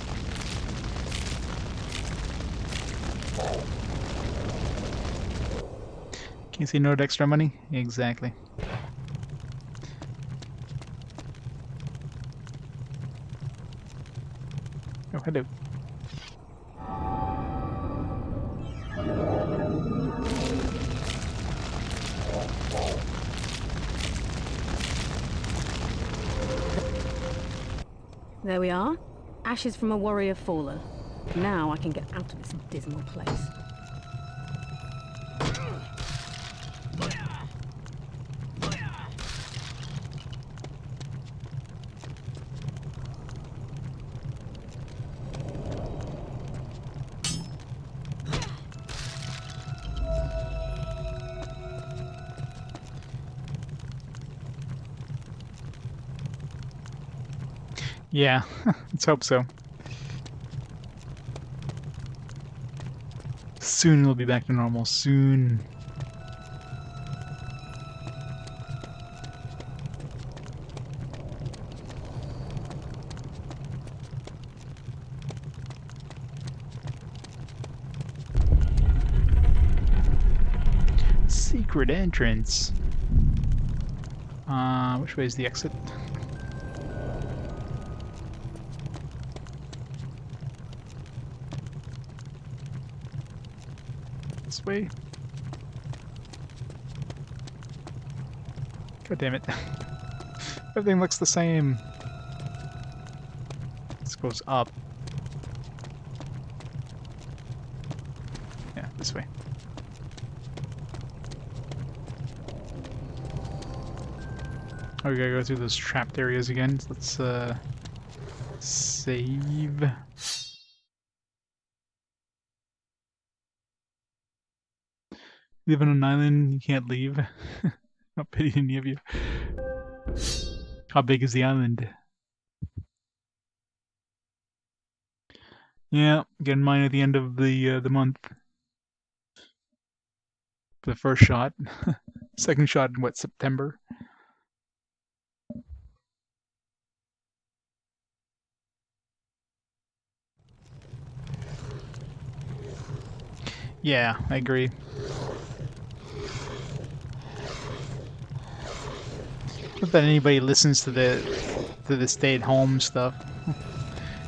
Can you see no extra money? Exactly. Oh, hello. There we are. Ashes from a warrior fallen. Now I can get out of this dismal place. Yeah, let's hope so. Soon we'll be back to normal. Soon. Secret entrance. Which way is the exit? This way. God damn it. Everything looks the same. This goes up. Yeah, this way. Oh, we gotta go through those trapped areas again. So let's save. Live on an island, you can't leave. Not pity any of you. How big is the island? Yeah, getting mine at the end of the month. For the first shot. Second shot in what, September? Yeah, I agree. Not that anybody listens to the stay-at-home stuff.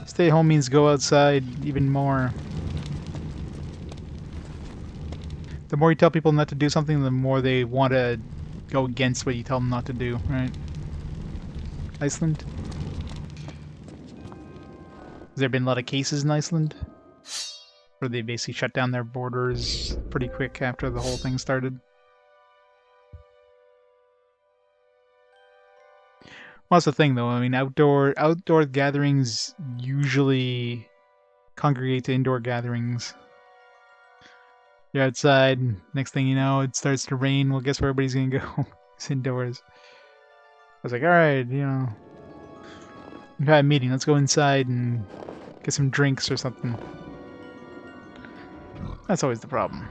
Stay-at-home means go outside even more. The more you tell people not to do something, the more they want to go against what you tell them not to do, right? Iceland? Has there been a lot of cases in Iceland? Where they basically shut down their borders pretty quick after the whole thing started? Well, that's the thing, though. I mean, outdoor gatherings usually congregate to indoor gatherings. You're outside, next thing you know, it starts to rain. Well, guess where everybody's gonna go? It's indoors. I was like, alright, you know, we've had a meeting. Let's go inside and get some drinks or something. That's always the problem.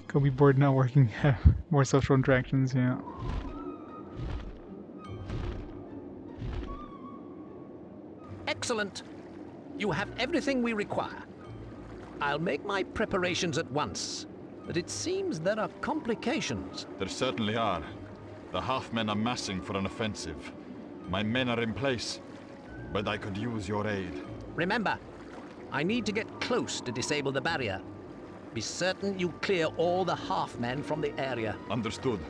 Go be bored not working, have more social interactions, yeah. Excellent. You have everything we require. I'll make my preparations at once, but it seems there are complications. There certainly are. The half-men are massing for an offensive. My men are in place, but I could use your aid. Remember, I need to get close to disable the barrier. Be certain you clear all the half-men from the area. Understood,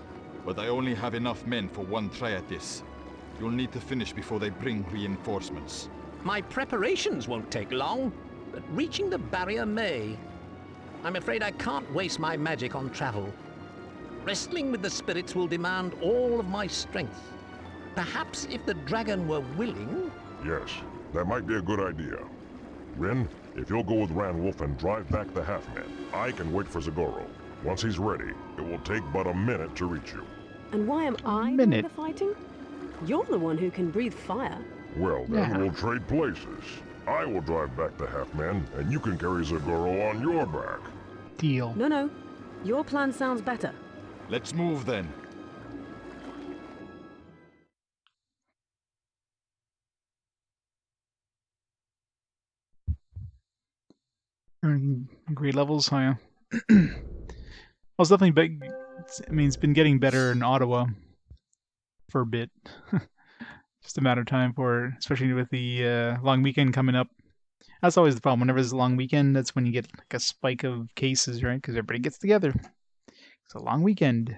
but I only have enough men for one try at this. You'll need to finish before they bring reinforcements. My preparations won't take long, but reaching the barrier may. I'm afraid I can't waste my magic on travel. Wrestling with the spirits will demand all of my strength. Perhaps if the dragon were willing... Yes, that might be a good idea. Rynn, if you'll go with Ranwolf and drive back the half-men, I can wait for Zagoro. Once he's ready, it will take but a minute to reach you. And why am I doing the fighting? You're the one who can breathe fire. Well, then we'll trade places. I will drive back the half-men, and you can carry Zagoro on your back. Deal. No. Your plan sounds better. Let's move then. Grade levels, huh? Well, it's definitely big. I mean, it's been getting better in Ottawa for a bit. Just a matter of time for, especially with the long weekend coming up. That's always the problem. Whenever there's a long weekend, that's when you get like a spike of cases, right? Because everybody gets together. It's a long weekend.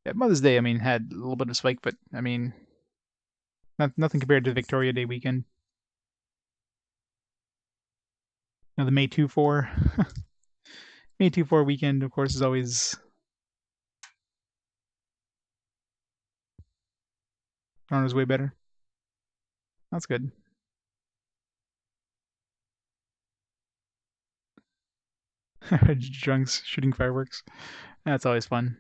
Yeah, Mother's Day, I mean, had a little bit of spike, but I mean, nothing compared to Victoria Day weekend. You know, the May 2-4. May 2-4 weekend, of course, is always Toronto's way better. That's good. Drunks shooting fireworks. That's always fun.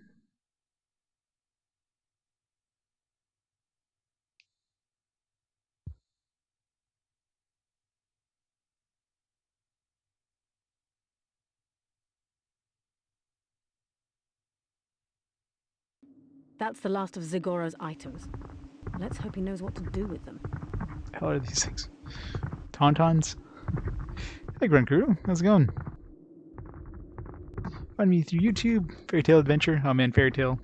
That's the last of Zagoro's items. Let's hope he knows what to do with them. What the hell are these things? Tauntauns? Hey, Grunt Crew. How's it going? Find me through YouTube. Fairy Tale Adventure. Oh man, Fairy Tale.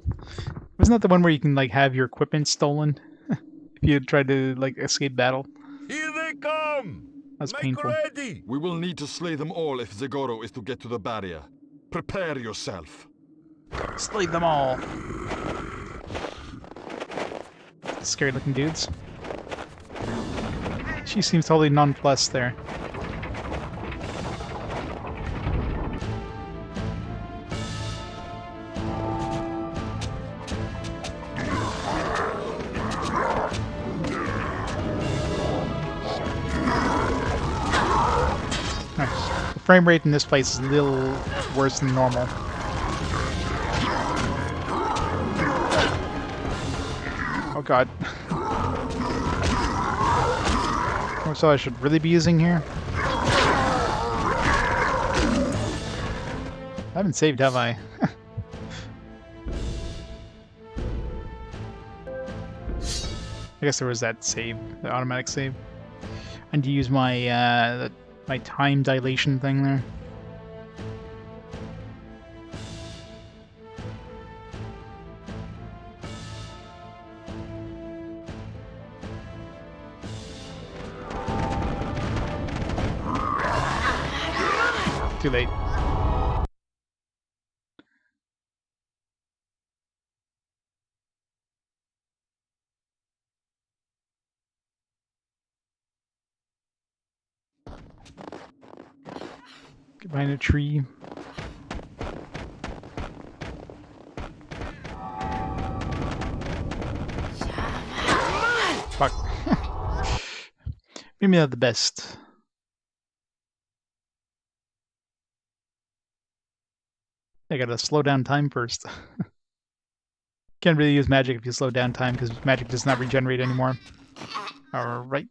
Wasn't that the one where you can like have your equipment stolen if you tried to like escape battle? Here they come! That's Make painful. ready! We will need to slay them all if Zagoro is to get to the barrier. Prepare yourself. Slay them all. Scary looking dudes. She seems totally nonplussed there. The frame rate in this place is a little worse than normal. Oh god. What's all I should really be using here? I haven't saved, have I? I guess there was that save, the automatic save. I need to use my my time dilation thing there. Too late. Get behind a tree. Fuck. Maybe not the best. I gotta slow down time first. Can't really use magic if you slow down time because magic does not regenerate anymore. Alright.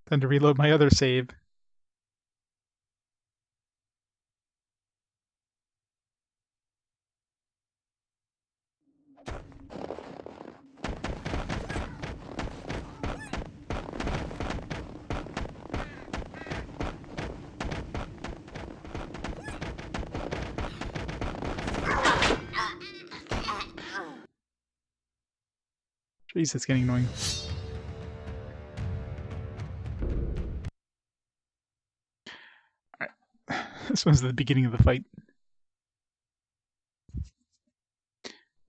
Time to reload my other save. Jeez, that's getting annoying. Alright. This one's the beginning of the fight.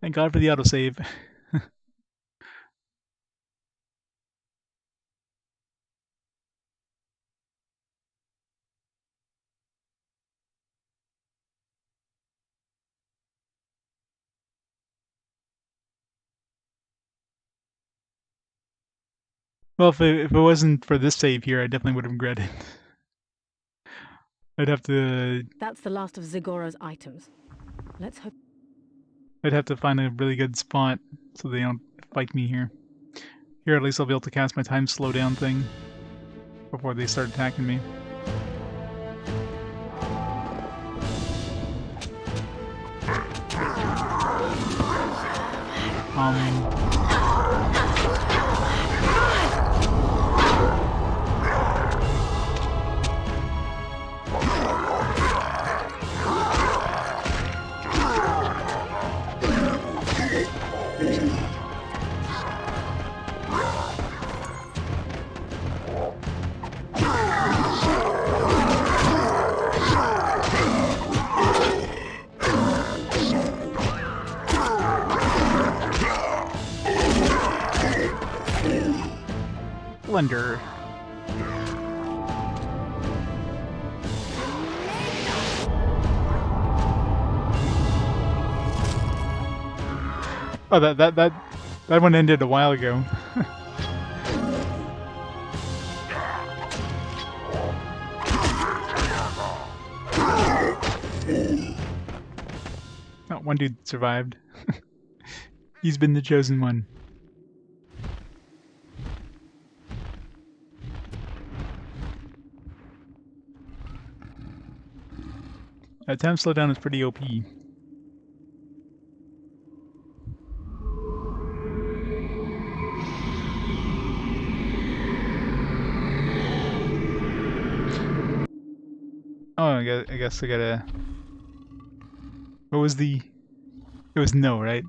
Thank God for the autosave. Well, if it wasn't for this save here, I definitely would have regretted it. I'd have to... That's the last of Zagoro's items. Let's hope... I'd have to find a really good spot so they don't fight me here. Here, at least I'll be able to cast my time slow down thing before they start attacking me. Splendor. Oh, that one ended a while ago. Oh, one dude survived. He's been the chosen one. Time slowdown is pretty OP. Oh, I guess I gotta... What was the... It was no, right?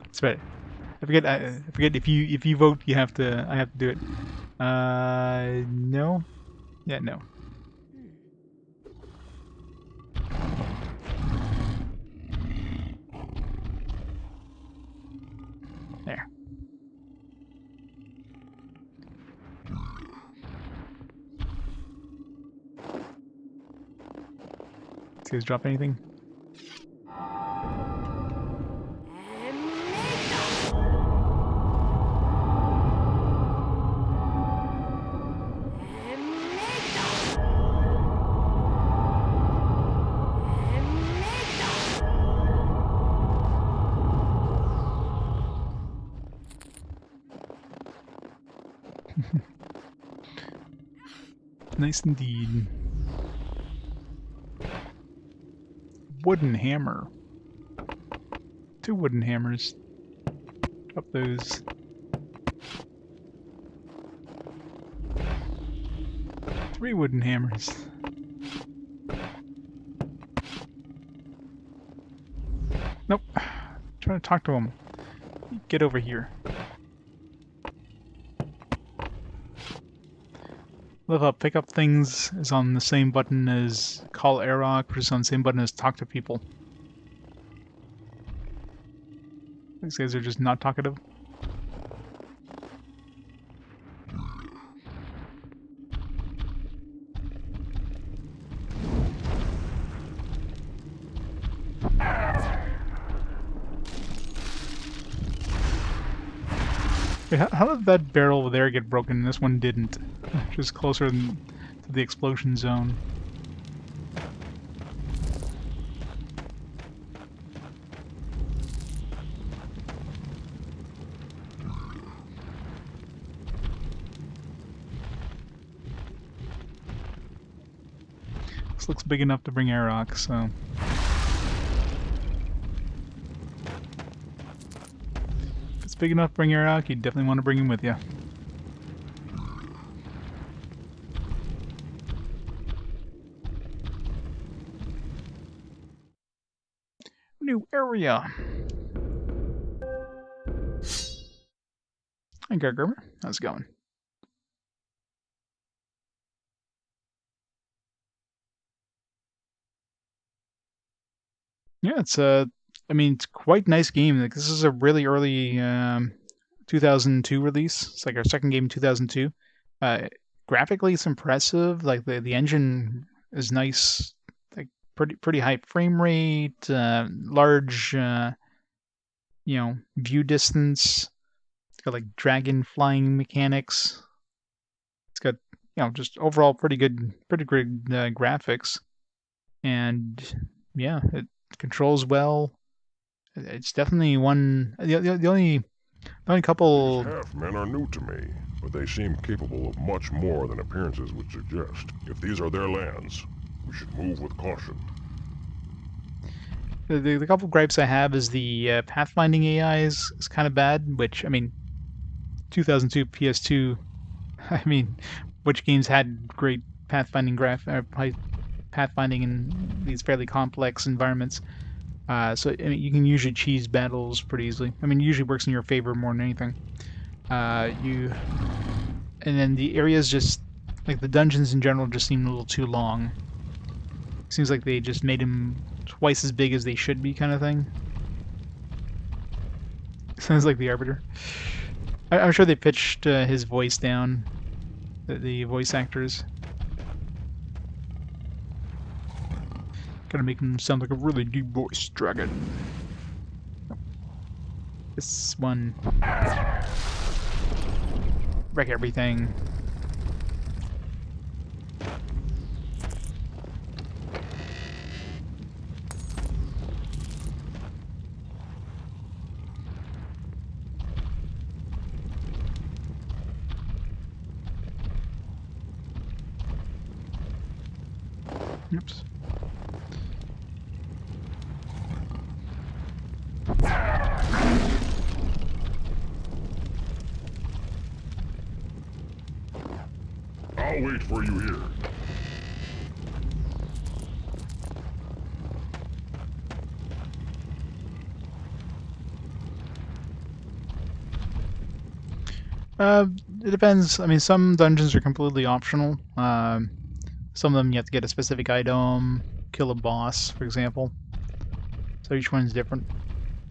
That's right. I forget if you vote, I have to do it. No? Yeah, no. There. These guys drop anything? Nice indeed. Wooden hammer. 2 wooden hammers. Drop those. Three wooden hammers. Nope. I'm trying to talk to him. Get over here. Love how pick up things is on the same button as call Arokh, which is on the same button as talk to people. These guys are just not talkative. Wait, how did that barrel over there get broken and this one didn't? Just closer to the explosion zone. This looks big enough to bring Arokh, so... If it's big enough to bring Arokh, you definitely want to bring him with you. New area. Hi, Gargurmer. How's it going? Yeah, it's I mean, it's quite a nice game. Like, this is a really early 2002 release. It's like our second game in 2002. Graphically, it's impressive. Like the engine is nice. Like pretty high frame rate, large view distance. It's got like dragon flying mechanics. It's got just overall pretty good graphics, and yeah, it controls well. It's definitely one. The only couple. These half-men are new to me, but they seem capable of much more than appearances would suggest. If these are their lands, we should move with caution. The couple gripes I have is the pathfinding AI is kind of bad, which, I mean, 2002 PS2, I mean, which games had great pathfinding pathfinding in these fairly complex environments? So I mean, you can usually cheese battles pretty easily. I mean, it usually works in your favor more than anything. And then the areas just, like the dungeons in general, just seem a little too long. Seems like they just made them twice as big as they should be, kind of thing. Sounds like the Arbiter. I'm sure they pitched his voice down, the voice actors. Gotta make him sound like a really deep voice, Dragon. This one. Wreck everything. Oops. I'll wait for you here. It depends. I mean, some dungeons are completely optional. Some of them you have to get a specific item, kill a boss, for example. So each one's different.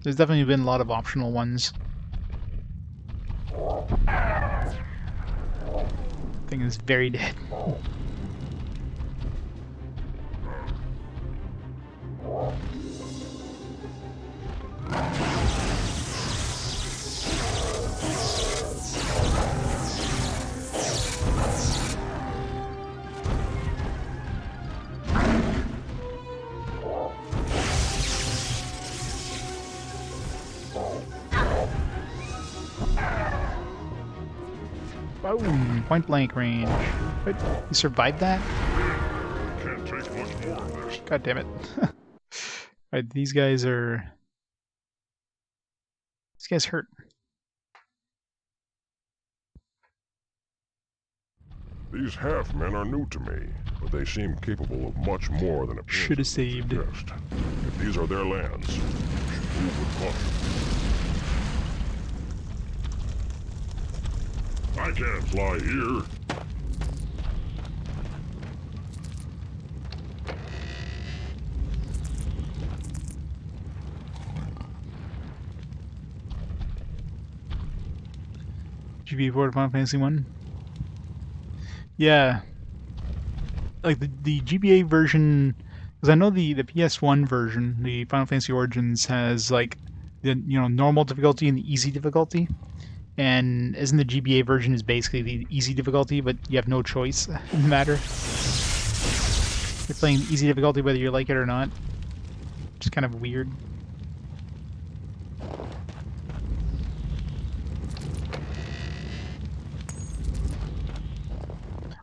There's definitely been a lot of optional ones. Thing is very dead. Boom! Point blank range. Wait, you survived that? Can't take much more of this. God damn it. Alright, these guys are... These guys hurt. These half-men are new to me, but they seem capable of much more than appearances Should have saved. suggest. If these are their lands, we should move with caution. I can't fly here. GBA port Final Fantasy 1? Yeah. Like the GBA version, because I know the PS1 version, the Final Fantasy Origins, has like the normal difficulty and the easy difficulty. And isn't the GBA version is basically the easy difficulty, but you have no choice in the matter. You're playing easy difficulty whether you like it or not. Which is kind of weird.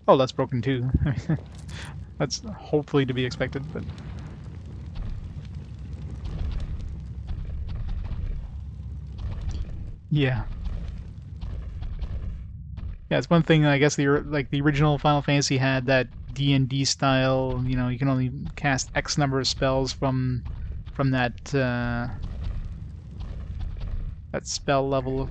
Oh, that's broken too. That's hopefully to be expected, but... Yeah. Yeah, it's one thing. I guess the original Final Fantasy had that D&D style. You know, you can only cast X number of spells from that that spell level.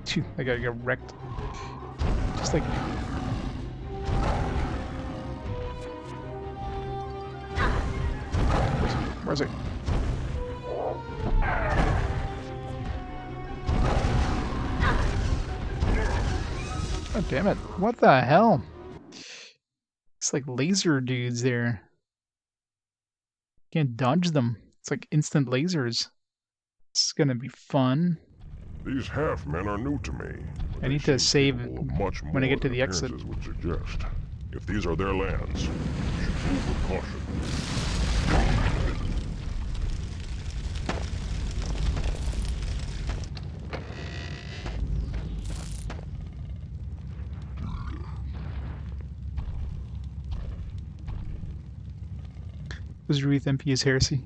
Phew, I gotta get wrecked. Just like. Where's it? Oh, damn it. What the hell? It's like laser dudes there. Can't dodge them. It's like instant lasers. It's gonna be fun. These half-men are new to me. I need to save when I get to the exit. Would suggest. If these are their lands, we should move with caution. Was Ruth MP as heresy?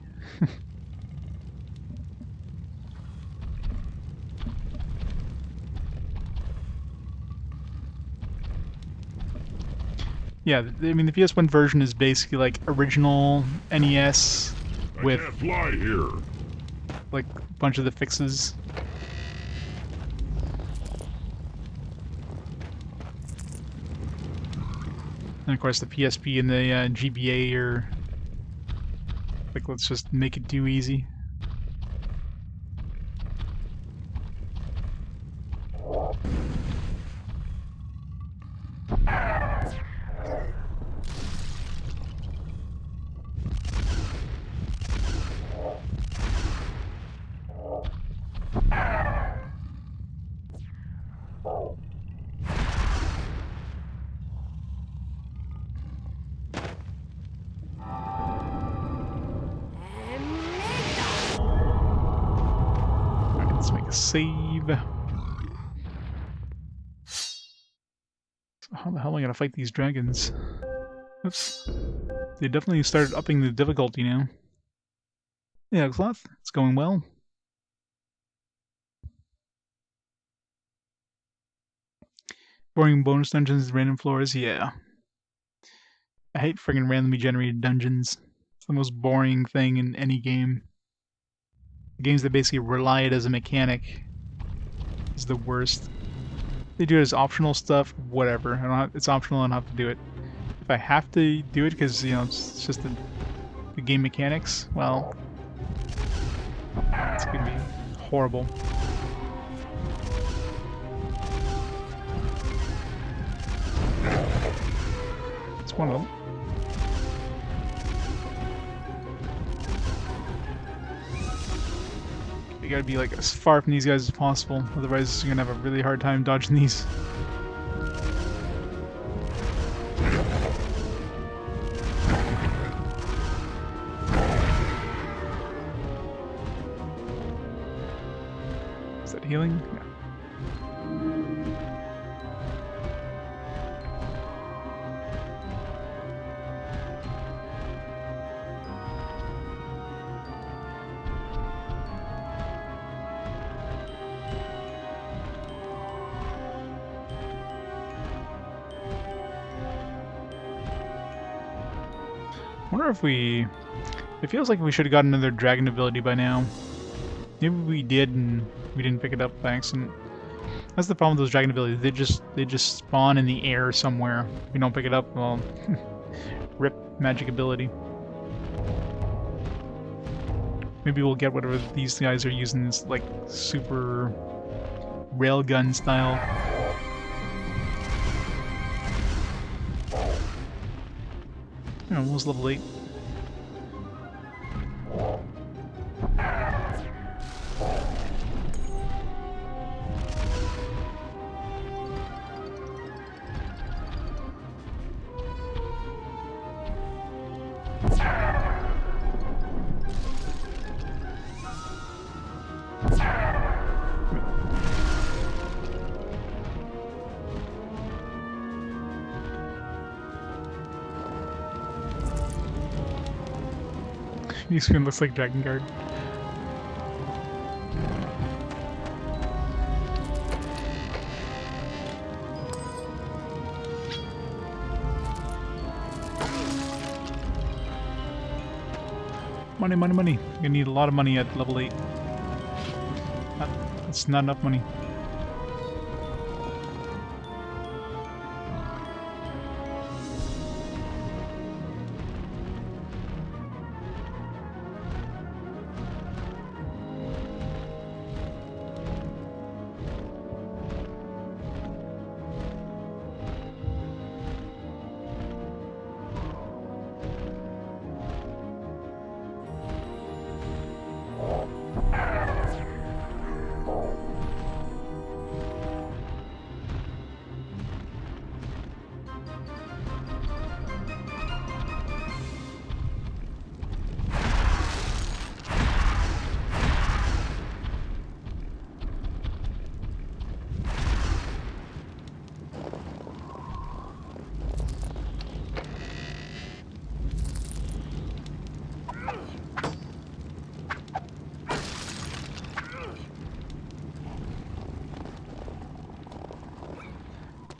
Yeah, I mean the PS1 version is basically like original NES with I can't fly here. Like a bunch of the fixes. And of course the PSP and the GBA are like, let's just make it too easy. Let's make a save. So how the hell am I gonna fight these dragons? Oops. They definitely started upping the difficulty now. Yeah, Cloth, it's going well. Boring bonus dungeons, random floors, yeah. I hate friggin' randomly generated dungeons. It's the most boring thing in any game. Games that basically rely it as a mechanic is the worst. They do it as optional stuff, whatever. It's optional, I don't have to do it. If I have to do it because, you know, it's just the game mechanics, well, it's gonna be horrible. It's one of them. You gotta be like as far from these guys as possible, otherwise you're gonna have a really hard time dodging these. Is that healing? Yeah. I wonder if we... It feels like we should have gotten another dragon ability by now. Maybe we did and we didn't pick it up by accident. That's the problem with those dragon abilities. They just spawn in the air somewhere. If we don't pick it up, well, rip magic ability. Maybe we'll get whatever these guys are using, this like super railgun style. Almost level 8. Your screen looks like Dragon Guard. Money, money, money. You're gonna need a lot of money at level 8. That's not enough money.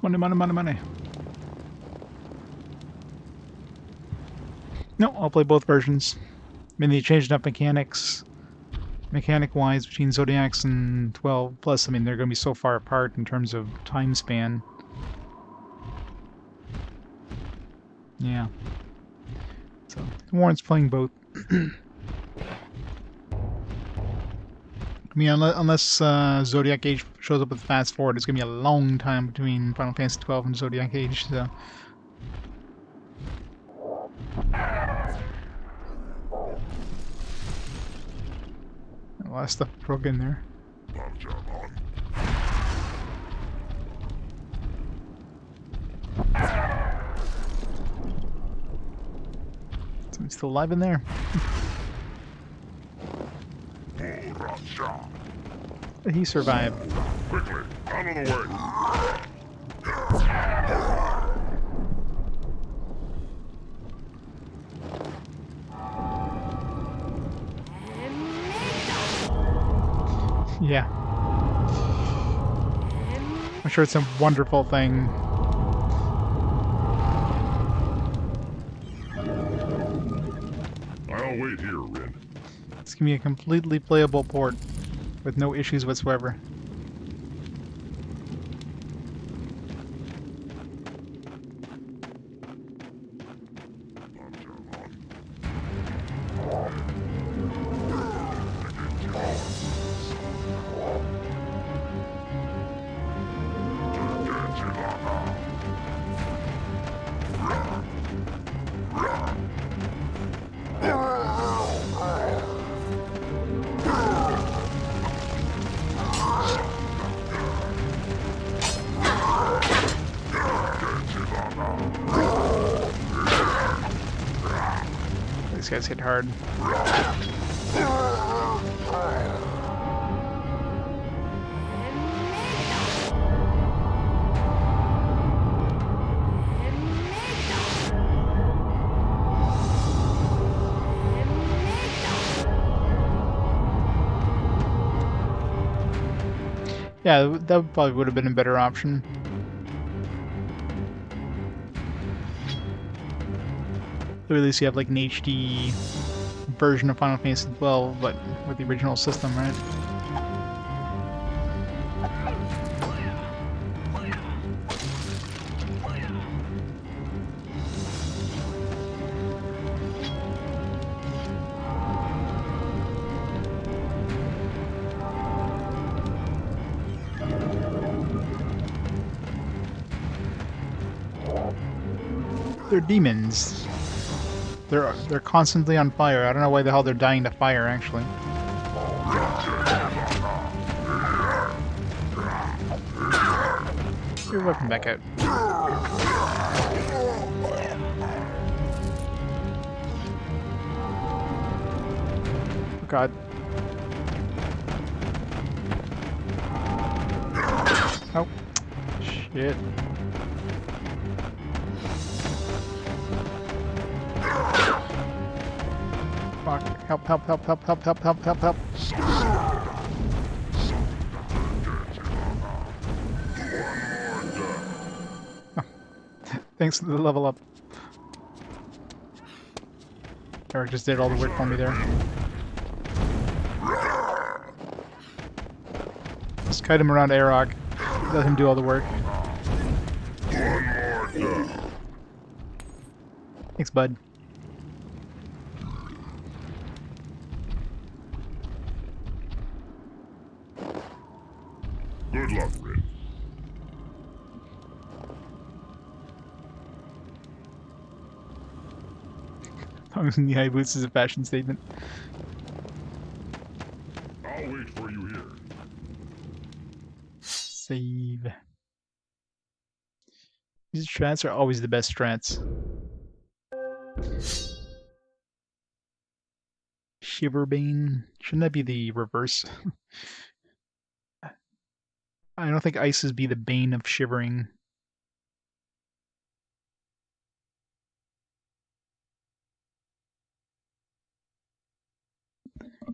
Money, money, money, money. No, I'll play both versions. I mean, they changed up mechanics, mechanic-wise, between Zodiacs and 12. Plus, I mean, they're going to be so far apart in terms of time span. Yeah. So Warren's playing both. I mean, unless Zodiac Age shows up with fast forward, it's gonna be a long time between Final Fantasy 12 and Zodiac Age. So. A lot of stuff broke in there. Someone's still alive in there. He survived. Quickly, out of the way. Yeah. I'm sure it's a wonderful thing. I'll wait here, Rynn. It's gonna be a completely playable port with no issues whatsoever. These guys hit hard. Yeah, that probably would have been a better option. At least you have like an HD version of Final Fantasy 12, but with the original system, right? They're demons. They're constantly on fire. I don't know why the hell they're dying to fire, actually. Get your weapon back out. Oh, God. Oh. Shit. Fuck. Help, help, help, help, help, help, help, help, help. Oh. Thanks for the level up. Arokh just did all the work for me there. Just kite him around Arokh. Let him do all the work. Thanks, bud. Good luck, Rynn. Tongues in the high boots is a fashion statement. I'll wait for you here. Save. These strats are always the best strats. Shiverbane. Shouldn't that be the reverse? I don't think ices be the bane of shivering.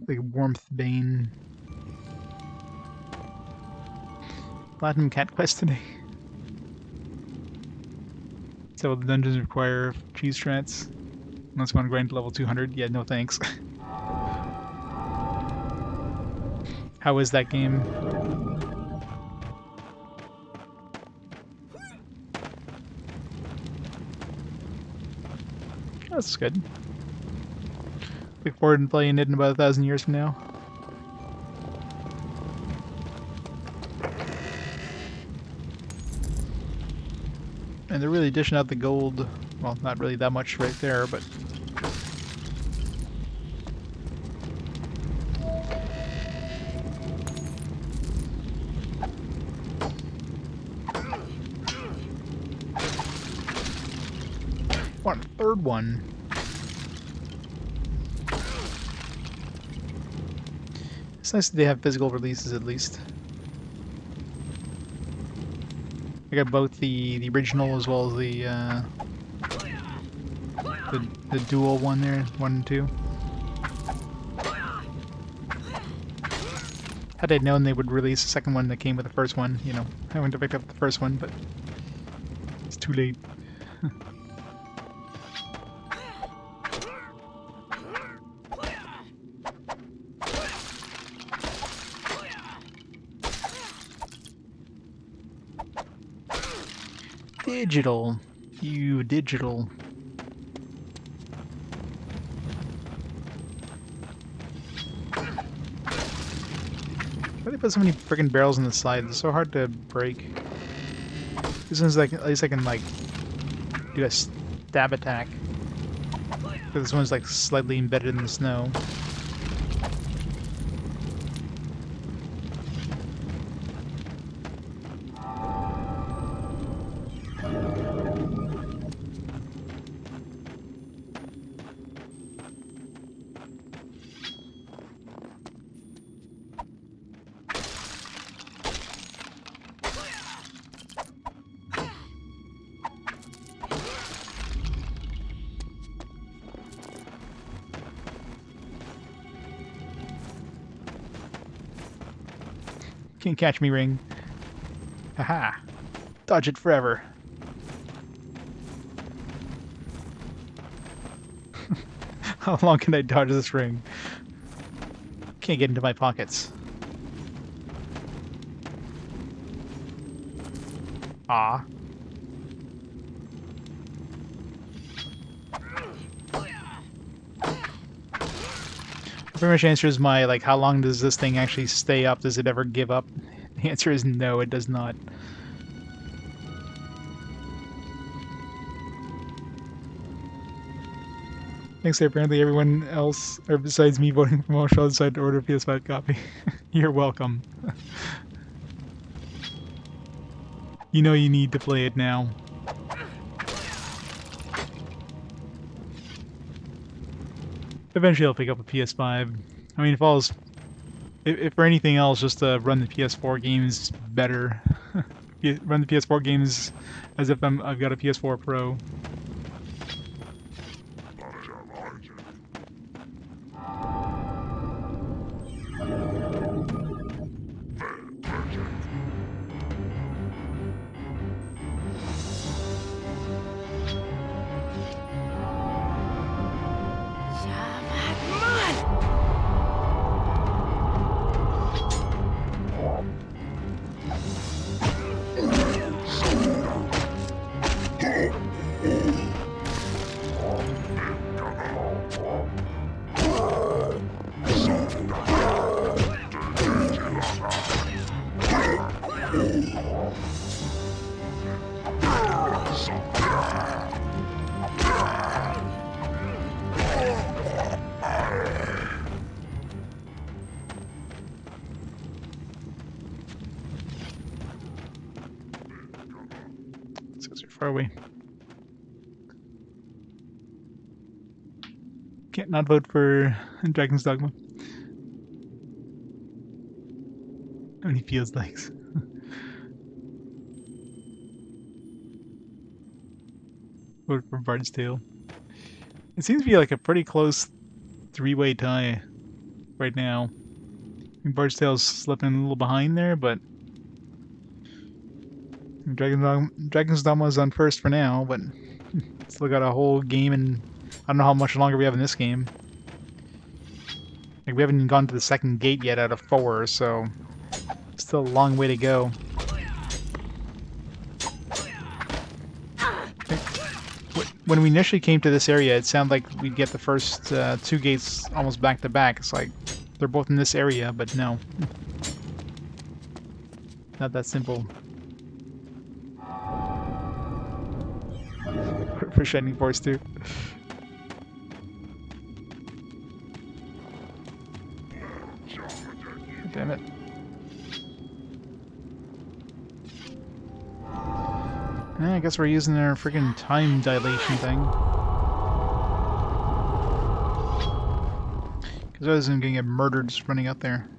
Like warmth bane. Platinum cat quest today. So the dungeons require cheese strats. Unless you want to grind to level 200. Yeah, no thanks. How is that game? That's good. Look forward to playing it in about 1,000 years from now. And they're really dishing out the gold. Well, not really that much right there, but... want a third one. It's nice that they have physical releases at least. I got both the original as well as the dual one there, 1 and 2. Had I known they would release the second one that came with the first one, you know, I wouldn't have picked up the first one, but it's too late. Digital. You digital. Why do they put so many freaking barrels on the side? It's so hard to break. This one's like, at least I can like do a stab attack. This one's like slightly embedded in the snow. Can't catch me, Ring. Haha. Dodge it forever. How long can I dodge this ring? Can't get into my pockets. Ah. Pretty much answers my, like, how long does this thing actually stay up? Does it ever give up? The answer is no, it does not. Thanks to apparently everyone else, or besides me voting for Marshall, decided to order a PS5 copy. You're welcome. You know you need to play it now. Eventually I'll pick up a PS5. I mean, if for anything else, just to run the PS4 games better. Run the PS4 games as if I've got a PS4 Pro. Far away. Can't not vote for Dragon's Dogma. How many feels likes? Vote for Bard's Tale. It seems to be like a pretty close three-way tie right now. I mean, Bard's Tale's slipping a little behind there, but Dragon's Dogma is on first for now, but still got a whole game, and I don't know how much longer we have in this game. Like, we haven't even gone to the second gate yet out of 4, so still a long way to go. when we initially came to this area, it sounded like we'd get the first 2 gates almost back to back. It's like they're both in this area, but no. Not that simple. For Shining Force too. Damn it. I guess we're using our freaking time dilation thing. Because I was gonna get murdered just running up there.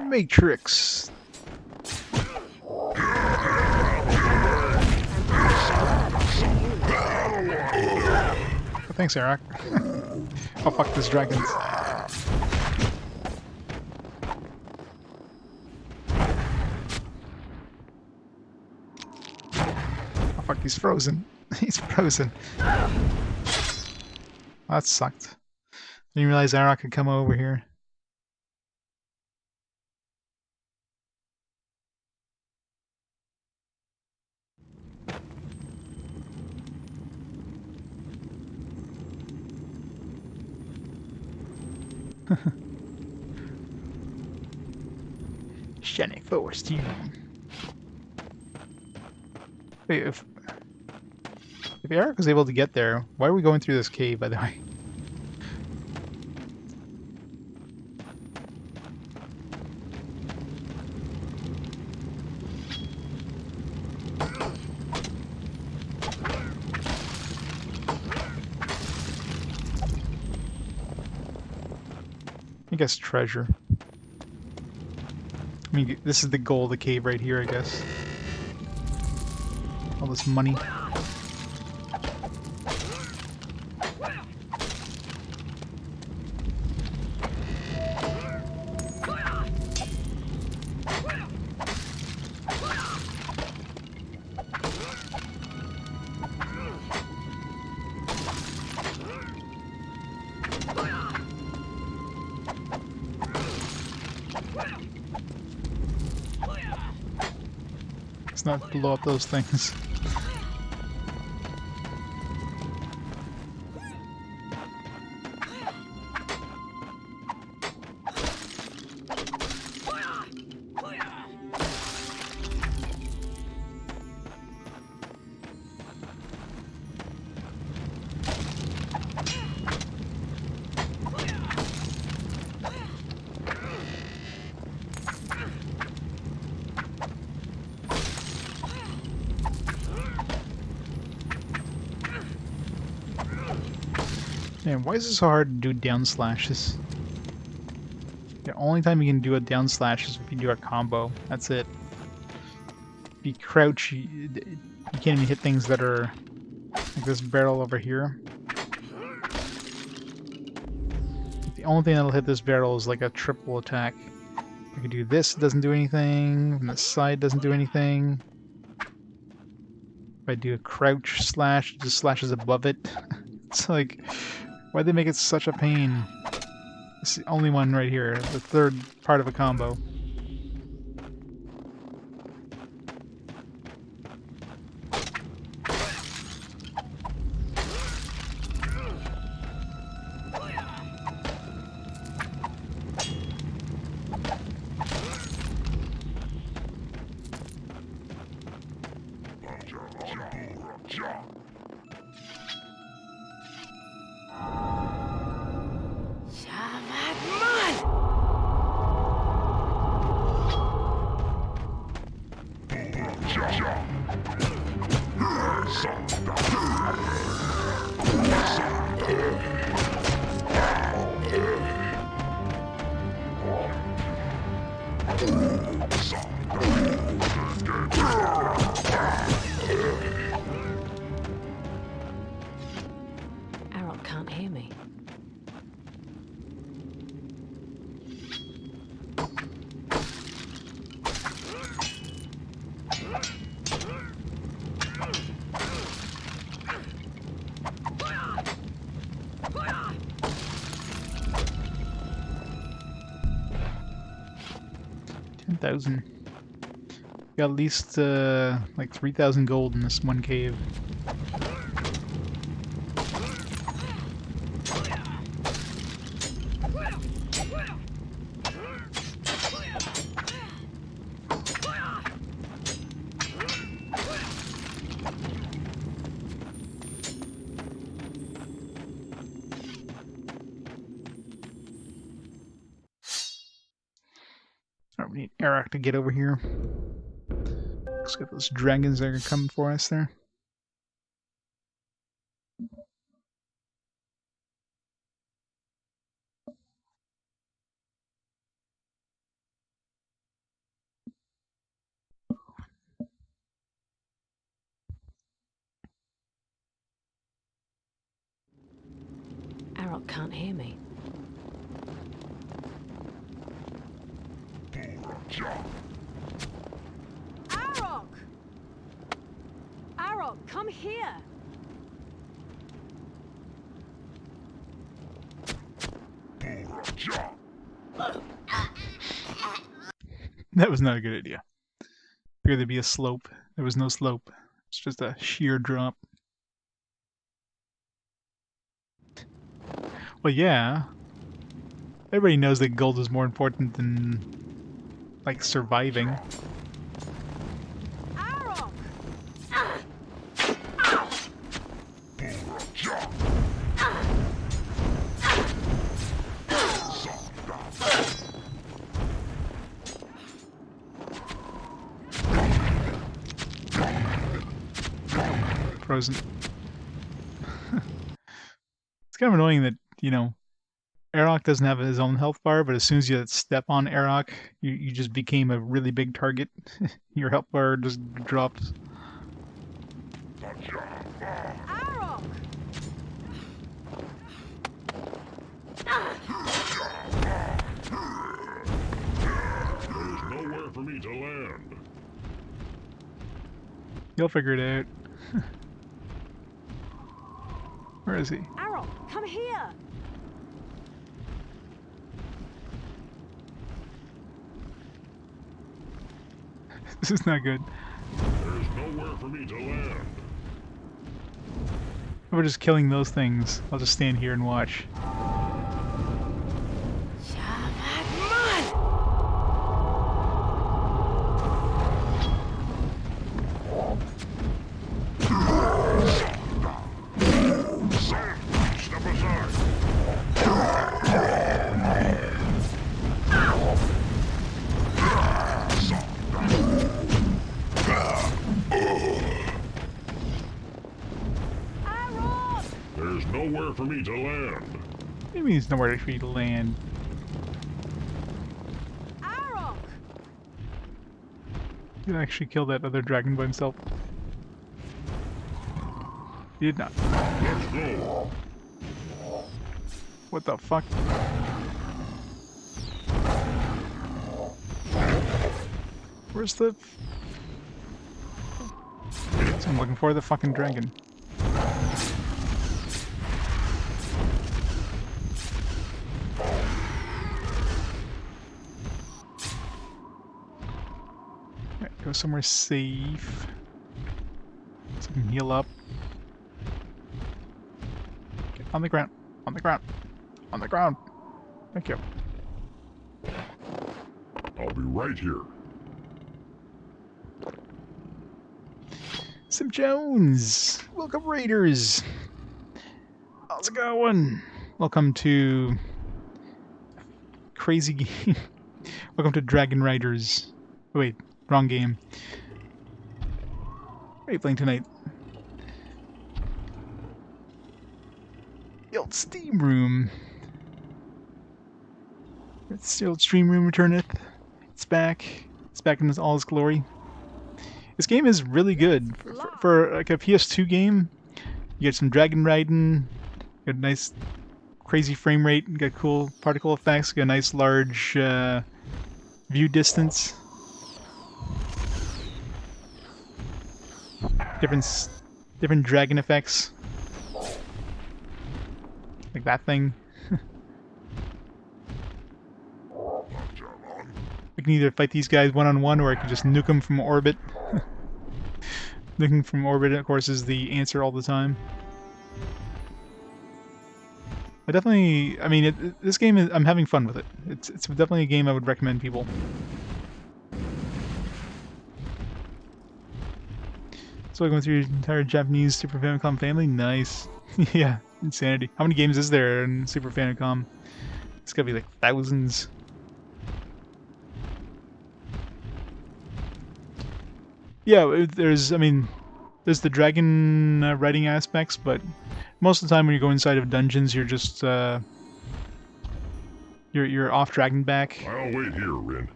Matrix. Oh, thanks, Arokh. Oh fuck, this dragons. Oh fuck, he's frozen. He's frozen. That sucked. Didn't realize Arokh could come over here. Shining Force team. Wait, if Arokh was able to get there, why are we going through this cave, by the way? I guess treasure. I mean, this is the goal of the cave right here, I guess. All this money. Let's not blow up those things. Man, why is it so hard to do down slashes? The only time you can do a down slash is if you do a combo. That's it. If you crouch, you can't even hit things that are like this barrel over here. The only thing that'll hit this barrel is like a triple attack. I can do this, it doesn't do anything, and this side doesn't do anything. If I do a crouch slash, it just slashes above it. It's like, why'd they make it such a pain? It's the only one right here, the third part of a combo. 10,000. Got at least like 3,000 gold in this one cave. Alright, we need Arokh to get over here. Let's get those dragons that are coming for us there. Arokh can't hear me. Arokh! Arokh, come here! That was not a good idea. Figured there'd be a slope. There was no slope. It's just a sheer drop. Well, yeah. Everybody knows that gold is more important than, like, surviving. Arokh! Frozen. It's kind of annoying that, you know, Arokh doesn't have his own health bar, but as soon as you step on Arokh, you just became a really big target. Your health bar just drops. Arokh! There's nowhere for me to land. You'll figure it out. Where is he? Arokh, come here! This is not good. There's nowhere for me to land. We're just killing those things. I'll just stand here and watch. Step aside. There's nowhere for me to land. What do you mean there's nowhere for you to land? Arokh! He did actually kill that other dragon by himself. He did not. Let's go. What the fuck? Where's the... So I'm looking for the fucking dragon. Right, go somewhere safe. So I can heal up. Okay, on the ground. On the ground. On the ground. Thank you. I'll be right here. Sim Jones! Welcome, Raiders! How's it going? Welcome to... Crazy game. Welcome to Dragon Riders. Oh, wait, wrong game. What are you playing tonight? The old Steam Room. It's the old Stream Room returneth. It's back. It's back in all its glory. This game is really good. For like a PS2 game, you get some dragon riding, you got a nice crazy frame rate, you got cool particle effects, you got a nice large view distance. Different dragon effects. Like that thing. I can either fight these guys one-on-one, or I can just nuke them from orbit. Nuking from orbit, of course, is the answer all the time. I definitely, I mean, this game is, I'm having fun with it. It's definitely a game I would recommend people. So going through your entire Japanese Super Famicom family? Nice. Yeah, insanity. How many games is there in Super Famicom? It's gotta be like thousands. Yeah, there's the Drakan writing aspects, but most of the time when you go inside of dungeons, you're just you're off Dragonback. I'll wait here, Rynn.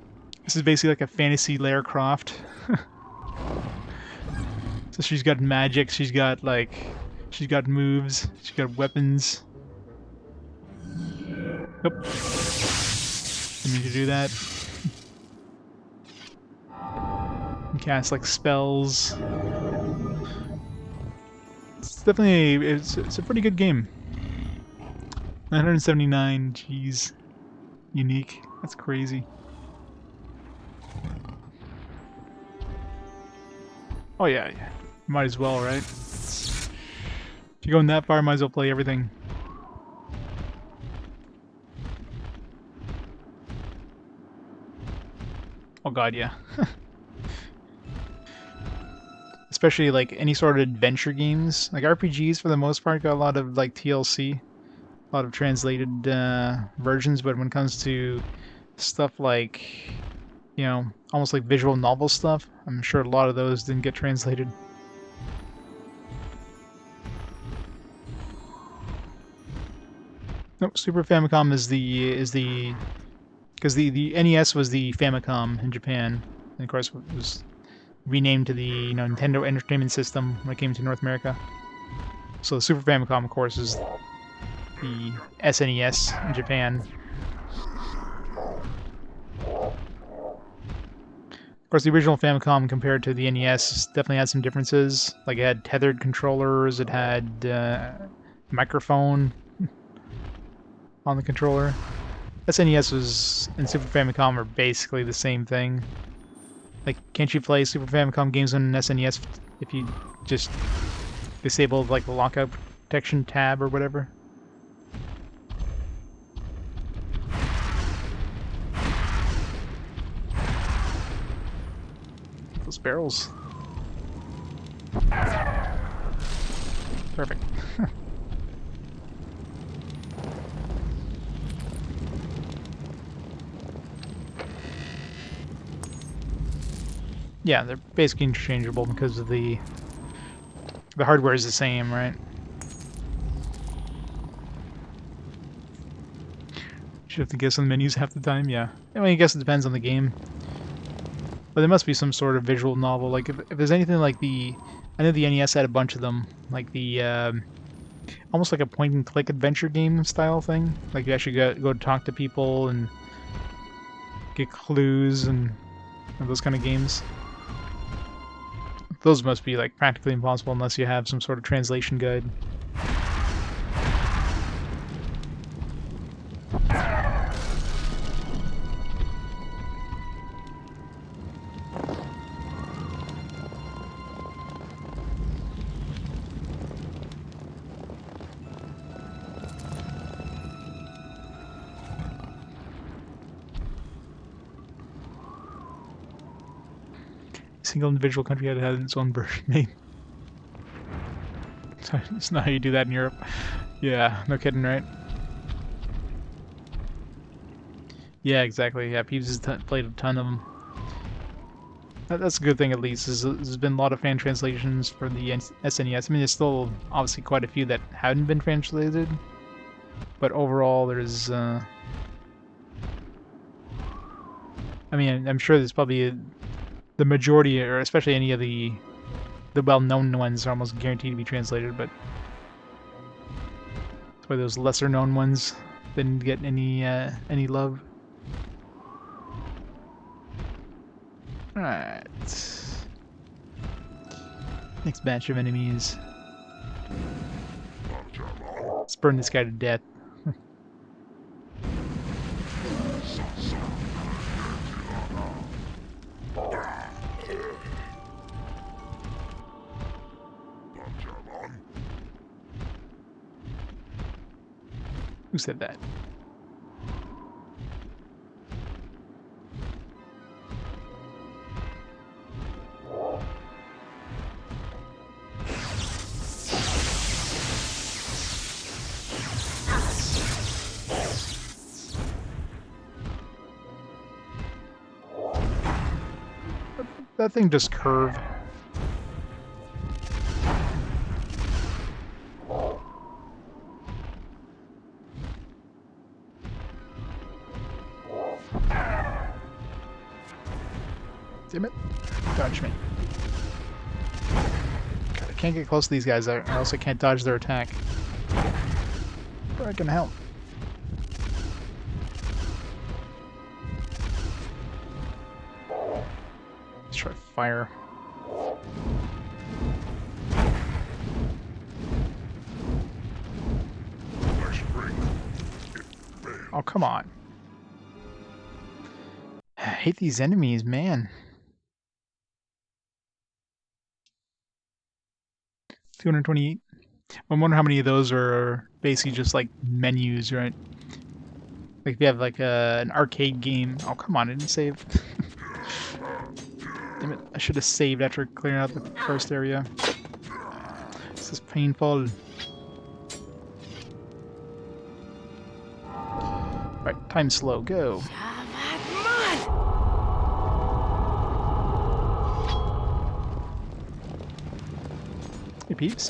This is basically like a fantasy Lara Croft. So she's got magic, she's got moves, she's got weapons. Yep. Didn't mean to do that. You cast like spells. It's definitely it's a pretty good game. 979, jeez. Unique. That's crazy. Oh yeah. Might as well, right? If you're going that far, might as well play everything. Oh god, yeah. Especially like any sort of adventure games. Like RPGs for the most part got a lot of like TLC. A lot of translated versions, but when it comes to stuff like, you know, almost like visual novel stuff, I'm sure a lot of those didn't get translated. Nope, Super Famicom is the because the NES was the Famicom in Japan, and of course it was renamed to the Nintendo Entertainment System when it came to North America. So the Super Famicom, of course, is the SNES in Japan. Of course, the original Famicom compared to the NES definitely had some differences. Like it had tethered controllers, it had microphone on the controller. SNES was and Super Famicom are basically the same thing. Like, can't you play Super Famicom games on an SNES if you just disable like the lockout protection tab or whatever? Those barrels. Perfect. Yeah, they're basically interchangeable because of the hardware is the same, right? Should have to guess on the menus half the time, yeah. I mean, I guess it depends on the game. But there must be some sort of visual novel. Like, if there's anything like I know the NES had a bunch of them. Like the, almost like a point-and-click adventure game style thing. Like, you actually go talk to people and get clues and those kind of games. Those must be like practically impossible unless you have some sort of translation guide. Single individual country had its own version made. It's not how you do that in Europe. Yeah, no kidding, right? Yeah, exactly. Yeah, Peeves has played a ton of them. That's a good thing, at least. There's been a lot of fan translations for the SNES. I mean, there's still obviously quite a few that haven't been translated, but overall, there's. I mean, I'm sure there's probably the majority, or especially any of the well-known ones, are almost guaranteed to be translated. But that's why those lesser-known ones didn't get any love. Alright. Next batch of enemies. Let's burn this guy to death. Who said that? That thing just curve. Damn it. Dodge me. God, I can't get close to these guys, or else I can't dodge their attack. Where can help? Let's try fire. Oh, come on. I hate these enemies, man. 228. I wonder how many of those are basically just like menus, right? Like if you have like an arcade game. Oh, come on, I didn't save. Damn it, I should have saved after clearing out the first area. This is painful. Right, time slow, go. Hey, peeps.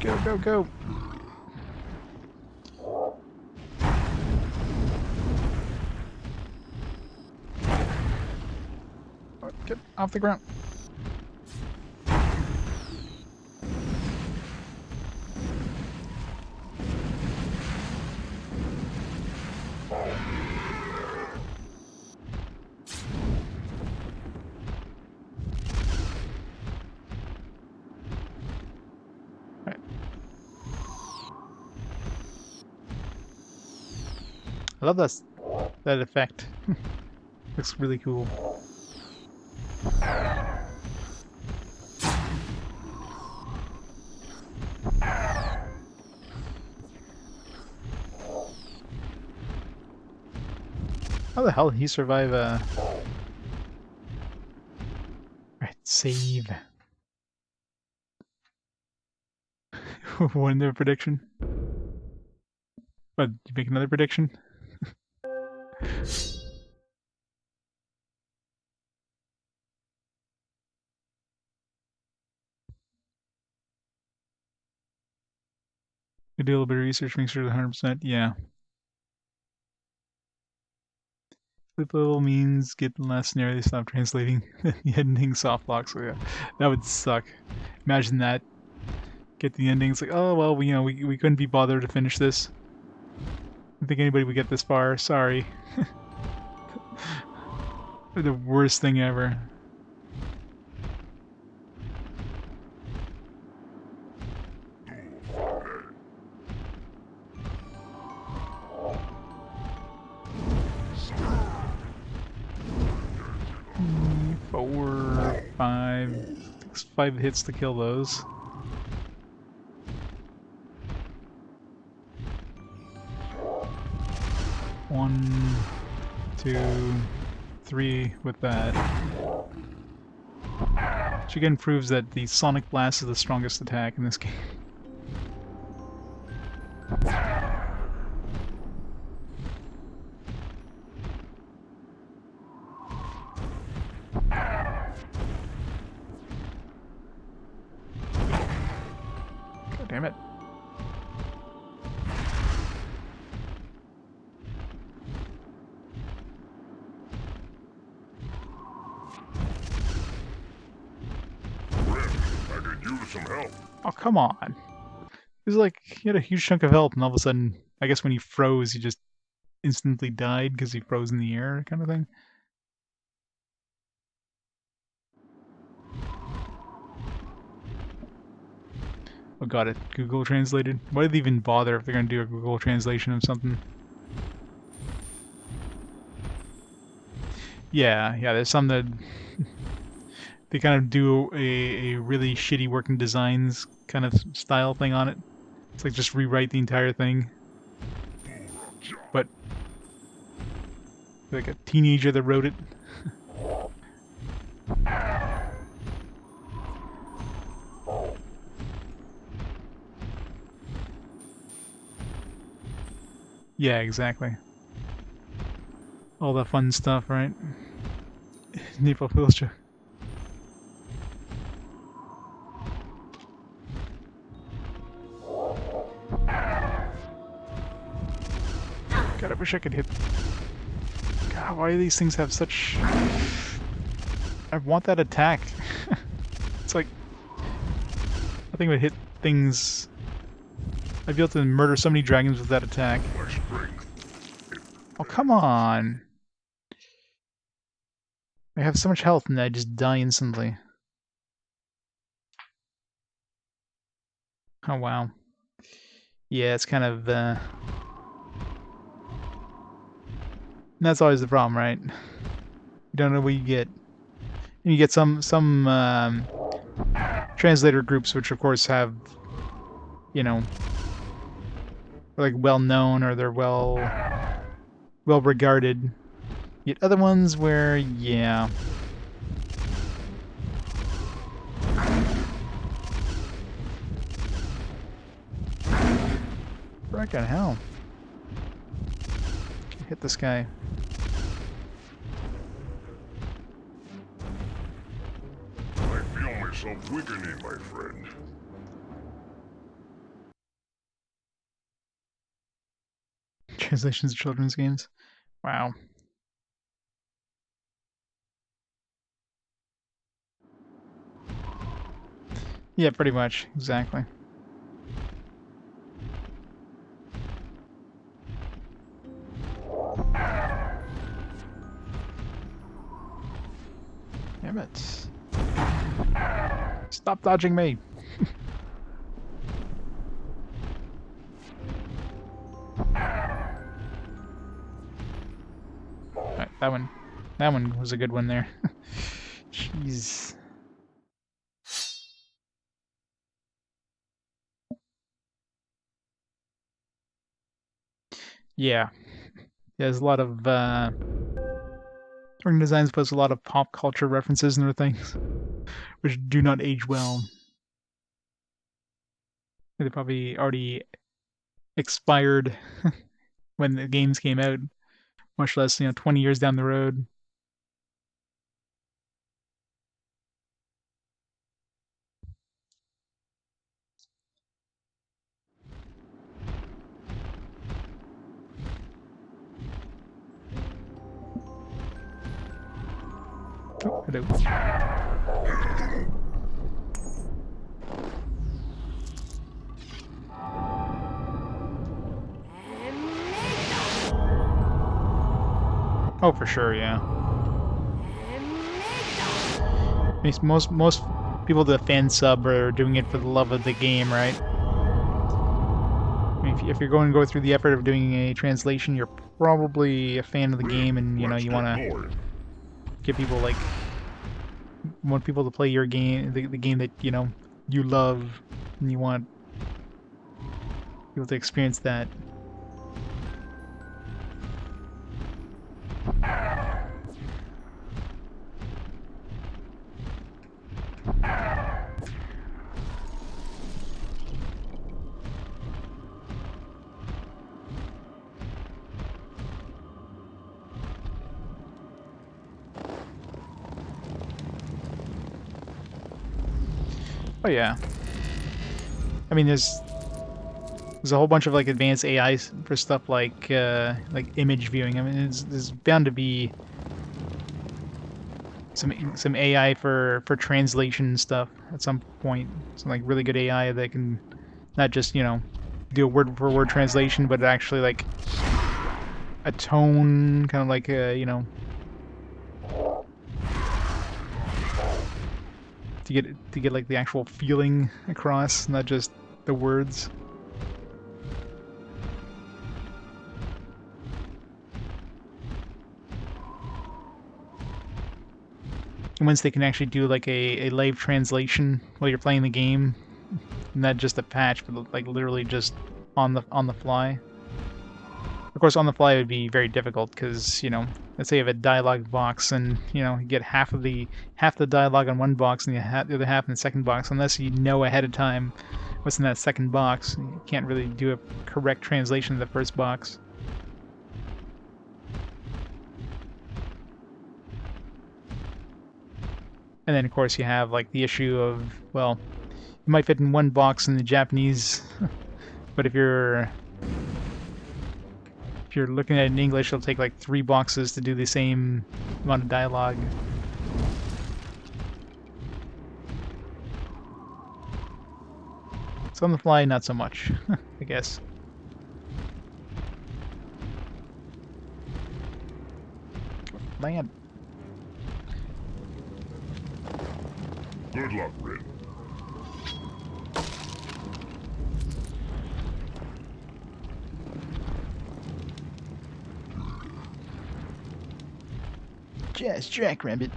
Go, go, go. Get off the ground. I love that effect. Looks really cool. How the hell did he survive Right, save. One their prediction? What, you make another prediction? You do a little bit of research, make sure it's 100%. Yeah. Flip level means get the last scenario, they stop translating the ending soft lock, so yeah. That would suck. Imagine that. Get the ending, it's like, oh well, we couldn't be bothered to finish this. I don't think anybody would get this far, sorry. The worst thing ever. Four, five. Takes 5 hits to kill those. One, 2, 3 with that. Which again proves that the Sonic Blast is the strongest attack in this game. God damn it. Some help. Oh, come on. It was like, he had a huge chunk of health, and all of a sudden, I guess when he froze, he just instantly died because he froze in the air, kind of thing. Oh, got it. Google translated. Why did they even bother if they're gonna do a Google translation of something? Yeah, there's some that they kind of do a really shitty working designs kind of style thing on it. It's like just rewrite the entire thing. But like a teenager that wrote it. Yeah, exactly. All the fun stuff, right? Naval Filstra. God, I wish I could hit... God, why do these things have such... I want that attack. It's like... I think it would hit things... I'd be able to murder so many dragons with that attack. Oh, come on! I have so much health and I just die instantly. Oh, wow. Yeah, it's kind of, that's always the problem, right? You don't know what you get. And you get some translator groups which, of course, have, you know, like well-known or they're well-regarded. Yet other ones where, yeah... Frickin' hell. Hit this guy. I feel myself weakening, my friend. Translations of children's games. Wow. Yeah, pretty much. Exactly. Damn it. Stop dodging me. Alright, that one was a good one there. Jeez. Yeah. There's a lot of organ designs post a lot of pop culture references in their things, which do not age well. They probably already expired when the games came out, much less, 20 years down the road. Oh, hello. Oh, for sure, yeah. Most people that fan sub are doing it for the love of the game, right? I mean, if you're going to go through the effort of doing a translation, you're probably a fan of the game, and you want to get people want people to play your game, the game that you love, and you want people to experience that. Oh yeah. I mean, there's a whole bunch of advanced AI for stuff like image viewing. I mean, there's bound to be some AI for translation stuff at some point. Some really good AI that can not just do a word for word translation, but actually a tone, kind of like to get the actual feeling across, not just the words. And once they can actually do like a live translation while you're playing the game, not just a patch, but like literally just on the fly. Of course, on the fly would be very difficult because, you know, let's say you have a dialogue box and, you know, you get half the dialogue on one box and the other half in the second box. Unless you know ahead of time what's in that second box, you can't really do a correct translation of the first box. And then, of course, you have like the issue of, well, it might fit in one box in the Japanese, but if you're looking at it in English, it'll take like 3 boxes to do the same amount of dialogue. So on the fly, not so much, I guess. Land. Good luck, Rynn. Just Jackrabbit.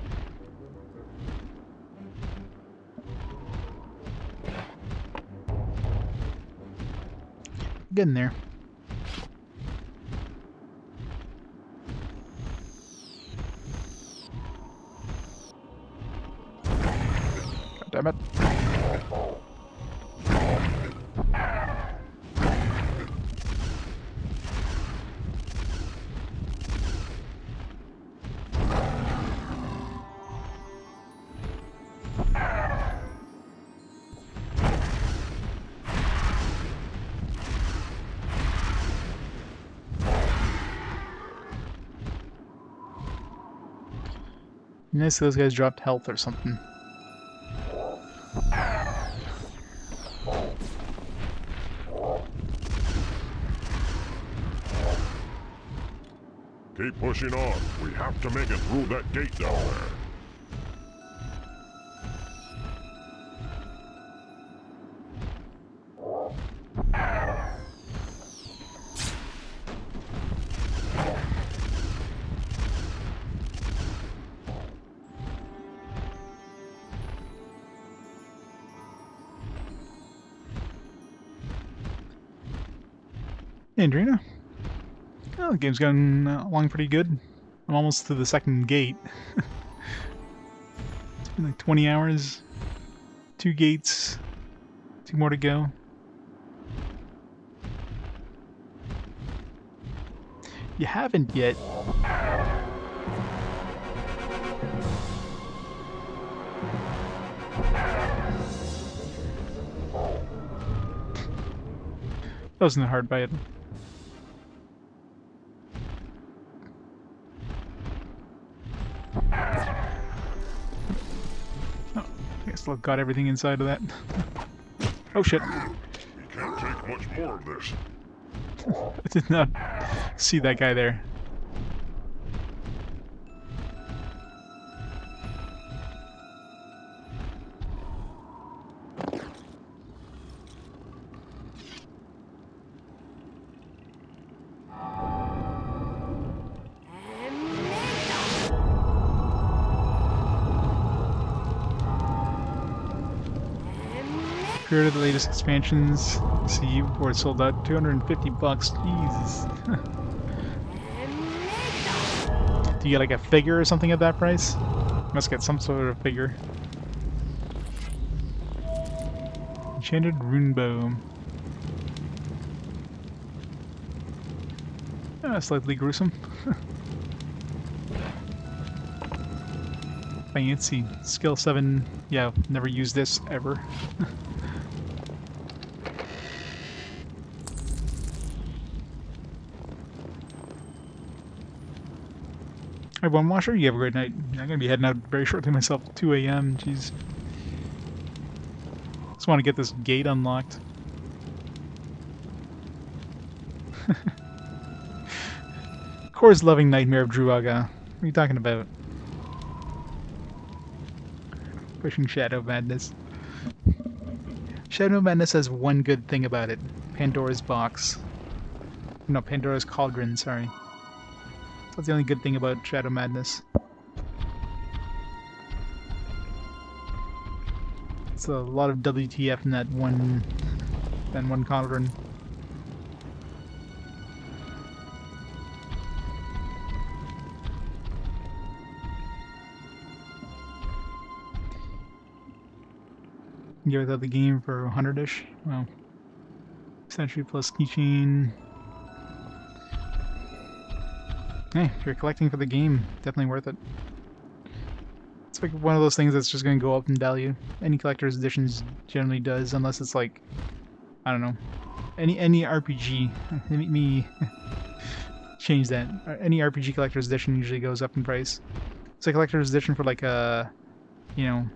Getting there. God damn it. Nice, those guys dropped health or something. Keep pushing on. We have to make it through that gate down there. Hey, Andrina. Oh, the game's going along pretty good. I'm almost to the second gate. It's been like 20 hours. 2 gates. 2 more to go. You haven't yet. That wasn't a hard bite. Still got everything inside of that. Oh shit. We can't take much more of this. I did not see that guy there. Period of the latest expansions. See, before it's sold out, $250. Jesus. Do you get like a figure or something at that price? Must get some sort of figure. Enchanted rune bow. Slightly gruesome. Fancy. Skill 7. Yeah, never used this ever. Alright, One Washer, you have a great night. I'm going to be heading out very shortly myself, 2 a.m. Jeez. Just want to get this gate unlocked. Core's loving Nightmare of Druaga. What are you talking about? Pushing Shadow Madness. Shadow Madness has one good thing about it. Pandora's box. No, Pandora's cauldron, sorry. That's the only good thing about Shadow Madness. It's a lot of WTF in that one cauldron. Get without the game for 100-ish. Wow. Century plus keychain. Hey, if you're collecting for the game, definitely worth it. It's like one of those things that's just going to go up in value. Any collector's editions generally does, unless it's like, I don't know, any RPG. Let me change that. Any RPG collector's edition usually goes up in price. It's a collector's edition for like a, you know,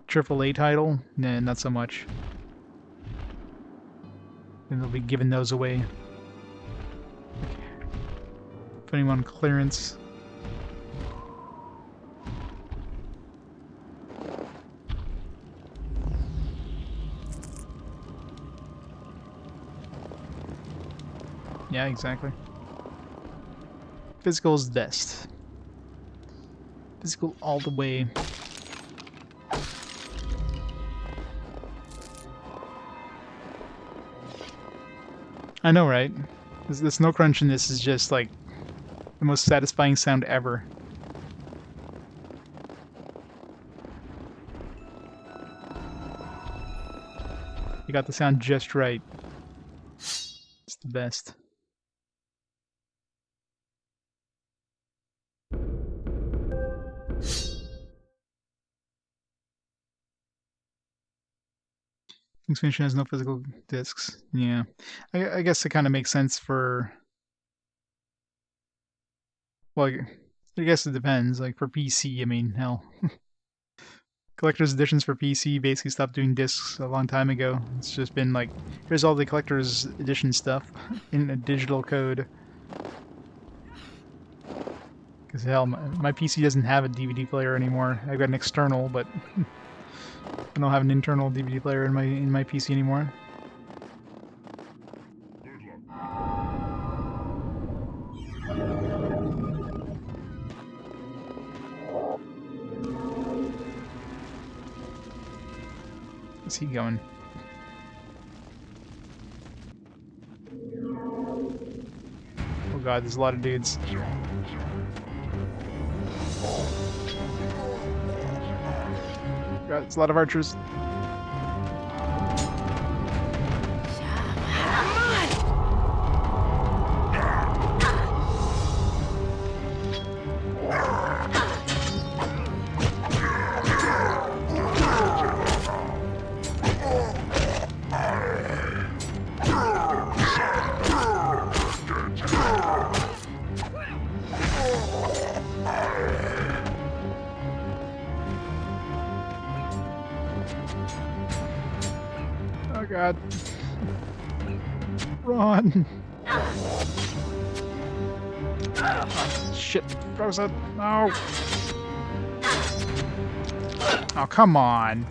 AAA title. Nah, not so much. And they'll be giving those away. Putting them on clearance. Yeah, exactly. Physical is best. Physical all the way. I know, right? The snow crunch in this is just like the most satisfying sound ever. You got the sound just right. It's the best. Expansion has no physical discs. Yeah. I guess it kind of makes sense for... Well, I guess it depends. Like, for PC, I mean, hell. Collector's editions for PC basically stopped doing discs a long time ago. It's just been like, here's all the collector's edition stuff in a digital code. Because hell, my PC doesn't have a DVD player anymore. I've got an external, but I don't have an internal DVD player in my PC anymore. Where's he going? Oh god, there's a lot of dudes. God, there's a lot of archers. Oh god. Run! Oh, shit, frozen! No! Oh, come on!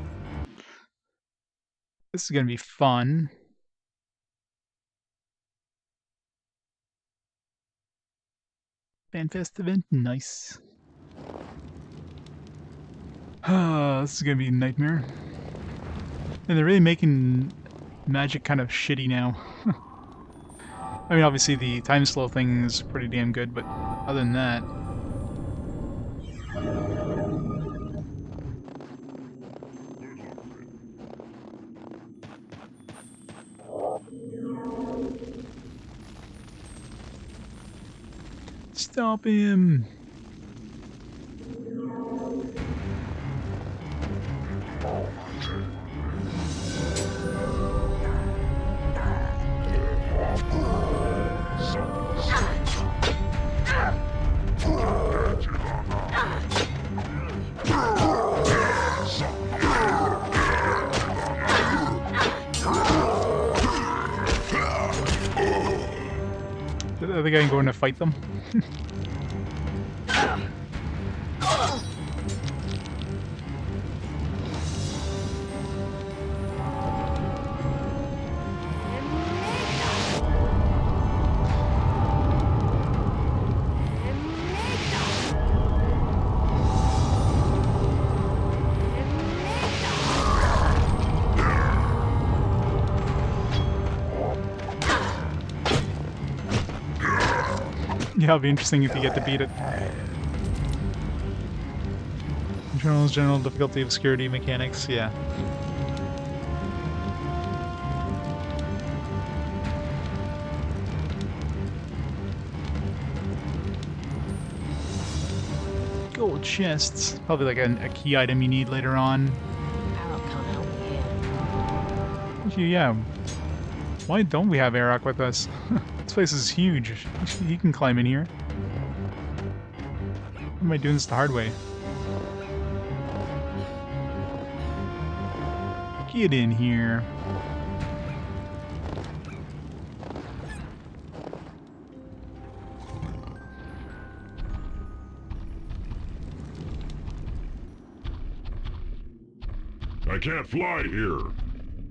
This is gonna be fun. FanFest event, nice. This is gonna be a nightmare. And they're really making Magic kind of shitty now. I mean, obviously the time slow thing is pretty damn good, but other than that... Stop him! I think I'm going to fight them. Yeah, it'll be interesting if you get to beat it. Controls, general difficulty, obscurity, mechanics, yeah. Gold chests. Probably like a key item you need later on. Arokh can't help me here. Actually, yeah. Why don't we have Arokh with us? This place is huge. He can climb in here. Why am I doing this the hard way? Get in here. I can't fly here.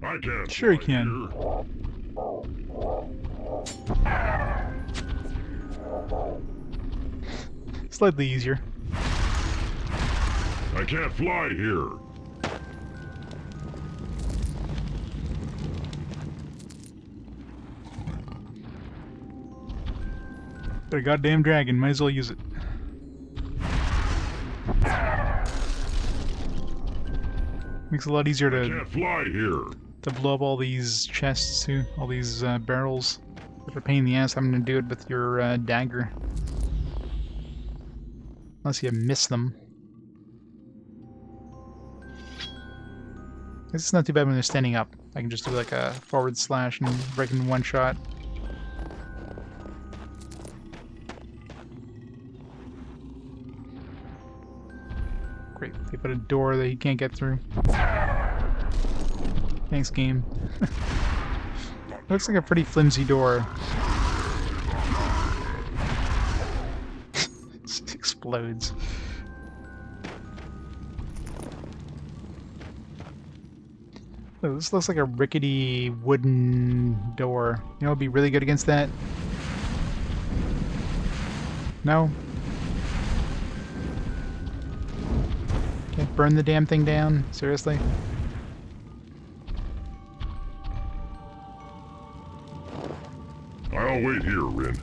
I can't. Sure you fly can. Here. Slightly easier. I can't fly here. Got a goddamn dragon, might as well use it. Makes it a lot easier I can't fly here. to blow up all these chests too, all these barrels. But a pain in the ass having to do it with your dagger. Unless you miss them. It's not too bad when they're standing up. I can just do like a forward slash and break in one shot. Great, they put a door that he can't get through. Thanks, game. Looks like a pretty flimsy door. It explodes. Oh, this looks like a rickety wooden door. You know what would be really good against that? No? Can't burn the damn thing down? Seriously? I'll wait here, Rynn.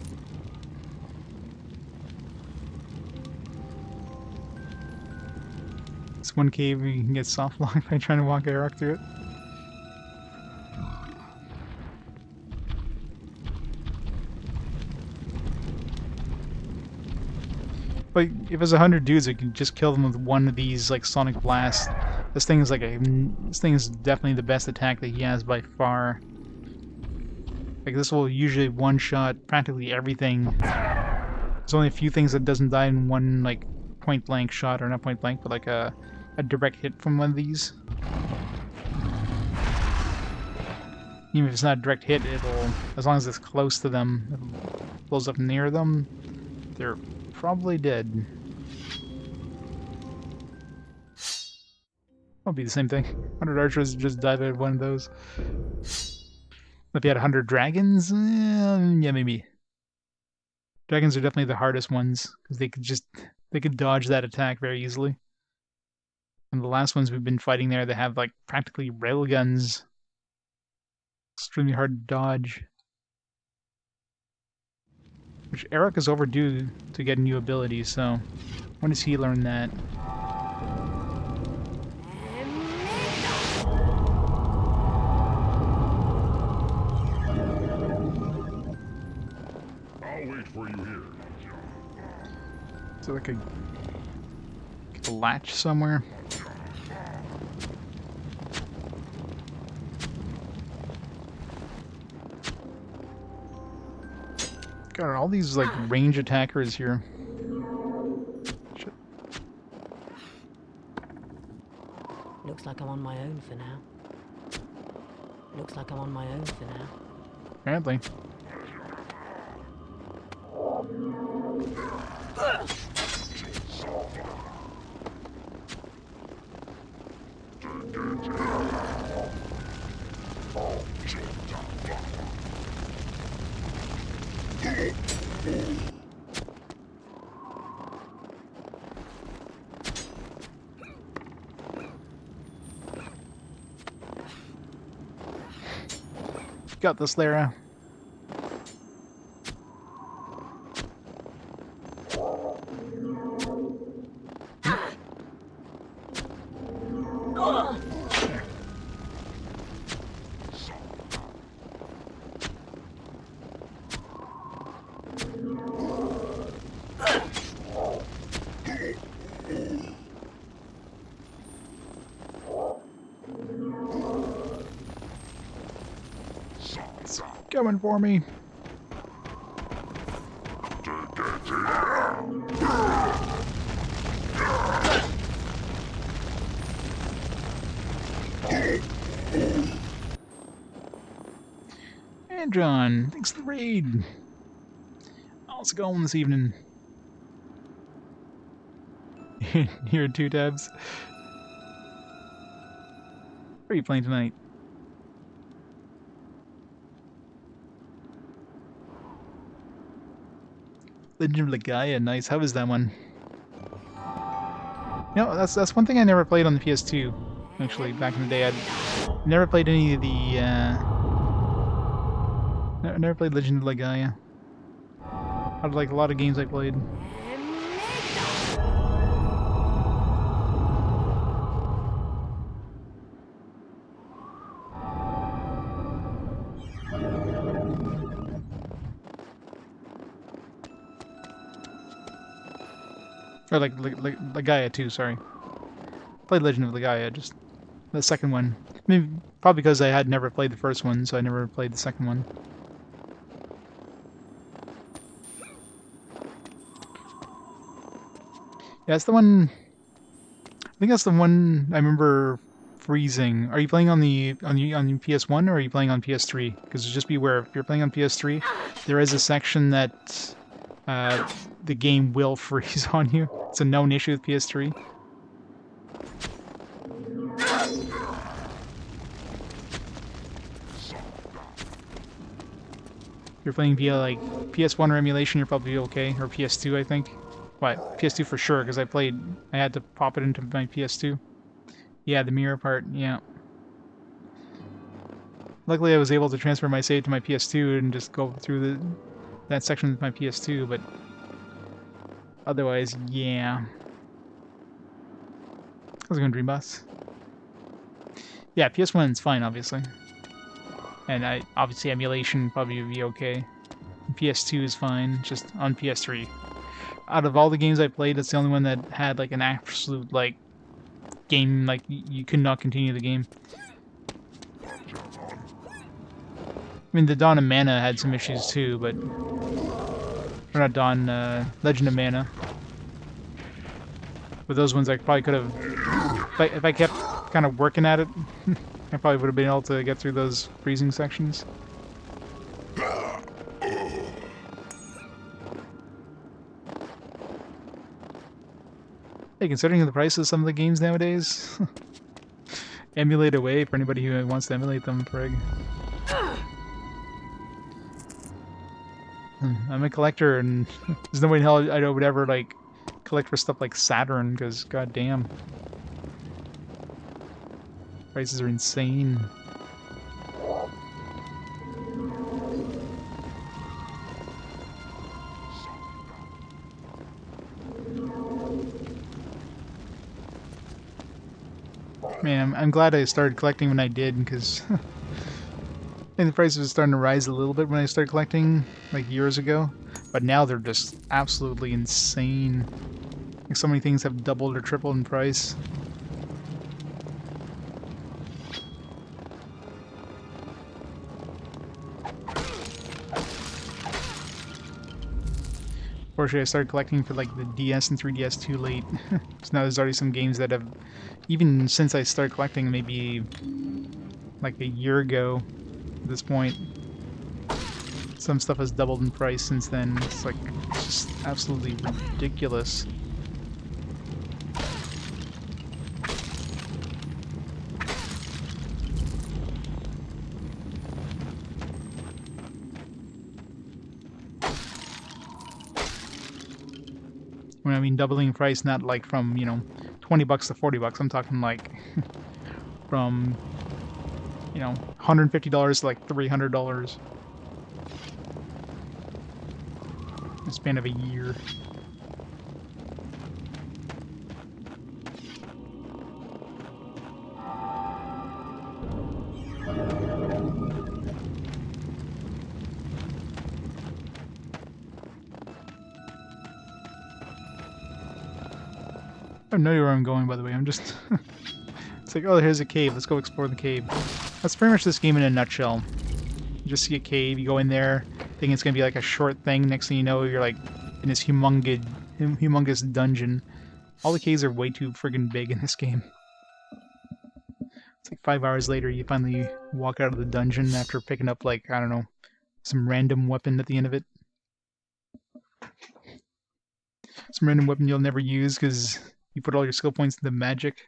It's one cave you can get soft locked by trying to walk Arokh through it. But if it's 100 dudes, it can just kill them with one of these like sonic blasts. This thing is definitely the best attack that he has by far. Like this will usually one-shot practically everything. There's only a few things that doesn't die in one like point-blank shot, or not point-blank, but like a direct hit from one of these. Even if it's not a direct hit, it'll, as long as it's close to them, it blows up near them, they're probably dead. That'll be the same thing. 100 archers just died out of one of those. If you had 100 dragons, yeah, maybe. Dragons are definitely the hardest ones because they could dodge that attack very easily. And the last ones we've been fighting there, they have like practically railguns. Extremely hard to dodge. Which Arokh is overdue to get new abilities, so when does he learn that? I'll wait for you here. Is there like a latch somewhere? God, all these like range attackers here. Shit. Looks like I'm on my own for now. Looks like I'm on my own for now. Apparently. Got this, Lara. coming for me. And John, thanks for the raid. How's it going this evening? Here in 2 tabs. What are you playing tonight? Legend of Legaia, nice. How was that one? You know, that's one thing I never played on the PS2. Actually, back in the day, I'd never played any of the. Never played Legend of Legaia. Out of like a lot of games I played. Or like Legaia 2, sorry. Played Legend of Legaia, just the second one. Maybe probably because I had never played the first one, so I never played the second one. Yeah, that's the one. I think that's the one I remember freezing. Are you playing on the PS1 or are you playing on PS3? Because just be aware, if you're playing on PS3, there is a section that the game will freeze on you. It's a known issue with PS3. If you're playing via like PS1 or emulation, you're probably okay, or PS2, I think. What? PS2 for sure, because I had to pop it into my PS2. Yeah, the mirror part, yeah. Luckily I was able to transfer my save to my PS2 and just go through that section with my PS2, but otherwise, yeah. How's it going, Dream Boss? Yeah, PS1's fine, obviously. And obviously emulation probably would be okay. PS2 is fine, just on PS3. Out of all the games I played, it's the only one that had like an absolute like game, like you could not continue the game. I mean, the Dawn of Mana had some issues too, but or not Dawn, Legend of Mana. But those ones I probably could have, if I kept kind of working at it, I probably would have been able to get through those freezing sections. Hey, considering the price of some of the games nowadays, emulate away for anybody who wants to emulate them, frig. I'm a collector, and there's no way in hell I would ever like collect for stuff like Saturn, because goddamn, prices are insane. Man, I'm glad I started collecting when I did, because I think the prices were starting to rise a little bit when I started collecting, like years ago. But now they're just absolutely insane. Like so many things have doubled or tripled in price. Fortunately, I started collecting for like the DS and 3DS too late. So now there's already some games that have, even since I started collecting maybe like a year ago at this point, some stuff has doubled in price since then. It's like, it's just absolutely ridiculous. When I mean doubling in price, not like from, you know, $20 to $40. I'm talking like from, you know, $150 to like $300. In the span of a year. I have no idea where I'm going, by the way. I'm just... It's like, oh, here's a cave. Let's go explore the cave. That's pretty much this game in a nutshell. You just see a cave, you go in there, thinking it's gonna be like a short thing. Next thing you know, you're like in this humongous dungeon. All the caves are way too friggin' big in this game. It's like 5 hours later, you finally walk out of the dungeon after picking up, like, I don't know, some random weapon at the end of it. Some random weapon you'll never use because you put all your skill points into magic.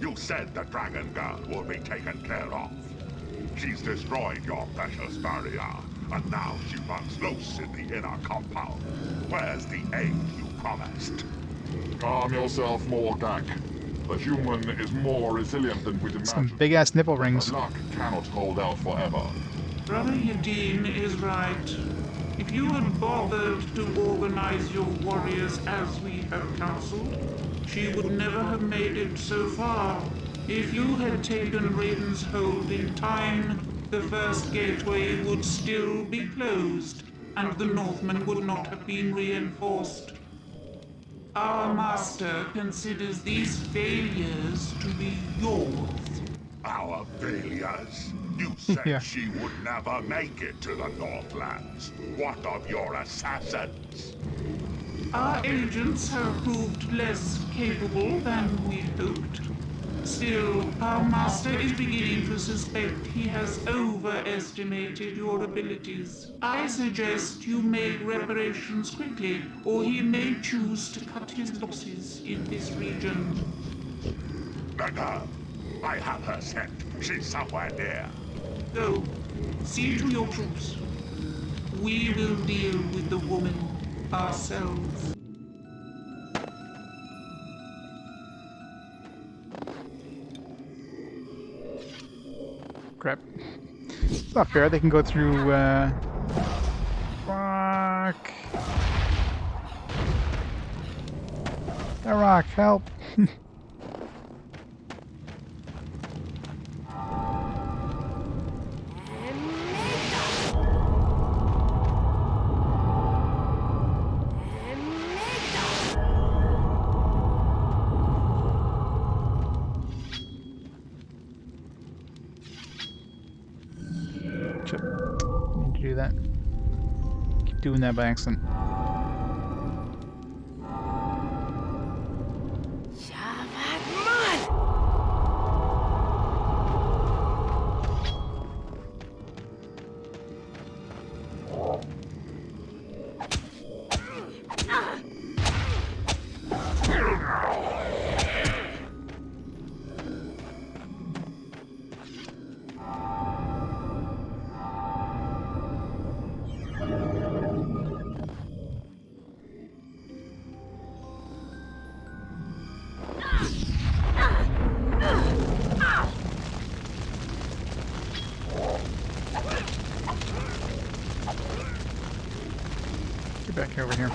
You said the dragon girl will be taken care of. She's destroyed your precious barrier, and now she runs loose in the inner compound. Where's the aid you promised? Calm yourself, Mordak. The human is more resilient than we'd imagined. Some big-ass nipple rings. Luck cannot hold out forever. Brother Yadin is right. If you had bothered to organize your warriors as we have counseled, she would never have made it so far. If you had taken Rynn's hold in time, the first gateway would still be closed, and the Northmen would not have been reinforced. Our master considers these failures to be yours. Our failures? You said she would never make it to the Northlands. What of your assassins? Our agents have proved less capable than we hoped. Still, our master is beginning to suspect he has overestimated your abilities. I suggest you make reparations quickly, or he may choose to cut his losses in this region. The girl! I have her scent. She's somewhere near. Go. See to your troops. We will deal with the woman ourselves. Crap. It's not fair, they can go through, Fuck. Arokh, help! Need to do that. Keep doing that by accident. Get back over here.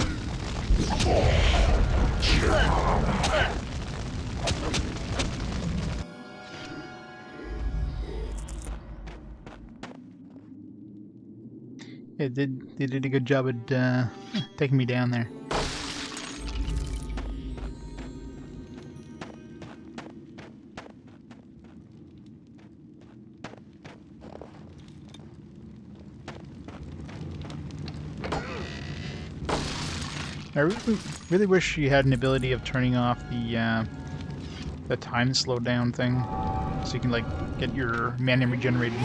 Yeah, they did a good job at taking me down there. I really wish you had an ability of turning off the time slowdown thing, so you can like get your mana regenerated.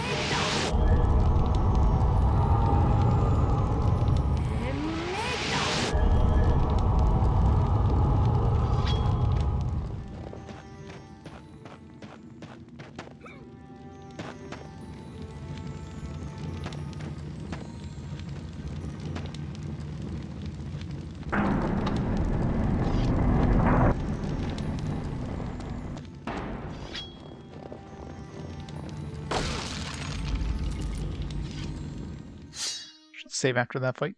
Save after that fight.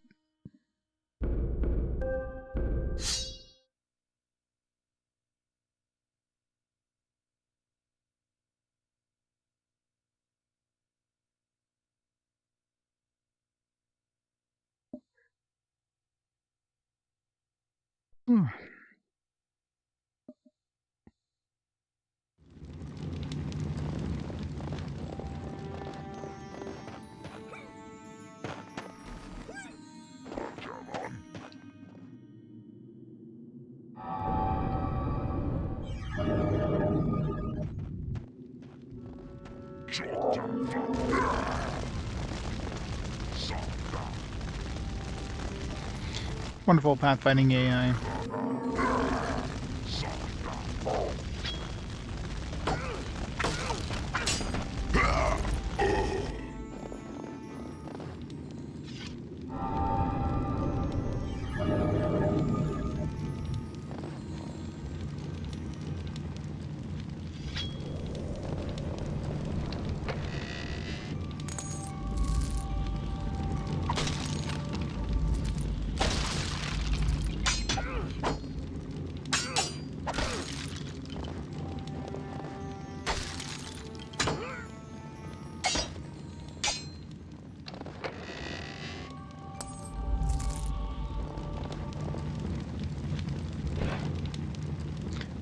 Wonderful pathfinding AI.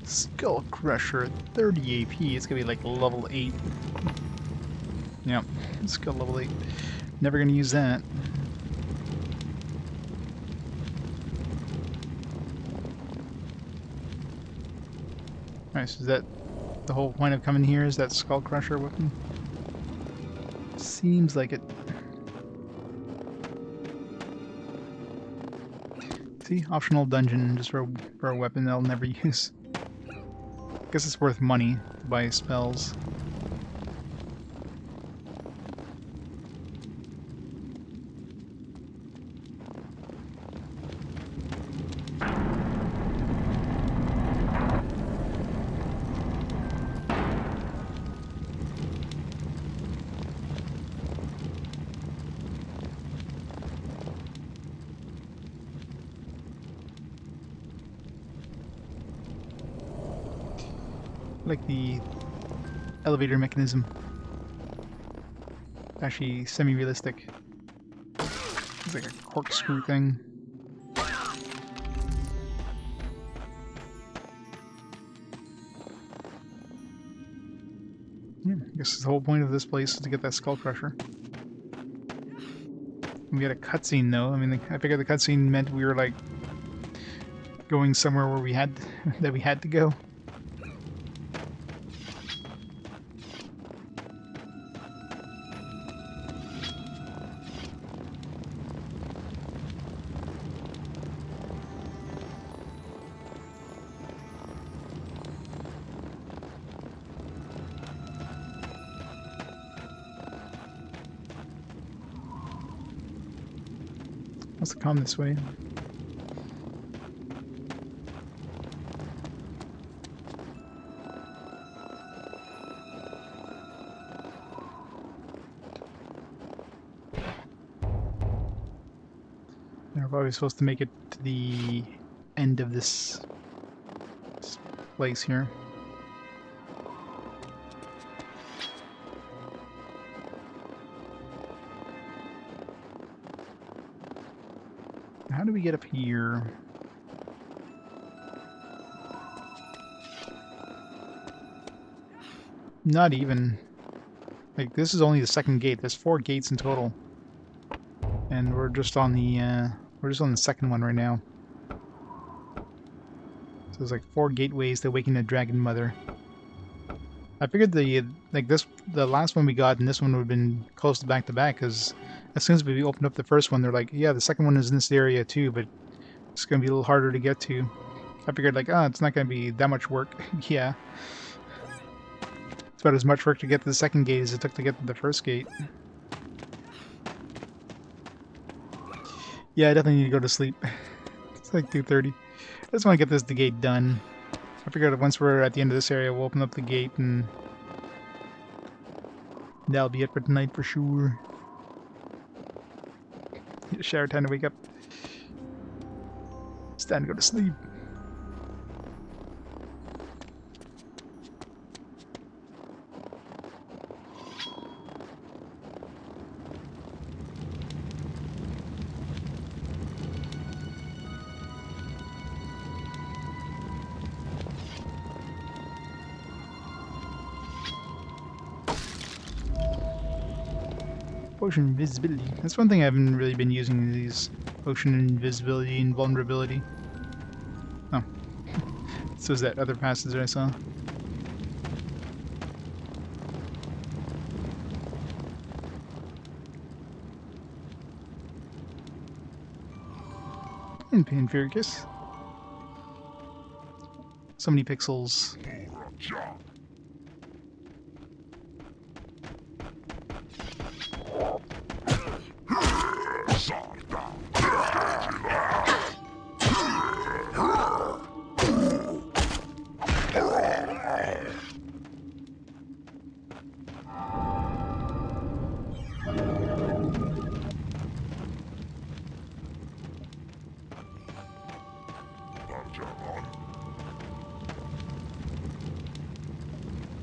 Skull Crusher, 30 AP. It's gonna be like level 8. Yep, Skull level 8. Never gonna use that. Alright, so is that the whole point of coming here? Is that Skull Crusher weapon? Seems like it. See, optional dungeon just for a weapon that I'll never use. Guess it's worth money to buy spells. Like the elevator mechanism. Actually semi-realistic. It's like a corkscrew thing. Yeah, I guess the whole point of this place is to get that Skull Crusher. We got a cutscene though. I mean, I figured the cutscene meant we were like going somewhere where we had that we had to go. Must have come this way. We're probably supposed to make it to the end of this place here. How do we get up here? Not even. Like, this is only the second gate. There's 4 gates in total. And we're just on the second one right now. So there's like 4 gateways to awaken the Dragon Mother. I figured the last one we got and this one would have been close to back, because as soon as we opened up the first one, they're like, yeah, the second one is in this area too, but it's going to be a little harder to get to. I figured like, oh, it's not going to be that much work. Yeah. It's about as much work to get to the second gate as it took to get to the first gate. Yeah, I definitely need to go to sleep. It's like 2:30. I just want to get this gate done. I figured once we're at the end of this area, we'll open up the gate and that'll be it for tonight for sure. Shower time to wake up. It's time to go to sleep. Potion invisibility. That's one thing I haven't really been using, these potion invisibility and vulnerability. Oh. So is that other passage that I saw. And Panfuricus. So many pixels.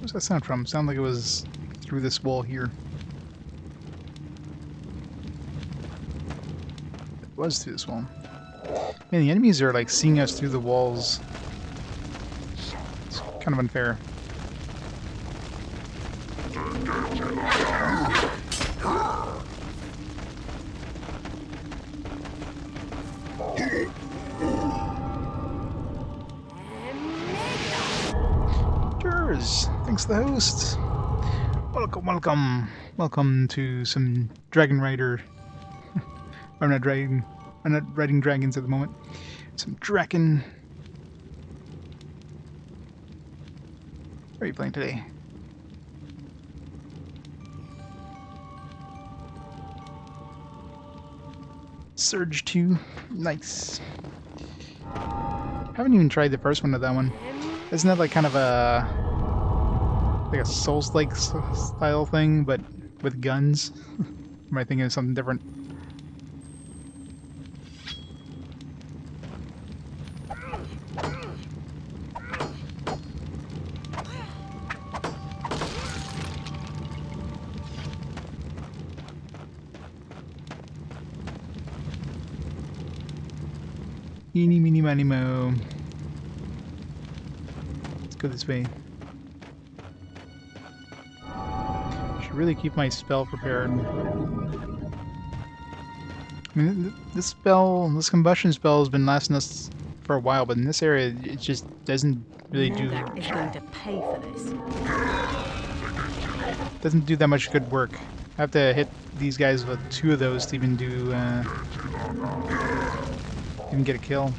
Where's that sound from? Sound like it was through this wall here. It was through this wall. Man, the enemies are like seeing us through the walls. It's kind of unfair. Cheers! Thanks to the host. Welcome, welcome. Welcome to some Dragon Rider. I'm not riding dragons at the moment. Some Drakan. What are you playing today? Surge 2. Nice. Haven't even tried the first one of that one. Isn't that like kind of like a Souls-like style thing, but with guns? Am I thinking of something different? Eeny, meeny, miny, mo. Let's go this way. Should really keep my spell prepared. I mean, this combustion spell has been lasting us for a while, but in this area, it just doesn't really do. Novak is going to pay for this. Doesn't do that much good work. I have to hit these guys with 2 of those to even do. Even get a kill.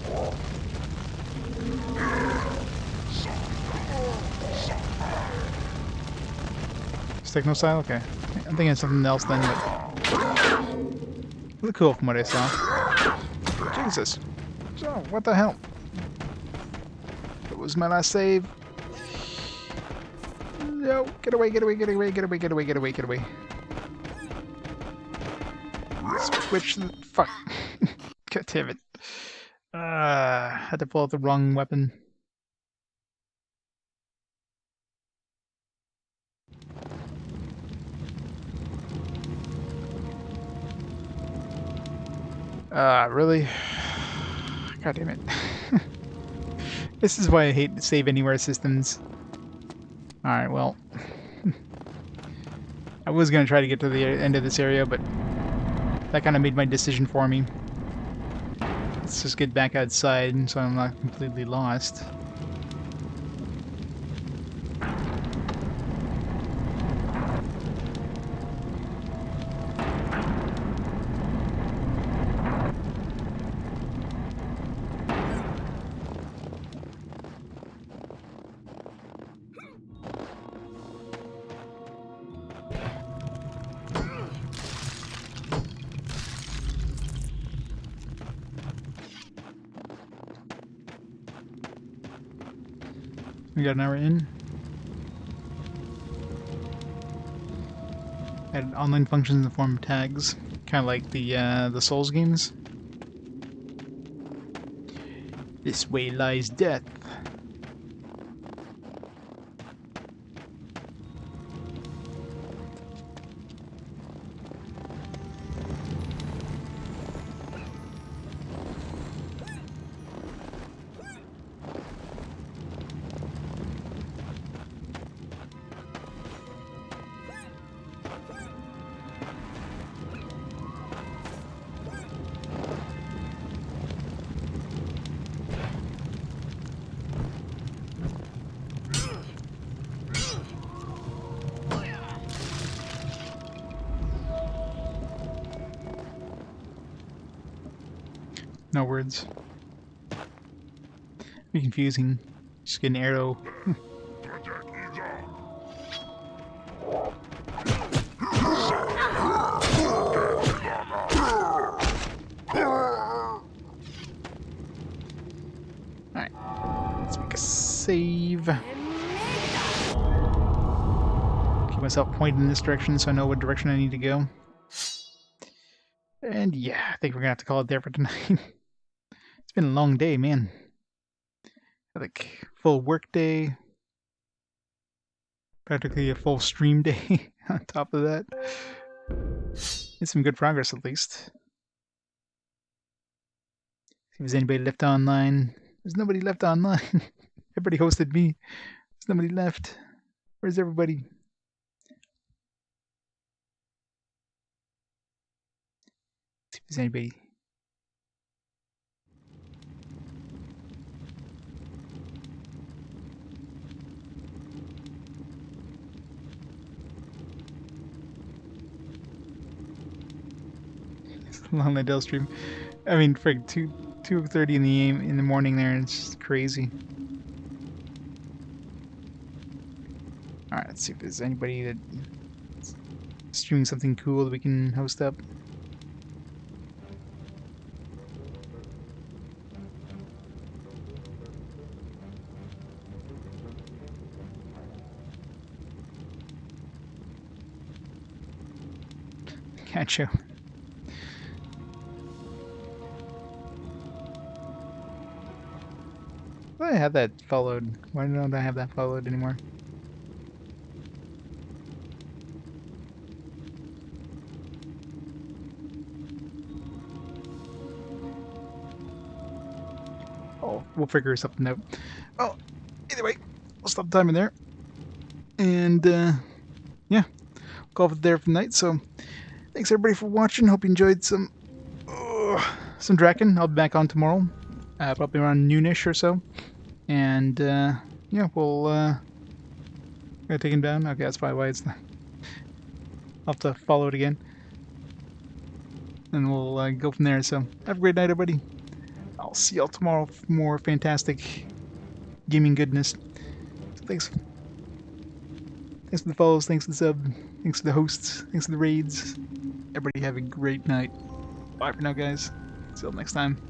Techno style? Okay. I'm thinking of something else then, but... Look cool from what I saw. Jesus. So, what the hell? That was my last save. No! Get away, get away, get away, get away, get away, get away, get away. Switch the... Fuck. God damn it. Had to pull out the wrong weapon. Really? God damn it. This is why I hate save anywhere systems. Alright, well. I was gonna try to get to the end of this area, but that kind of made my decision for me. Let's just get back outside so I'm not completely lost. We got an hour in. Added online functions in the form of tags, kind of like the Souls games. This way lies death. No words. Be confusing. Just get an arrow. Alright. Let's make a save. Keep myself pointed in this direction so I know what direction I need to go. And yeah, I think we're gonna have to call it there for tonight. It's been a long day, man. Like, full work day. Practically a full stream day on top of that. Made some good progress at least. See if there's anybody left online. There's nobody left online. Everybody hosted me. There's nobody left. Where's everybody? See if there's anybody. Long Liddell stream. I mean, frig, 2:30 in the morning there. It's just crazy. All right, let's see if there's anybody that's streaming something cool that we can host up. Catch up. I have that followed. Why don't I have that followed anymore? Oh, we'll figure something out. Well, either way, we'll stop the timer there. And, yeah, we'll call it there for the night. So, thanks everybody for watching. Hope you enjoyed some Drakan. I'll be back on tomorrow. Probably around noonish or so. And, yeah, we'll, gotta take him down. Okay, that's probably why it's not. I'll have to follow it again. And we'll go from there. So, have a great night, everybody. I'll see y'all tomorrow for more fantastic gaming goodness. So thanks. Thanks for the follows, thanks for the sub, thanks for the hosts, thanks for the raids. Everybody have a great night. Bye for now, guys. See you next time.